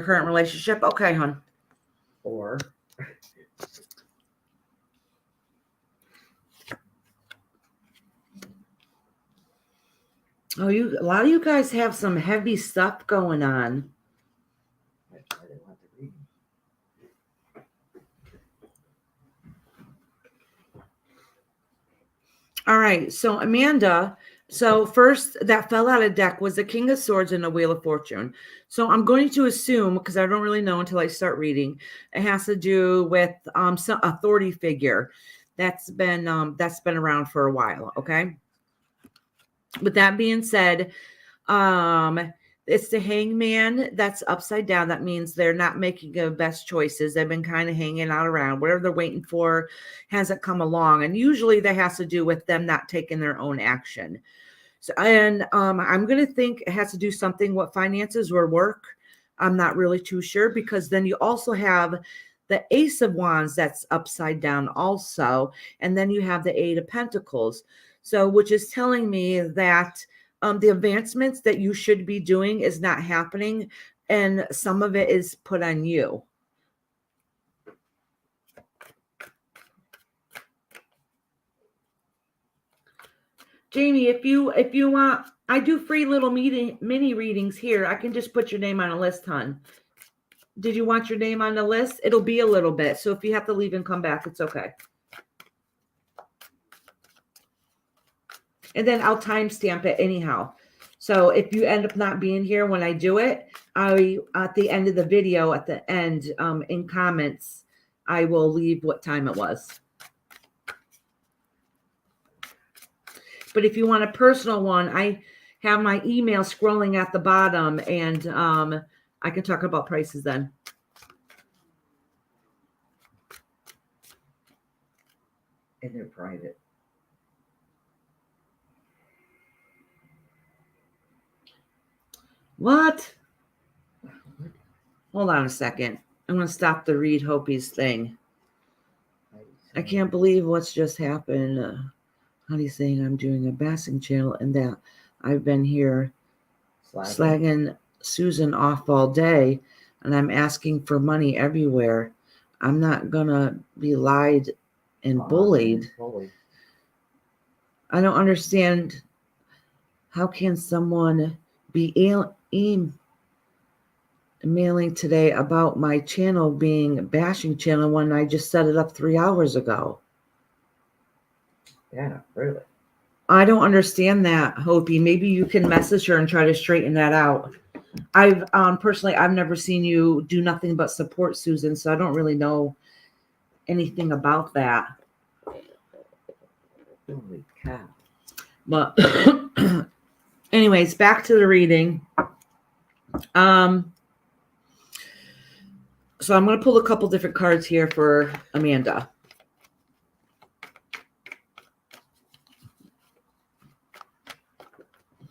current relationship? Okay, hon. or Oh, a lot of you guys have some heavy stuff going on. I didn't want to read. All right, so Amanda, so first that fell out of deck was the King of Swords and the Wheel of Fortune. So I'm going to assume, because I don't really know until I start reading, it has to do with some authority figure that's been around for a while. Okay. With that being said, it's the Hangman that's upside down. That means they're not making the best choices. They've been kind of hanging out around. Whatever they're waiting for hasn't come along. And usually that has to do with them not taking their own action. So, and I'm going to think it has to do something with finances or work. I'm not really too sure, because then you also have the Ace of Wands that's upside down also. And then you have the Eight of Pentacles. So, which is telling me that the advancements that you should be doing is not happening, and some of it is put on you. Jamie, if you want, I do free little mini readings here. I can just put your name on a list, hon. Did you want your name on the list? It'll be a little bit. So if you have to leave and come back, it's okay. And then I'll timestamp it anyhow. So if you end up not being here when I do it, at the end of the video, at the end, in comments, I will leave what time it was. But if you want a personal one, I have my email scrolling at the bottom, and I can talk about prices then. And they're private. What? Hold on a second. I'm going to stop the Read Hopi's thing. I can't believe what's just happened. Honey's saying I'm doing a basking channel and that I've been here slagging Susan off all day, and I'm asking for money everywhere. I'm not going to be lied and bullied. I don't understand. How can someone be emailing today about my channel being a bashing channel when I just set it up 3 hours ago? Yeah, really. I don't understand that, Hopi. Maybe you can message her and try to straighten that out. I've personally, I've never seen you do nothing but support Susan, so I don't really know anything about that. Holy cow. But anyways, back to the reading. So I'm going to pull a couple different cards here for Amanda.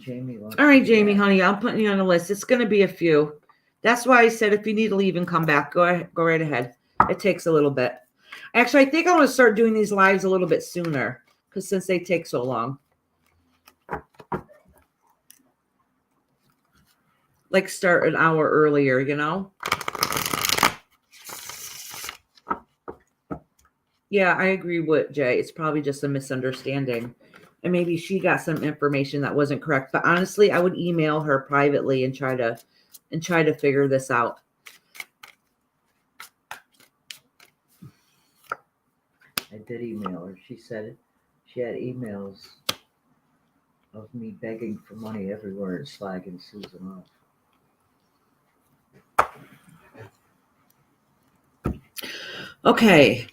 Jamie. All right, Jamie, honey, I'm putting you on the list. It's going to be a few. That's why I said if you need to leave and come back, go right ahead. It takes a little bit. Actually, I think I want to start doing these lives a little bit sooner, because since they take so long. Like start an hour earlier, you know? Yeah, I agree with Jay. It's probably just a misunderstanding. And maybe she got some information that wasn't correct. But honestly, I would email her privately and try to figure this out. I did email her. She said she had emails of me begging for money everywhere and slagging Susan off. Okay.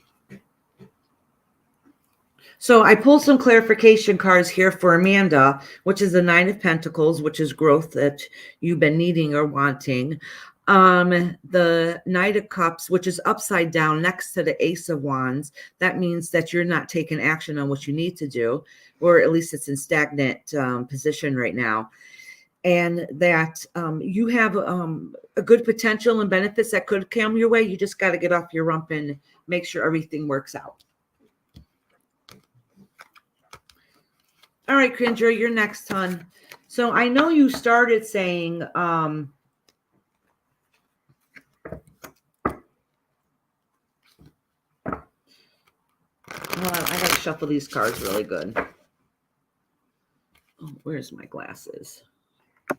So I pulled some clarification cards here for Amanda, which is the Nine of Pentacles, which is growth that you've been needing or wanting. The Knight of Cups, which is upside down next to the Ace of Wands. That means that you're not taking action on what you need to do, or at least it's in stagnant position right now. And that you have a good potential and benefits that could come your way. You just got to get off your rump and make sure everything works out. All right, Kendra, you're next, hon. So I know you started saying, hold on, I gotta shuffle these cards really good. Oh, where's my glasses?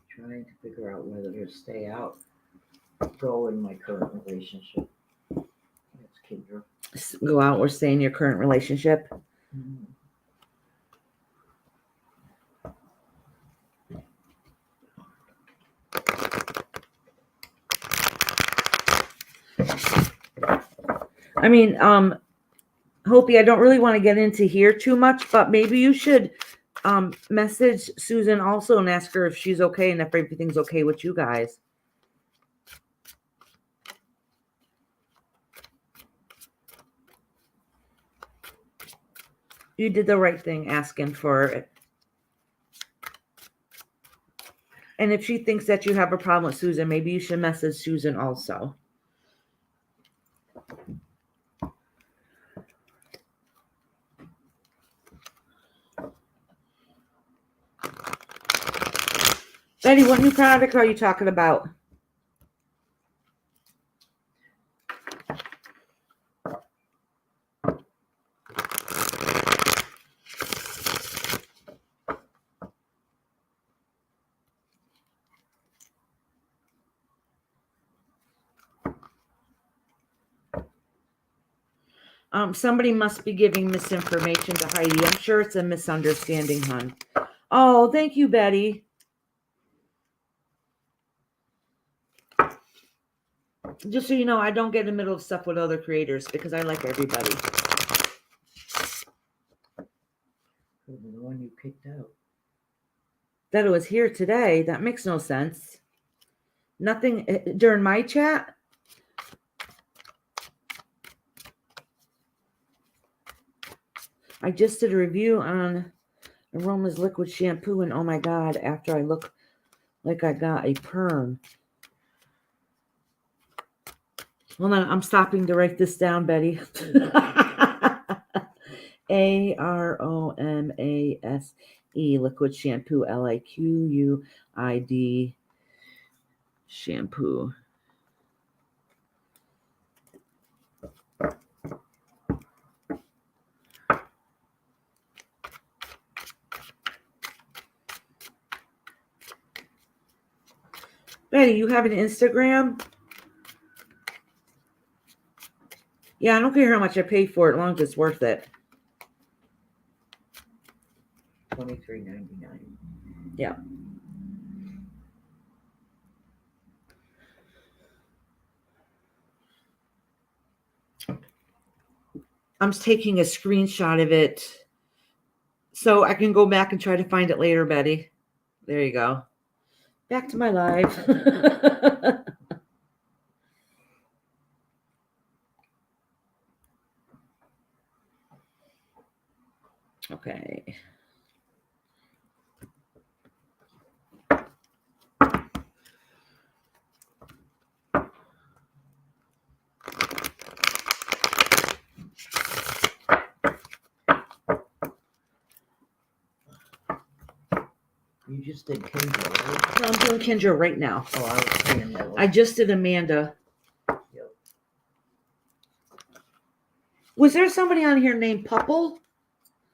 Trying to figure out whether to stay out, go in my current relationship. That's Kendra. Go out or stay in your current relationship. Mhm. I mean, Hopi, I don't really want to get into here too much, but maybe you should message Susan also and ask her if she's okay and if everything's okay with you guys. You did the right thing asking for it. And if she thinks that you have a problem with Susan, maybe you should message Susan also. Betty, what new product are you talking about? Somebody must be giving misinformation to Heidi. I'm sure it's a misunderstanding, hon. Oh, thank you, Betty. Just so you know, I don't get in the middle of stuff with other creators because I like everybody. The one you picked out. That it was here today, that makes no sense. Nothing during my chat. I just did a review on Aroma's liquid shampoo, and oh my god, after I look like I got a perm. Hold on, I'm stopping to write this down, Betty. AROMASE liquid shampoo, LIQUID shampoo. Betty, you have an Instagram? Yeah, I don't care how much I pay for it, as long as it's worth it. $23.99. Yeah. I'm taking a screenshot of it so I can go back and try to find it later, Betty. There you go. Back to my live. Okay. You just did Kendra, right? No, I'm doing Kendra right now. Oh, I was saying that. I just did Amanda. Yep. Was there somebody on here named Pupple?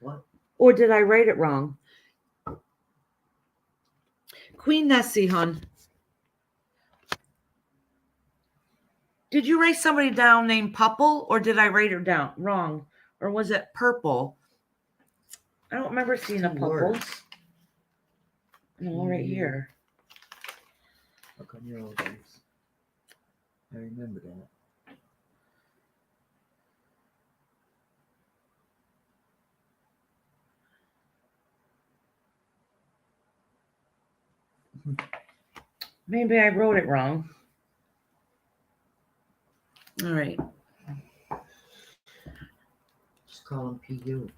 What? Or did I write it wrong? Queen Nessie, hon. Did you write somebody down named Pupple, or did I write her down wrong? Or was it Purple? I don't remember seeing a Two Pupple. words. No, right here. Look on your own face. I remember that. Maybe I wrote it wrong. All right. Just call him PU.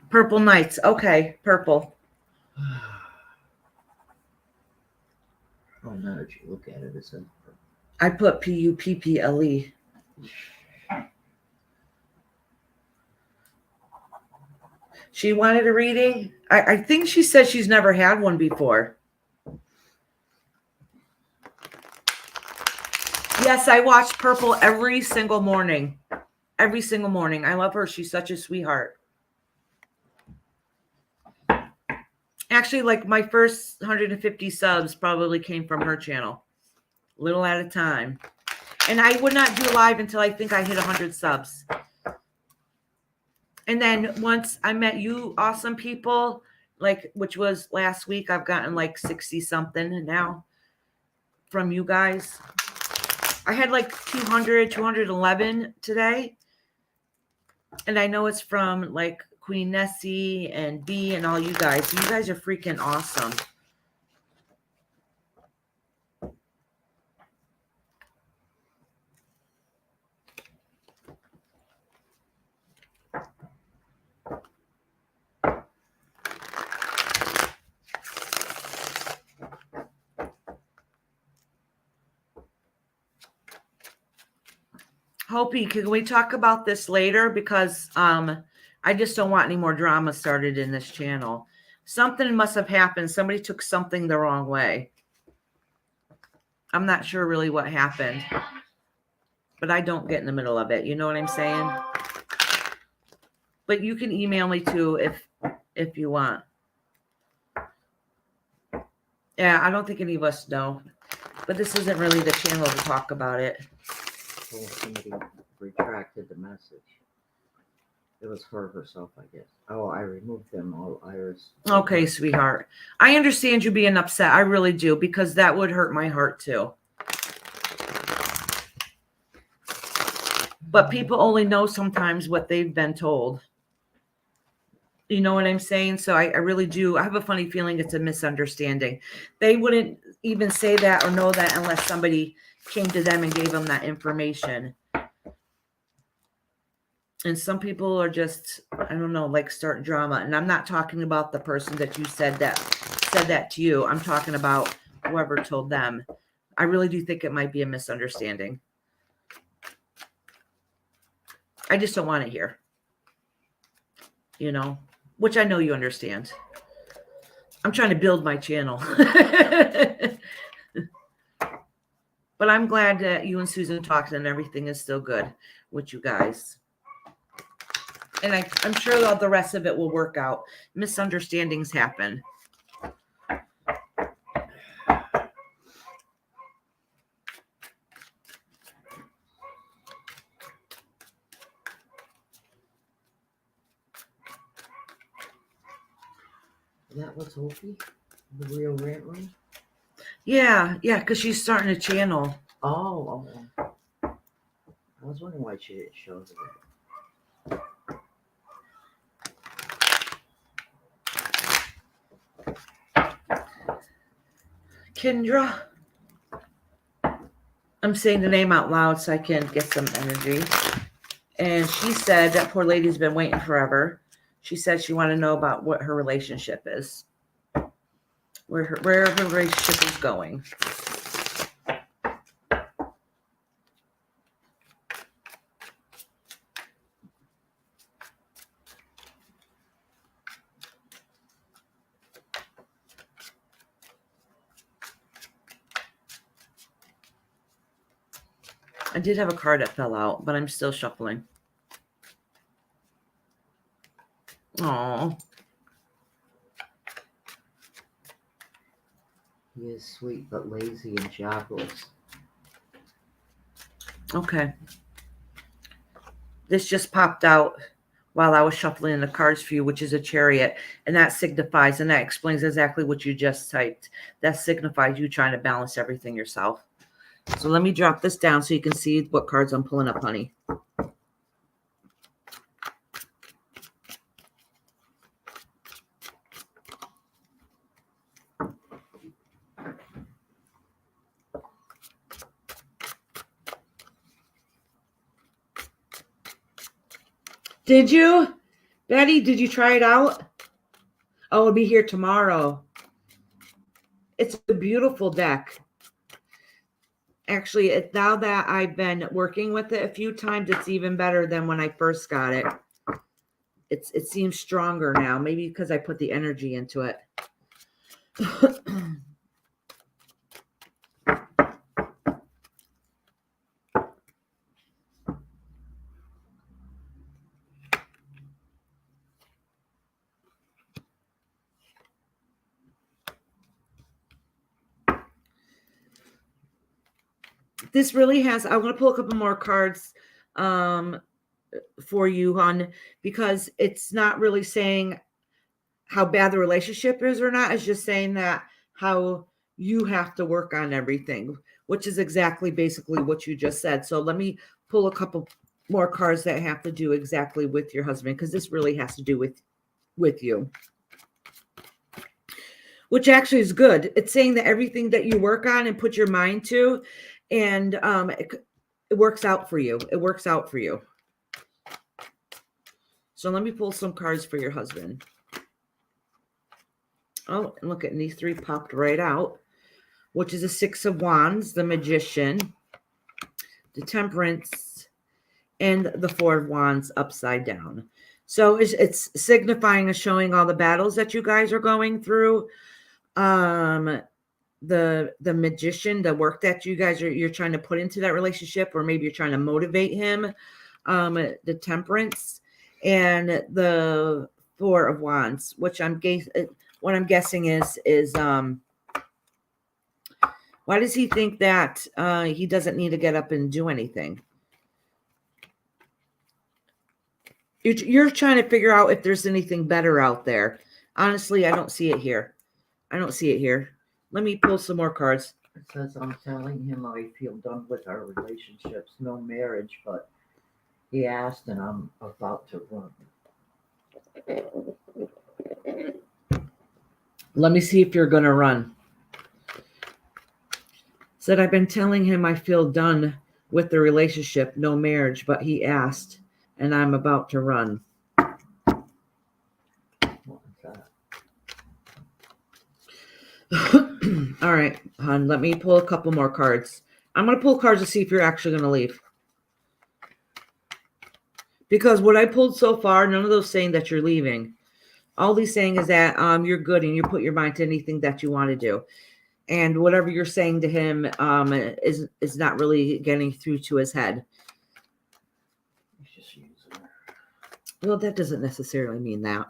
Purple Nights. Okay, purple. Oh, now that you look at it, it's a. I put PUPPLE. She wanted a reading. I think she said she's never had one before. Yes, I watch Purple every single morning. Every single morning. I love her. She's such a sweetheart. Actually, like my first 150 subs probably came from her channel. Little at a time. And I would not do live until I think I hit 100 subs. And then once I met you awesome people, like, which was last week, I've gotten like 60 something now from you guys. I had like 200, 211 today. And I know it's from like Queen Nessie and B and all you guys. You guys are freaking awesome. Hopi, can we talk about this later? Because I just don't want any more drama started in this channel. Something must have happened. Somebody took something the wrong way. I'm not sure really what happened. But I don't get in the middle of it. You know what I'm saying? But you can email me too if you want. Yeah, I don't think any of us know. But this isn't really the channel to talk about it. Well, somebody retracted the message. It was her herself, I guess. Oh, I removed them all, Iris. Okay, sweetheart. I understand you being upset. I really do, because that would hurt my heart too. But people only know sometimes what they've been told. You know what I'm saying? So I really do. I have a funny feeling it's a misunderstanding. They wouldn't even say that or know that unless somebody came to them and gave them that information. And some people are just, I don't know, like start drama. And I'm not talking about the person that you said that to you. I'm talking about whoever told them. I really do think it might be a misunderstanding. I just don't want to hear. You know, which I know you understand. I'm trying to build my channel. But I'm glad that you and Susan talked and everything is still good with you guys. And I'm sure all the rest of it will work out. Misunderstandings happen. That was Hopi? The real rant room? Yeah, because she's starting a channel. Oh. I was wondering why she didn't show it. Kendra. I'm saying the name out loud so I can get some energy. And she said that poor lady's been waiting forever. She said she wanted to know about what her relationship is. Where her relationship is going. I did have a card that fell out, but I'm still shuffling. Oh. He is sweet but lazy and jobless. Okay. This just popped out while I was shuffling the cards for you, which is a Chariot. And that signifies, and that explains exactly what you just typed. That signifies you trying to balance everything yourself. So let me drop this down so you can see what cards I'm pulling up, honey. Did you? Betty, did you try it out? Oh, it'll be here tomorrow. It's a beautiful deck. Actually, now that I've been working with it a few times, it's even better than when I first got it. it seems stronger now. Maybe because I put the energy into it. This really has, I want to pull a couple more cards for you, hon, because it's not really saying how bad the relationship is or not. It's just saying that how you have to work on everything, which is exactly basically what you just said. So let me pull a couple more cards that have to do exactly with your husband, because this really has to do with you. Which actually is good. It's saying that everything that you work on and put your mind to, and it works out for you. It works out for you. So let me pull some cards for your husband. Oh, and look at these three popped right out, which is a Six of Wands, the Magician, the Temperance, and the Four of Wands upside down. So it's signifying and showing all the battles that you guys are going through. The Magician, the work that you guys you're trying to put into that relationship, or maybe you're trying to motivate him. The Temperance and the Four of Wands, which what I'm guessing is why does he think that he doesn't need to get up and do anything? You're trying to figure out if there's anything better out there. Honestly, I don't see it here. I don't see it here. Let me pull some more cards. It says, I'm telling him I feel done with our relationships, no marriage, but he asked and I'm about to run. Let me see if you're going to run. Said, I've been telling him I feel done with the relationship, no marriage, but he asked and I'm about to run. What is that? All right, hon, let me pull a couple more cards. I'm going to pull cards to see if you're actually going to leave. Because what I pulled so far, none of those saying that you're leaving. All these saying is that you're good and you put your mind to anything that you want to do. And whatever you're saying to him is not really getting through to his head. He's just using her. Well, that doesn't necessarily mean that.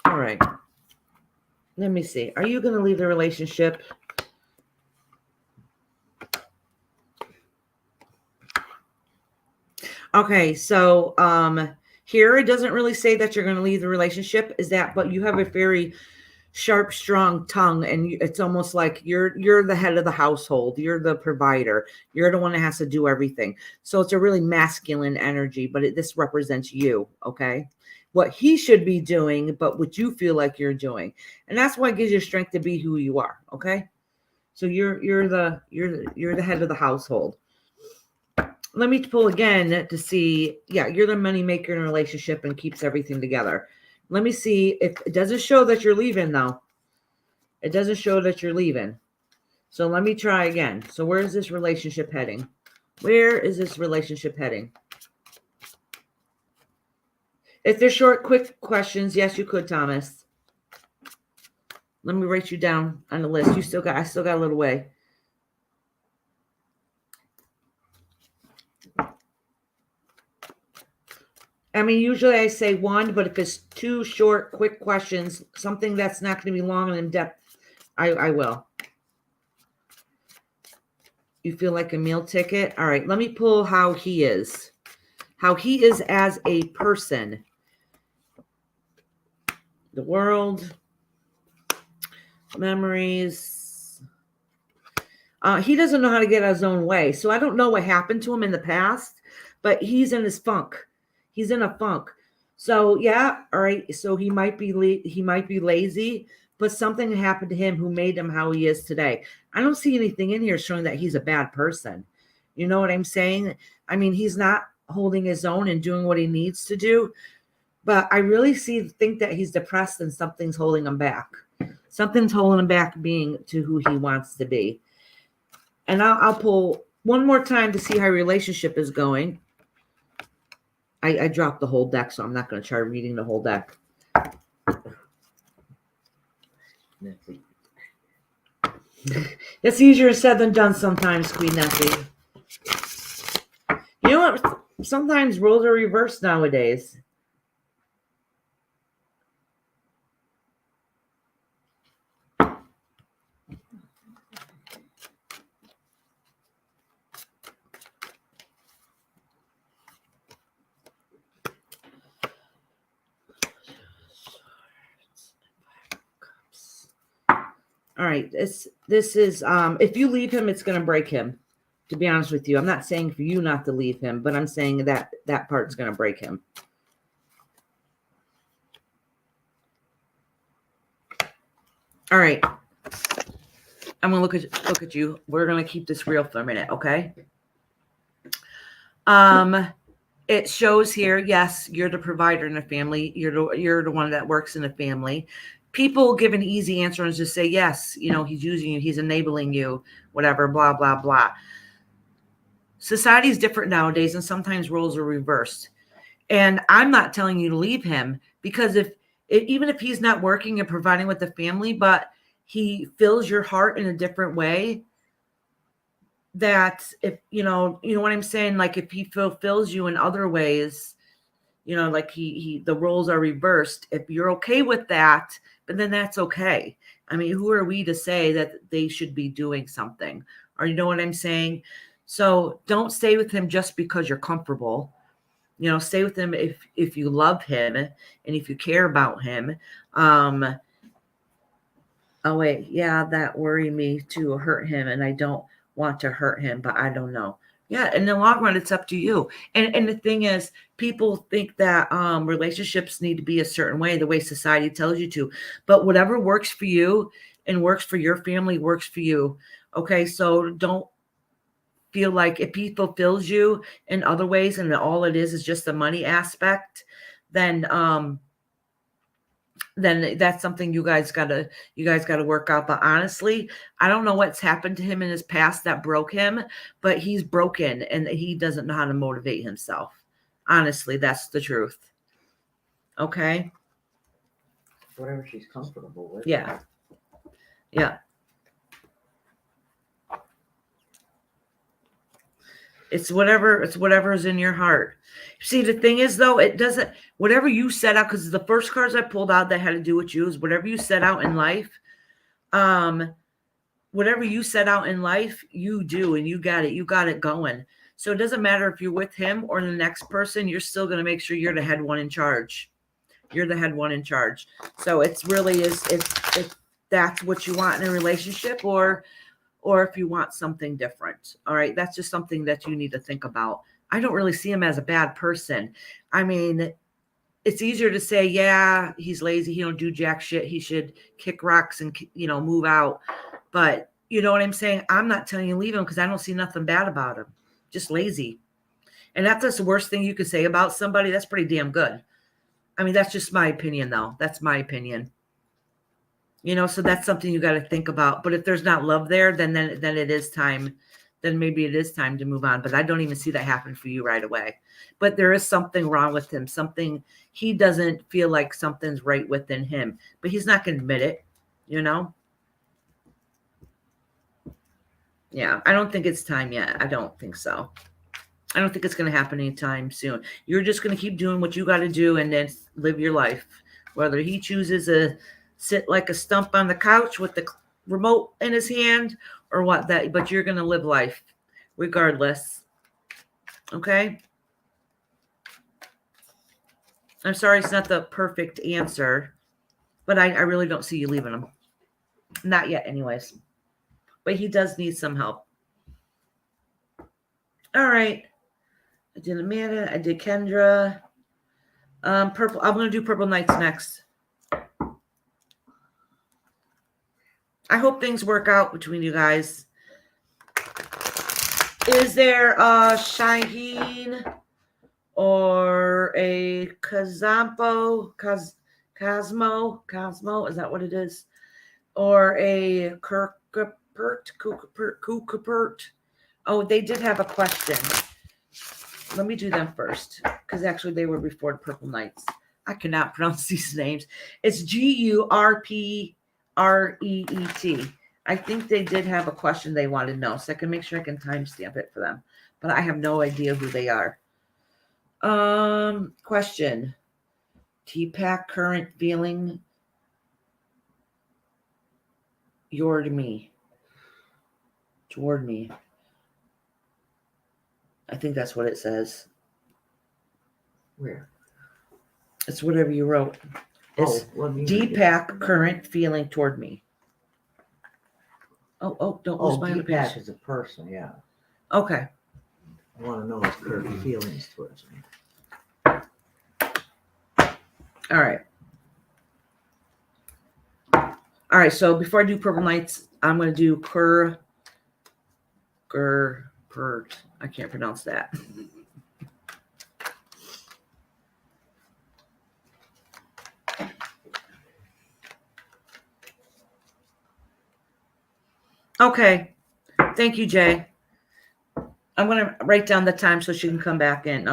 All right. Let me see. Are you going to leave the relationship? Okay, so here it doesn't really say that you're going to leave the relationship, but you have a very sharp, strong tongue, and it's almost like you're the head of the household, you're the provider, you're the one that has to do everything. So it's a really masculine energy, but this represents you, okay? What he should be doing, but what you feel like you're doing, and that's why it gives you strength to be who you are, okay? So you're the head of the household. Let me pull again to see. Yeah, you're the money maker in a relationship and keeps everything together. Let me see if it doesn't show that you're leaving, though. It doesn't show that you're leaving. So let me try again. So where is this relationship heading? Where is this relationship heading? If they're short, quick questions, yes, you could, Thomas. Let me write you down on the list. I still got a little way. I mean, usually I say one, but if it's two short, quick questions, something that's not going to be long and in depth, I will. You feel like a meal ticket? All right, let me pull how he is. How he is as a person. The world. Memories. He doesn't know how to get his own way. So I don't know what happened to him in the past, but he's in his funk. He's in a funk. So yeah, all right. So he might be lazy, but something happened to him who made him how he is today. I don't see anything in here showing that he's a bad person. You know what I'm saying? I mean, he's not holding his own and doing what he needs to do, but I really think that he's depressed and something's holding him back. Something's holding him back being to who he wants to be. And I'll pull one more time to see how your relationship is going. I dropped the whole deck, so I'm not going to try reading the whole deck. Nancy. It's easier said than done sometimes, Queen Nessie. You know what? Sometimes roles are reversed nowadays. All right, this is if you leave him, it's gonna break him. To be honest with you, I'm not saying for you not to leave him, but I'm saying that part's gonna break him. All right, I'm gonna look at you. We're gonna keep this real for a minute, okay? It shows here, yes, you're the provider in the family. You're the one that works in the family. People give an easy answer and just say, yes, you know, he's using you, he's enabling you, whatever, blah, blah, blah. Society is different nowadays, and sometimes roles are reversed. And I'm not telling you to leave him, because even if he's not working and providing with the family, but he fills your heart in a different way, that if, you know what I'm saying? Like if he fulfills you in other ways, you know, like the roles are reversed. If you're okay with that, but then that's okay. I mean, who are we to say that they should be doing something? Or you know what I'm saying? So don't stay with him just because you're comfortable. You know, stay with him if you love him and if you care about him. Oh wait, yeah, that worried me to hurt him, and I don't want to hurt him, but I don't know. Yeah, in the long run, it's up to you. And the thing is, people think that relationships need to be a certain way, the way society tells you to. But whatever works for you and works for your family works for you. Okay, so don't feel like if he fulfills you in other ways and all it is just the money aspect, then that's something you guys gotta work out. But honestly, I don't know what's happened to him in his past that broke him, but he's broken and he doesn't know how to motivate himself. Honestly, that's the truth. Okay. Whatever she's comfortable with. Yeah. It's whatever's in your heart. See, the thing is, though, it doesn't, whatever you set out, because the first cards I pulled out that had to do with you is whatever you set out in life, whatever you set out in life, you do, and you got it going. So it doesn't matter if you're with him or the next person, you're still going to make sure you're the head one in charge. You're the head one in charge. So it's really if that's what you want in a relationship, or if you want something different. All right. That's just something that you need to think about. I don't really see him as a bad person. I mean, it's easier to say, yeah, he's lazy. He don't do jack shit. He should kick rocks and, move out. But you know what I'm saying? I'm not telling you to leave him because I don't see nothing bad about him. Just lazy. And that's the worst thing you could say about somebody. That's pretty damn good. I mean, that's just my opinion, though. That's my opinion. So that's something you got to think about. But if there's not love there, then it is time. Then maybe it is time to move on. But I don't even see that happen for you right away. But there is something wrong with him. Something, he doesn't feel like something's right within him. But he's not going to admit it, Yeah, I don't think it's time yet. I don't think so. I don't think it's going to happen anytime soon. You're just going to keep doing what you got to do and then live your life. Whether he chooses to sit like a stump on the couch with the remote in his hand or what, but you're going to live life regardless. Okay? I'm sorry it's not the perfect answer, but I really don't see you leaving him. Not yet anyways. But he does need some help. All right. I did Amanda. I did Kendra. Purple. I'm going to do Purple Knights next. I hope things work out between you guys. Is there a Shaheen or a Kazampo? Cosmo? Is that what it is? Or a Kukapert? Oh, they did have a question. let me do them first because actually they were before the Purple Knights. I cannot pronounce these names. It's Gurpreet. I think they did have a question they wanted to know, so I can make sure I can timestamp it for them. But I have no idea who they are. Question. TPAC current feeling toward me. I think that's what it says. Where? It's whatever you wrote. It's let me read it. Deepak current feeling toward me. Oh, don't lose my other Deepak page. is a person, yeah. Okay. I want to know his current feelings towards me. All right. All right. So before I do Purple Knights, I'm going to do Pert. I can't pronounce that. Okay. Thank you, Jay. I'm going to write down the time so she can come back and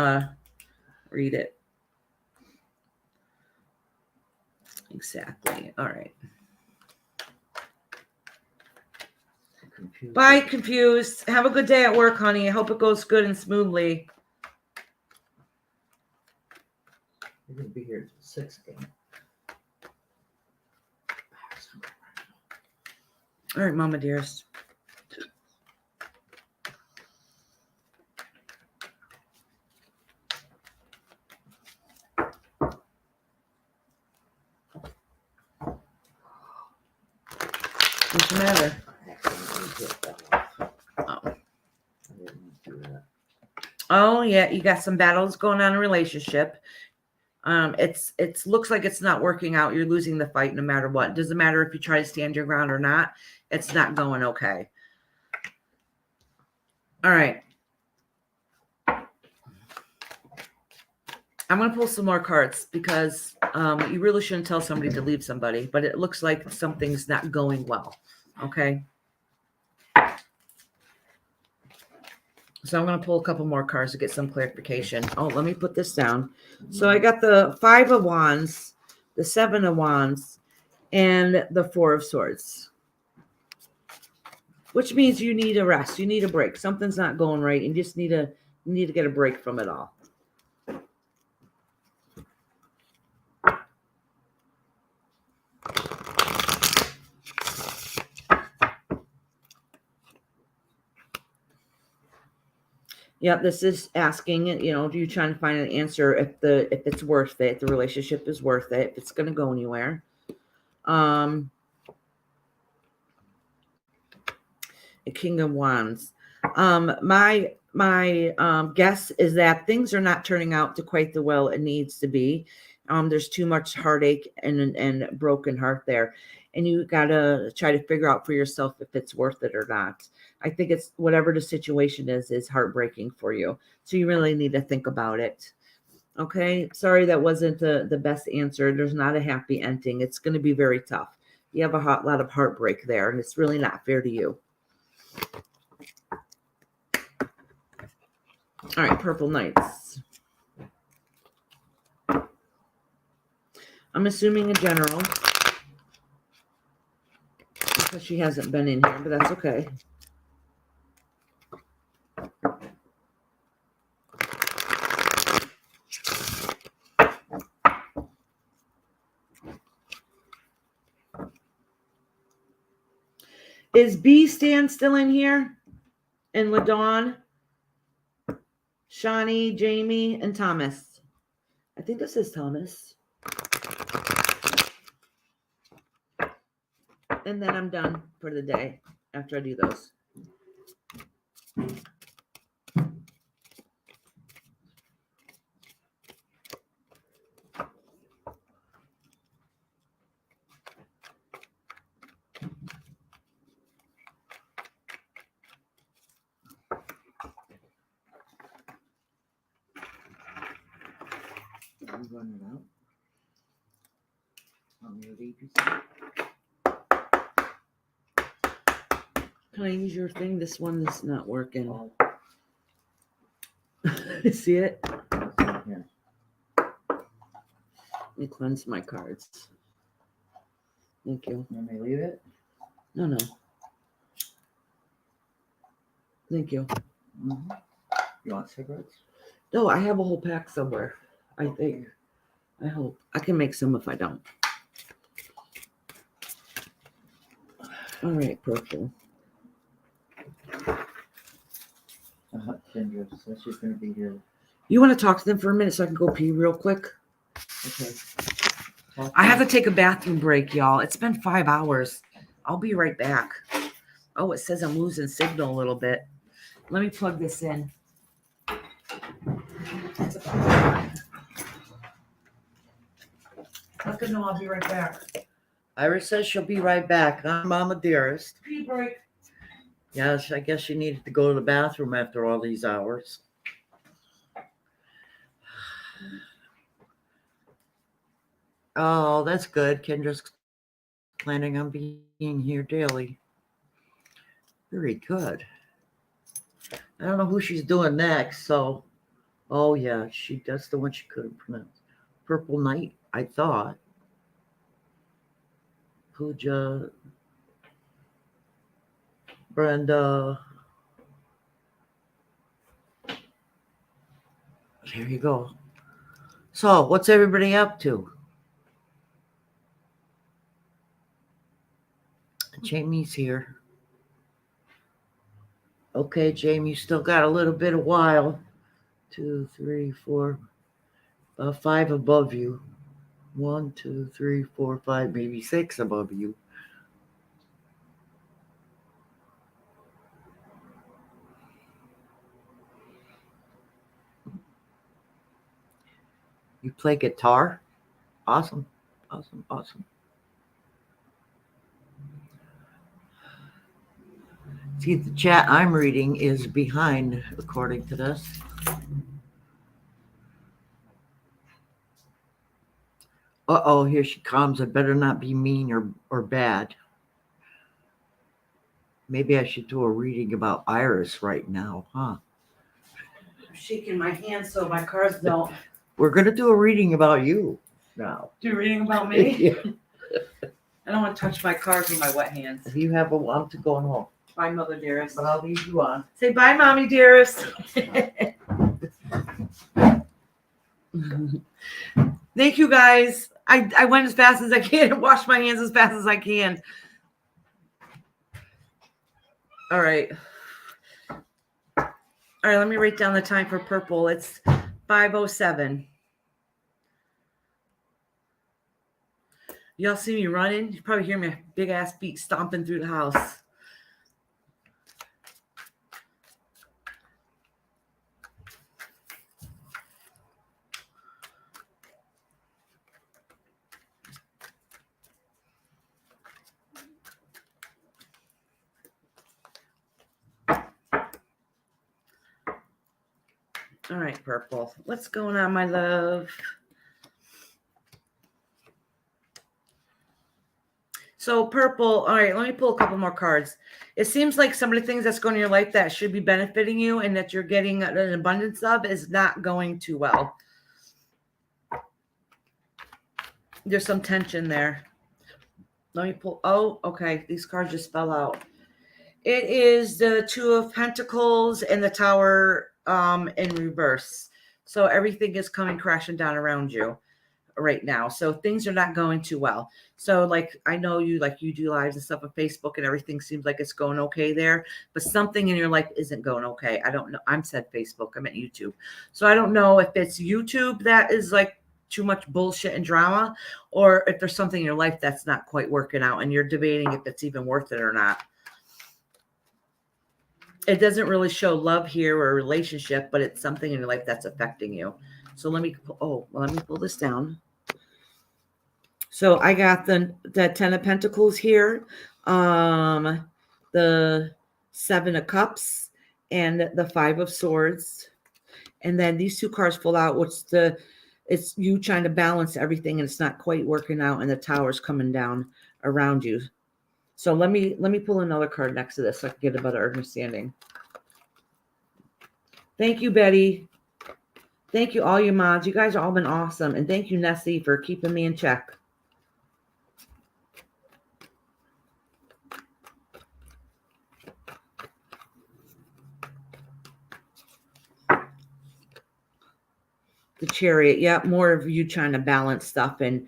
read it. Exactly. All right. Confused. Bye, Confused. Have a good day at work, honey. I hope it goes good and smoothly. You're going to be here till 6 again. All right, Mama dearest. What's the matter? I accidentally hit that off. Oh. I didn't do that. Oh yeah, you got some battles going on in a relationship. It's looks like it's not working out. You're losing the fight no matter what. It doesn't matter if you try to stand your ground or not. It's not going okay. All right. I'm going to pull some more cards because you really shouldn't tell somebody to leave somebody, but it looks like something's not going well. Okay. So I'm going to pull a couple more cards to get some clarification. Oh, let me put this down. So I got the 5 of Wands, the 7 of Wands, and the 4 of Swords. Which means you need a rest. You need a break. Something's not going right. And you just need to get a break from it all. Yeah, this is asking, you trying to find an answer if it's worth it, the relationship is worth it, if it's going to go anywhere. The King of Wands. My guess is that things are not turning out to quite the well it needs to be. There's too much heartache and broken heart there. And you got to try to figure out for yourself if it's worth it or not. I think it's whatever the situation is heartbreaking for you. So you really need to think about it. Okay. Sorry, that wasn't the best answer. There's not a happy ending. It's going to be very tough. You have a lot of heartbreak there, and it's really not fair to you. All right, Purple Knights. I'm assuming a general because she hasn't been in here, but that's okay. Is B Stan still in here? And LaDawn, Shawnee, Jamie, and Thomas. I think this is Thomas. And then I'm done for the day after I do those. I'm running out. Can I use your thing? This one is not working. See it? Here. Let me cleanse my cards. Thank you. You want me to leave it? No. Thank you. Mm-hmm. You want cigarettes? No, I have a whole pack somewhere. I think. I hope. I can make some if I don't. All right, Purple. Kendra says she's going to be here. You want to talk to them for a minute so I can go pee real quick? Okay. I have to take a bathroom break, y'all. It's been 5 hours. I'll be right back. Oh, it says I'm losing signal a little bit. Let me plug this in. Let them know I'll be right back. Iris says she'll be right back. Huh, Mama dearest? Pee break. Yes, I guess she needed to go to the bathroom after all these hours. Oh, that's good. Kendra's planning on being here daily. Very good. I don't know who she's doing next, so. Oh, yeah, that's the one she couldn't pronounce. Purple Knight, I thought. Pooja. Brenda. There you go. So, what's everybody up to? Jamie's here. Okay, Jamie, you still got a little bit of while. 2, 3, 4, 5 above you. 1, 2, 3, 4, 5, maybe 6 above you. You play guitar? Awesome. See, the chat I'm reading is behind, according to this. Uh-oh, here she comes. I better not be mean or bad. Maybe I should do a reading about Iris right now, huh? I'm shaking my hands so my cards don't. We're going to do a reading about you now. Do you reading about me? Yeah. I don't want to touch my cards with my wet hands. If you have I'm to going home, Bye, Mother Dearest. but I'll leave you on. Say bye, Mommy Dearest. Thank you, guys. I went as fast as I can and washed my hands as fast as I can. All right. All right, let me write down the time for Purple. It's 5:07. Y'all see me running? You probably hear my big ass feet stomping through the house. All right, Purple. What's going on, my love? So Purple, all right, let me pull a couple more cards. It seems like some of the things that's going in your life that should be benefiting you and that you're getting an abundance of is not going too well. There's some tension there. Let me pull. Oh, okay. These cards just fell out. It is the Two of Pentacles and the Tower in reverse. So everything is coming crashing down around you right now. So things are not going too well. So like, I know you do lives and stuff on Facebook and everything seems like it's going okay there, but something in your life isn't going okay. I don't know. I'm said Facebook, I meant YouTube. So I don't know if it's YouTube that is like too much bullshit and drama, or if there's something in your life that's not quite working out and you're debating if it's even worth it or not. It doesn't really show love here or a relationship, but it's something in your life that's affecting you. So let me pull this down. So I got the Ten of Pentacles here, the Seven of Cups, and the Five of Swords. And then these two cards fall out, which it's you trying to balance everything and it's not quite working out, and the Tower's coming down around you. So let me pull another card next to this so I can get a better understanding. Thank you, Betty. Thank you, all you mods. You guys have all been awesome. And thank you, Nessie, for keeping me in check. The Chariot. Yeah, more of you trying to balance stuff and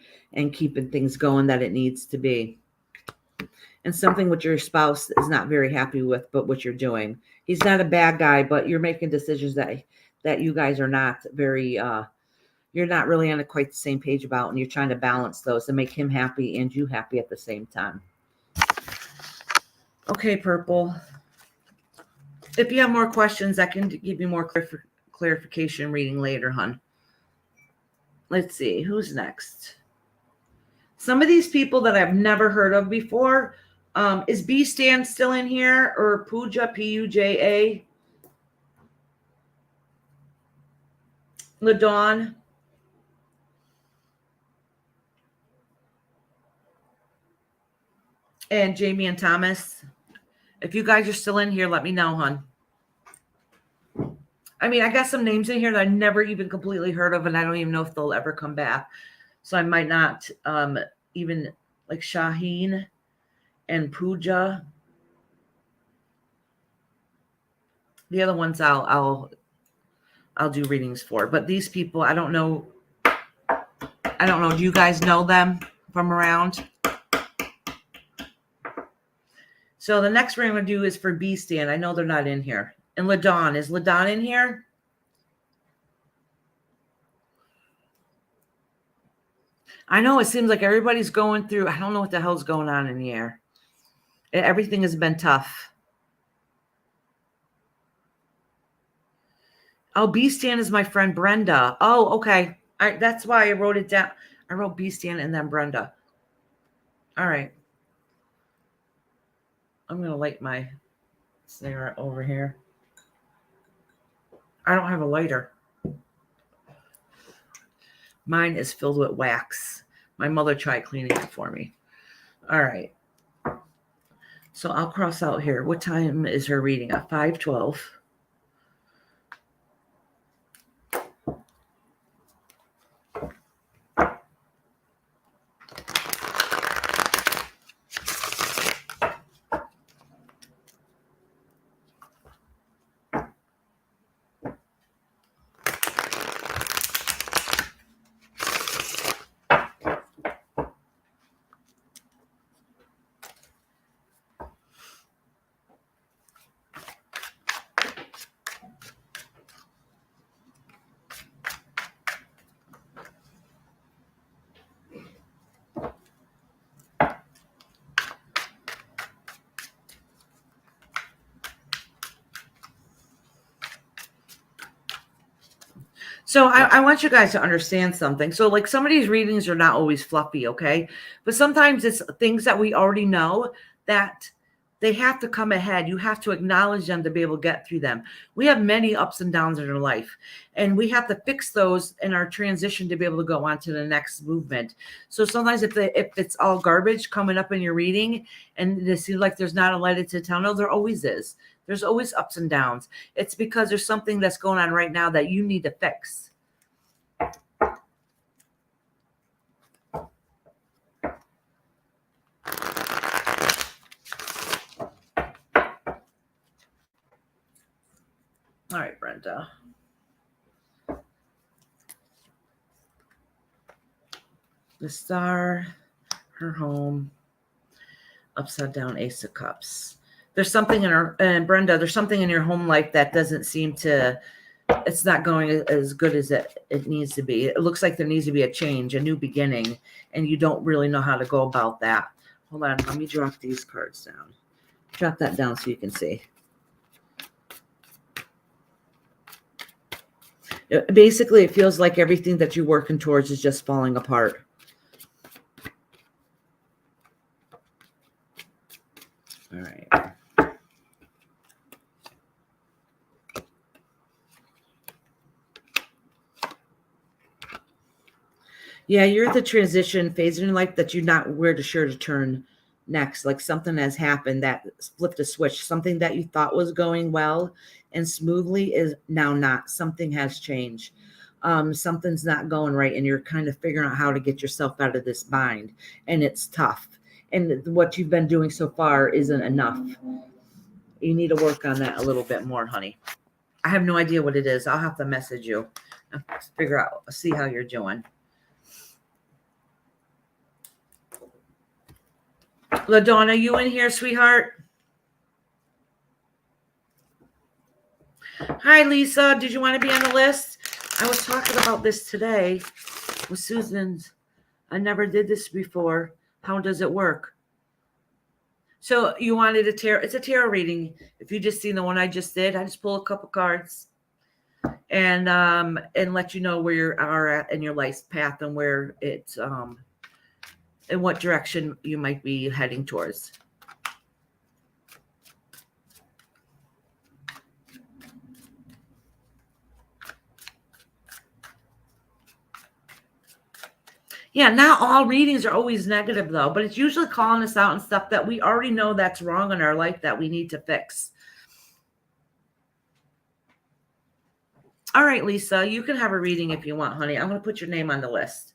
keeping things going that it needs to be. And something which your spouse is not very happy with, but what you're doing. He's not a bad guy, but you're making decisions that you guys are not very, you're not really on quite the same page about, and you're trying to balance those to make him happy and you happy at the same time. Okay, Purple. If you have more questions, I can give you more clarification reading later, hon. Let's see, who's next? Some of these people that I've never heard of before. Is B Stan still in here, or Puja, Puja? LaDawn? And Jamie and Thomas? If you guys are still in here, let me know, hon. I mean, I got some names in here that I never even completely heard of, and I don't even know if they'll ever come back. So I might not even, like Shaheen and Puja. The other ones I'll do readings for. But these people, I don't know. Do you guys know them from around? So the next ring I'm going to do is for B Stan. I know they're not in here. And LaDawn. Is LaDawn in here? I know it seems like everybody's going through. I don't know what the hell's going on in the air. Everything has been tough. Oh, B Stan is my friend Brenda. Oh, okay. All right, that's why I wrote it down. I wrote B Stan and then Brenda. All right. I'm going to light my cigarette over here. I don't have a lighter. Mine is filled with wax. My mother tried cleaning it for me. All right. So I'll cross out here. What time is her reading? At 5:12. So I want you guys to understand something. So like some of these readings are not always fluffy, okay? But sometimes it's things that we already know that they have to come ahead. You have to acknowledge them to be able to get through them. We have many ups and downs in our life, and we have to fix those in our transition to be able to go on to the next movement. So sometimes if it's all garbage coming up in your reading and it seems like there's not a light at the tunnel, there always is. There's always ups and downs. It's because there's something that's going on right now that you need to fix. All right, Brenda. The Star, her home, upside down Ace of Cups. There's something in her, and Brenda, there's something in your home life that doesn't seem to, it's not going as good as it needs to be. It looks like there needs to be a change, a new beginning, and you don't really know how to go about that. Hold on, let me drop these cards down. Drop that down so you can see. Basically, it feels like everything that you're working towards is just falling apart. All right. Yeah, you're at the transition phase in your life that you're not sure to turn next. Like something has happened that flipped a switch. Something that you thought was going well and smoothly is now not. Something has changed. Something's not going right, and you're kind of figuring out how to get yourself out of this bind, and it's tough. And what you've been doing so far isn't enough. You need to work on that a little bit more, honey. I have no idea what it is. I'll have to message you and figure out, see how you're doing. LaDonna, you in here, sweetheart? Hi, Lisa. Did you want to be on the list? I was talking about this today with Susan's. I never did this before. How does it work? So you wanted a tarot. It's a tarot reading. If you just seen the one I just did, I just pull a couple cards and let you know where you are at in your life's path and where it's in what direction you might be heading towards. Yeah, not all readings are always negative, though, but it's usually calling us out and stuff that we already know that's wrong in our life that we need to fix. All right, Lisa, you can have a reading if you want, honey. I'm going to put your name on the list.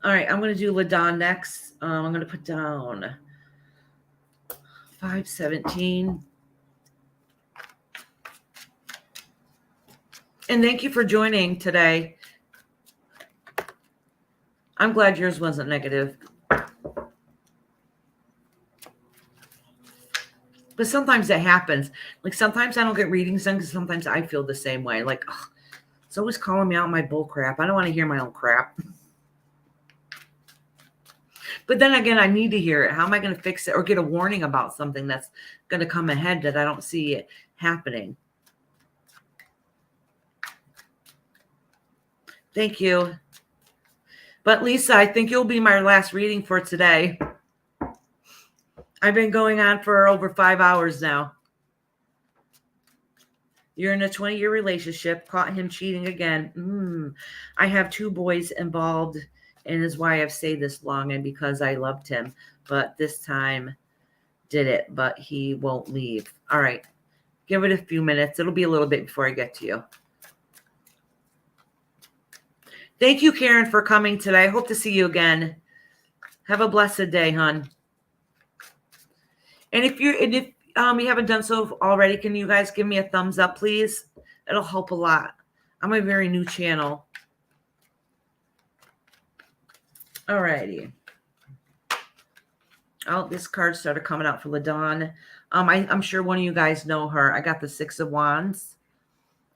All right, I'm going to do LaDon next. I'm going to put down 517. And thank you for joining today. I'm glad yours wasn't negative. But sometimes it happens. Like sometimes I don't get readings done because sometimes I feel the same way. Like, ugh, it's always calling me out my bull crap. I don't want to hear my own crap. But then again, I need to hear it. How am I going to fix it or get a warning about something that's going to come ahead that I don't see it happening? Thank you. But Lisa, I think you'll be my last reading for today. I've been going on for over 5 hours now. You're in a 20-year relationship, caught him cheating again. I have 2 boys involved, and is why I've stayed this long and because I loved him. But this time did it, but he won't leave. All right. Give it a few minutes. It'll be a little bit before I get to you. Thank you, Karen, for coming today. I hope to see you again. Have a blessed day, hon. And if you haven't done so already, can you guys give me a thumbs up, please? It'll help a lot. I'm a very new channel. All righty. Oh, this card started coming out for LaDon. I'm sure one of you guys know her. I got the 6 of Wands.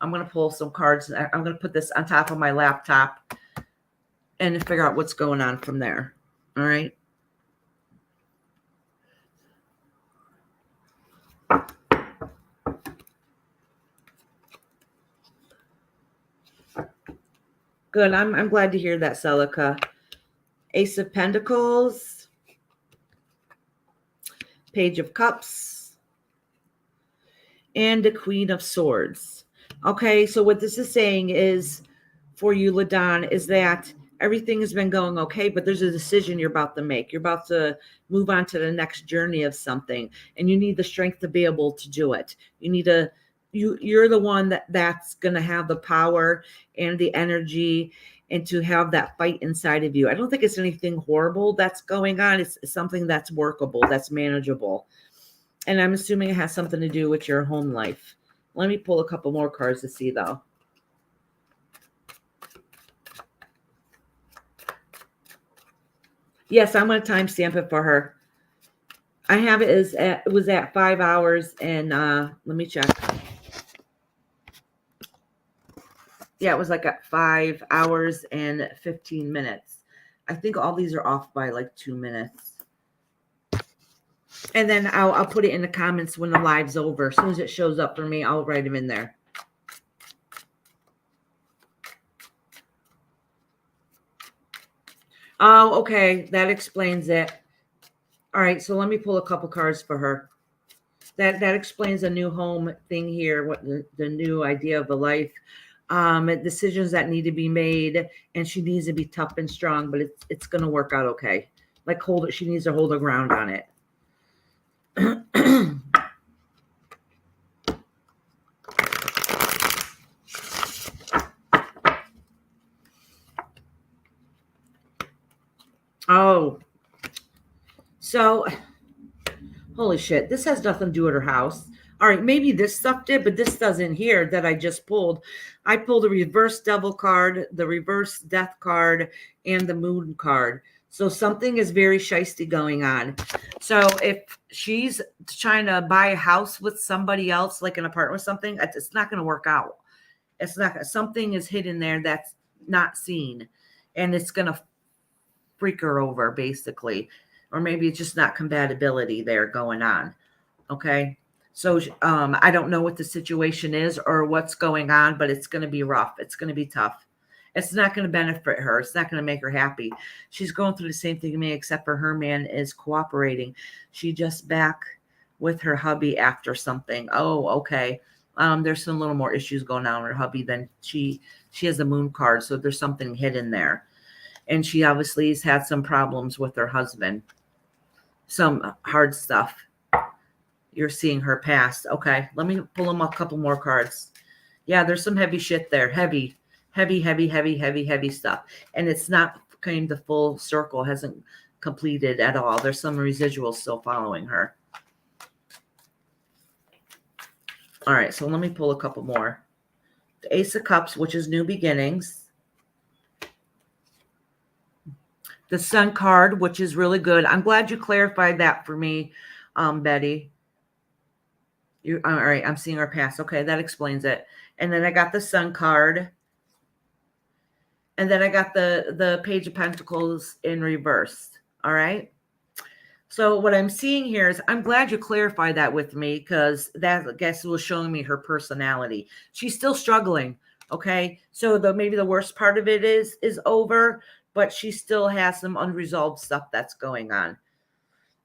I'm going to pull some cards. I'm going to put this on top of my laptop and figure out what's going on from there. All right. Good. I'm glad to hear that, Celica. Ace of Pentacles. Page of Cups. And the Queen of Swords. Okay, so what this is saying is, for you, LaDon, is that everything has been going okay, but there's a decision you're about to make. You're about to move on to the next journey of something, and you need the strength to be able to do it. You need to, you're the one that's going to have the power and the energy and to have that fight inside of you. I don't think it's anything horrible that's going on. It's something that's workable, that's manageable. And I'm assuming it has something to do with your home life. Let me pull a couple more cards to see, though. Yes, I'm going to timestamp it for her. I have it as it was at 5 hours and let me check. Yeah, it was like at 5 hours and 15 minutes. I think all these are off by like 2 minutes. And then I'll put it in the comments when the live's over. As soon as it shows up for me, I'll write them in there. Oh, okay. That explains it. All right, so let me pull a couple cards for her. That explains a new home thing here, what the new idea of the life. Decisions that need to be made, and she needs to be tough and strong, but it's going to work out okay. Like she needs to hold her ground on it. So, holy shit, this has nothing to do with her house. All right, maybe this stuff did, but this doesn't here that I just pulled. I pulled the reverse devil card, the reverse death card, and the moon card. So something is very shisty going on. So if she's trying to buy a house with somebody else, like an apartment with something, it's not going to work out. It's not. Something is hidden there that's not seen, and it's going to freak her over, basically. Or maybe it's just not compatibility there going on. Okay. So I don't know what the situation is or what's going on, but it's going to be rough. It's going to be tough. It's not going to benefit her. It's not going to make her happy. She's going through the same thing to me, except for her man is cooperating. She just back with her hubby after something. Oh, okay. There's some little more issues going on with her hubby than she has a moon card. So there's something hidden there. And she obviously has had some problems with her husband. Some hard stuff. You're seeing her past. Okay, let me pull them a couple more cards. Yeah, there's some heavy shit there. Heavy stuff. And it's not came to full circle, hasn't completed at all. There's some residuals still following her. All right, so let me pull a couple more. The Ace of Cups, which is new beginnings. The Sun card, which is really good. I'm glad you clarified that for me, Betty. All right, I'm seeing her past. Okay, that explains it. And then I got the Sun card. And then I got the Page of Pentacles in reverse. All right. So what I'm seeing here is I'm glad you clarified that with me, because that, I guess, was showing me her personality. She's still struggling. Okay. So maybe the worst part of it is over, but she still has some unresolved stuff that's going on.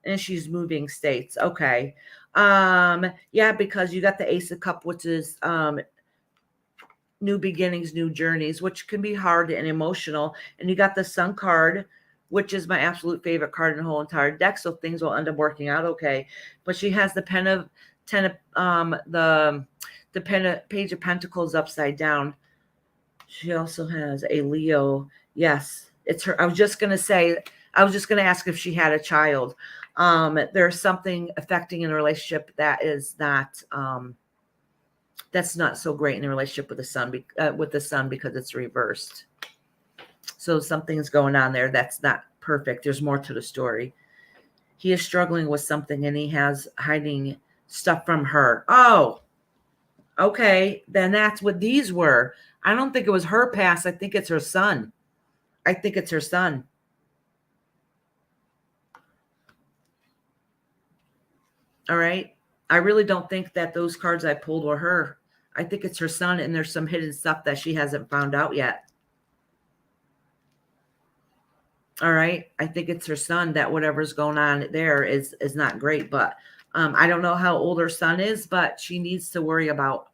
And she's moving states. Okay. Yeah, because you got the Ace of Cups, which is new beginnings, new journeys, which can be hard and emotional. And you got the Sun card, which is my absolute favorite card in the whole entire deck. So things will end up working out okay. But she has the Page of Pentacles upside down. She also has a Leo. Yes, it's her. I was just going to ask if she had a child. There's something affecting in a relationship that is not, that's not so great in the relationship with the sun, because it's reversed. So something's going on there that's not perfect. There's more to the story. He is struggling with something, and he has hiding stuff from her. Oh, okay. Then that's what these were. I don't think it was her past. I think it's her son. I think it's her son. All right. I really don't think that those cards I pulled were her. I think it's her son, and there's some hidden stuff that she hasn't found out yet. All right. I think it's her son, that whatever's going on there is not great. But I don't know how old her son is, but she needs to worry about,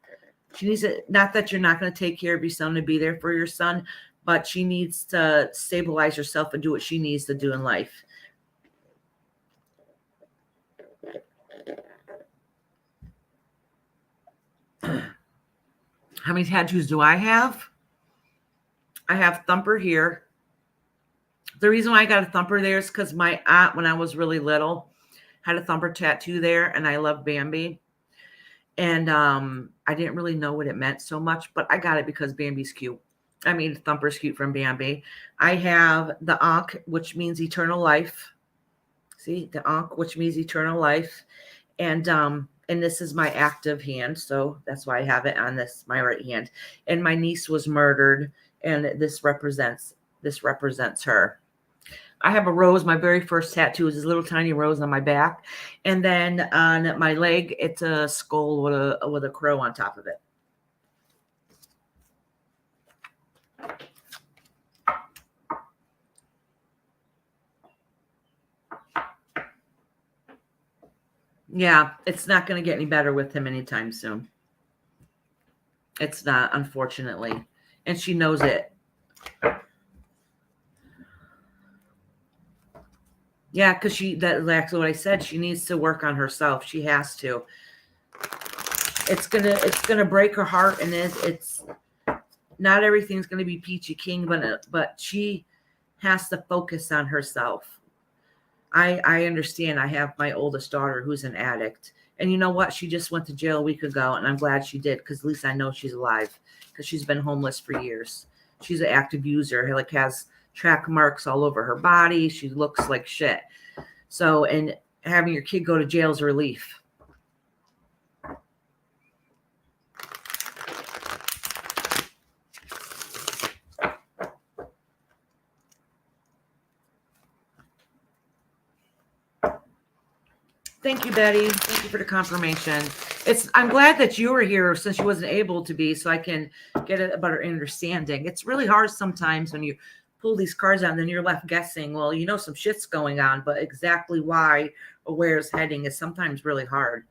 not that you're not going to take care of your son to be there for your son, but she needs to stabilize herself and do what she needs to do in life. How many tattoos do I have? I have Thumper here. The reason why I got a Thumper there is because my aunt, when I was really little, had a Thumper tattoo there, and I love Bambi. And I didn't really know what it meant so much, but I got it because Bambi's cute. I mean, Thumper's cute from Bambi. I have the Ankh, which means eternal life. See, the Ankh, which means eternal life. And this is my active hand, so that's why I have it on my right hand. And my niece was murdered, and this represents her. I have a rose. My very first tattoo is this little tiny rose on my back, and then on my leg, it's a skull with a crow on top of it. Yeah, it's not going to get any better with him anytime soon. It's not, unfortunately. And she knows it. Yeah, because that's exactly what I said. She needs to work on herself. She has to. It's gonna break her heart, and it's not everything's gonna be peachy keen, but she has to focus on herself. I understand. I have my oldest daughter who's an addict. And you know what? She just went to jail a week ago, and I'm glad she did, because at least I know she's alive, because she's been homeless for years. She's an active user, like has track marks all over her body. She looks like shit. So, and having your kid go to jail is a relief. Thank you, Betty. Thank you for the confirmation. I'm glad that you were here since you wasn't able to be, so I can get a better understanding. It's really hard sometimes when you pull these cards out and then you're left guessing, well, you know, some shit's going on, but exactly why or where it's heading is sometimes really hard.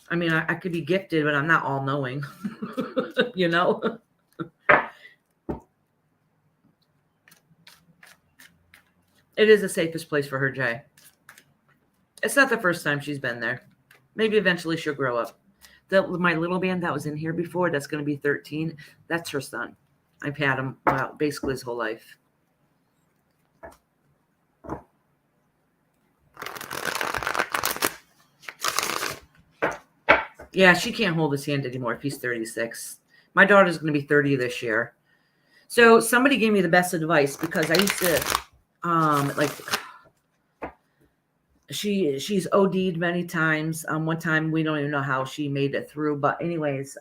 I mean, I could be gifted, but I'm not all knowing, you know? It is the safest place for her, Jay. It's not the first time she's been there. Maybe eventually she'll grow up. My little man that was in here before, that's going to be 13, that's her son. I've had him, well, basically his whole life. Yeah, she can't hold his hand anymore if he's 36. My daughter's going to be 30 this year. So somebody gave me the best advice, because I used to, like, she's OD'd many times. One time we don't even know how she made it through, but anyways,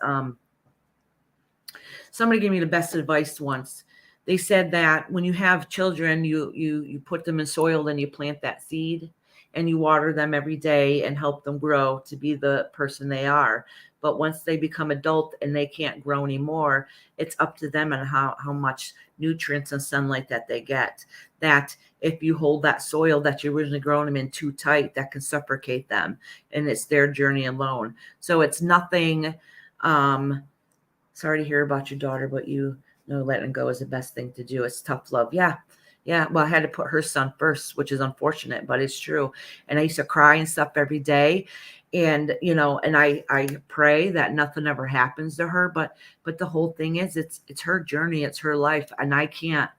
somebody gave me the best advice once. They said that when you have children, you put them in soil and you plant that seed and you water them every day and help them grow to be the person they are. But once they become adult and they can't grow anymore, it's up to them and how much nutrients and sunlight that they get. That if you hold that soil that you originally grown them in too tight, that can suffocate them, and it's their journey alone. So it's nothing. Sorry to hear about your daughter, but you know, letting go is the best thing to do. It's tough love. Yeah. Yeah. Well, I had to put her son first, which is unfortunate, but it's true. And I used to cry and stuff every day. And, you know, and I pray that nothing ever happens to her. But the whole thing is it's her journey. It's her life. And I can't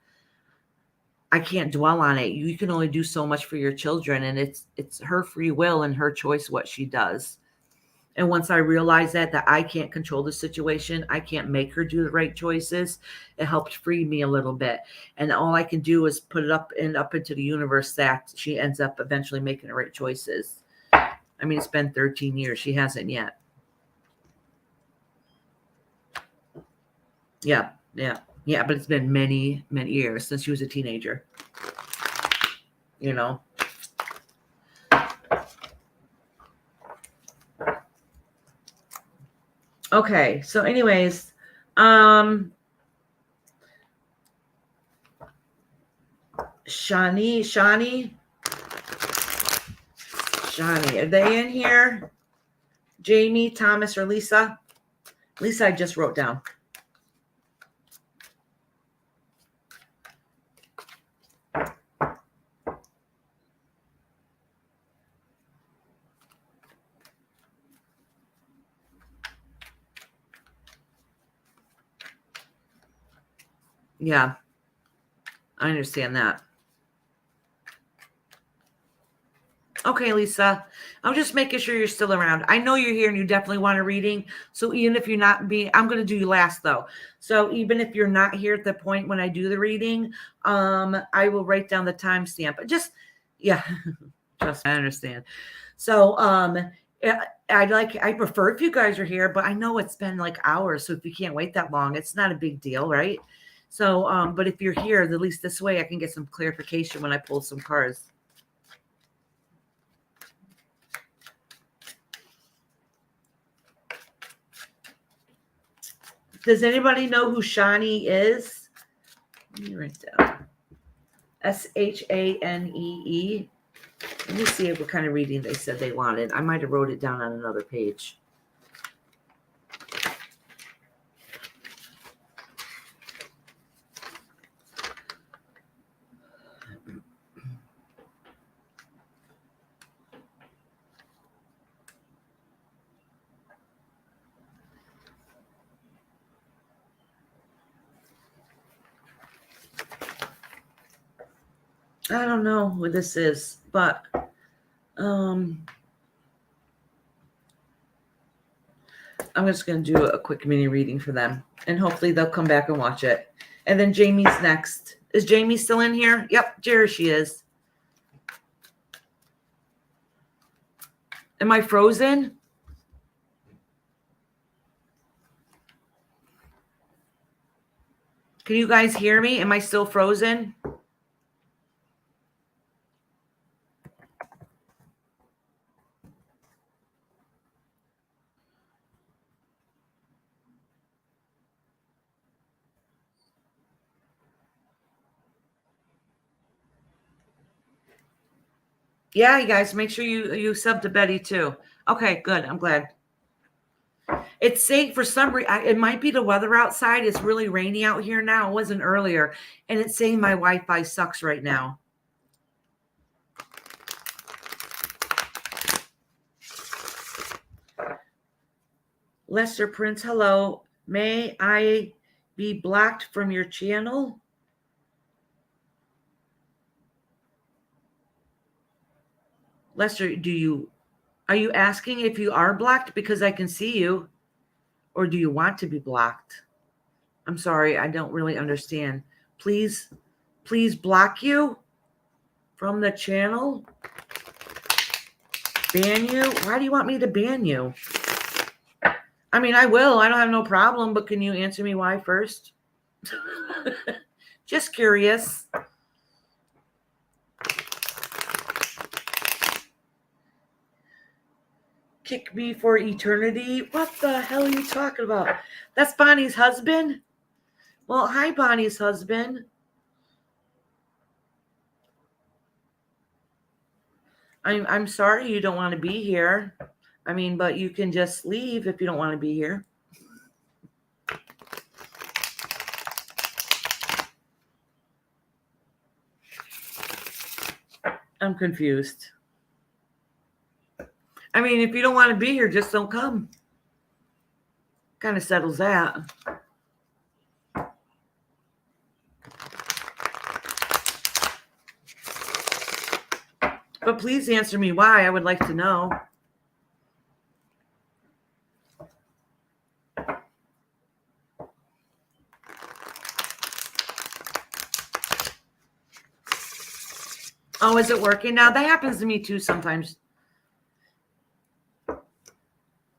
dwell on it. You can only do so much for your children, and it's her free will and her choice what she does. And once I realized that I can't control the situation, I can't make her do the right choices, it helped free me a little bit. And all I can do is put it up into the universe that she ends up eventually making the right choices. I mean, it's been 13 years. She hasn't yet. Yeah. But it's been many, many years since she was a teenager. You know? Okay, so anyways, Shani, are they in here? Jamie, Thomas, or Lisa? Lisa, I just wrote down. Yeah, I understand that. Okay, Lisa, I'm just making sure you're still around. I know you're here and you definitely want a reading. So even if you're not I'm going to do you last though. So even if you're not here at the point when I do the reading, I will write down the timestamp. Just, yeah, trust me, I understand. So, I prefer if you guys are here, but I know it's been like hours. So if you can't wait that long, it's not a big deal, right? So, but if you're here, at least this way I can get some clarification when I pull some cards. Does anybody know who Shani is? Let me write down. Shanee. Let me see what kind of reading they said they wanted. I might have wrote it down on another page. I don't know who this is, but I'm just going to do a quick mini reading for them, and hopefully they'll come back and watch it. And then Jamie's next. Is Jamie still in here? Yep, there she is. Am I frozen? Can you guys hear me? Am I still frozen? Yeah, you guys, make sure you sub to Betty too. Okay, good. I'm glad. It's saying for some reason, it might be the weather outside. It's really rainy out here now. It wasn't earlier. And it's saying my Wi-Fi sucks right now. Lester Prince, hello. May I be blocked from your channel? Lester, are you asking if you are blocked because I can see you? Or do you want to be blocked? I'm sorry, I don't really understand. Please block you from the channel? Ban you? Why do you want me to ban you? I mean, I will. I don't have no problem, but can you answer me why first? Just curious. Kick me for eternity? What the hell are you talking about? That's Bonnie's husband? Well, hi, Bonnie's husband. I'm sorry you don't want to be here. I mean, but you can just leave if you don't want to be here. I'm confused. I mean, if you don't want to be here, just don't come. Kind of settles that. But please answer me why. I would like to know. Oh, is it working now? That happens to me too sometimes.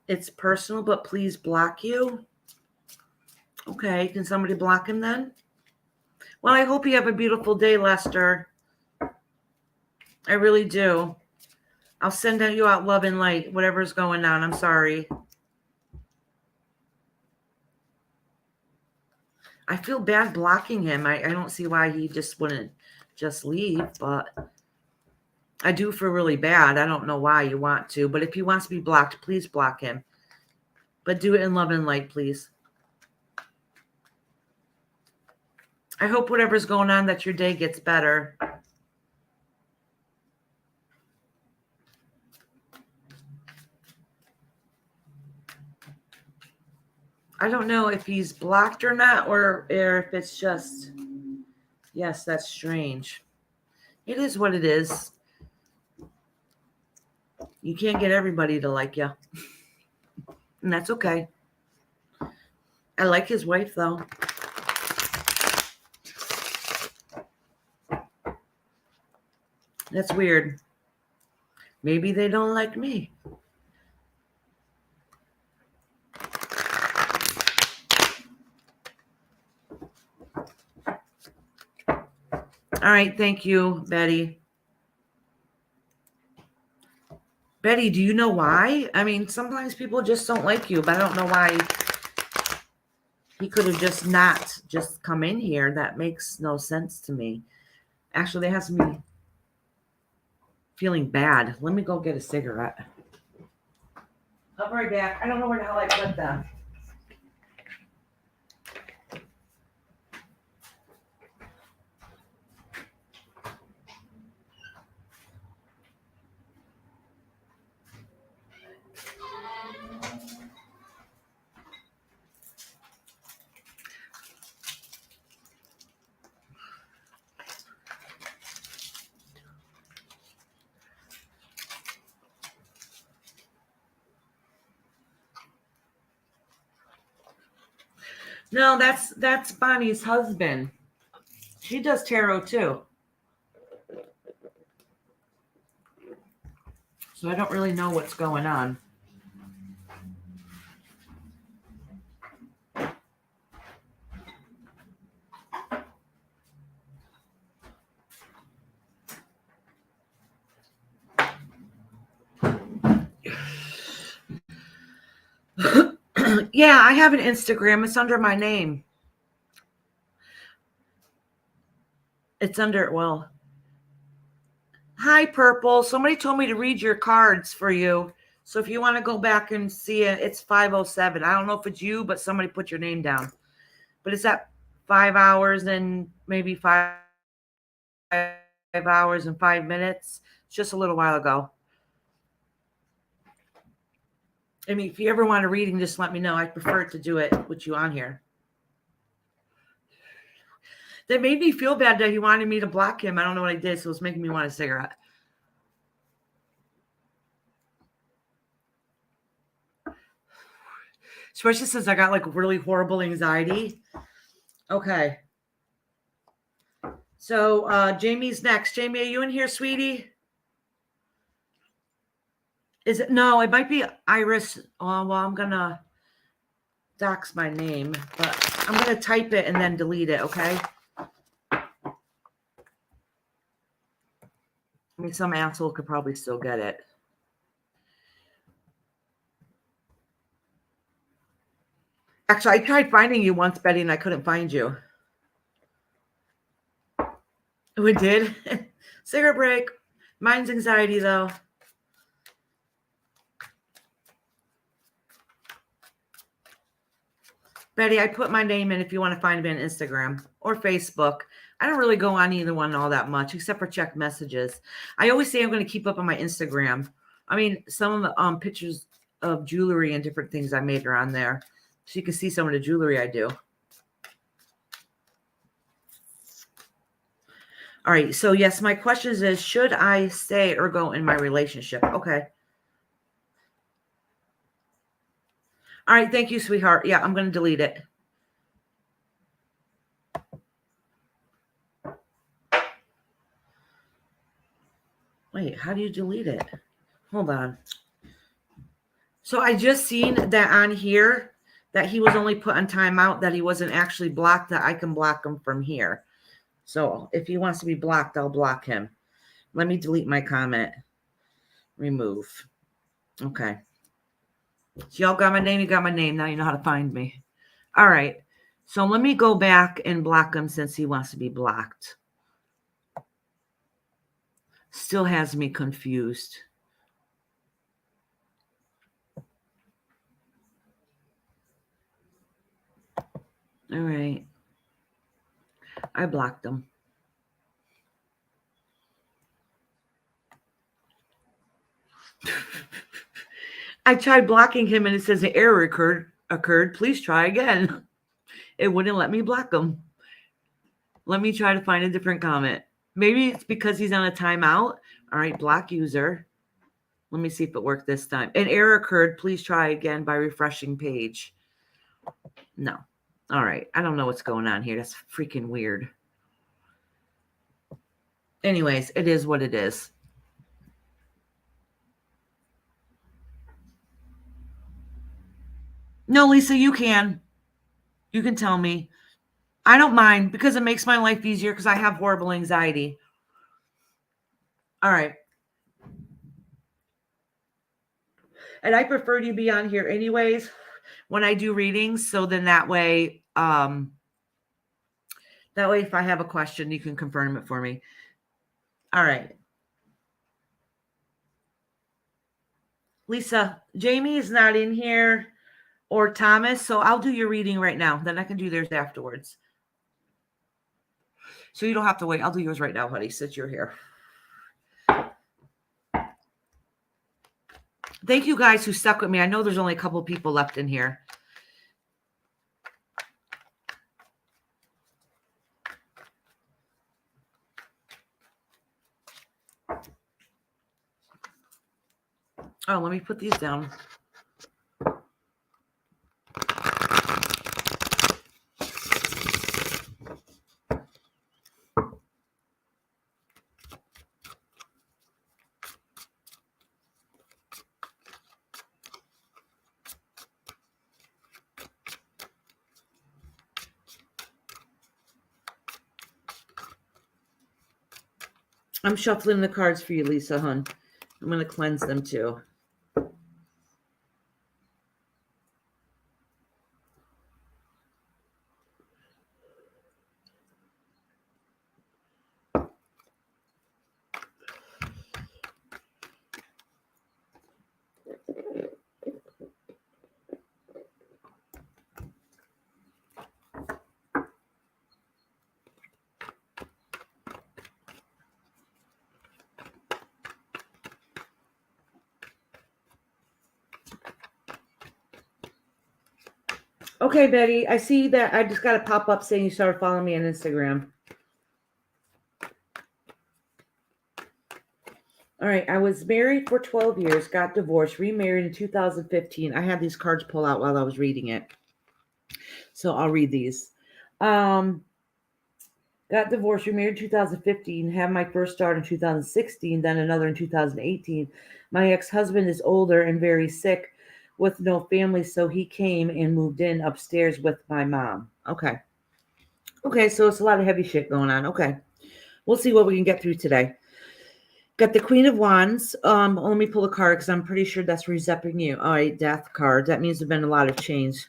It's personal, but please block you. Okay, can somebody block him then? Well, I hope you have a beautiful day, Lester. I really do. I'll send you out love and light, whatever's going on. I'm sorry. I feel bad blocking him. I don't see why he just wouldn't just leave, but I do feel really bad. I don't know why you want to, but if he wants to be blocked, please block him. But do it in love and light, please. I hope whatever's going on that your day gets better. I don't know if he's blocked or not, or if it's just, yes, that's strange. It is what it is. You can't get everybody to like you. And that's okay. I like his wife, though. That's weird. Maybe they don't like me. All right, thank you, Betty. Betty, do you know why? I mean, sometimes people just don't like you, but I don't know why he could have just not just come in here. That makes no sense to me. Actually, that has me feeling bad. Let me go get a cigarette. I'll be right back. I don't know where the hell I put them. No, that's Bonnie's husband. She does tarot too. So I don't really know what's going on. Yeah, I have an Instagram. It's under my name. It's under, well, hi, Purple. Somebody told me to read your cards for you. So if you want to go back and see it, it's 5:07. I don't know if it's you, but somebody put your name down. But it's at 5 hours and maybe 5 hours and 5 minutes. It's just a little while ago. I mean, if you ever want a reading, just let me know. I prefer to do it with you on here. That made me feel bad that he wanted me to block him. I don't know what I did, so it's making me want a cigarette. Especially since I got like really horrible anxiety. Okay. So Jamie's next. Jamie, are you in here, sweetie? Is it? No, it might be Iris. Oh, well, I'm going to dox my name, but I'm going to type it and then delete it, okay? I mean, some asshole could probably still get it. Actually, I tried finding you once, Betty, and I couldn't find you. Oh, it did? Cigarette break. Mine's anxiety, though. Betty, I put my name in if you want to find me on Instagram or Facebook. I don't really go on either one all that much, except for check messages. I always say I'm going to keep up on my Instagram. I mean, some of the pictures of jewelry and different things I made are on there. So you can see some of the jewelry I do. All right. So, yes, my question is, should I stay or go in my relationship? Okay. All right. Thank you, sweetheart. Yeah, I'm going to delete it. Wait, how do you delete it? Hold on. So I just seen that on here that he was only put on timeout, that he wasn't actually blocked, that I can block him from here. So if he wants to be blocked, I'll block him. Let me delete my comment. Remove. Okay. So y'all got my name. You got my name. Now you know how to find me. All right. So let me go back and block him since he wants to be blocked. Still has me confused. All right. I blocked him. I tried blocking him and it says an error occurred. Please try again. It wouldn't let me block him. Let me try to find a different comment. Maybe it's because he's on a timeout. All right, block user. Let me see if it worked this time. An error occurred. Please try again by refreshing page. No. All right. I don't know what's going on here. That's freaking weird. Anyways, it is what it is. No, Lisa, you can. You can tell me. I don't mind because it makes my life easier because I have horrible anxiety. All right. And I prefer to be on here anyways when I do readings. So then that way if I have a question, you can confirm it for me. All right. Lisa, Jamie is not in here, or Thomas. So I'll do your reading right now. Then I can do theirs afterwards. So you don't have to wait. I'll do yours right now, honey, since you're here. Thank you guys who stuck with me. I know there's only a couple people left in here. Oh, let me put these down. I'm shuffling the cards for you, Lisa, hun. I'm going to cleanse them too. Okay, Betty, I see that I just got a pop-up saying you started following me on Instagram. All right, I was married for 12 years, got divorced, remarried in 2015. I had these cards pull out while I was reading it. So I'll read these. Got divorced, remarried in 2015, had my first daughter in 2016, then another in 2018. My ex-husband is older and very sick with no family, so he came and moved in upstairs with my mom. Okay. Okay, so it's a lot of heavy shit going on. Okay. We'll see what we can get through today. Got the Queen of Wands. Let me pull a card because I'm pretty sure that's representing you. All right, Death card. That means there's been a lot of change.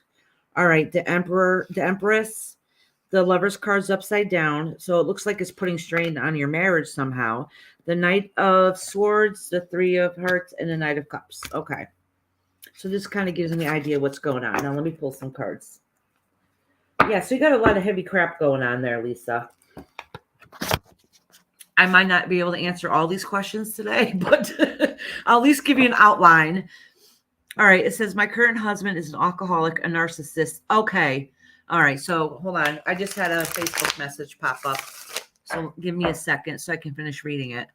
All right, the Emperor, the Empress, the Lover's card's upside down. So it looks like it's putting strain on your marriage somehow. The Knight of Swords, the Three of Hearts, and the Knight of Cups. Okay. So this kind of gives me an idea what's going on. Now let me pull some cards. Yeah, so you got a lot of heavy crap going on there, Lisa. I might not be able to answer all these questions today, but I'll at least give you an outline. All right. It says, my current husband is an alcoholic, a narcissist. Okay. All right. So hold on. I just had a Facebook message pop up. So give me a second so I can finish reading it.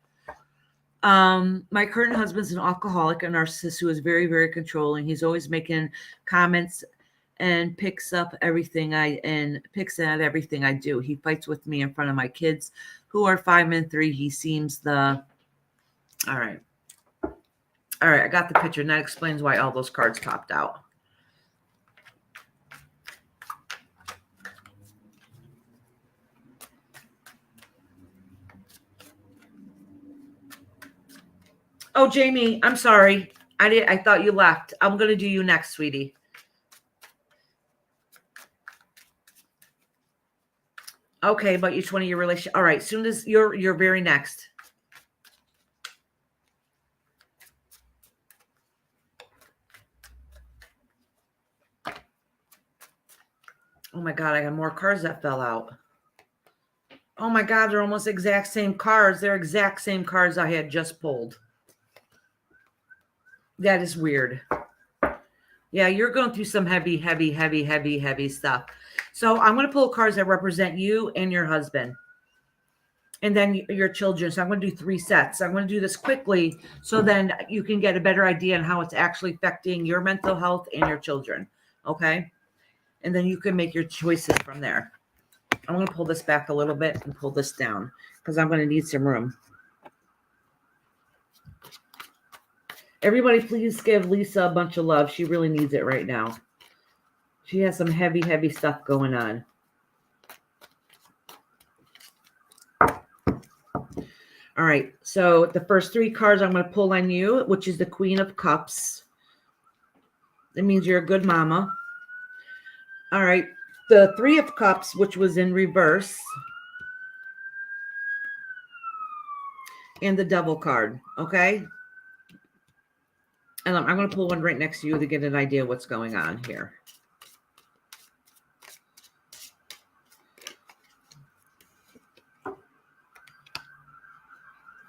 My current husband's an alcoholic, a narcissist who is very, very controlling. He's always making comments and picks at everything I do. He fights with me in front of my kids, who are 5 and 3. He seems all right. I got the picture, and that explains why all those cards popped out. Oh, Jamie, I'm sorry. I thought you left. I'm gonna do you next, sweetie. Okay, but each one of your relationship. All right, soon as you're very next. Oh my God, I got more cards that fell out. Oh my God, they're almost exact same cards. They're exact same cards I had just pulled. That is weird. Yeah, you're going through some heavy stuff. So I'm going to pull cards that represent you and your husband. And then your children. So I'm going to do 3 sets. I'm going to do this quickly so then you can get a better idea on how it's actually affecting your mental health and your children. Okay? And then you can make your choices from there. I'm going to pull this back a little bit and pull this down because I'm going to need some room. Everybody, please give Lisa a bunch of love. She really needs it right now. She has some heavy stuff going on. All right, so the first 3 cards I'm going to pull on you, which is the Queen of Cups. That means you're a good mama. All right, the 3 of Cups, which was in reverse. And the Devil card, okay? And I'm going to pull one right next to you to get an idea of what's going on here.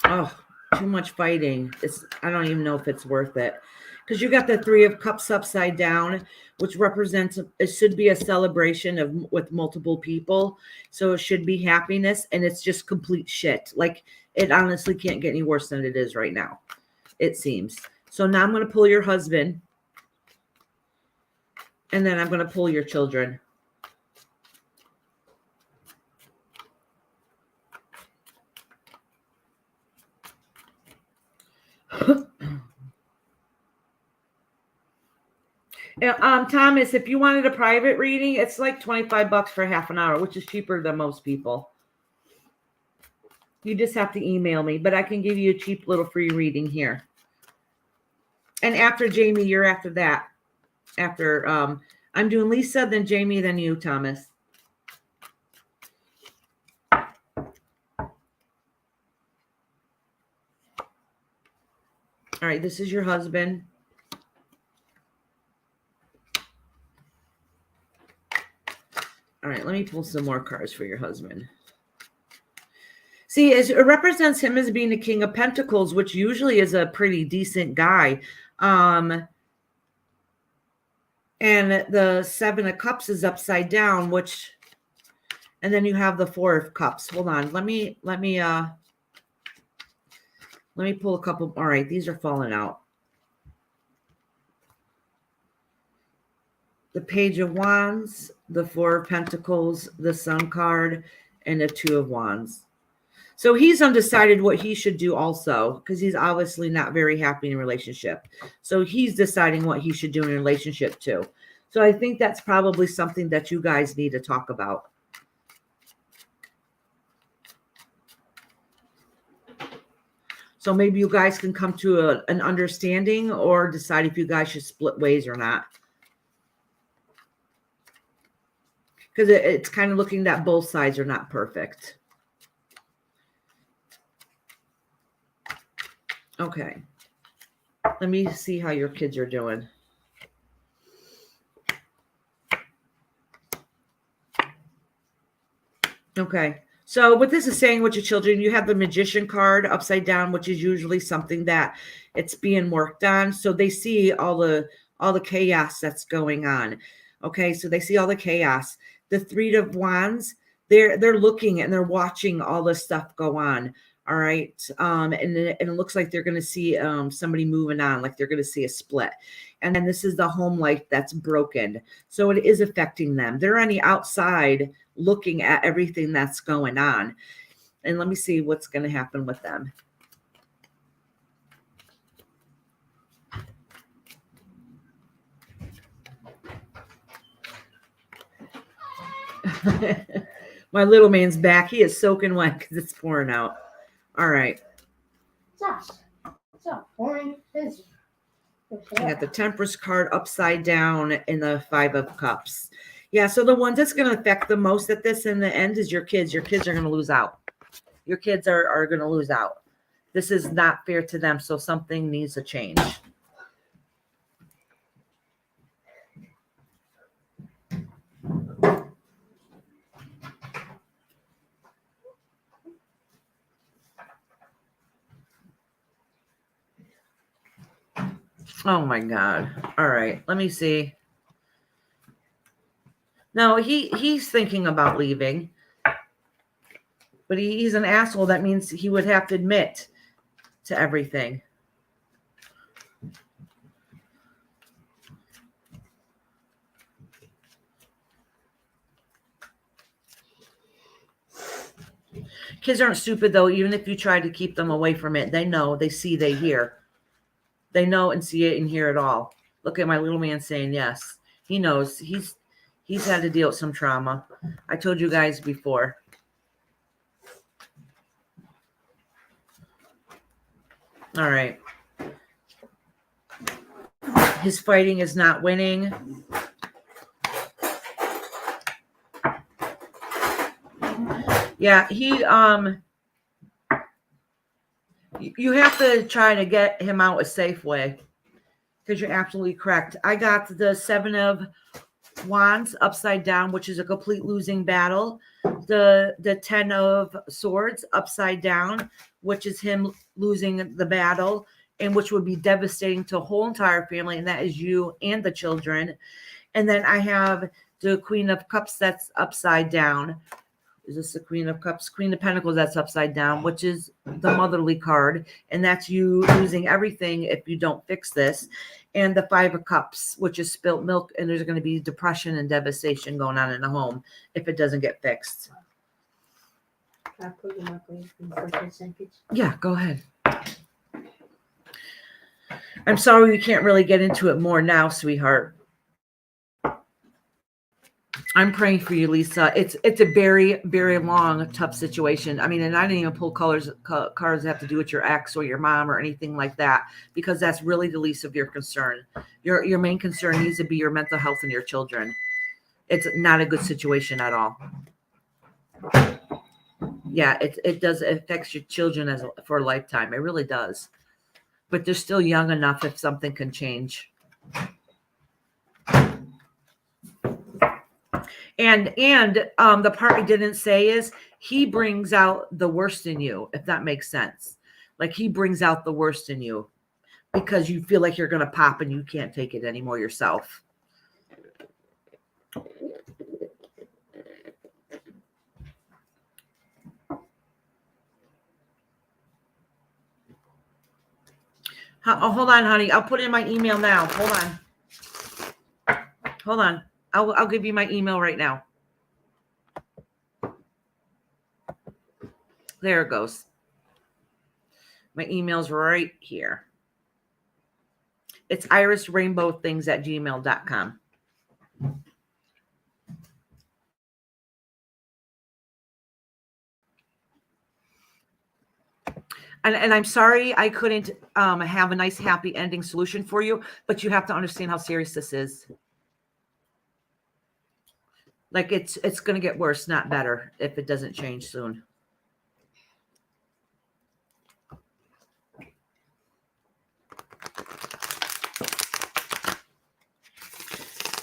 Oh, too much fighting. I don't even know if it's worth it. Because you got the 3 of Cups upside down, which represents, it should be a celebration with multiple people. So it should be happiness, and it's just complete shit. Like, it honestly can't get any worse than it is right now, it seems. So now I'm going to pull your husband, and then I'm going to pull your children. Thomas, if you wanted a private reading, it's like $25 for half an hour, which is cheaper than most people. You just have to email me, but I can give you a cheap little free reading here. And after Jamie, you're after that. After I'm doing Lisa, then Jamie, then you, Thomas. All right, this is your husband. All right, let me pull some more cards for your husband. See, it represents him as being the King of Pentacles, which usually is a pretty decent guy. And the Seven of Cups is upside down, which, and then you have the Four of Cups. Hold on, let me pull a couple. All right, these are falling out. The Page of Wands, the Four of Pentacles, the Sun card, and the Two of Wands. So he's undecided what he should do also, because he's obviously not very happy in a relationship. So he's deciding what he should do in a relationship too. So I think that's probably something that you guys need to talk about. So maybe you guys can come to an understanding or decide if you guys should split ways or not. Because it's kind of looking that both sides are not perfect. Okay. Let me see how your kids are doing. Okay. So what this is saying with your children, you have the Magician card upside down, which is usually something that it's being worked on. So they see all the chaos that's going on. Okay. So they see all the chaos. The Three of Wands, they're looking and they're watching all this stuff go on. All right. And it looks like they're going to see somebody moving on, like they're going to see a split. And then this is the home life that's broken. So it is affecting them. They're on the outside looking at everything that's going on. And let me see what's going to happen with them. My little man's back. He is soaking wet because it's pouring out. All right. Stop pouring. I got the Temperance card upside down in the Five of Cups. Yeah, so the one that's going to affect the most at this in the end is your kids. Your kids are going to lose out. Your kids are going to lose out. This is not fair to them, so something needs to change. Oh my God. All right, let me see. No, he's thinking about leaving. But he's an asshole. That means he would have to admit to everything. Kids aren't stupid, though. Even if you try to keep them away from it, they know, they see, they hear. They know and see it and hear it all. Look at my little man saying yes. He knows. He's had to deal with some trauma. I told you guys before. All right. His fighting is not winning. Yeah, you have to try to get him out a safe way, because you're absolutely correct. I got the Seven of Wands upside down, which is a complete losing battle. The Ten of Swords upside down, which is him losing the battle, and which would be devastating to a whole entire family, and that is you and the children. And then I have the Queen of Cups that's upside down. Is this the Queen of Cups? Queen of Pentacles that's upside down, which is the motherly card. And that's you losing everything if you don't fix this. And the Five of Cups, which is spilt milk. And there's going to be depression and devastation going on in the home if it doesn't get fixed. Can I put in my place for 10 seconds? Yeah, go ahead. I'm sorry we can't really get into it more now, sweetheart. I'm praying for you, Lisa. It's a very, very long, tough situation. I mean, and I didn't even pull cards that have to do with your ex or your mom or anything like that, because that's really the least of your concern. Your main concern needs to be your mental health and your children. It's not a good situation at all. Yeah, it does. It affects your children for a lifetime. It really does. But they're still young enough if something can change. And the part I didn't say is he brings out the worst in you, if that makes sense. Like he brings out the worst in you because you feel like you're going to pop and you can't take it anymore yourself. Oh, hold on, honey. I'll put in my email now. Hold on. I'll give you my email right now. There it goes. My email's right here. It's irisrainbowthings@gmail.com. And I'm sorry I couldn't have a nice, happy ending solution for you, but you have to understand how serious this is. Like it's going to get worse, not better, if it doesn't change soon.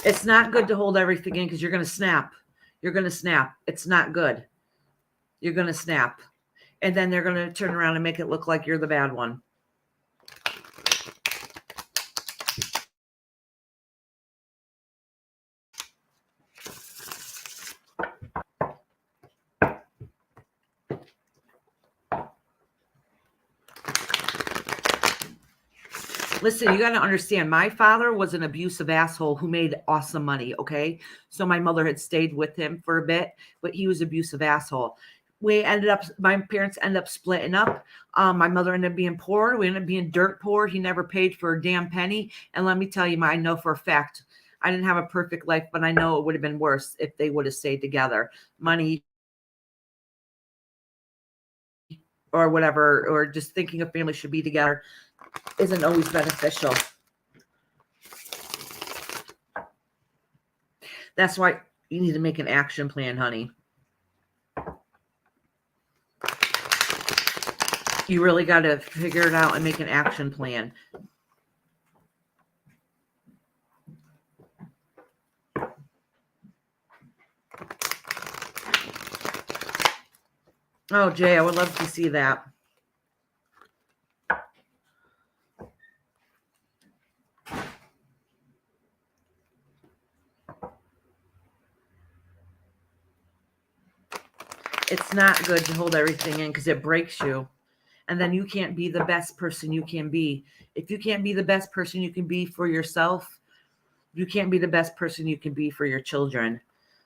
It's not good to hold everything in because you're going to snap. You're going to snap. It's not good. You're going to snap. And then they're going to turn around and make it look like you're the bad one. Listen, you got to understand, my father was an abusive asshole who made awesome money, okay? So my mother had stayed with him for a bit, but he was an abusive asshole. My parents ended up splitting up. My mother ended up being poor. We ended up being dirt poor. He never paid for a damn penny. And let me tell you, I know for a fact, I didn't have a perfect life, but I know it would have been worse if they would have stayed together. Money or whatever, or just thinking a family should be together isn't always beneficial. That's why you need to make an action plan, honey. You really got to figure it out and make an action plan. Oh, Jay, I would love to see that. It's not good to hold everything in because it breaks you. And then you can't be the best person you can be. If you can't be the best person you can be for yourself, you can't be the best person you can be for your children.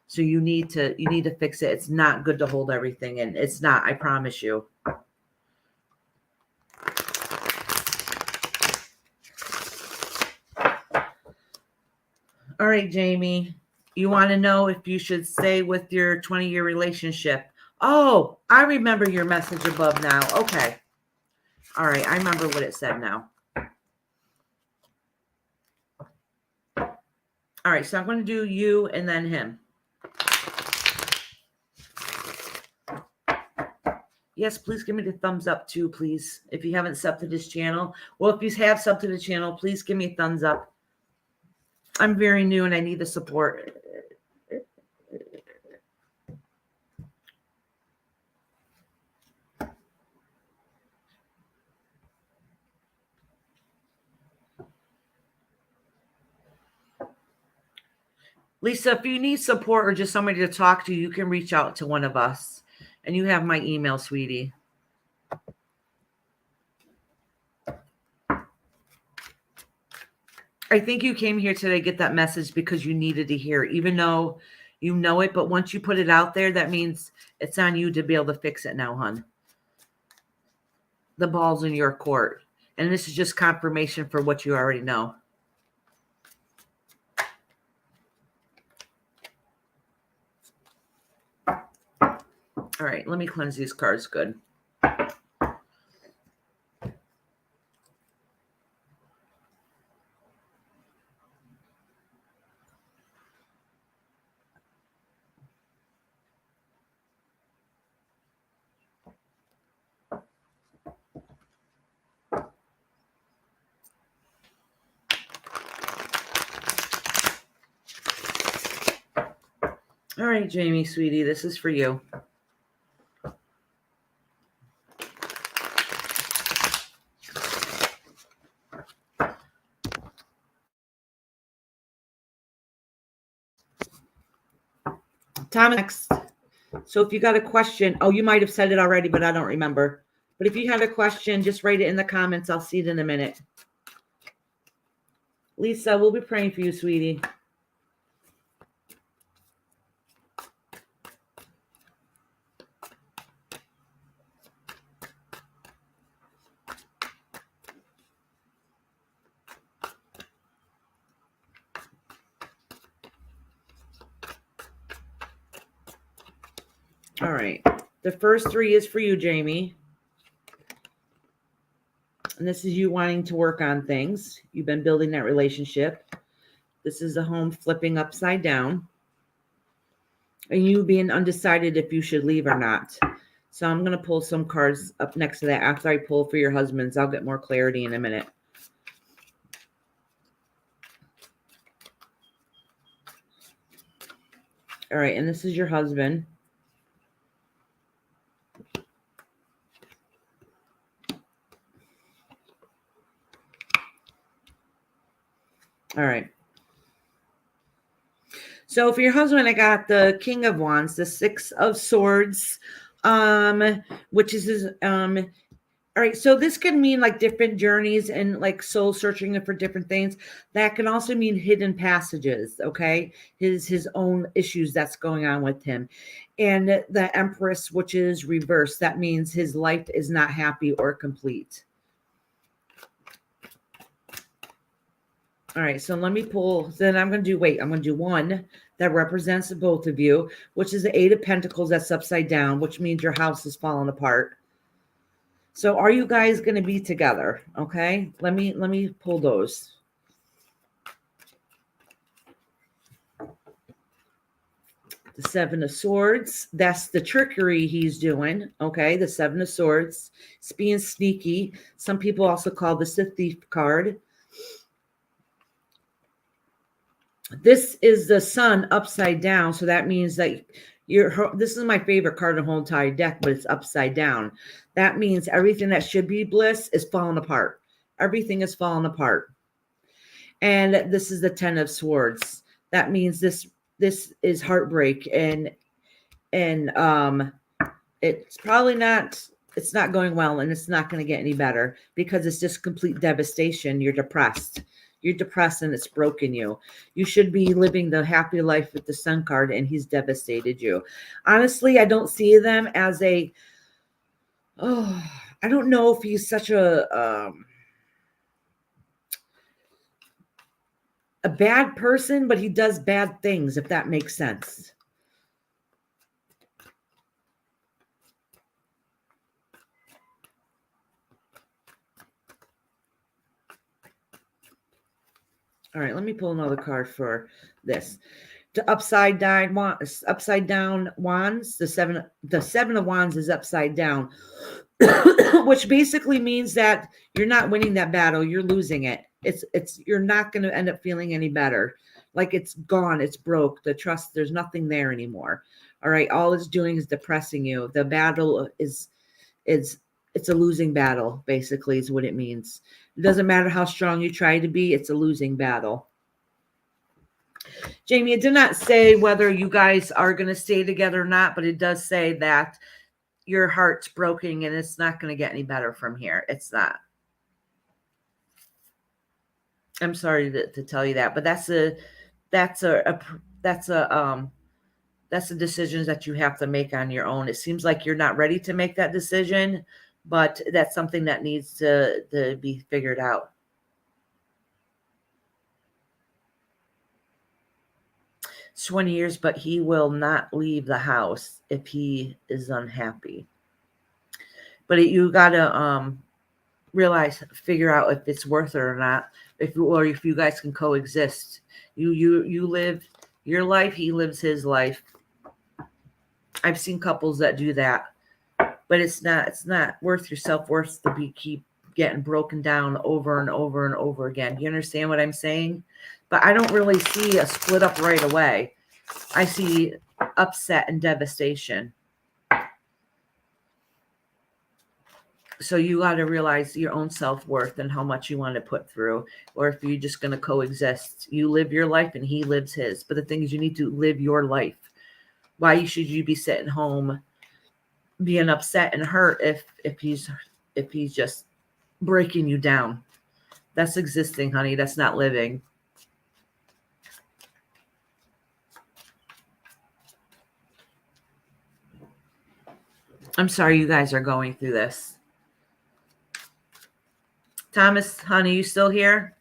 So you need to fix it. It's not good to hold everything in. It's not, I promise you. All right, Jamie, you want to know if you should stay with your 20-year relationship. Oh, I remember your message above now. Okay. All right. I remember what it said now. All right. So I'm going to do you and then him. Yes, please give me the thumbs up too, please. If you haven't subbed to this channel. Well, if you have subbed to the channel, please give me a thumbs up. I'm very new and I need the support. Lisa, if you need support or just somebody to talk to, you can reach out to one of us. And you have my email, sweetie. I think you came here today to get that message because you needed to hear it, even though you know it. But once you put it out there, that means it's on you to be able to fix it now, hon. The ball's in your court. And this is just confirmation for what you already know. All right, let me cleanse these cards good. All right, Jamie, sweetie, this is for you. Tom next. So if you got a question, oh, you might have said it already, but I don't remember. But if you had a question, just write it in the comments. I'll see it in a minute. Lisa, we'll be praying for you, sweetie. All right. The first three is for you, Jamie. And this is you wanting to work on things. You've been building that relationship. This is a home flipping upside down. And you being undecided if you should leave or not. So I'm going to pull some cards up next to that after I pull for your husbands. I'll get more clarity in a minute. All right. And this is your husband. All right. So for your husband, I got the King of Wands, the Six of Swords, which is his, all right. So this can mean like different journeys and like soul searching for different things. That can also mean hidden passages. Okay. His own issues that's going on with him. And the Empress, which is reversed. That means his life is not happy or complete. All right, so let me pull. Then I'm going to do one that represents both of you, which is the Eight of Pentacles that's upside down, which means your house is falling apart. So are you guys going to be together? Okay, let me pull those. The Seven of Swords, that's the trickery he's doing. Okay, the Seven of Swords, it's being sneaky. Some people also call this the Thief card. This is the Sun upside down. So that means that this is my favorite card in the whole entire deck, but it's upside down. That means everything that should be bliss is falling apart. Everything is falling apart. And this is the Ten of Swords. That means this is heartbreak and it's probably not, it's not going well and it's not going to get any better because it's just complete devastation. You're depressed. You're depressed and it's broken you. You should be living the happy life with the Sun card and he's devastated you. Honestly, I don't see them as I don't know if he's such a bad person, but he does bad things, if that makes sense. All right, let me pull another card for this. The upside down wands, the seven of wands is upside down, which basically means that you're not winning that battle, you're losing it. You're not going to end up feeling any better. Like it's gone, it's broke. The trust, there's nothing there anymore. All right, all it's doing is depressing you. The battle it's a losing battle, basically, is what it means. It doesn't matter how strong you try to be, it's a losing battle. Jamie, it did not say whether you guys are going to stay together or not, but it does say that your heart's broken and it's not going to get any better from here. It's not. I'm sorry to tell you that, but that's the decisions that you have to make on your own. It seems like you're not ready to make that decision, but that's something that needs to be figured out. 20 years, but he will not leave the house if he is unhappy. But you got to realize, figure out if it's worth it or not, if you guys can coexist. You live your life, he lives his life. I've seen couples that do that, but it's not worth your self-worth to keep getting broken down over and over and over again. You understand what I'm saying? But I don't really see a split up right away. I see upset and devastation. So you got to realize your own self-worth and how much you want to put through, or if you're just going to coexist. You live your life and he lives his. But the thing is, you need to live your life. Why should you be sitting home being upset and hurt if he's just breaking you down? That's existing, honey. That's not living. I'm sorry you guys are going through this. Thomas, honey, you still here?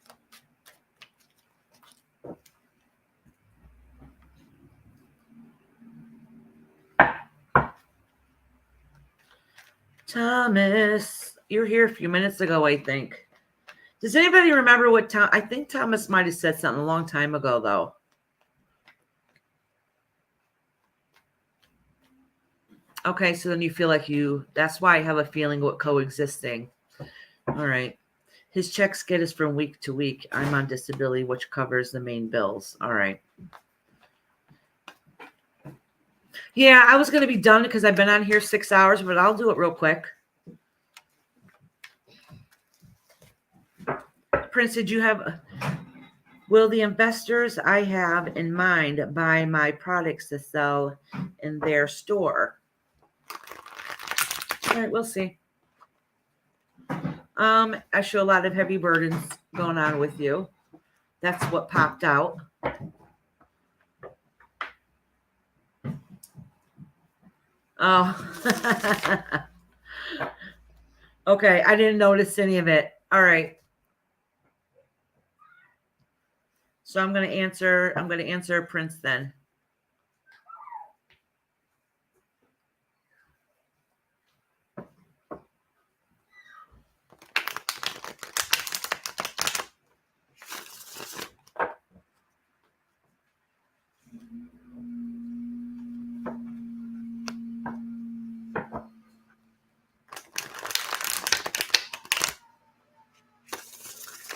Thomas, you were here a few minutes ago, I think. Does anybody remember what Tom? I think Thomas might have said something a long time ago, though. Okay, so then you feel like that's why I have a feeling what coexisting. All right. His checks get us from week to week. I'm on disability, which covers the main bills. All right. Yeah, I was going to be done because I've been on here 6 hours, but I'll do it real quick. Prince, did you will the investors I have in mind buy my products to sell in their store? All right, we'll see. I show a lot of heavy burdens going on with you. That's what popped out. Oh. Okay, I didn't notice any of it. All right. So I'm going to answer Prince then.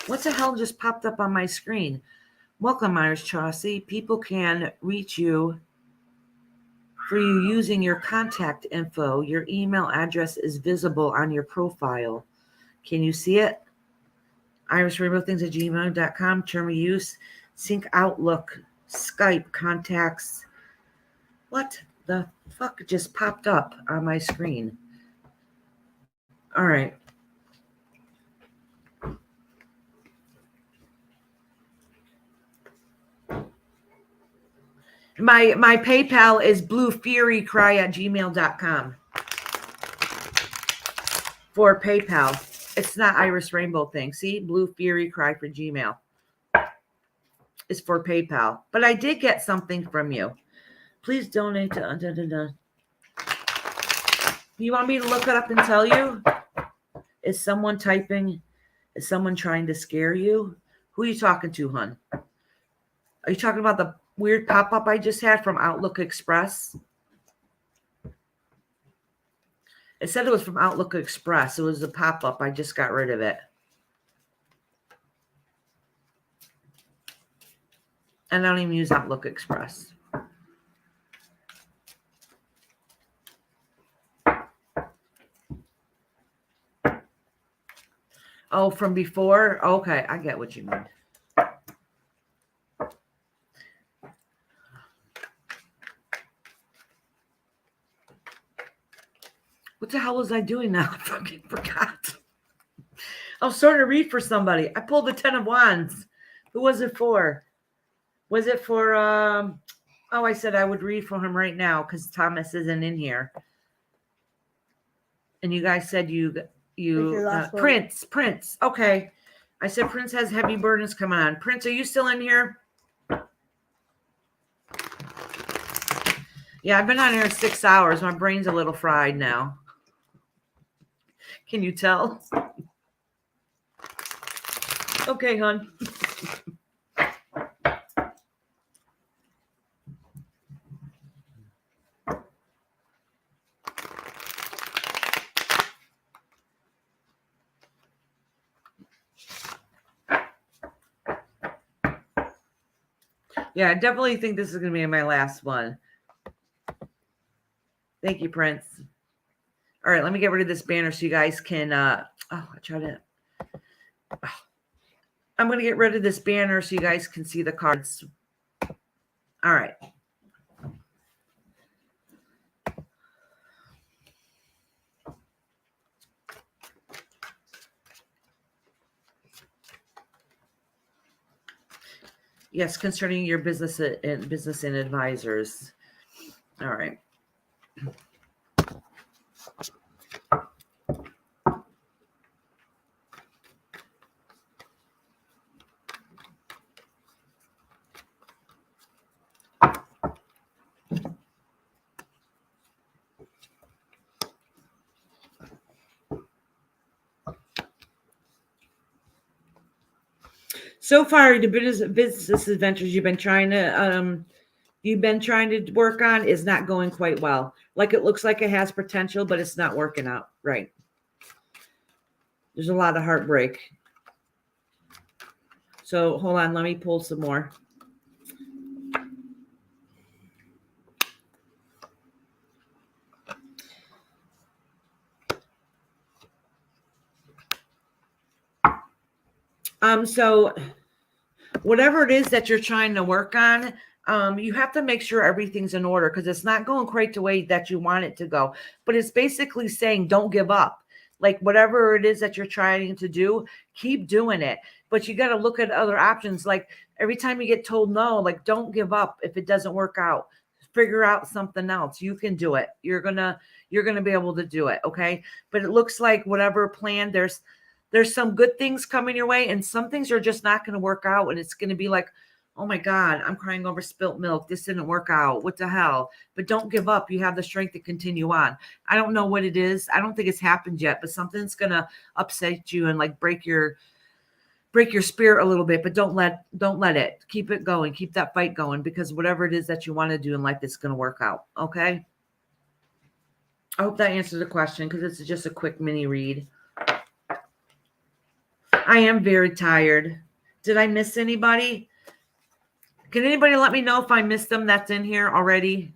What the hell just popped up on my screen? Welcome, Myers Chauncey. People can reach you for you using your contact info. Your email address is visible on your profile. Can you see it? irisrainbowthings@gmail.com. Term of use: sync Outlook, Skype, contacts. What the fuck just popped up on my screen? All right. My PayPal is bluefurycry@gmail.com for PayPal. It's not Iris Rainbow thing. See, Blue Fury Cry for Gmail. It's for PayPal. But I did get something from you. Please donate to. You want me to look it up and tell you? Is someone typing? Is someone trying to scare you? Who are you talking to, hon? Are you talking about the weird pop-up I just had from Outlook Express? It said it was from Outlook Express. It was a pop-up. I just got rid of it. And I don't even use Outlook Express. Oh, from before? Okay, I get what you mean. What the hell was I doing now? I fucking forgot. I was starting to read for somebody. I pulled the 10 of Wands. Who was it for? Was it for, I said I would read for him right now because Thomas isn't in here. And you guys said Prince. Okay. I said Prince has heavy burdens coming on. Prince, are you still in here? Yeah, I've been on here 6 hours. My brain's a little fried now. Can you tell? Okay, hon. Yeah, I definitely think this is going to be my last one. Thank you, Prince. All right, let me get rid of this banner so you guys can, I tried it. I'm going to get rid of this banner so you guys can see the cards. All right. Yes, concerning your business and advisors. All right. So far, the business adventures you've been trying to work on is not going quite well. Like it looks like it has potential, but it's not working out right. There's a lot of heartbreak. So hold on, let me pull some more. So whatever it is that you're trying to work on, you have to make sure everything's in order because it's not going quite the way that you want it to go. But it's basically saying don't give up. Like whatever it is that you're trying to do, keep doing it. But you got to look at other options. Like every time you get told no, like don't give up if it doesn't work out. Figure out something else. You can do it. You're gonna be able to do it. Okay. But it looks like whatever plan, there's some good things coming your way, and some things are just not going to work out. And it's going to be like, oh my God, I'm crying over spilt milk. This didn't work out. What the hell? But don't give up. You have the strength to continue on. I don't know what it is. I don't think it's happened yet, but something's going to upset you and like break your spirit a little bit, but don't let it. Keep it going. Keep that fight going, because whatever it is that you want to do in life, it's going to work out. Okay. I hope that answers the question, because it's just a quick mini read. I am very tired. Did I miss anybody? Can anybody let me know if I missed them that's in here already?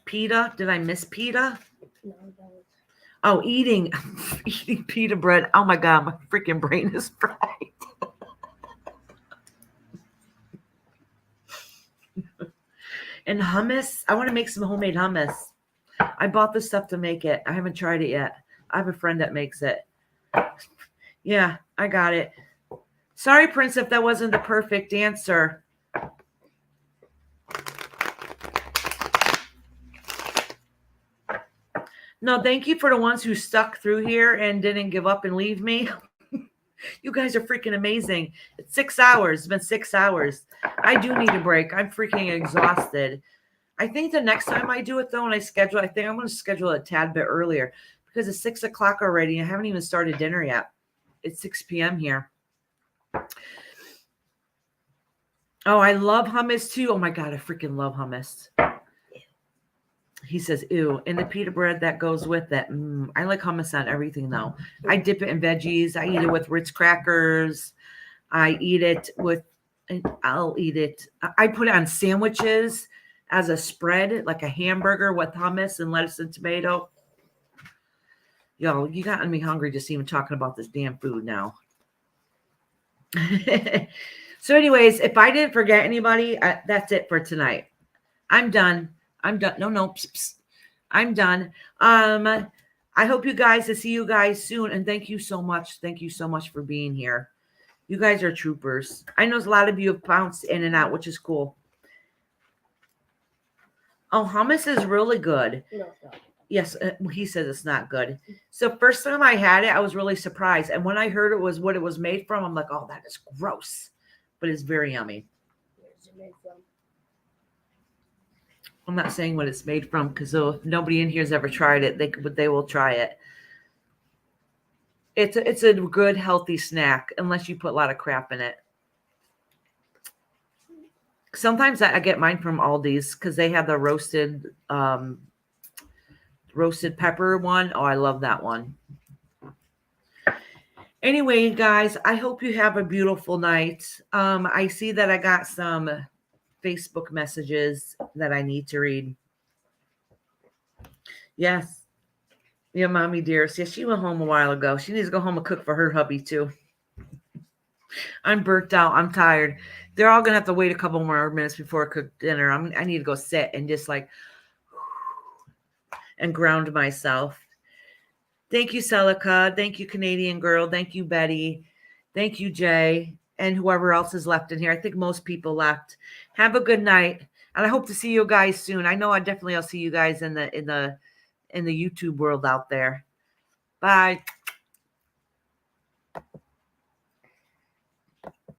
Pita? Did I miss pita? No, don't. Oh, eating pita bread. Oh my God, my freaking brain is fried. And hummus. I want to make some homemade hummus. I bought the stuff to make it. I haven't tried it yet. I have a friend that makes it. Yeah, I got it. Sorry, Prince, if that wasn't the perfect answer. No, thank you for the ones who stuck through here and didn't give up and leave me. You guys are freaking amazing. It's 6 hours. It's been 6 hours. I do need a break. I'm freaking exhausted. I think the next time I do it, though, and I think I'm going to schedule it a tad bit earlier, because it's 6 o'clock already. I haven't even started dinner yet. It's 6 p.m. here. Oh, I love hummus, too. Oh, my God. I freaking love hummus. He says, ew. And the pita bread that goes with it. I like hummus on everything, though. I dip it in veggies. I eat it with Ritz crackers. I eat it with, and I'll eat it. I put it on sandwiches as a spread, like a hamburger with hummus and lettuce and tomato. Yo, you got me hungry just even talking about this damn food now. So anyways, if I didn't forget anybody, that's it for tonight. I'm done. No. I'm done. I hope you guys to see you guys soon. And thank you so much. Thank you so much for being here. You guys are troopers. I know a lot of you have bounced in and out, which is cool. Oh, hummus is really good. No, it's not. Yes, he says it's not good. So first time I had it, I was really surprised. And when I heard it was what it was made from, I'm like, oh, that is gross. but it's very yummy. Where's it made from? I'm not saying what it's made from because if nobody in here has ever tried it, they will try it. It's a good healthy snack unless you put a lot of crap in it. Sometimes I get mine from Aldi's because they have the roasted pepper one. Oh, I love that one. Anyway, guys, I hope you have a beautiful night. I see that I got some Facebook messages that I need to read. Yes. Yeah, mommy dearest. Yeah, she went home a while ago. She needs to go home and cook for her hubby too. I'm burnt out. I'm tired. They're all gonna have to wait a couple more minutes before I cook dinner. I need to go sit and just like and ground myself. Thank you, Celica. Thank you, Canadian girl. Thank you, Betty. Thank you, Jay, and whoever else is left in here. I think most people left. Have a good night, and I hope to see you guys soon. I know I'll see you guys in the YouTube world out there. Bye.